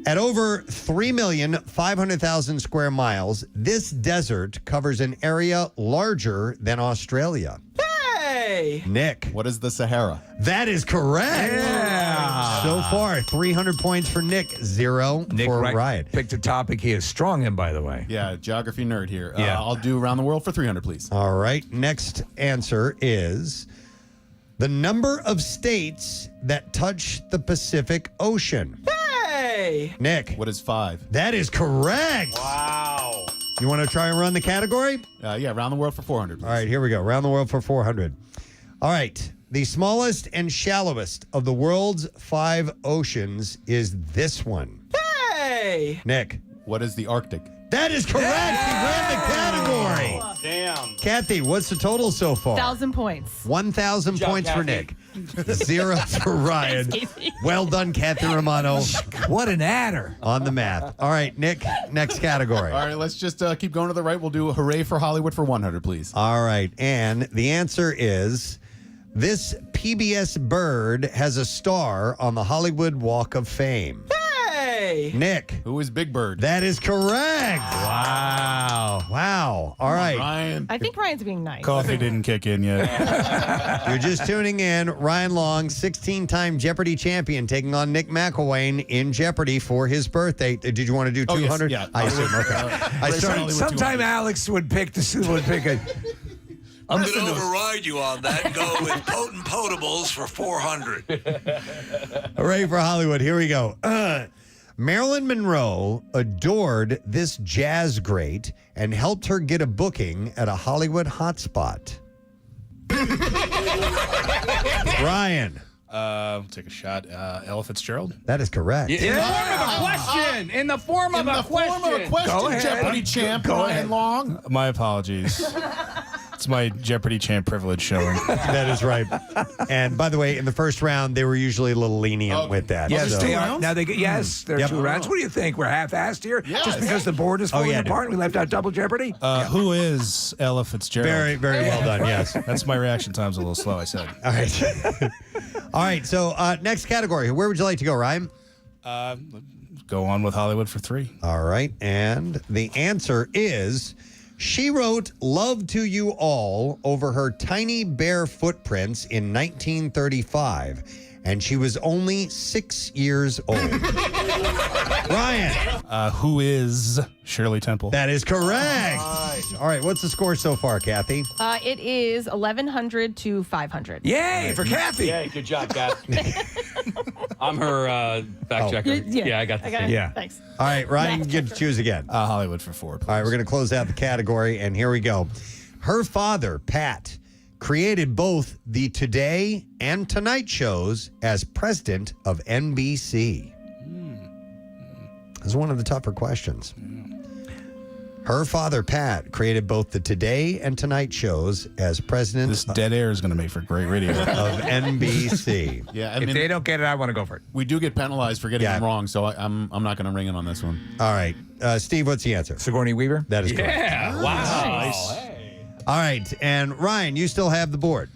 Speaker 1: At over 3,500,000 square miles, this desert covers an area larger than Australia.
Speaker 4: Hey!
Speaker 1: Nick.
Speaker 3: What is the Sahara?
Speaker 1: That is correct.
Speaker 2: Yeah.
Speaker 1: So far, 300 points for Nick, 0 for Ryan.
Speaker 2: Picked a topic he is strong in, by the way.
Speaker 3: Yeah, geography nerd here.
Speaker 2: Yeah.
Speaker 3: I'll do Round the World for 300, please.
Speaker 1: All right, next answer is the number of states that touch the Pacific Ocean.
Speaker 4: Hey!
Speaker 1: Nick.
Speaker 3: What is 5?
Speaker 1: That is correct.
Speaker 4: Wow.
Speaker 1: You want to try and run the category?
Speaker 3: Yeah, Round the World for 400, please.
Speaker 1: All right, here we go. Round the world for 400. All right. The smallest and shallowest of the world's 5 oceans is this one.
Speaker 4: Hey!
Speaker 1: Nick.
Speaker 3: What is the Arctic?
Speaker 1: That is correct. He ran the category.
Speaker 4: Damn.
Speaker 1: Kathy, what's the total so far?
Speaker 17: 1,000 points.
Speaker 1: 1,000
Speaker 4: Good job,
Speaker 1: points for
Speaker 4: Kathy.
Speaker 1: Nick. 0 for Ryan. Well done, Kathy Romano.
Speaker 2: What an adder.
Speaker 1: On the math. All right, Nick, next category.
Speaker 3: All right, let's just keep going to the right. We'll do Hooray for Hollywood for 100, please.
Speaker 1: All right, and the answer is this PBS bird has a star on the Hollywood Walk of Fame.
Speaker 4: Hey!
Speaker 1: Nick.
Speaker 3: Who is Big Bird?
Speaker 1: That is correct.
Speaker 2: Wow.
Speaker 1: Wow. All right.
Speaker 3: Ryan.
Speaker 17: I think Ryan's being nice.
Speaker 20: Coffee didn't kick in yet.
Speaker 1: You're just tuning in. Ryan Long, 16-time Jeopardy champion, taking on Nick McElwain in Jeopardy for his birthday. Did you want to do 200?
Speaker 3: yes, yeah.
Speaker 1: I assume. Okay. I started.
Speaker 2: Sometime Alex would pick a.
Speaker 6: I'm going to override you on that and go with Potent Potables for 400.
Speaker 1: Hooray for Hollywood. Here we go. Marilyn Monroe adored this jazz great and helped her get a booking at a Hollywood hotspot. Ryan.
Speaker 20: Take a shot. Ella Fitzgerald.
Speaker 1: That is correct.
Speaker 4: In the form of a question. In the form of a question.
Speaker 3: Go ahead. Jeopardy champ, Ryan Long.
Speaker 20: My apologies. It's my Jeopardy champ privilege showing.
Speaker 1: That is right. And by the way, in the first round, they were usually a little lenient with that.
Speaker 2: Yes,
Speaker 1: so.
Speaker 2: they are. Now they get there are 2 rounds. What do you think? We're half-assed here, just because the board is falling apart. We left out double Jeopardy.
Speaker 20: Who is Ella Fitzgerald?
Speaker 1: Very, very well done. Yes,
Speaker 20: that's my reaction time's a little slow. I said.
Speaker 1: All right. All right. So next category. Where would you like to go, Ryan?
Speaker 20: Go on with Hollywood for 3.
Speaker 1: All right. And the answer is she wrote Love to You All over her tiny bare footprints in 1935, and she was only 6 years old. Ryan.
Speaker 20: Who is Shirley Temple?
Speaker 1: That is correct. All right. What's the score so far, Kathy?
Speaker 17: It is 1,100 to 500.
Speaker 2: Yay for Kathy.
Speaker 4: Yay, good job, Kathy. I'm her fact checker. Yeah, I got the thing.
Speaker 1: Yeah.
Speaker 17: Thanks.
Speaker 1: All right, Ryan, you get to choose again.
Speaker 20: Hollywood for 4, please.
Speaker 1: All right, we're going to close out the category, and here we go. Her father, Pat, created both the Today and Tonight shows as president of NBC. This is one of the tougher questions. Her father, Pat, created both the Today and Tonight shows as president.
Speaker 20: This dead air is going to make for great radio.
Speaker 1: Of NBC.
Speaker 3: Yeah,
Speaker 2: if they don't get it, I want to go for it.
Speaker 3: We do get penalized for getting them wrong, so I'm not going to ring in on this one.
Speaker 1: All right. Steve, what's the answer?
Speaker 2: Sigourney Weaver?
Speaker 1: That is correct.
Speaker 4: Yeah. Wow.
Speaker 1: All right. And Ryan, you still have the board.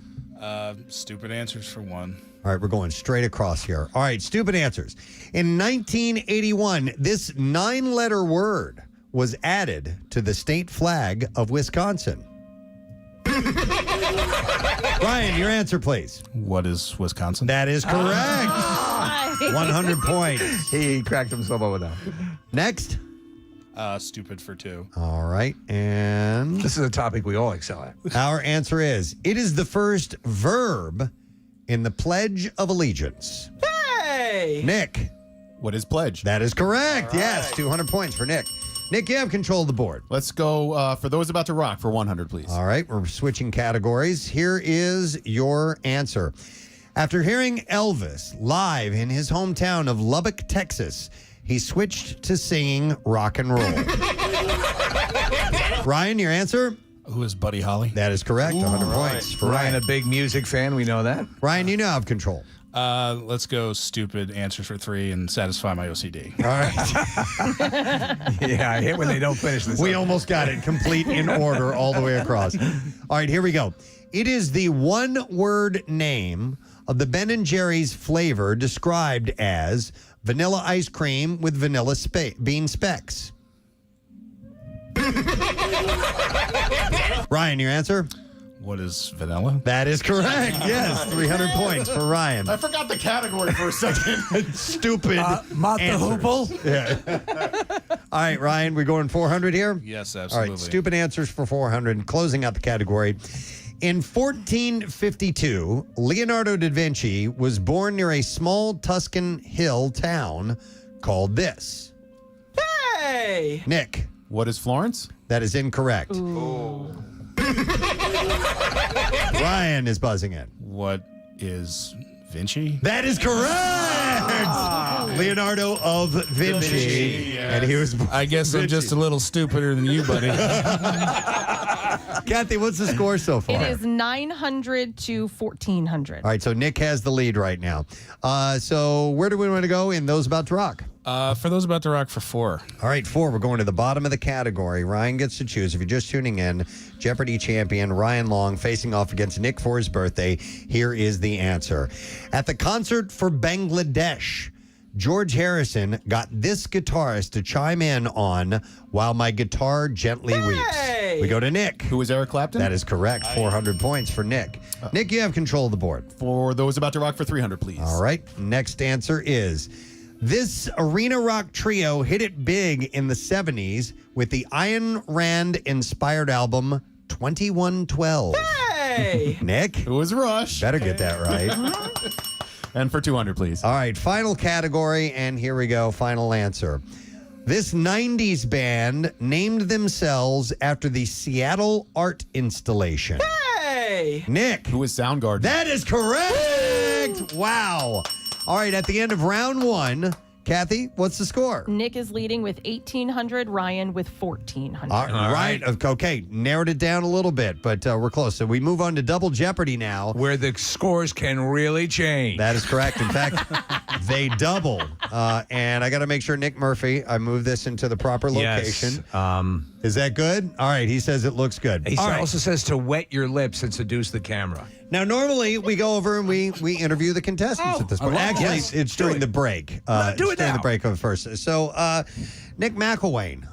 Speaker 20: Stupid answers for 1.
Speaker 1: All right, we're going straight across here. All right, stupid answers. In 1981, this 9-letter word was added to the state flag of Wisconsin. Ryan, your answer, please.
Speaker 20: What is Wisconsin?
Speaker 1: That is correct. 100 points.
Speaker 2: He cracked himself over that.
Speaker 1: Next.
Speaker 20: Stupid for 2.
Speaker 1: All right, and
Speaker 2: this is a topic we all excel at.
Speaker 1: Our answer is, it is the first verb in the Pledge of Allegiance.
Speaker 4: Hey!
Speaker 1: Nick.
Speaker 3: What is pledge?
Speaker 1: That is correct. Yes, 200 points for Nick. Nick, you have control of the board.
Speaker 3: Let's go for those about to rock for 100, please.
Speaker 1: All right, we're switching categories. Here is your answer. After hearing Elvis live in his hometown of Lubbock, Texas, he switched to singing rock and roll. Ryan, your answer?
Speaker 20: Who is Buddy Holly?
Speaker 1: That is correct. 100 points for
Speaker 2: Ryan, a big music fan. We know that.
Speaker 1: Ryan, you now have control.
Speaker 20: Let's go stupid answers for 3 and satisfy my OCD.
Speaker 1: All right.
Speaker 2: Yeah, I hate when they don't finish this.
Speaker 1: We almost got it complete in order all the way across. All right, here we go. It is the one-word name of the Ben & Jerry's flavor described as vanilla ice cream with vanilla bean specks. Ryan, your answer?
Speaker 20: What is vanilla?
Speaker 1: That is correct. Yes, 300 points for Ryan.
Speaker 3: I forgot the category for a second.
Speaker 1: Stupid
Speaker 2: Mott the
Speaker 1: answers.
Speaker 2: Hoople?
Speaker 1: Yeah. All right, Ryan, we're going 400 here?
Speaker 20: Yes,
Speaker 1: All
Speaker 20: absolutely.
Speaker 1: right, stupid answers for 400. Closing out the category. In 1452, Leonardo da Vinci was born near a small Tuscan hill town called this.
Speaker 4: Hey!
Speaker 1: Nick.
Speaker 3: What is Florence?
Speaker 1: That is incorrect. Ryan is buzzing in.
Speaker 20: What is Vinci?
Speaker 1: That is correct! Leonardo of Vinci.
Speaker 20: Yes.
Speaker 1: And he was
Speaker 20: I guess I'm just a little stupider than you, buddy.
Speaker 1: Kathy, what's the score so far?
Speaker 17: It is 900 to 1400.
Speaker 1: All right, so Nick has the lead right now. So where do we want to go in Those About to Rock?
Speaker 20: For those about to rock for 4.
Speaker 1: All right, 4. We're going to the bottom of the category. Ryan gets to choose. If you're just tuning in, Jeopardy champion Ryan Long facing off against Nick for his birthday. Here is the answer. At the concert for Bangladesh, George Harrison got this guitarist to chime in on While My Guitar Gently Weeps. We go to Nick.
Speaker 3: Who is Eric Clapton?
Speaker 1: That is correct. 400 points for Nick. Nick, you have control of the board.
Speaker 3: For those about to rock for 300, please.
Speaker 1: All right. Next answer is, this arena rock trio hit it big in the 70s with the Ayn Rand-inspired album 2112.
Speaker 4: Hey!
Speaker 1: Nick?
Speaker 3: Who is Rush?
Speaker 1: Better get that right.
Speaker 3: And for 200, please.
Speaker 1: All right, final category, and here we go. Final answer. This 90s band named themselves after the Seattle art installation.
Speaker 4: Hey!
Speaker 1: Nick.
Speaker 3: Who is Soundgarden?
Speaker 1: That is correct. Wow. All right, at the end of round 1, Kathy, what's the score?
Speaker 17: Nick is leading with 1,800, Ryan with 1,400.
Speaker 1: All right. Okay, narrowed it down a little bit, but we're close. So we move on to Double Jeopardy now.
Speaker 2: Where the scores can really change.
Speaker 1: That is correct. In fact, they double. And I got to make sure, Nick Murphy, I move this into the proper location.
Speaker 2: Yes.
Speaker 1: Is that good? All right, he says it looks good.
Speaker 2: He
Speaker 1: All right.
Speaker 2: also says to wet your lips and seduce the camera.
Speaker 1: Now, normally we go over and we interview the contestants at this point. Actually, it's during the break.
Speaker 2: Do it
Speaker 1: during
Speaker 2: now.
Speaker 1: the break of first. So, Nick McElwain,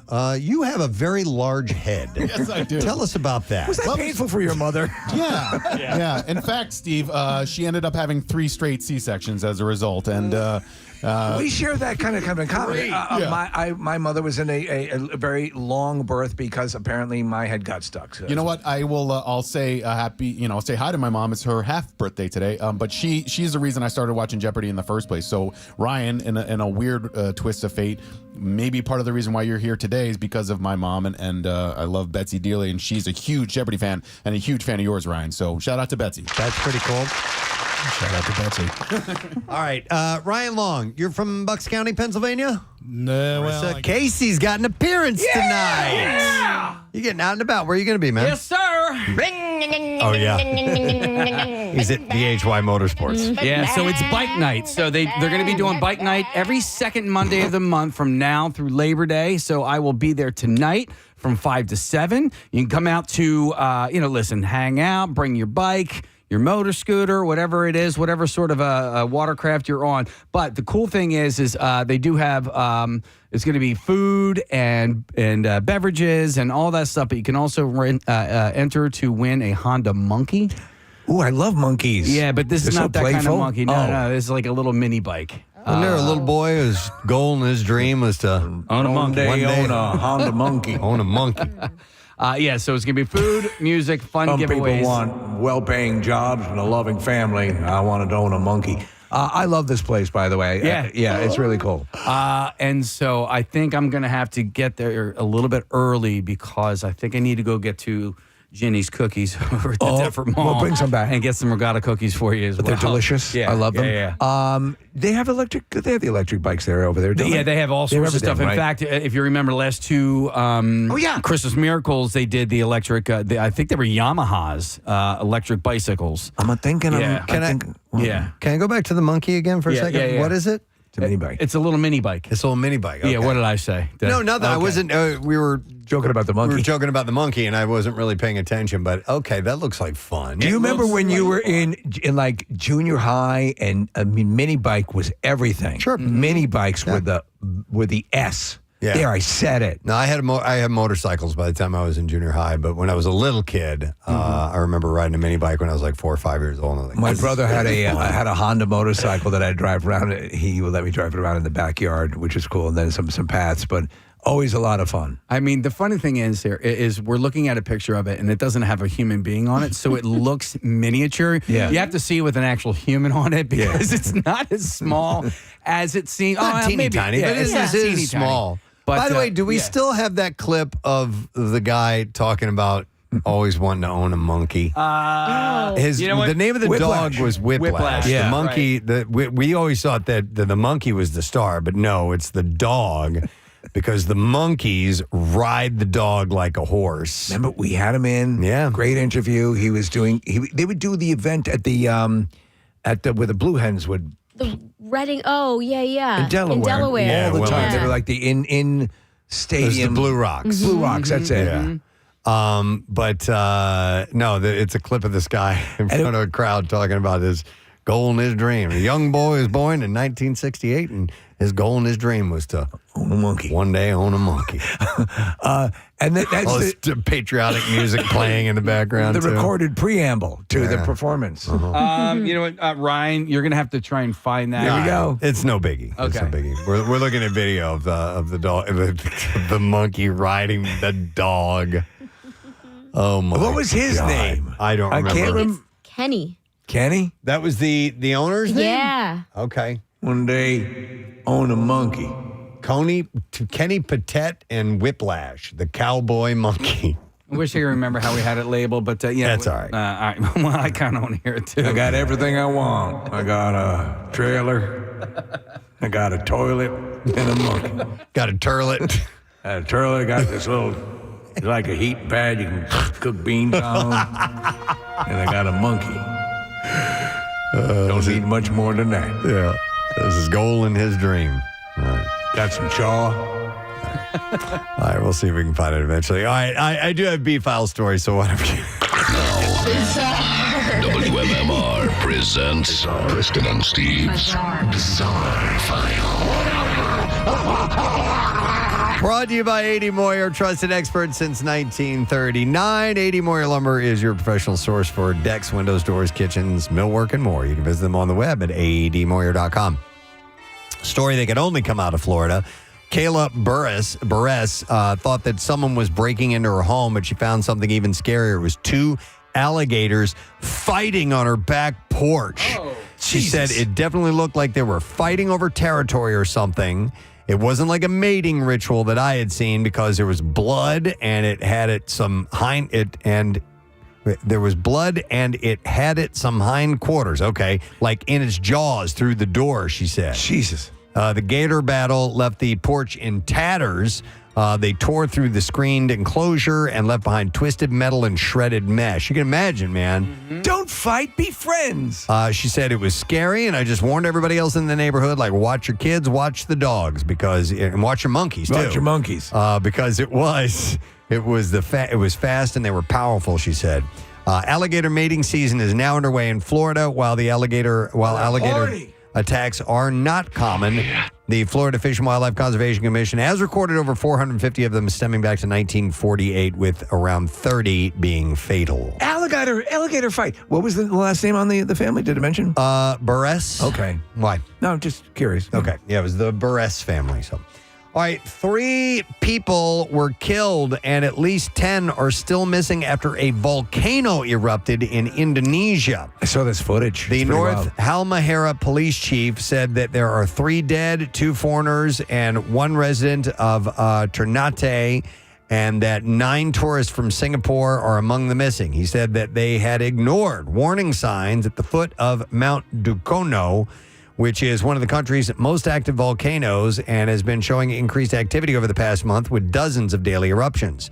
Speaker 1: you have a very large head.
Speaker 3: Yes, I do.
Speaker 1: Tell us about that.
Speaker 2: Was that painful for your mother?
Speaker 3: Yeah. In fact, Steve, she ended up having 3 straight C-sections as a result. And
Speaker 2: we share that kind of in common. My mother was in a very long birth because apparently my head got stuck. So.
Speaker 3: you know what? I will. I'll say happy. I'll say hi to my mom. It's her half birthday today. But she's the reason I started watching Jeopardy in the first place. So Ryan, in a weird twist of fate, maybe part of the reason why you're here today is because of my mom, and I love Betsy dearly, and she's a huge Jeopardy fan and a huge fan of yours, Ryan. So shout out to Betsy.
Speaker 1: That's pretty cool.
Speaker 20: Shout out to Betsy.
Speaker 1: All right, Ryan Long, you're from Bucks County, Pennsylvania?
Speaker 20: No, well,
Speaker 1: Casey's got an appearance tonight. Yeah! You getting out and about. Where are you going to be, man?
Speaker 4: Yes, sir.
Speaker 1: Oh, yeah. He's at BHY Motorsports.
Speaker 4: Yeah, so it's bike night. So they're going to be doing bike night every second Monday of the month from now through Labor Day. So I will be there tonight from 5 to 7. You can come out to, listen, hang out, bring your bike. your motor scooter, whatever it is, whatever sort of a watercraft you're on. But the cool thing is they do have it's going to be food and beverages and all that stuff. But you can also enter to win a Honda Monkey.
Speaker 2: Ooh, I love monkeys.
Speaker 4: Yeah, but this is
Speaker 2: They're
Speaker 4: not
Speaker 2: so
Speaker 4: that kind of
Speaker 2: playful.
Speaker 4: monkey. No, this is like a little mini bike.
Speaker 1: Wasn't there a little boy whose goal and his dream was to
Speaker 4: own a monkey?
Speaker 2: One day own a Honda Monkey.
Speaker 1: Own a monkey.
Speaker 4: So it's going to be food, music, fun
Speaker 2: Some
Speaker 4: giveaways.
Speaker 2: people want well-paying jobs and a loving family. I want to own a monkey. I love this place, by the way.
Speaker 4: Yeah.
Speaker 2: It's really cool.
Speaker 4: And so I think I'm going to have to get there a little bit early because I think I need to go get to Ginny's cookies over at the Deptford Mall.
Speaker 2: We'll bring some back.
Speaker 4: And get some regatta cookies for you as well.
Speaker 2: They're delicious.
Speaker 4: Yeah,
Speaker 2: I love them.
Speaker 4: Yeah.
Speaker 2: They have the electric bikes there over there, don't they?
Speaker 4: Yeah, they have all sorts of stuff. In fact, if you remember last two Christmas Miracles, they did the electric, I think they were Yamaha's electric bicycles.
Speaker 2: I'm thinking.
Speaker 1: Can I go back to the monkey again for a second?
Speaker 4: Yeah.
Speaker 1: What is it?
Speaker 2: It's a mini bike.
Speaker 4: It's a little mini bike.
Speaker 1: It's a little mini bike. Okay.
Speaker 4: Yeah, what did I say?
Speaker 1: No, nothing. I wasn't. We were
Speaker 2: joking about the monkey.
Speaker 1: We were joking about the monkey, and I wasn't really paying attention. But okay, that looks like fun.
Speaker 2: Do you remember when you were in like junior high, and mini bike was everything?
Speaker 1: Sure.
Speaker 2: Mini bikes were the S.
Speaker 1: Yeah.
Speaker 2: There, I said it.
Speaker 1: No, I had motorcycles by the time I was in junior high, but when I was a little kid, I remember riding a mini bike when I was like 4 or 5 years old. And I was like,
Speaker 2: My brother had a Honda motorcycle that I'd drive around. He would let me drive it around in the backyard, which is cool, and then some paths, but always a lot of fun.
Speaker 4: I mean, the funny thing is we're looking at a picture of it, and it doesn't have a human being on it, so it looks miniature.
Speaker 2: Yeah.
Speaker 4: You have to see it with an actual human on it because it's not as small as it seems.
Speaker 1: Not teeny
Speaker 4: maybe,
Speaker 1: tiny, but it is small.
Speaker 4: But,
Speaker 1: by the way, do we still have that clip of the guy talking about always wanting to own a monkey? The name of the
Speaker 2: Whiplash.
Speaker 1: dog was Whiplash.
Speaker 2: Yeah.
Speaker 1: The monkey. We always thought that the monkey was the star, but no, it's the dog. Because the monkeys ride the dog like a horse.
Speaker 2: Remember, we had him in.
Speaker 1: Yeah,
Speaker 2: great interview. He was doing. They would do the event at where the Blue Hens would.
Speaker 5: The Reading. Oh, yeah.
Speaker 2: In Delaware.
Speaker 1: Yeah,
Speaker 2: all the time.
Speaker 5: Yeah.
Speaker 2: They were like the in stadium.
Speaker 1: There's the Blue Rocks.
Speaker 2: Blue Rocks. That's it.
Speaker 1: Yeah. It's a clip of this guy in front of a crowd talking about his goal and his dream. A young boy was born in 1968, and his goal and his dream was to
Speaker 2: own a monkey.
Speaker 1: One day own a monkey.
Speaker 2: And that's
Speaker 1: the patriotic music playing in the background.
Speaker 2: The
Speaker 1: too.
Speaker 2: recorded preamble to the performance.
Speaker 4: You know what, Ryan, you're going to have to try and find that.
Speaker 2: There we go.
Speaker 1: It's no biggie.
Speaker 4: Okay.
Speaker 1: It's no biggie. We're looking at video of the dog, the monkey riding the dog. Oh my!
Speaker 2: What was his
Speaker 1: God.
Speaker 2: name?
Speaker 1: I don't remember.
Speaker 2: Can't
Speaker 5: It's Kenny.
Speaker 2: Kenny?
Speaker 1: That was the owner's name?
Speaker 5: Yeah.
Speaker 1: Okay.
Speaker 2: One day, own a monkey.
Speaker 1: Kenny Patet and Whiplash, the cowboy monkey.
Speaker 4: I wish I could remember how we had it labeled, but yeah.
Speaker 1: That's all right.
Speaker 4: All right. Well, I kind of want to hear it too.
Speaker 2: I got everything I want. I got a trailer. I got a toilet and a monkey.
Speaker 1: Got a turlet.
Speaker 2: I got this little, it's like a heat pad you can cook beans on. And I got a monkey. Don't need much more than that.
Speaker 1: Yeah. This is goal and his dream. All right.
Speaker 2: Got some chaw.
Speaker 1: All right, we'll see if we can find it eventually. All right, I do have B-file stories, so whatever.
Speaker 18: WMMR presents Preston and Steve's Bizarre File.
Speaker 1: Brought to you by 80 Moyer, trusted expert since 1939. 80 Moyer Lumber is your professional source for decks, windows, doors, kitchens, millwork, and more. You can visit them on the web at admoyer.com. Story that could only come out of Florida. Kayla Burress thought that someone was breaking into her home, but she found something even scarier. It was two alligators fighting on her back porch.
Speaker 4: Oh,
Speaker 1: she said it definitely looked like they were fighting over territory or something. It wasn't like a mating ritual that I had seen because there was blood and it had some hindquarters. Okay, like in its jaws through the door. She said,
Speaker 2: Jesus.
Speaker 1: The gator battle left the porch in tatters. They tore through the screened enclosure and left behind twisted metal and shredded mesh. You can imagine, man.
Speaker 2: Mm-hmm. Don't fight, be friends.
Speaker 1: She said it was scary, and I just warned everybody else in the neighborhood, like, watch your kids, watch the dogs, and watch your monkeys, too.
Speaker 2: Watch your monkeys.
Speaker 1: Because it was fast and they were powerful, she said. Alligator mating season is now underway in Florida, while alligator attacks are not common. The Florida Fish and Wildlife Conservation Commission has recorded over 450 of them stemming back to 1948, with around 30 being fatal.
Speaker 2: Alligator fight. What was the last name on the family? Did it mention?
Speaker 1: Burress.
Speaker 2: Okay.
Speaker 1: Why?
Speaker 2: No, just curious.
Speaker 1: Okay. Yeah, it was the Burress family. So, all right, 3 people were killed and at least 10 are still missing after a volcano erupted in Indonesia.
Speaker 2: I saw this footage.
Speaker 1: The
Speaker 2: It's
Speaker 1: North
Speaker 2: pretty
Speaker 1: Halmahera police chief said that there are 3 dead, 2 foreigners, and 1 resident of Ternate, and that 9 tourists from Singapore are among the missing. He said that they had ignored warning signs at the foot of Mount Dukono, which is one of the country's most active volcanoes and has been showing increased activity over the past month with dozens of daily eruptions.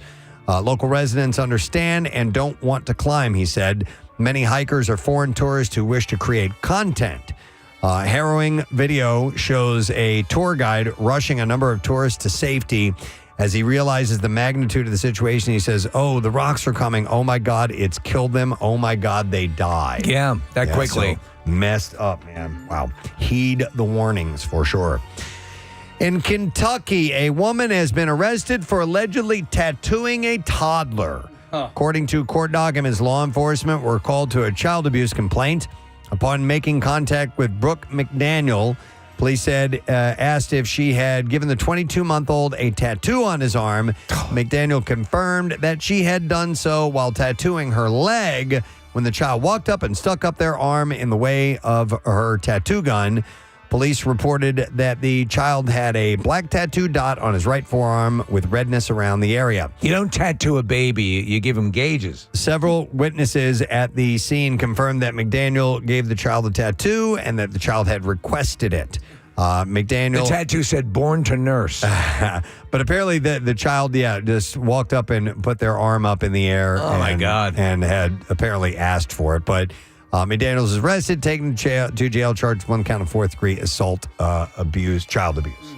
Speaker 1: Local residents understand and don't want to climb, he said. Many hikers are foreign tourists who wish to create content. Harrowing video shows a tour guide rushing a number of tourists to safety as he realizes the magnitude of the situation. He says, "Oh, the rocks are coming. Oh my God, it's killed them. Oh my God, they died."
Speaker 2: Yeah, that quickly.
Speaker 1: So messed up, man. Wow. Heed the warnings for sure. In Kentucky, a woman has been arrested for allegedly tattooing a toddler. According to court documents, law enforcement were called to a child abuse complaint. Upon making contact with Brooke McDaniel, police said, asked if she had given the 22-month-old a tattoo on his arm. McDaniel confirmed that she had done so while tattooing her leg when the child walked up and stuck up their arm in the way of her tattoo gun. Police reported that the child had a black tattoo dot on his right forearm with redness around the area.
Speaker 2: You don't tattoo a baby, you give him gauges.
Speaker 1: Several witnesses at the scene confirmed that McDaniel gave the child a tattoo and that the child had requested it. McDaniel.
Speaker 2: The tattoo said "born to nurse."
Speaker 1: But apparently the child, just walked up and put their arm up in the air.
Speaker 2: Oh, my God.
Speaker 1: And had apparently asked for it. But McDaniels was arrested, taken to jail, charged 1 count of 4th-degree assault, child abuse.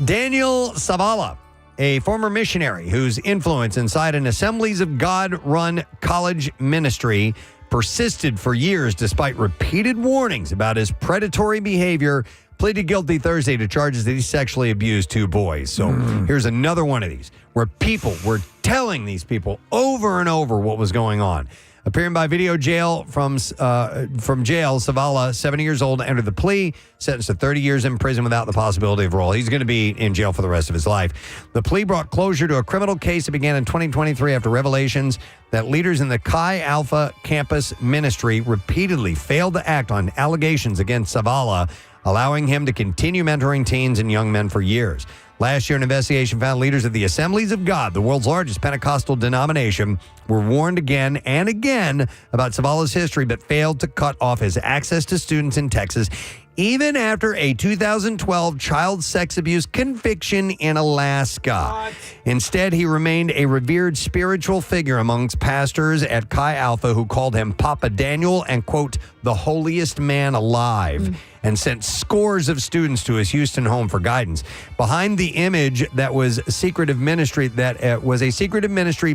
Speaker 1: Daniel Savala, a former missionary whose influence inside an Assemblies of God-run college ministry persisted for years despite repeated warnings about his predatory behavior, pleaded guilty Thursday to charges that he sexually abused 2 boys. So here's another one of these where people were telling these people over and over what was going on. Appearing by video jail from jail, Savala, 70 years old, entered the plea, sentenced to 30 years in prison without the possibility of parole. He's going to be in jail for the rest of his life. The plea brought closure to a criminal case that began in 2023 after revelations that leaders in the Chi Alpha campus ministry repeatedly failed to act on allegations against Savala, allowing him to continue mentoring teens and young men for years. Last year, an investigation found leaders of the Assemblies of God, the world's largest Pentecostal denomination, were warned again and again about Savala's history, but failed to cut off his access to students in Texas, even after a 2012 child sex abuse conviction in Alaska. Instead, he remained a revered spiritual figure amongst pastors at Chi Alpha who called him Papa Daniel and, quote, the holiest man alive, and sent scores of students to his Houston home for guidance. Behind the image that was a secretive ministry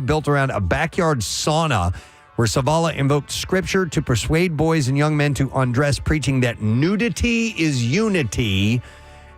Speaker 1: built around a backyard sauna where Savala invoked scripture to persuade boys and young men to undress, preaching that nudity is unity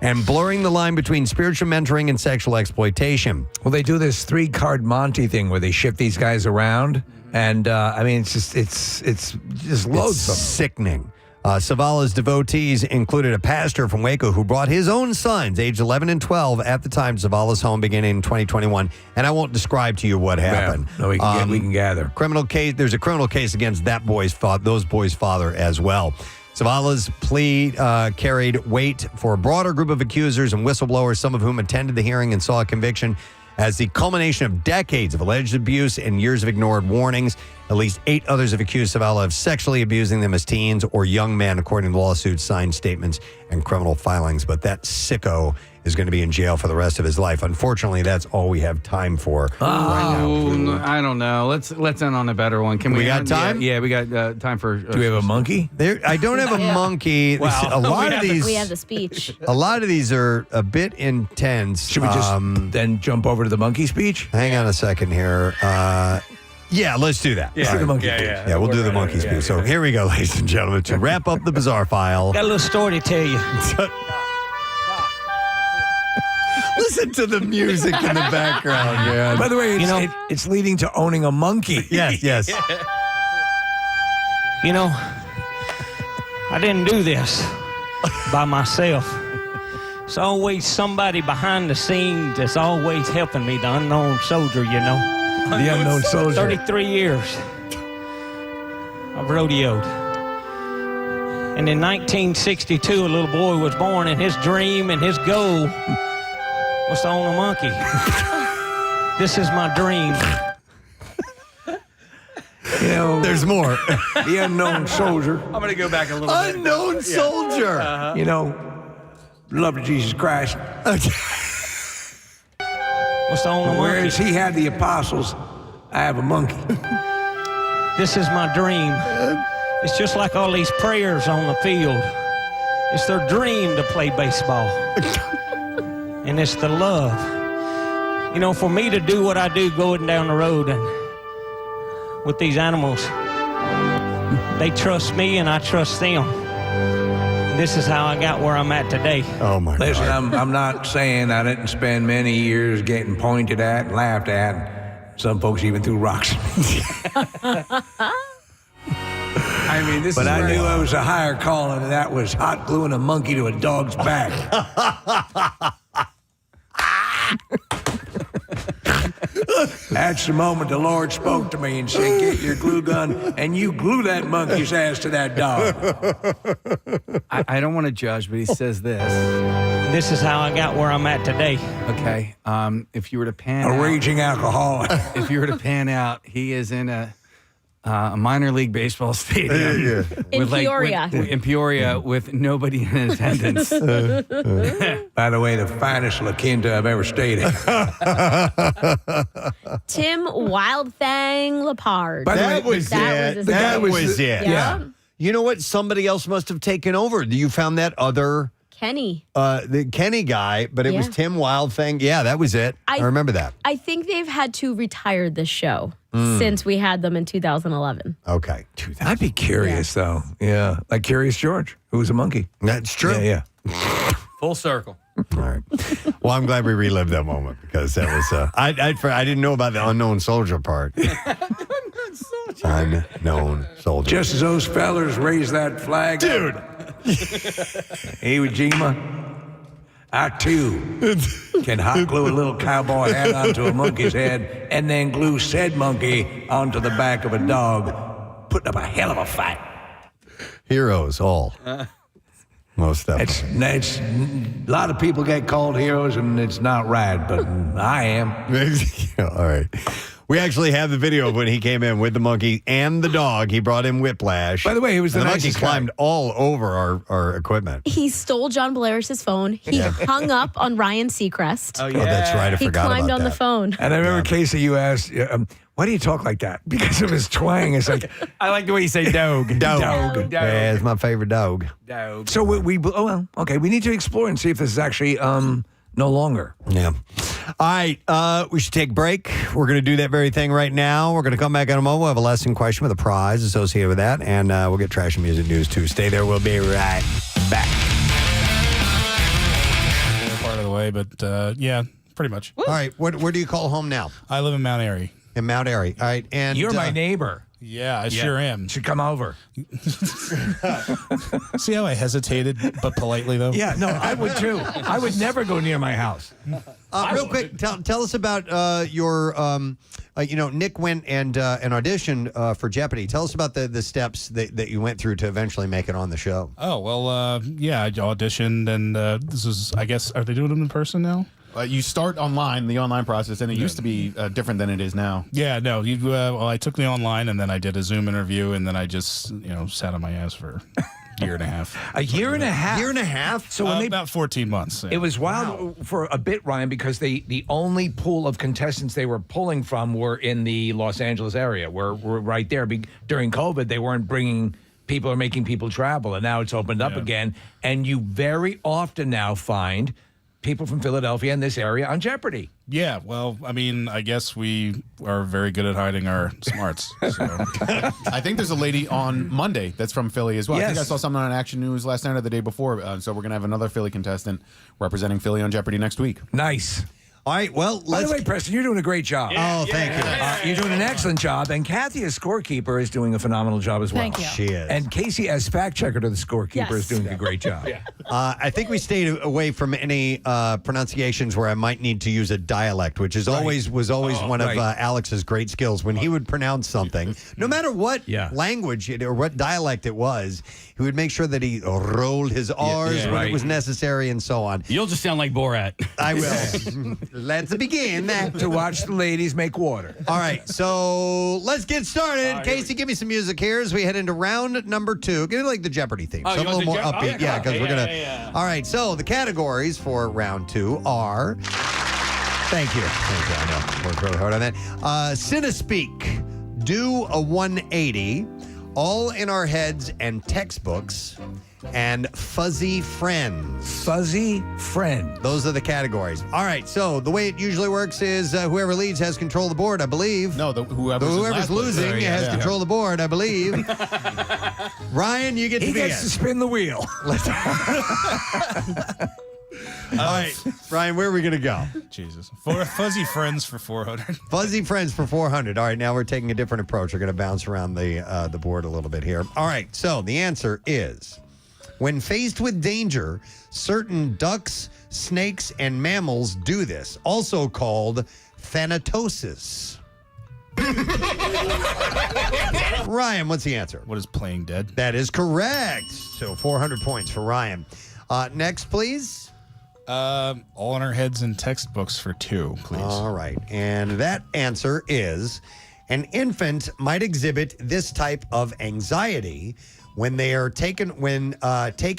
Speaker 1: and blurring the line between spiritual mentoring and sexual exploitation.
Speaker 2: Well, they do this 3-card Monty thing where they shift these guys around, and it's just loathsome.
Speaker 1: It's sickening. Savala's devotees included a pastor from Waco who brought his own sons, aged 11 and 12, at the time to Savala's home beginning in 2021. And I won't describe to you what happened.
Speaker 2: No, we can gather.
Speaker 1: Criminal case. There's a criminal case against those boys' father as well. Savala's plea carried weight for a broader group of accusers and whistleblowers, some of whom attended the hearing and saw a conviction as the culmination of decades of alleged abuse and years of ignored warnings. At least 8 others have accused Savala of sexually abusing them as teens or young men, according to lawsuits, signed statements, and criminal filings. But that sicko is going to be in jail for the rest of his life. Unfortunately, that's all we have time for right now.
Speaker 4: I don't know. Let's end on a better one. Can we
Speaker 1: got time?
Speaker 4: Yeah, we got time for.
Speaker 2: Do we have a monkey?
Speaker 1: I don't have a monkey.
Speaker 4: Wow.
Speaker 1: A lot of these.
Speaker 5: We have the speech.
Speaker 1: A lot of these are a bit intense.
Speaker 2: Should we just then jump over to the monkey speech?
Speaker 1: Hang on a second here. Yeah, let's do that.
Speaker 2: Yeah,
Speaker 1: All
Speaker 2: the monkey
Speaker 1: yeah,
Speaker 2: spew.
Speaker 1: we'll do the monkey spew. So here we go, ladies and gentlemen, to wrap up the bizarre file.
Speaker 7: Got a little story to tell you.
Speaker 1: Listen to the music in the background, man.
Speaker 2: By the way, it's leading to owning a monkey.
Speaker 1: Yes.
Speaker 7: You know, I didn't do this by myself. It's always somebody behind the scenes that's always helping me, the unknown soldier, you know.
Speaker 2: The unknown soldier.
Speaker 7: 33 years I've rodeoed. And in 1962, a little boy was born, and his dream and his goal was to own a monkey. This is my dream.
Speaker 2: You know,
Speaker 1: there's more.
Speaker 2: The unknown soldier.
Speaker 4: I'm going to go back a little bit.
Speaker 1: Unknown soldier.
Speaker 2: You know, love of Jesus Christ.
Speaker 7: Was to own a monkey.
Speaker 2: Whereas he had the apostles, I have a monkey.
Speaker 7: This is my dream. It's just like all these prayers on the field. It's their dream to play baseball. And it's the love. You know, for me to do what I do going down the road and with these animals, they trust me and I trust them. This is how I got where I'm at today.
Speaker 1: Oh, my
Speaker 2: Listen,
Speaker 1: God.
Speaker 2: I'm not saying I didn't spend many years getting pointed at and laughed at. Some folks even threw rocks.
Speaker 4: I mean, this
Speaker 2: but
Speaker 4: is
Speaker 2: I
Speaker 4: where-
Speaker 2: knew I was a higher calling, and that was hot gluing a monkey to a dog's back. That's the moment the Lord spoke to me and said, get your glue gun and you glue that monkey's ass to that dog.
Speaker 4: I don't want to judge, but he says this.
Speaker 7: This is how I got where I'm at today.
Speaker 4: Okay. If you were to pan
Speaker 2: A
Speaker 4: out,
Speaker 2: raging alcoholic.
Speaker 4: if you were to pan out, he is in a minor league baseball stadium
Speaker 5: In Peoria.
Speaker 4: in Peoria with nobody in attendance.
Speaker 2: By the way, the finest La Quinta I've ever stayed at.
Speaker 5: Tim Wildfang Lepard.
Speaker 1: That was
Speaker 5: That
Speaker 1: it.
Speaker 5: was his
Speaker 1: That
Speaker 5: name.
Speaker 1: was it.
Speaker 5: Yeah.
Speaker 1: You know what? Somebody else must have taken over. You found that other,
Speaker 5: Kenny.
Speaker 1: the Kenny guy, but it was
Speaker 5: Yeah.
Speaker 1: Tim Wildfang. Yeah, that was it. I remember that.
Speaker 5: I think they've had to retire this show since we had them in 2011.
Speaker 1: Okay.
Speaker 2: I'd be curious, though. Yeah. Like Curious George, who was a monkey.
Speaker 1: That's true.
Speaker 2: Yeah.
Speaker 4: Full circle.
Speaker 1: All right. Well, I'm glad we relived that moment because that was. I didn't know about the unknown soldier part. Unknown soldier.
Speaker 2: Just as those fellers raised that flag.
Speaker 1: Dude.
Speaker 2: Iwo Jima, I too can hot glue a little cowboy hat onto a monkey's head and then glue said monkey onto the back of a dog, putting up a hell of a fight.
Speaker 1: Heroes, all. Most definitely.
Speaker 2: It's a lot of people get called heroes, and it's not right, but I am.
Speaker 1: All right. We actually have the video of when he came in with the monkey and the dog. He brought in Whiplash.
Speaker 2: By the way, he was the
Speaker 1: monkey
Speaker 2: nicest
Speaker 1: climbed all over our equipment.
Speaker 5: He stole John Blair's phone. He hung up on Ryan Seacrest.
Speaker 1: Oh, that's right. I
Speaker 5: He
Speaker 1: forgot
Speaker 5: climbed
Speaker 1: about
Speaker 5: on
Speaker 1: that.
Speaker 5: the phone.
Speaker 2: And I remember, Casey, you asked, why do you talk like that? Because of his twang. It's like,
Speaker 4: I like the way you say dog.
Speaker 1: Dog. Yeah, it's my favorite dog.
Speaker 4: Dog.
Speaker 2: so we okay, we need to explore and see if this is actually no longer.
Speaker 1: Yeah. All right. We should take a break. We're going to do that very thing right now. We're going to come back in a moment. We'll have a lesson question with a prize associated with that. And we'll get trash and music news, too. Stay there. We'll be right back.
Speaker 20: Part of the way, but yeah, pretty much.
Speaker 1: All right. Where do you call home now?
Speaker 20: I live in Mount Airy.
Speaker 1: In Mount Airy. All right. And
Speaker 2: You're my neighbor.
Speaker 20: Yeah, I sure am.
Speaker 2: Should come over.
Speaker 20: See how I hesitated, but politely though?
Speaker 2: Yeah, no, I would too. I would never go near my house.
Speaker 1: Real quick, tell us about your, Nick went and auditioned for Jeopardy. Tell us about the steps that you went through to eventually make it on the show.
Speaker 20: Oh, well, yeah, I auditioned, and this is, I guess, are they doing them in person now?
Speaker 3: You start online, the online process, and it used to be different than it is now.
Speaker 20: Yeah, no. Well, I took the online, and then I did a Zoom interview, and then I just, sat on my ass for a year and a half.
Speaker 2: A year and a half?
Speaker 1: Year and a half?
Speaker 2: So when
Speaker 20: about 14 months. Yeah.
Speaker 2: It was wild for a bit, Ryan, because the only pool of contestants they were pulling from were in the Los Angeles area, where we're right there. During COVID, they weren't bringing people or making people travel, and now it's opened up again. And you very often now find people from Philadelphia and this area on Jeopardy.
Speaker 20: Yeah, well, I mean, I guess we are very good at hiding our smarts. So.
Speaker 3: I think there's a lady on Monday that's from Philly as well. I think I saw something on Action News last night or the day before. So we're going to have another Philly contestant representing Philly on Jeopardy next week.
Speaker 2: Nice.
Speaker 1: All right, well,
Speaker 2: By the way, Preston, you're doing a great job.
Speaker 1: Thank you.
Speaker 2: You're doing an excellent job, and Kathy, as scorekeeper, is doing a phenomenal job as well.
Speaker 17: Thank you.
Speaker 1: She is.
Speaker 2: And Casey, as fact checker to the scorekeeper, is doing a great job.
Speaker 1: I think we stayed away from any pronunciations where I might need to use a dialect, which is always one of Alex's great skills. When he would pronounce something, no matter what language or what dialect it was, he would make sure that he rolled his R's when it was necessary and so on.
Speaker 4: You'll just sound like Borat.
Speaker 1: I will. Let's begin.
Speaker 2: To watch the ladies make water.
Speaker 1: All right, so let's get started. Casey, give me some music here as we head into round number 2. Give me like the Jeopardy theme.
Speaker 4: Oh,
Speaker 1: Something a little more
Speaker 4: the
Speaker 1: upbeat. Yeah, because we're going to. All right, so the categories for round 2 are. Thank you. I know. Worked really hard on that. Cinespeak, Do a 180, All in Our Heads and Textbooks, and Fuzzy Friends.
Speaker 2: Fuzzy Friend.
Speaker 1: Those are the categories. All right, so the way it usually works is whoever leads has control of the board, I believe.
Speaker 3: No,
Speaker 1: whoever's losing has control of the board, I believe. Ryan, you get to
Speaker 2: He
Speaker 1: be
Speaker 2: gets to spin the wheel.
Speaker 1: All right, Ryan, where are we going to go?
Speaker 20: Jesus. For Fuzzy Friends for 400.
Speaker 1: Fuzzy Friends for 400. All right, now we're taking a different approach. We're going to bounce around the board a little bit here. All right, so the answer is, when faced with danger, certain ducks, snakes, and mammals do this, also called thanatosis. Ryan, what's the answer?
Speaker 20: What is playing dead?
Speaker 1: That is correct. So 400 points for Ryan. Next, please.
Speaker 20: All in Our Heads and Textbooks for 2, please.
Speaker 1: All right. And that answer is, an infant might exhibit this type of anxiety when they are taken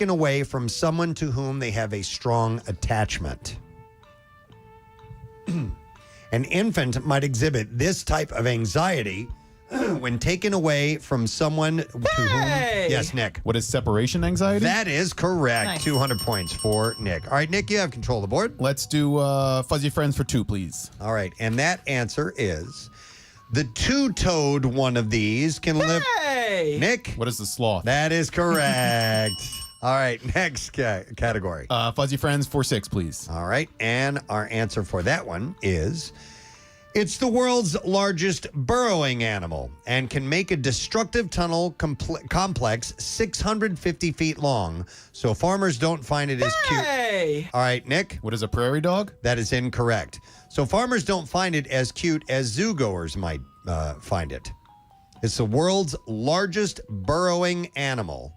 Speaker 1: away from someone to whom they have a strong attachment. An infant might exhibit this type of anxiety when taken away from someone to whom. Yes, Nick.
Speaker 3: What is separation anxiety?
Speaker 1: That is correct.
Speaker 17: Nice.
Speaker 1: 200 points for Nick. All right, Nick, you have control of the board.
Speaker 3: Let's do Fuzzy Friends for 2, please.
Speaker 1: All right, and that answer is, the two-toed one of these can live. Nick.
Speaker 3: What is the sloth?
Speaker 1: That is correct. All right, next category.
Speaker 3: Fuzzy Friends for 6, please.
Speaker 1: All right, and our answer for that one is, it's the world's largest burrowing animal and can make a destructive tunnel complex 650 feet long, so farmers don't find it as cute. All right, Nick.
Speaker 3: What is a prairie dog?
Speaker 1: That is incorrect. So farmers don't find it as cute as zoogoers might find it. It's the world's largest burrowing animal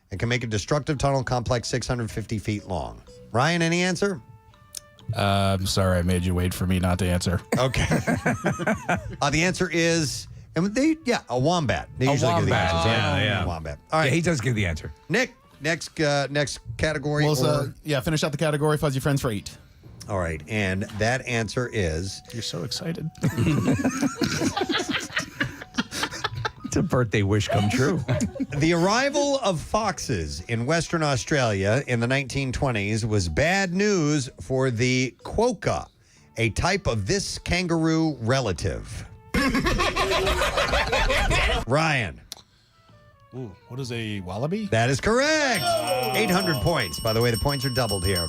Speaker 1: and can make a destructive tunnel complex 650 feet long. Ryan, any answer?
Speaker 20: I'm sorry I made you wait for me not to answer.
Speaker 1: Okay. The answer is, a wombat. They usually give the
Speaker 2: wombat.
Speaker 1: answers.
Speaker 2: Yeah.
Speaker 1: A wombat. All right.
Speaker 2: Yeah, he does give the answer.
Speaker 1: Nick, next category.
Speaker 3: Finish out the category, Fuzzy Friends for 8.
Speaker 1: All right, and that answer is...
Speaker 20: You're so excited.
Speaker 2: It's a birthday wish come true.
Speaker 1: The arrival of foxes in Western Australia in the 1920s was bad news for the quokka, a type of this kangaroo relative. Ryan.
Speaker 20: Ooh, what is a wallaby?
Speaker 1: That is correct. 800 points. By the way, the points are doubled here.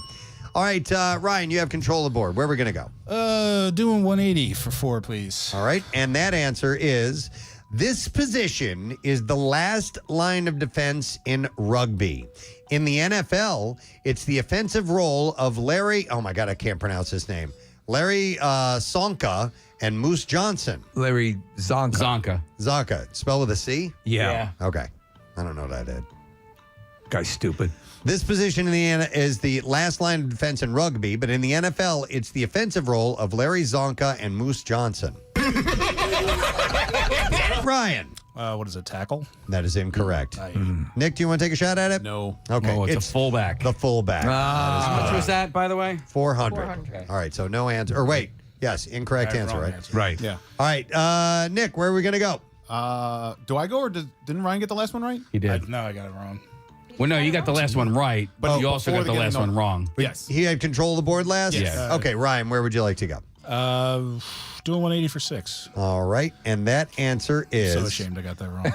Speaker 1: All right, Ryan, you have control of the board. Where are we going to go?
Speaker 20: Doing 180 for 4, please.
Speaker 1: All right, and that answer is, this position is the last line of defense in rugby. In the NFL, it's the offensive role of Larry, oh my God, I can't pronounce his name, Larry Csonka and Moose Johnson.
Speaker 2: Larry Csonka.
Speaker 1: Csonka, spelled with a C?
Speaker 2: Yeah.
Speaker 1: Okay, I don't know what I did.
Speaker 2: Guy's stupid.
Speaker 1: This position is the last line of defense in rugby, but in the NFL, it's the offensive role of Larry Csonka and Moose Johnson. Ryan.
Speaker 20: What is a tackle?
Speaker 1: That is incorrect. Nick, do you want to take a shot at it?
Speaker 3: No.
Speaker 1: Okay.
Speaker 4: Oh, it's a fullback.
Speaker 1: The fullback.
Speaker 4: How much was that, by the way?
Speaker 1: 400. All right, so no answer. Or wait. Yes, incorrect answer, right?
Speaker 20: Answer.
Speaker 2: Right.
Speaker 3: Yeah.
Speaker 1: All right, Nick, where are we going to go?
Speaker 3: Do I go or didn't Ryan get the last one right?
Speaker 4: He did.
Speaker 20: No, I got it wrong.
Speaker 4: Well, no, you got the last one right, but you also got the last one wrong.
Speaker 3: Yes.
Speaker 1: He had control of the board last?
Speaker 4: Yes.
Speaker 1: Okay, Ryan, where would you like to go?
Speaker 20: Do a 180 for 6.
Speaker 1: All right, and that answer is...
Speaker 20: So ashamed I got that wrong.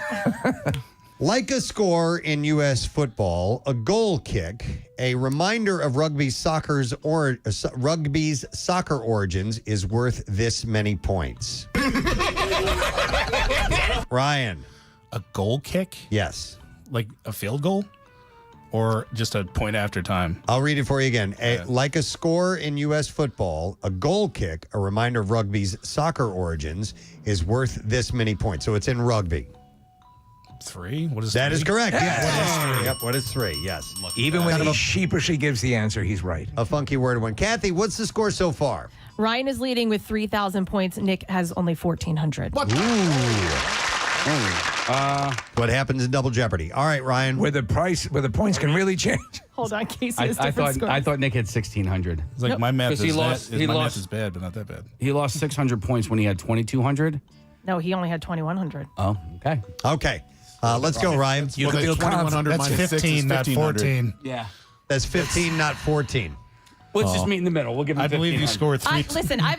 Speaker 1: Like a score in U.S. football, a goal kick, a reminder of rugby's soccer origins, is worth this many points. Ryan.
Speaker 20: A goal kick?
Speaker 1: Yes.
Speaker 20: Like a field goal? Or just a point after time?
Speaker 1: I'll read it for you again. Like a score in U.S. football, a goal kick, a reminder of rugby's soccer origins, is worth this many points. So it's in rugby.
Speaker 20: 3? What is
Speaker 1: that?
Speaker 20: 3?
Speaker 1: Is correct. Yes.
Speaker 2: What is
Speaker 1: 3? Yep. What is 3? Yes.
Speaker 2: Even when he sheepishly gives the answer, he's right.
Speaker 1: A funky word one. Kathy, what's the score so far?
Speaker 17: Ryan is leading with 3,000 points. Nick has only 1,400.
Speaker 1: What? What happens in Double Jeopardy? All right, Ryan.
Speaker 2: Where the points can really change.
Speaker 17: Hold on, Casey has different scores.
Speaker 4: I thought Nick had 1,600.
Speaker 20: It's like my math is
Speaker 4: math
Speaker 20: is bad, but not that bad.
Speaker 4: He lost 600 points when he had 2,200.
Speaker 17: No, he only had 2,100.
Speaker 4: Oh, okay.
Speaker 1: Okay. Let's go, Ryan.
Speaker 3: You can feel 2,100
Speaker 20: That's
Speaker 3: minus
Speaker 20: 15,
Speaker 3: 6 is
Speaker 20: not
Speaker 3: 1,500.
Speaker 20: 14.
Speaker 4: Yeah.
Speaker 1: That's 15, not 14.
Speaker 4: Let's just meet in the middle. We'll give him
Speaker 20: I believe you scored 3.
Speaker 17: Listen, I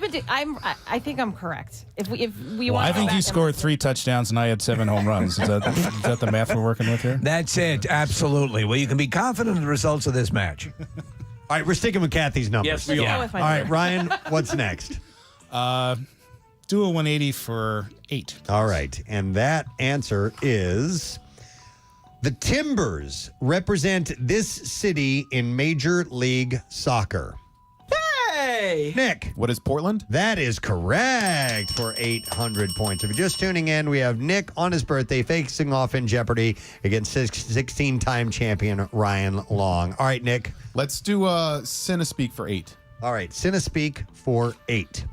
Speaker 17: think I'm correct. If we want,
Speaker 20: I think you scored 3 touchdowns and I had 7 home runs. Is that the math we're working with here?
Speaker 2: That's it. Absolutely. Well, you can be confident in the results of this match.
Speaker 1: All right, we're sticking with Kathy's numbers.
Speaker 4: Yes, we are.
Speaker 1: All right, Ryan, what's next?
Speaker 20: Do a 180 for 8.
Speaker 1: All right, and that answer is... The Timbers represent this city in Major League Soccer.
Speaker 4: Hey!
Speaker 1: Nick.
Speaker 3: What is Portland?
Speaker 1: That is correct for 800 points. If you're just tuning in, we have Nick on his birthday facing off in Jeopardy against 16-time champion Ryan Long. All right, Nick.
Speaker 3: Let's do Cinespeak for 8.
Speaker 1: All right, Cinespeak for 8.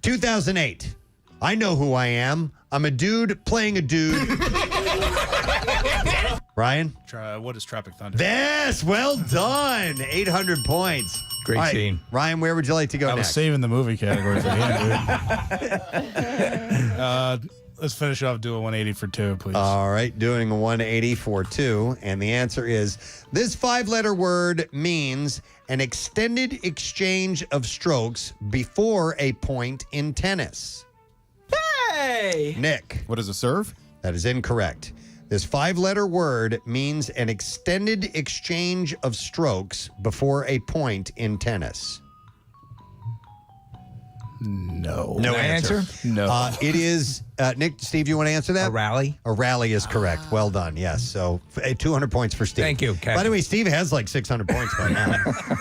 Speaker 1: 2008. I know who I am. I'm a dude playing a dude. Ryan?
Speaker 20: What is Tropic Thunder?
Speaker 1: Yes, well done. 800 points.
Speaker 2: Great
Speaker 1: All right,
Speaker 2: scene.
Speaker 1: Ryan, where would you like to go
Speaker 20: I was
Speaker 1: next?
Speaker 20: saving the movie category for the end, dude. Let's finish off. Do a 180 for 2, please.
Speaker 1: All right, doing a 180 for 2. And the answer is, this 5-letter word means an extended exchange of strokes before a point in tennis.
Speaker 4: Hey!
Speaker 1: Nick.
Speaker 3: What is a serve?
Speaker 1: That is incorrect. This 5-letter word means an extended exchange of strokes before a point in tennis.
Speaker 20: No.
Speaker 1: No answer?
Speaker 20: No.
Speaker 1: It is, Nick, Steve, you want to answer that?
Speaker 2: A rally?
Speaker 1: A rally is correct. Well done. Yes. So 200 points for Steve.
Speaker 2: Thank you, Kevin.
Speaker 1: By the way, Steve has like 600 points by now.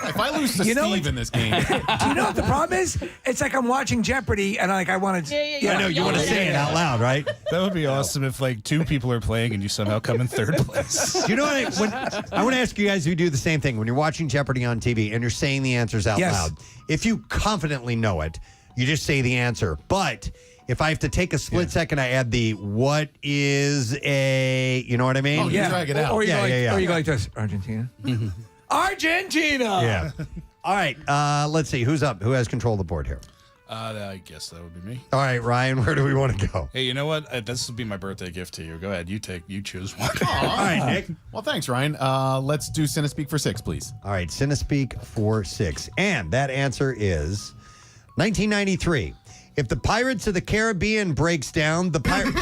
Speaker 3: If I lose to Steve in this game.
Speaker 2: Do you know what the problem is? It's like I'm watching Jeopardy and I want to.
Speaker 1: I know you want to say it out loud, right?
Speaker 20: That would be awesome if like 2 people are playing and you somehow come in 3rd place.
Speaker 1: You know what? I want to ask you guys who do the same thing when you're watching Jeopardy on TV and you're saying the answers out loud. If you confidently know it, you just say the answer. But if I have to take a split second, I add the what is a, you know what I mean?
Speaker 3: Oh, you drag it out.
Speaker 2: Or you go like this. Argentina. Argentina.
Speaker 1: Yeah. All right. Let's see. Who's up? Who has control of the board here?
Speaker 20: I guess that would be me.
Speaker 1: All right, Ryan, where do we want to go?
Speaker 20: Hey, you know what? This will be my birthday gift to you. Go ahead. You choose one.
Speaker 1: All right, Nick.
Speaker 3: Well, thanks, Ryan. Let's do Cinespeak for 6, please.
Speaker 1: All right, Cinespeak for 6. And that answer is 1993. If the Pirates of the Caribbean breaks down, the pirate.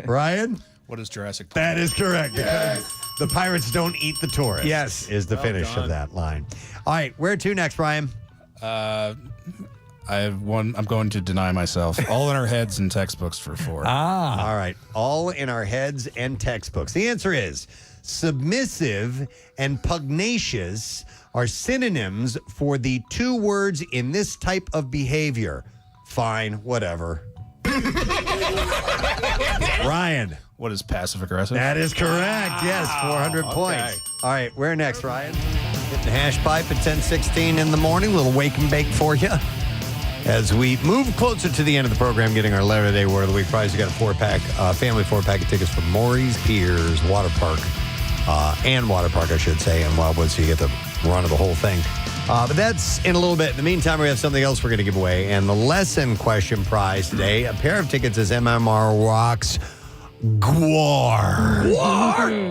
Speaker 1: Ryan?
Speaker 20: What is Jurassic Park?
Speaker 1: That is correct.
Speaker 3: Yes.
Speaker 1: The pirates don't eat the tourists.
Speaker 2: Yes.
Speaker 1: Is the finish of that line. All right, where to next, Ryan?
Speaker 20: I have one. I'm going to deny myself. All in our heads and textbooks for 4.
Speaker 1: All right. All in our heads and textbooks. The answer is submissive and pugnacious are synonyms for the 2 words in this type of behavior. Fine, whatever. Ryan.
Speaker 20: What is passive aggressive?
Speaker 1: That is correct. Yes, 400 points. All right, where next, Ryan? Hitting the hash pipe at 10:16 in the morning. A little wake and bake for you. As we move closer to the end of the program, getting our letter of the day word of the week prize, we got a 4-pack, family 4-pack of tickets for Maury's Piers Water Park, and Water Park, I should say, and Wildwood, so you get the run of the whole thing. But that's in a little bit. In the meantime, we have something else we're going to give away, and the lesson question prize today, a pair of tickets as MMR rocks Gwar.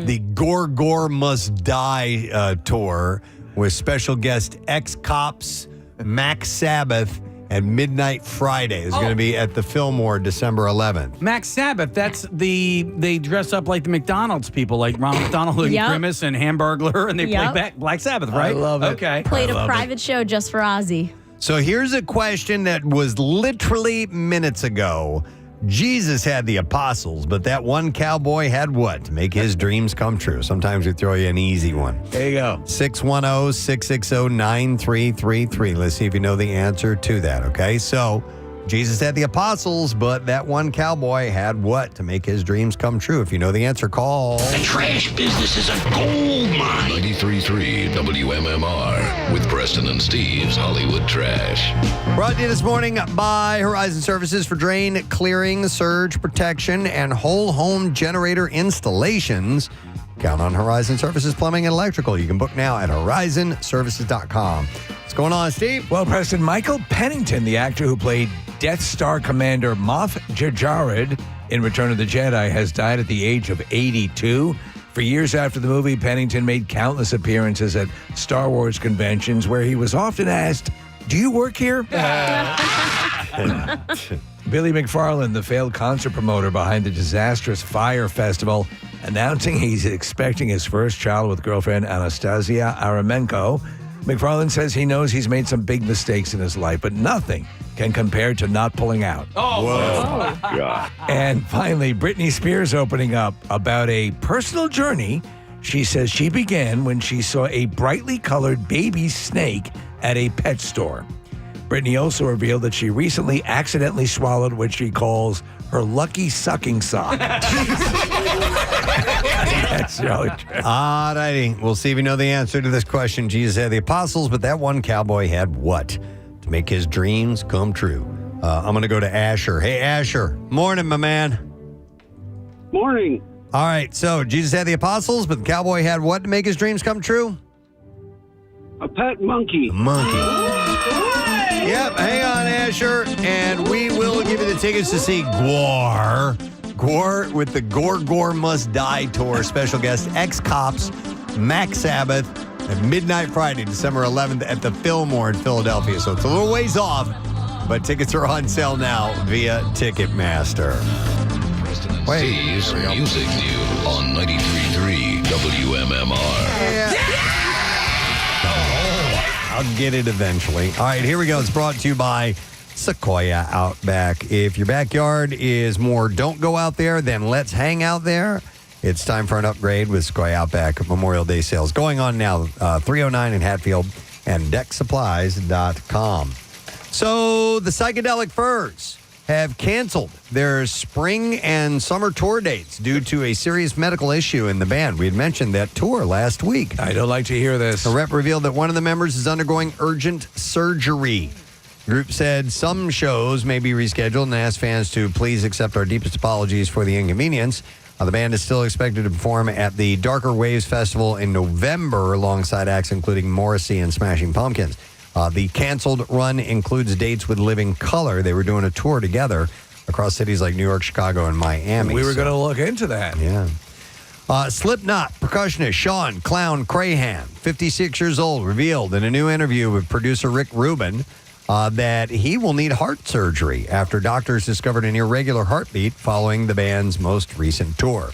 Speaker 1: The Gore Must Die tour with special guest ex-cops, Max Sabbath, and Midnight Friday is going to be at the Fillmore December 11th.
Speaker 4: Max Sabbath, they dress up like the McDonald's people, like Ronald McDonald and Grimace and Hamburglar, and they play Black Sabbath, right?
Speaker 2: I love it.
Speaker 4: Okay.
Speaker 5: Played a private show just for Ozzy.
Speaker 1: So here's a question that was literally minutes ago. Jesus had the apostles, but that one cowboy had what to make his dreams come true? Sometimes we throw you an easy one.
Speaker 2: There you go.
Speaker 1: 610-660-9333. Let's see if you know the answer to that, okay? So Jesus had the apostles, but that one cowboy had what to make his dreams come true? If you know the answer, call.
Speaker 18: The trash business is a gold mine. 93.3 WMMR with Preston and Steve's Hollywood Trash.
Speaker 1: Brought to you this morning by Horizon Services for drain clearing, surge protection, and whole home generator installations. Count on Horizon Services Plumbing and Electrical. You can book now at horizonservices.com. What's going on, Steve?
Speaker 2: Well, Preston, Michael Pennington, the actor who played Death Star Commander Moff Gideon in Return of the Jedi, has died at the age of 82. For years after the movie, Pennington made countless appearances at Star Wars conventions where he was often asked, "Do you work here?" Billy McFarland, the failed concert promoter behind the disastrous Fire Festival, announcing he's expecting his first child with girlfriend Anastasia Aramenko. McFarland says he knows he's made some big mistakes in his life, but nothing can compare to not pulling out.
Speaker 18: Oh, God.
Speaker 2: And finally, Britney Spears opening up about a personal journey. She says she began when she saw a brightly colored baby snake at a pet store. Britney also revealed that she recently accidentally swallowed what she calls her lucky sucking sock. That's really true.
Speaker 1: All righty. We'll see if you know the answer to this question. Jesus had the apostles, but that one cowboy had what to make his dreams come true? I'm going to go to Asher. Hey, Asher. Morning, my man.
Speaker 8: Morning.
Speaker 1: All right. So Jesus had the apostles, but the cowboy had what to make his dreams come true?
Speaker 8: A pet monkey.
Speaker 1: A monkey. Yep. Hang on, Asher. And we will give you the tickets to see Gwar. Gwar with the Gore Must Die tour. Special guest, ex-cops, Max Sabbath, and Midnight Friday, December 11th at the Fillmore in Philadelphia. So it's a little ways off, but tickets are on sale now via Ticketmaster.
Speaker 18: Preston and Steve's Music News on 93.3 WMMR.
Speaker 1: I'll get it eventually. All right, here we go. It's brought to you by Sequoia Outback. If your backyard is more don't go out there than let's hang out there, it's time for an upgrade with Sequoia Outback Memorial Day sales going on now. 309 in Hatfield and decksupplies.com. So the Psychedelic Furs have canceled their spring and summer tour dates due to a serious medical issue in the band. We had mentioned that tour last week.
Speaker 2: I don't like to hear this.
Speaker 1: A rep revealed that one of the members is undergoing urgent surgery. The group said some shows may be rescheduled and asked fans to please accept our deepest apologies for the inconvenience. The band is still expected to perform at the Darker Waves Festival in November alongside acts including Morrissey and Smashing Pumpkins. The canceled run includes dates with Living Colour. They were doing a tour together across cities like New York, Chicago, and Miami.
Speaker 2: We were going to look into that.
Speaker 1: Yeah. Slipknot percussionist Sean Clown Crahan, 56 years old, revealed in a new interview with producer Rick Rubin that he will need heart surgery after doctors discovered an irregular heartbeat following the band's most recent tour.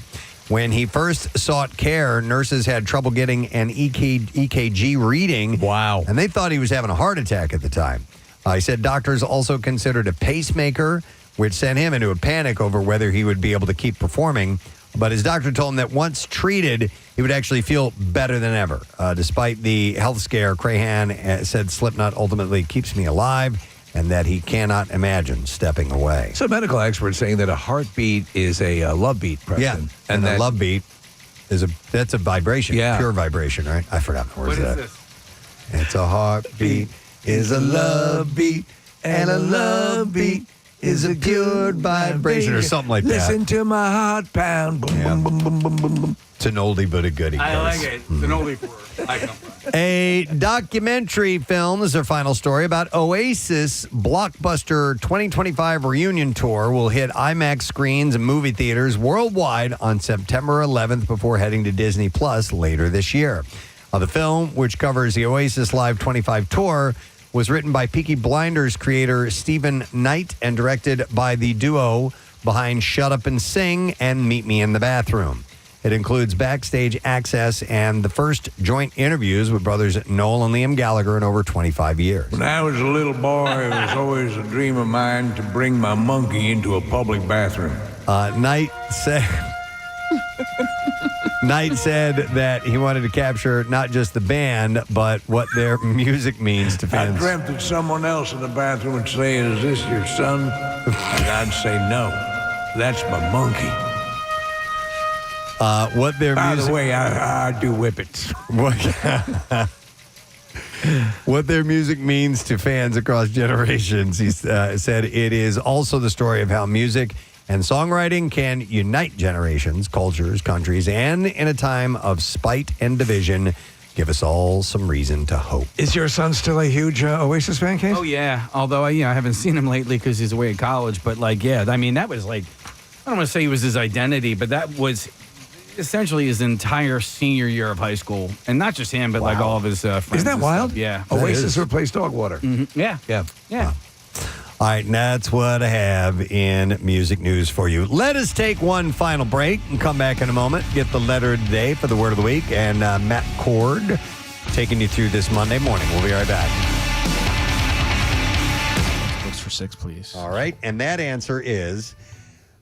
Speaker 1: When he first sought care, nurses had trouble getting an EKG reading.
Speaker 2: Wow.
Speaker 1: And they thought he was having a heart attack at the time. He said doctors also considered a pacemaker, which sent him into a panic over whether he would be able to keep performing. But his doctor told him that once treated, he would actually feel better than ever. Despite the health scare, Crahan said Slipknot ultimately keeps me alive and that he cannot imagine stepping away.
Speaker 2: So medical experts saying that a heartbeat is a love beat, Preston.
Speaker 1: Yeah, and the love beat is that's a vibration, pure vibration, right? I forgot the words of that.
Speaker 4: What is this?
Speaker 1: It's a heartbeat, is a love beat, and a love beat is a good vibration or something like that.
Speaker 2: Listen to my heart pound. Boom, boom, boom, boom, boom, boom, boom.
Speaker 1: It's an oldie but a goodie.
Speaker 4: I like it. It's an oldie for I come from.
Speaker 1: A documentary film is our final story about Oasis blockbuster 2025 reunion tour will hit IMAX screens and movie theaters worldwide on September 11th before heading to Disney Plus later this year. The film, which covers the Oasis Live 25 tour, was written by Peaky Blinders creator Stephen Knight and directed by the duo behind Shut Up and Sing and Meet Me in the Bathroom. It includes backstage access and the first joint interviews with brothers Noel and Liam Gallagher in over 25 years.
Speaker 2: When I was a little boy, it was always a dream of mine to bring my monkey into a public bathroom.
Speaker 1: Knight said that he wanted to capture not just the band, but what their music means to fans.
Speaker 2: I dreamt that someone else in the bathroom would say, "Is this your son?" And I'd say, "No, that's my monkey."
Speaker 1: What their
Speaker 2: By
Speaker 1: music...
Speaker 2: the way, I do whippets.
Speaker 1: What their music means to fans across generations. He said it is also the story of how music and songwriting can unite generations, cultures, countries, and in a time of spite and division, give us all some reason to hope.
Speaker 2: Is your son still a huge Oasis fan, Case?
Speaker 4: Oh, yeah. Although, I haven't seen him lately because he's away at college. But, that was I don't want to say he was his identity, but that was essentially his entire senior year of high school. And not just him, but all of his friends.
Speaker 2: Isn't that wild?
Speaker 4: Stuff. Yeah.
Speaker 2: Oasis replaced Dogwater.
Speaker 4: Mm-hmm. Yeah.
Speaker 2: Yeah.
Speaker 4: Yeah.
Speaker 1: All right, and that's what I have in music news for you. Let us take one final break and come back in a moment. Get the letter of the day for the word of the week. And Matt Cord taking you through this Monday morning. We'll be right back.
Speaker 3: Books for 6, please.
Speaker 1: All right, and that answer is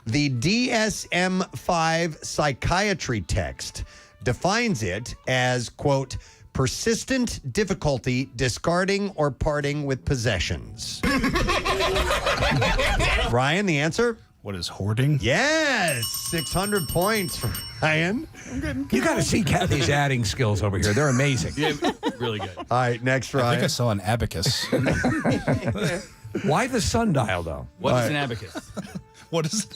Speaker 1: the DSM-5 psychiatry text defines it as, quote, persistent difficulty discarding or parting with possessions. Ryan, the answer?
Speaker 20: What is hoarding?
Speaker 1: Yes, 600 points for Ryan.
Speaker 2: You got to see Kathy's adding skills over here. They're amazing.
Speaker 4: Yeah, really good.
Speaker 1: All right, next,
Speaker 20: I
Speaker 1: Ryan.
Speaker 20: think I saw an abacus.
Speaker 2: Why the sundial, though?
Speaker 4: What is an abacus?
Speaker 20: What is?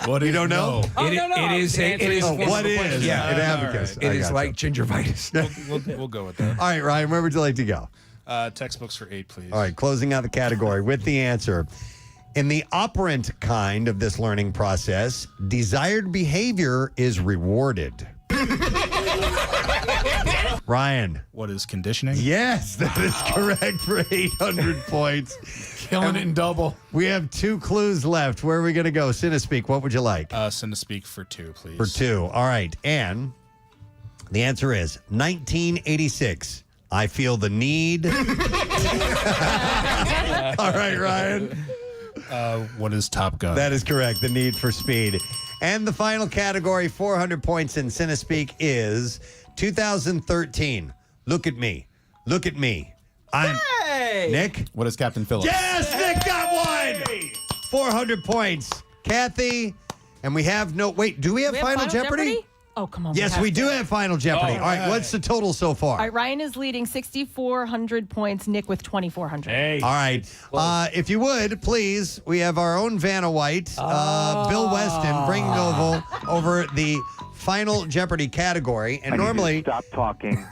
Speaker 20: What
Speaker 1: you don't know?
Speaker 4: Oh, no.
Speaker 2: It is. It is.
Speaker 1: What is
Speaker 2: Yeah,
Speaker 1: an abacus?
Speaker 2: It is like gingivitis.
Speaker 20: We'll go with that.
Speaker 1: All right, Ryan, where would you like to go?
Speaker 20: Textbooks for 8, please.
Speaker 1: All right, closing out the category with the answer. In the operant kind of this learning process, desired behavior is rewarded. Ryan.
Speaker 20: What is conditioning?
Speaker 1: Yes, that is correct for 800 points.
Speaker 3: Killing it in double.
Speaker 1: We have 2 clues left. Where are we going to go? Cinespeak, what would you like?
Speaker 20: Cinespeak for 2, please.
Speaker 1: For 2. All right. And the answer is 1986. I feel the need. All right, Ryan.
Speaker 20: What is Top Gun?
Speaker 1: That is correct. The need for speed. And the final category, 400 points in Cinespeak, is 2013. Look at me. Look at me. I'm Nick.
Speaker 3: What is Captain Phillips?
Speaker 1: Yes, Nick got one. 400 points. Kathy, and we have no. Wait, do we have Final Jeopardy?
Speaker 17: Oh, come on.
Speaker 1: Yes, we do have Final Jeopardy. All right, what's the total so far?
Speaker 17: All right, Ryan is leading 6,400 points. Nick with 2,400.
Speaker 1: Hey. All right. If you would, please, we have our own Vanna White, Bill Weston, bringing over the Final Jeopardy category. And normally,
Speaker 10: stop talking.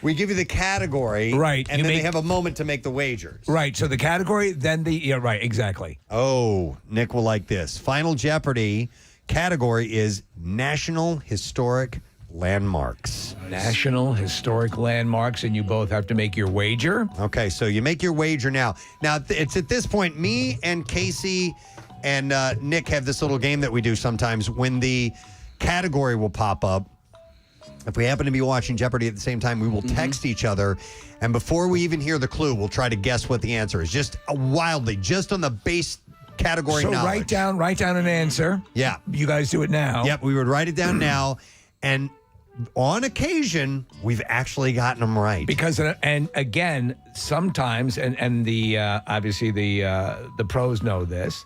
Speaker 1: We give you the category,
Speaker 2: right?
Speaker 1: And then they have a moment to make the wagers.
Speaker 2: Right. So the category, then right, exactly.
Speaker 1: Oh, Nick will like this. Final Jeopardy category is National Historic Landmarks.
Speaker 2: National Historic Landmarks, and you both have to make your wager.
Speaker 1: Okay, so you make your wager now. Now, it's at this point, me and Casey and Nick have this little game that we do sometimes when the category will pop up. If we happen to be watching Jeopardy at the same time, we will text each other. And before we even hear the clue, we'll try to guess what the answer is. Just wildly, just on the base category knowledge.
Speaker 2: So write down an answer.
Speaker 1: Yeah.
Speaker 2: You guys do it now.
Speaker 1: Yep, we would write it down now. And on occasion, we've actually gotten them right.
Speaker 2: Because, and again, sometimes, and the obviously the pros know this,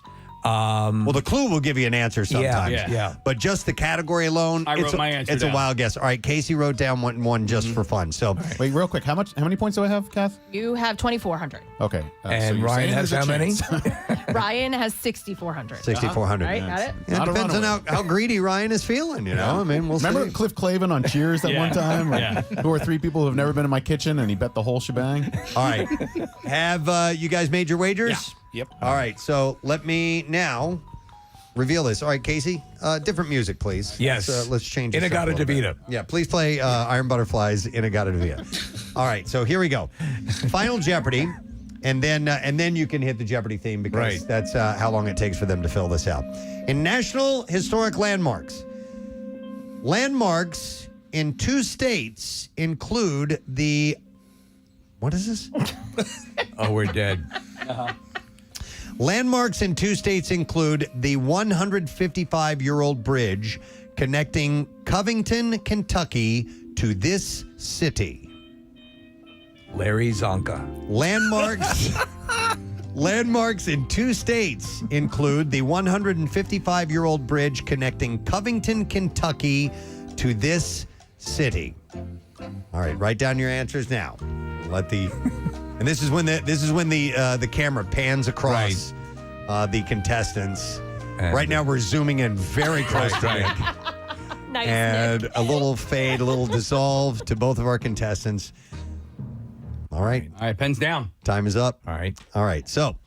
Speaker 1: Well, the clue will give you an answer sometimes.
Speaker 2: Yeah.
Speaker 1: But just the category alone,
Speaker 4: I wrote my answer
Speaker 1: it's
Speaker 4: down.
Speaker 1: a wild guess. All right, Casey wrote down one just for fun. So
Speaker 3: Wait, real quick. How many points do I have, Kath?
Speaker 17: You have 2,400.
Speaker 3: Okay.
Speaker 2: And
Speaker 3: you're
Speaker 2: Ryan
Speaker 3: saying
Speaker 2: has
Speaker 3: there's
Speaker 2: how
Speaker 3: a
Speaker 2: many?
Speaker 3: chance.
Speaker 17: Ryan has 6,400.
Speaker 1: 6,400.
Speaker 17: Right, got it?
Speaker 1: Yeah,
Speaker 3: Not a
Speaker 1: depends on how greedy Ryan is feeling, you know? I mean, we'll
Speaker 3: Remember
Speaker 1: see.
Speaker 3: Cliff Clavin on Cheers that one time? Who are three people who have never been in my kitchen and he bet the whole shebang?
Speaker 1: All right. Have you guys made your wagers?
Speaker 3: Yep.
Speaker 1: All right. So let me now reveal this. All right, Casey, different music, please.
Speaker 2: Yes.
Speaker 1: Let's change this up a
Speaker 2: Inagata
Speaker 1: little bit.
Speaker 2: Davida.
Speaker 1: Yeah, please play Iron Butterflies, Inagata Davida. All right, so here we go. Final Jeopardy, and then you can hit the Jeopardy theme because that's how long it takes for them to fill this out. In National Historic Landmarks, landmarks in 2 states include the... What is this?
Speaker 2: Oh, we're dead.
Speaker 1: Landmarks in 2 states include the 155-year-old bridge connecting Covington, Kentucky to this city.
Speaker 2: Larry Zonka.
Speaker 1: Landmarks in 2 states include the 155-year-old bridge connecting Covington, Kentucky to this city. All right, write down your answers now. And this is when the camera pans across the contestants. Right now we're zooming in very close to Nick.
Speaker 17: Nice,
Speaker 1: And
Speaker 17: Nick.
Speaker 1: a little fade, a little dissolve to both of our contestants. All right.
Speaker 4: All right, pens down.
Speaker 1: Time is up.
Speaker 2: All right.
Speaker 1: All right. So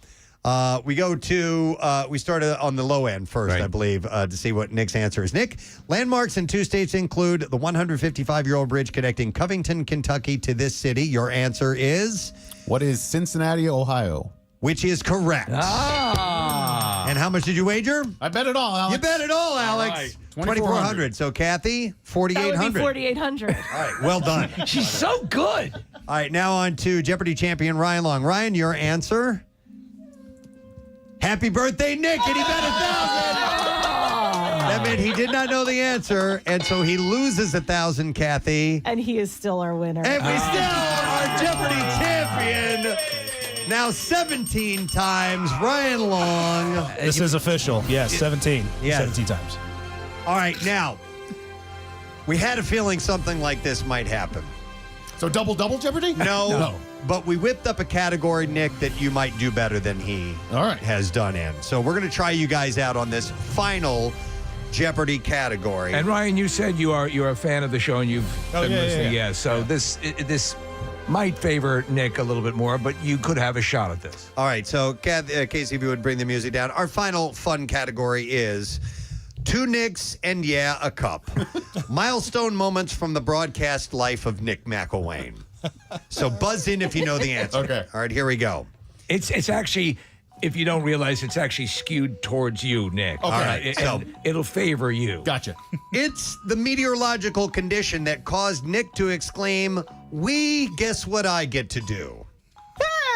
Speaker 1: we go to, we started on the low end first, I believe, to see what Nick's answer is. Nick, landmarks in 2 states include the 155-year-old bridge connecting Covington, Kentucky to this city. Your answer is?
Speaker 3: What is Cincinnati, Ohio?
Speaker 1: Which is correct. And how much did you wager?
Speaker 3: I bet it all, Alex.
Speaker 1: You bet it all, Alex.
Speaker 3: All right.
Speaker 1: 2,400. So, Kathy,
Speaker 17: That
Speaker 1: 4,800.
Speaker 17: would be 4,800.
Speaker 1: All right, well done.
Speaker 2: She's so good.
Speaker 1: All right, now on to Jeopardy champion Ryan Long. Ryan, your answer? Happy birthday, Nick, and he bet 1,000. That meant he did not know the answer, and so he loses 1,000, Kathy.
Speaker 17: And he is still our winner.
Speaker 1: And we still are our Jeopardy champion. Now 17 times, Ryan Long.
Speaker 20: This is official. Yes, 17.
Speaker 1: Yes.
Speaker 20: 17 times.
Speaker 1: All right, now, we had a feeling something like this might happen.
Speaker 3: So double Jeopardy?
Speaker 1: No. But we whipped up a category, Nick, that you might do better than he has done in. So we're going to try you guys out on this final Jeopardy category.
Speaker 2: And Ryan, you said you're a fan of the show and you've been listening.
Speaker 1: yeah.
Speaker 2: So this might favor Nick a little bit more, but you could have a shot at this.
Speaker 1: All right, so Casey, if you would bring the music down. Our final fun category is 2 Nicks and a cup. Milestone moments from the broadcast life of Nick McElwain. So buzz in if you know the answer.
Speaker 3: Okay.
Speaker 1: All right, here we go.
Speaker 2: It's actually, if you don't realize, it's actually skewed towards you, Nick.
Speaker 1: Okay. All right, so
Speaker 2: it'll favor you.
Speaker 3: Gotcha.
Speaker 1: It's the meteorological condition that caused Nick to exclaim, guess what I get to do?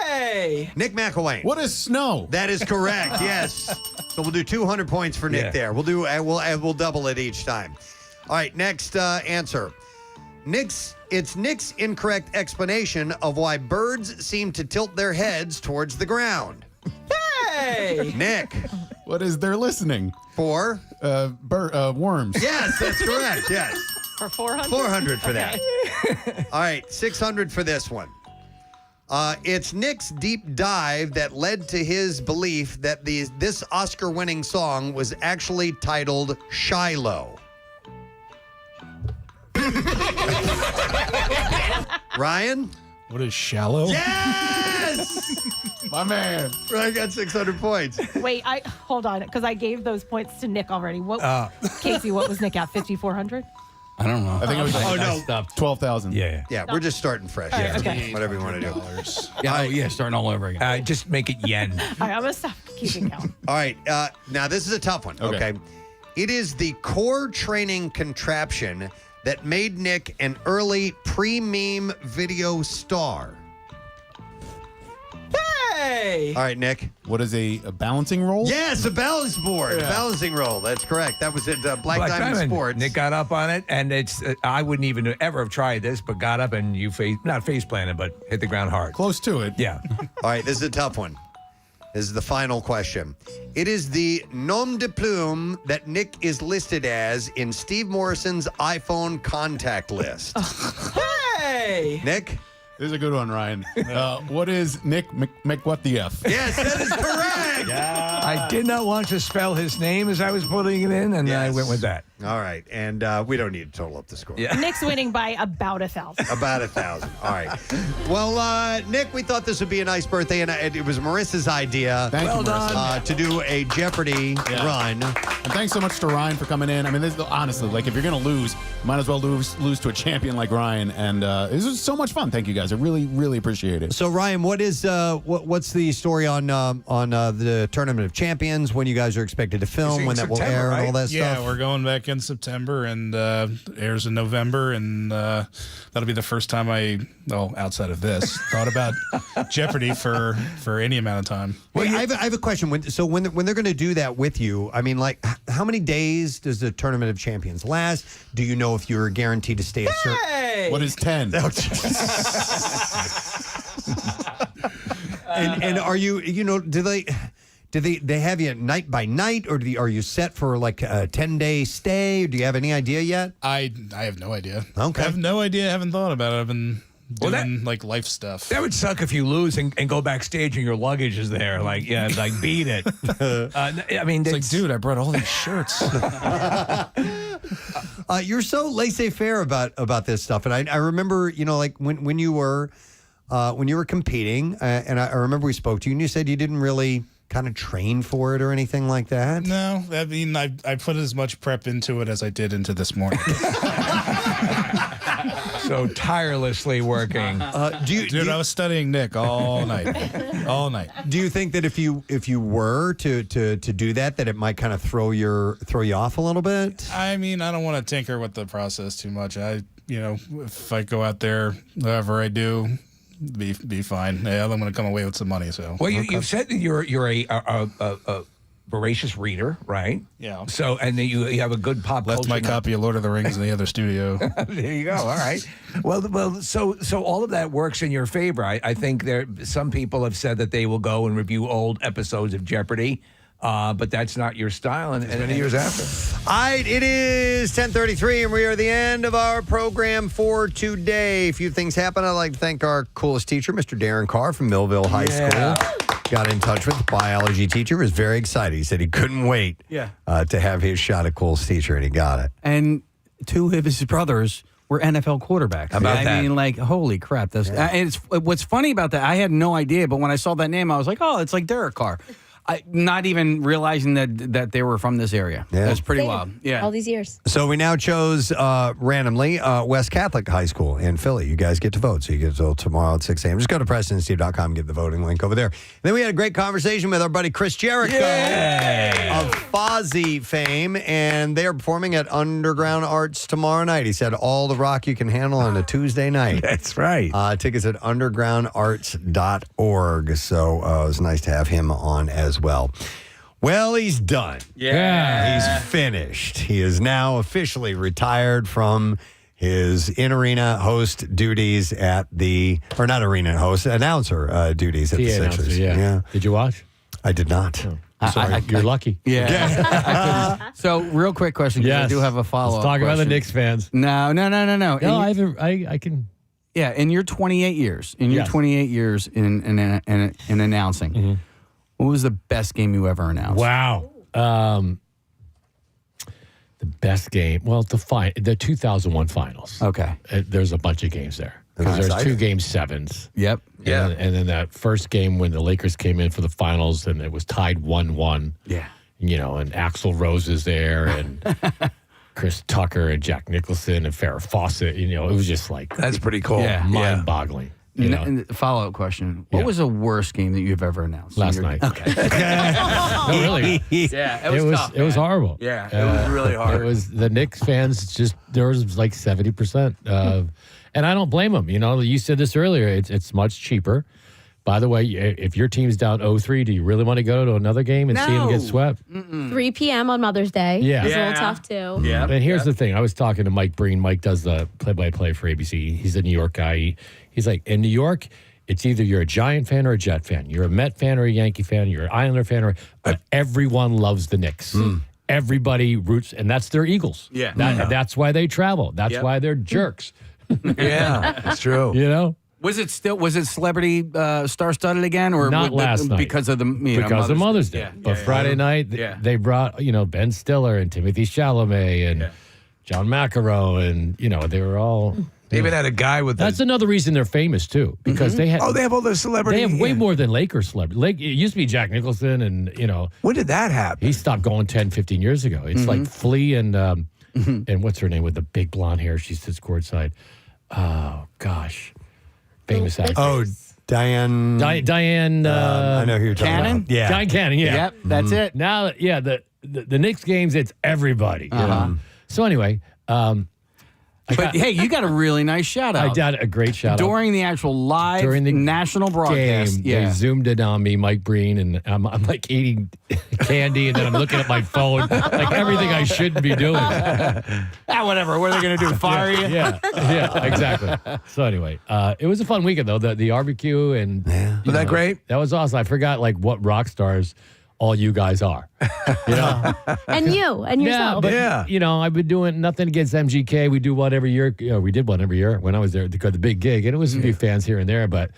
Speaker 17: Hey!
Speaker 1: Nick McElwain.
Speaker 3: What is snow?
Speaker 1: That is correct, yes. So we'll do 200 points for Nick there. We'll double it each time. All right, next answer. It's Nick's incorrect explanation of why birds seem to tilt their heads towards the ground.
Speaker 17: Hey!
Speaker 1: Nick.
Speaker 3: What is they're listening?
Speaker 1: For?
Speaker 3: Worms.
Speaker 1: Yes, that's correct, yes.
Speaker 17: For 400?
Speaker 1: 400 for that. All right, 600 for this one. It's Nick's deep dive that led to his belief that this Oscar-winning song was actually titled Shiloh. Ryan?
Speaker 20: What is shallow?
Speaker 1: Yes!
Speaker 3: My man.
Speaker 1: Ryan got 600 points.
Speaker 17: Wait, hold on, because I gave those points to Nick already. Casey, what was Nick at? 5,400?
Speaker 4: I don't know.
Speaker 3: I think it was
Speaker 1: no.
Speaker 3: 12,000.
Speaker 1: Yeah, we're just starting fresh.
Speaker 17: All right,
Speaker 1: Yeah,
Speaker 17: okay.
Speaker 1: whatever you want to do.
Speaker 4: Starting all over again.
Speaker 2: Just make it yen.
Speaker 17: All right, I'm going to stop keeping count.
Speaker 1: All right, now this is a tough one, okay? It is the core training contraption that made Nick an early pre-meme video star.
Speaker 17: Hey!
Speaker 1: All right, Nick.
Speaker 3: What is a balancing roll?
Speaker 1: Yes, a balance board.
Speaker 3: Yeah.
Speaker 1: Balancing roll. That's correct. That was at Black Diamond Sports.
Speaker 2: Nick got up on it, and it's I wouldn't even ever have tried this, but got up and you not face planted, but hit the ground hard.
Speaker 3: Close to it.
Speaker 2: Yeah.
Speaker 1: All right, this is a tough one. This is the final question. It is the nom de plume that Nick is listed as in Steve Morrison's iPhone contact list.
Speaker 4: Hey!
Speaker 1: Nick?
Speaker 3: This is a good one, Ryan. What is Nick what the F?
Speaker 1: Yes, that is correct.
Speaker 2: I did not want to spell his name as I was putting it in, and I went with that.
Speaker 1: All right, and we don't need to total up the score.
Speaker 17: Nick's winning by about 1,000.
Speaker 1: About 1,000. All right. Well, Nick, we thought this would be a nice birthday, and it was Marissa's idea.
Speaker 3: Thank you, Marissa.
Speaker 1: To do a Jeopardy run.
Speaker 3: And thanks so much to Ryan for coming in. I mean, this, honestly, like if you're going to lose, might as well lose to a champion like Ryan. And this was so much fun. Thank you guys. I really, really appreciate it.
Speaker 1: So, Ryan, what is what's the story on the Tournament of Champions? When you guys are expected to film? When that will air and all that stuff?
Speaker 20: Yeah, we're going back in September and airs in November, and that'll be the first time outside of this, thought about Jeopardy for any amount of time.
Speaker 1: Well, I have a question. When they're going to do that with you, I mean, like, how many days does the Tournament of Champions last? Do you know if you're guaranteed to stay a certain?
Speaker 3: What is 10?
Speaker 1: And are you do they have you night by night, or are you set for like a 10-day stay? Do you have any idea yet?
Speaker 20: I have no idea.
Speaker 1: Okay.
Speaker 20: I have no idea. I haven't thought about it. I've been doing like life stuff.
Speaker 2: That would suck if you lose and go backstage and your luggage is there. Like, beat it. I mean,
Speaker 20: it's like, dude, I brought all these shirts.
Speaker 1: You're so laissez-faire about this stuff, and I remember, like when you were competing, and I remember we spoke to you, and you said you didn't really kind of train for it or anything like that.
Speaker 20: No, I mean, I put as much prep into it as I did into this morning.
Speaker 2: So tirelessly working.
Speaker 20: Dude, I was studying Nick all night. All night.
Speaker 1: Do you think that if you were to do that it might kind of throw you off a little bit?
Speaker 20: I mean, I don't want to tinker with the process too much. If I go out there, whatever I do, be fine. Yeah, I'm going to come away with some money. So,
Speaker 2: well, you've said that you're a voracious reader, right?
Speaker 20: Yeah.
Speaker 2: So, and then you have a good pop
Speaker 20: Left
Speaker 2: culture.
Speaker 20: my copy of Lord of the Rings in the other studio.
Speaker 2: There you go. All right. Well. So all of that works in your favor. I think some people have said that they will go and review old episodes of Jeopardy. But that's not your style, and many years after.
Speaker 1: All right, it is 10:33, and we are at the end of our program for today. A few things happened. I'd like to thank our coolest teacher, Mr. Darren Carr from Millville High School. Got in touch with the biology teacher. Was very excited. He said he couldn't wait to have his shot at coolest teacher, and he got it.
Speaker 4: And two of his brothers were NFL quarterbacks.
Speaker 1: How about that?
Speaker 4: I mean, like, holy crap. That's and what's funny about that, I had no idea, but when I saw that name, I was like, oh, it's like Derek Carr. Not even realizing that they were from this area.
Speaker 1: Yeah.
Speaker 4: That's pretty wild. Yeah.
Speaker 5: All these years.
Speaker 1: So we now chose randomly West Catholic High School in Philly. You guys get to vote. So you get to vote tomorrow at 6 a.m. Just go to PrestonandSteve.com and get the voting link over there. Then we had a great conversation with our buddy Chris Jericho of Fozzy fame, and they are performing at Underground Arts tomorrow night. He said all the rock you can handle on a Tuesday night.
Speaker 2: That's right.
Speaker 1: Tickets at undergroundarts.org. So it was nice to have him on as well. Well, he's done.
Speaker 4: Yeah.
Speaker 1: He's finished. He is now officially retired from his in-arena host duties at or not arena host, announcer duties at the Sixers.
Speaker 10: Yeah. Did you watch?
Speaker 1: I did not.
Speaker 10: Sorry. You're lucky.
Speaker 4: Yeah. So, real quick question, because I do have a follow-up
Speaker 10: Let's talk about the Knicks fans.
Speaker 4: No.
Speaker 10: No, I can...
Speaker 4: Yeah, in your 28 years, in announcing, what was the best game you ever announced?
Speaker 10: Wow. The best game, well, the 2001 finals.
Speaker 4: Okay.
Speaker 10: There's a bunch of games there. Because there's 2 game 7s.
Speaker 4: Yep.
Speaker 10: Yeah. And then that first game when the Lakers came in for the finals and it was tied 1-1.
Speaker 4: Yeah.
Speaker 10: And Axl Rose is there and Chris Tucker and Jack Nicholson and Farrah Fawcett. It was just like...
Speaker 2: That's pretty cool.
Speaker 10: Mind-boggling.
Speaker 4: Follow-up question. What was the worst game that you've ever announced?
Speaker 10: Last night.
Speaker 4: Okay.
Speaker 10: No, really.
Speaker 4: Yeah, it was tough.
Speaker 10: It was horrible.
Speaker 4: Yeah, it was really hard.
Speaker 10: It was the Knicks fans, there was like 70%. And I don't blame them. You said this earlier. It's much cheaper. By the way, if your team's down 0-3, do you really want to go to another game and see them get swept?
Speaker 5: 3 p.m. on Mother's Day.
Speaker 10: Yeah.
Speaker 5: It's a little tough, too.
Speaker 10: Yeah. And here's the thing. I was talking to Mike Breen. Mike does the play-by-play for ABC. He's a New York guy. He's like, in New York, It's either you're a Giant fan or a Jet fan. You're a Met fan or a Yankee fan. You're an Islander fan, but everyone loves the Knicks. Everybody roots, and that's their Eagles.
Speaker 4: Yeah.
Speaker 10: That's why they travel. That's why they're jerks.
Speaker 2: Yeah, that's true.
Speaker 10: You know?
Speaker 4: Was it celebrity star-studded again, or
Speaker 10: Not last night
Speaker 4: because of the
Speaker 10: because of Mother's Day?
Speaker 4: Yeah.
Speaker 10: But Friday night they brought Ben Stiller and Timothy Chalamet and John McEnroe, and they were all.
Speaker 2: They even had a guy with.
Speaker 10: That's another reason they're famous too, because they had.
Speaker 2: Oh, they have all those celebrities.
Speaker 10: They have way more than Lakers celebrities. It used to be Jack Nicholson, and
Speaker 2: When did that happen?
Speaker 10: he stopped going 10, 15 years ago. It's like Flea and what's her name with the big blonde hair? She sits courtside. Oh gosh, famous actress.
Speaker 1: Oh, Diane.
Speaker 10: Diane.
Speaker 1: I know who you're talking
Speaker 4: Cannon?
Speaker 1: about. Yeah.
Speaker 10: Diane Cannon. Yeah.
Speaker 4: Yep, that's it.
Speaker 10: Now, the Knicks games, it's everybody. you know? So anyway,
Speaker 4: But hey, you got a really nice shout out.
Speaker 10: I got a great shout out.
Speaker 4: During the actual live
Speaker 10: During the
Speaker 4: national broadcast.
Speaker 10: Game, they zoomed in on me, Mike Breen, and I'm like eating candy, and then I'm looking at my phone, like everything I shouldn't be doing.
Speaker 4: Whatever. What are they going to do? Fire you?
Speaker 10: Yeah, exactly. So anyway, it was a fun weekend though. The barbecue and
Speaker 2: Was that great?
Speaker 10: That was awesome. I forgot what rock stars all you guys are.
Speaker 5: And you and yourself.
Speaker 10: But, I've been doing nothing against MGK. We do one every year. We did one every year when I was there to go to the big gig, and it was a few fans here and there. But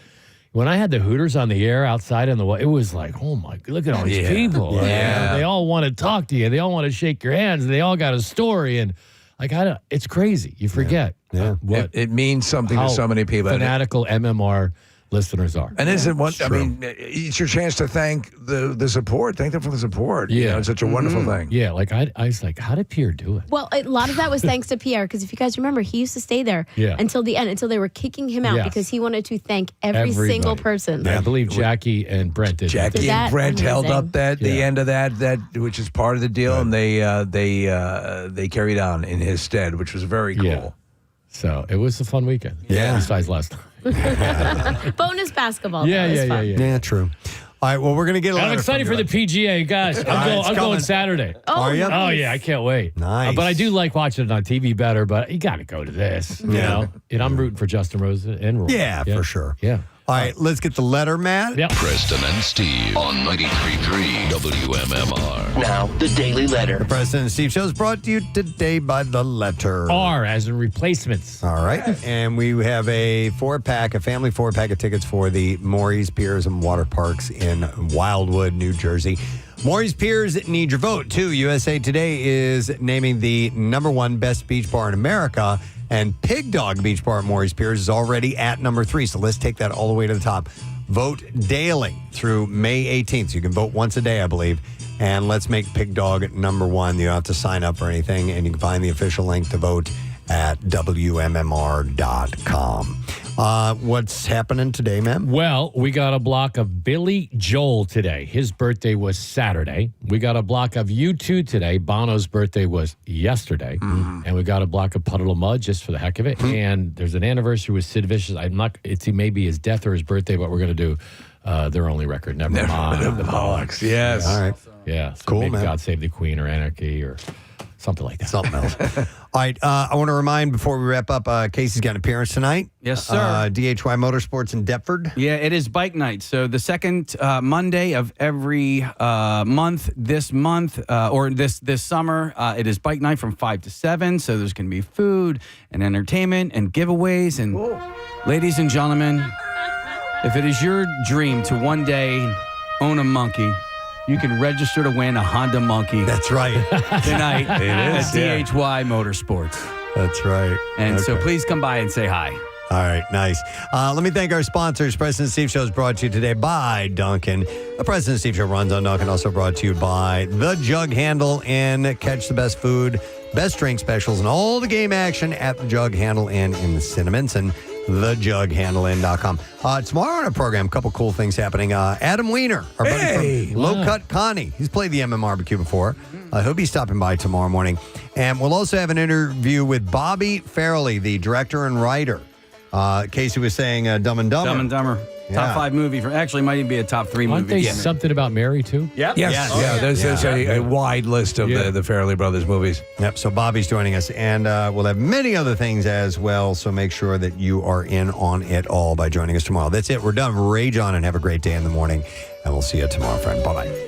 Speaker 10: when I had the Hooters on the air outside on the wall, it was like, oh my, look at all these people.
Speaker 2: Yeah.
Speaker 10: They all want to talk to you. They all want to shake your hands. And they all got a story. And it's crazy. You forget what
Speaker 2: It means something to so many people.
Speaker 10: fanatical MMR listeners are.
Speaker 2: And isn't one? I mean, it's your chance to thank the support. Thank them for the support. It's such a wonderful thing.
Speaker 10: Yeah, like I was like, how did Pierre do it?
Speaker 5: Well, a lot of that was thanks to Pierre, because if you guys remember, he used to stay there until the end, until they were kicking him out because he wanted to thank every single person.
Speaker 10: I believe Jackie and Brent did.
Speaker 2: Jackie and Brent held up the end of that which is part of the deal, and they carried on in his stead, which was very cool.
Speaker 10: Yeah. So it was a fun weekend.
Speaker 2: Yeah.
Speaker 10: Besides last time.
Speaker 5: Bonus basketball.
Speaker 1: Yeah, true. All right, well, we're going to get a
Speaker 10: I'm
Speaker 1: letter
Speaker 10: excited
Speaker 1: from
Speaker 10: for
Speaker 1: you.
Speaker 10: the PGA, guys. I'm going Saturday.
Speaker 1: Are you?
Speaker 10: Oh, yeah, I can't wait.
Speaker 1: Nice.
Speaker 10: But I do like watching it on TV better, but you got to go to this. You know? And I'm rooting for Justin Rose and Roy.
Speaker 1: Yeah, for sure.
Speaker 10: Yeah.
Speaker 1: All right, let's get the letter, Matt.
Speaker 10: Yep.
Speaker 18: Preston and Steve on 93.3 WMMR.
Speaker 13: Now, the Daily Letter.
Speaker 1: The Preston and Steve Show is brought to you today by the letter
Speaker 10: R, as in replacements.
Speaker 1: All right. And we have a family 4-pack of tickets for the Maury's Piers and Water Parks in Wildwood, New Jersey. Maury's Piers need your vote, too. USA Today is naming the #1 best beach bar in America, and Pig Dog Beach Bar at Maury's Piers is already at #3. So let's take that all the way to the top. Vote daily through May 18th. So you can vote once a day, I believe. And let's make Pig Dog #1. You don't have to sign up or anything. And you can find the official link to vote at WMMR.com. What's happening today, man?
Speaker 10: Well, we got a block of Billy Joel today. His birthday was Saturday. We got a block of U2 today. Bono's birthday was yesterday. And we got a block of Puddle of Mud just for the heck of it. And there's an anniversary with Sid Vicious. It's maybe his death or his birthday, but we're going to do their only record, Never Mind.
Speaker 2: The Bollocks, yes.
Speaker 1: All right.
Speaker 10: Yeah. So
Speaker 1: Cool,
Speaker 10: maybe
Speaker 1: man.
Speaker 10: God Save the Queen or Anarchy or something like that.
Speaker 1: Something else. All right. I want to remind before we wrap up, Casey's got an appearance tonight.
Speaker 4: Yes, sir.
Speaker 1: DHY Motorsports in Deptford.
Speaker 4: Yeah, it is bike night. So the second Monday of every month, this summer, it is bike night from 5 to 7. So there's going to be food and entertainment and giveaways. And ladies and gentlemen, if it is your dream to one day own a monkey, you can register to win a Honda Monkey.
Speaker 1: That's right.
Speaker 4: Tonight
Speaker 1: is,
Speaker 4: at DHY Motorsports.
Speaker 1: That's right.
Speaker 4: And so
Speaker 1: Okay.
Speaker 4: please come by and say hi.
Speaker 1: All right, nice. Let me thank our sponsors. Preston and Steve Show is brought to you today by Duncan. The Preston and Steve Show runs on Duncan, also brought to you by The Jug Handle Inn. Catch the best food, best drink specials, and all the game action at The Jug Handle Inn in the Cinnaminson. TheJugHandleIn.com. Tomorrow on our program, a couple cool things happening. Adam Weiner, our buddy from Low Cut Connie. He's played the MMRBQ before. He'll be stopping by tomorrow morning. And we'll also have an interview with Bobby Farrelly, the director and writer. Casey was saying Dumb and Dumber.
Speaker 4: Dumb and Dumber. Top 5 movie for actually might even be a top 3
Speaker 10: Aren't
Speaker 4: movie.
Speaker 10: they something about Mary too?
Speaker 4: Yep.
Speaker 2: Yes. Yeah. There's a wide list of the Farrelly Brothers movies.
Speaker 1: Yep. So Bobby's joining us, and we'll have many other things as well. So make sure that you are in on it all by joining us tomorrow. That's it. We're done. Rage on and have a great day in the morning, and we'll see you tomorrow, friend. Bye bye.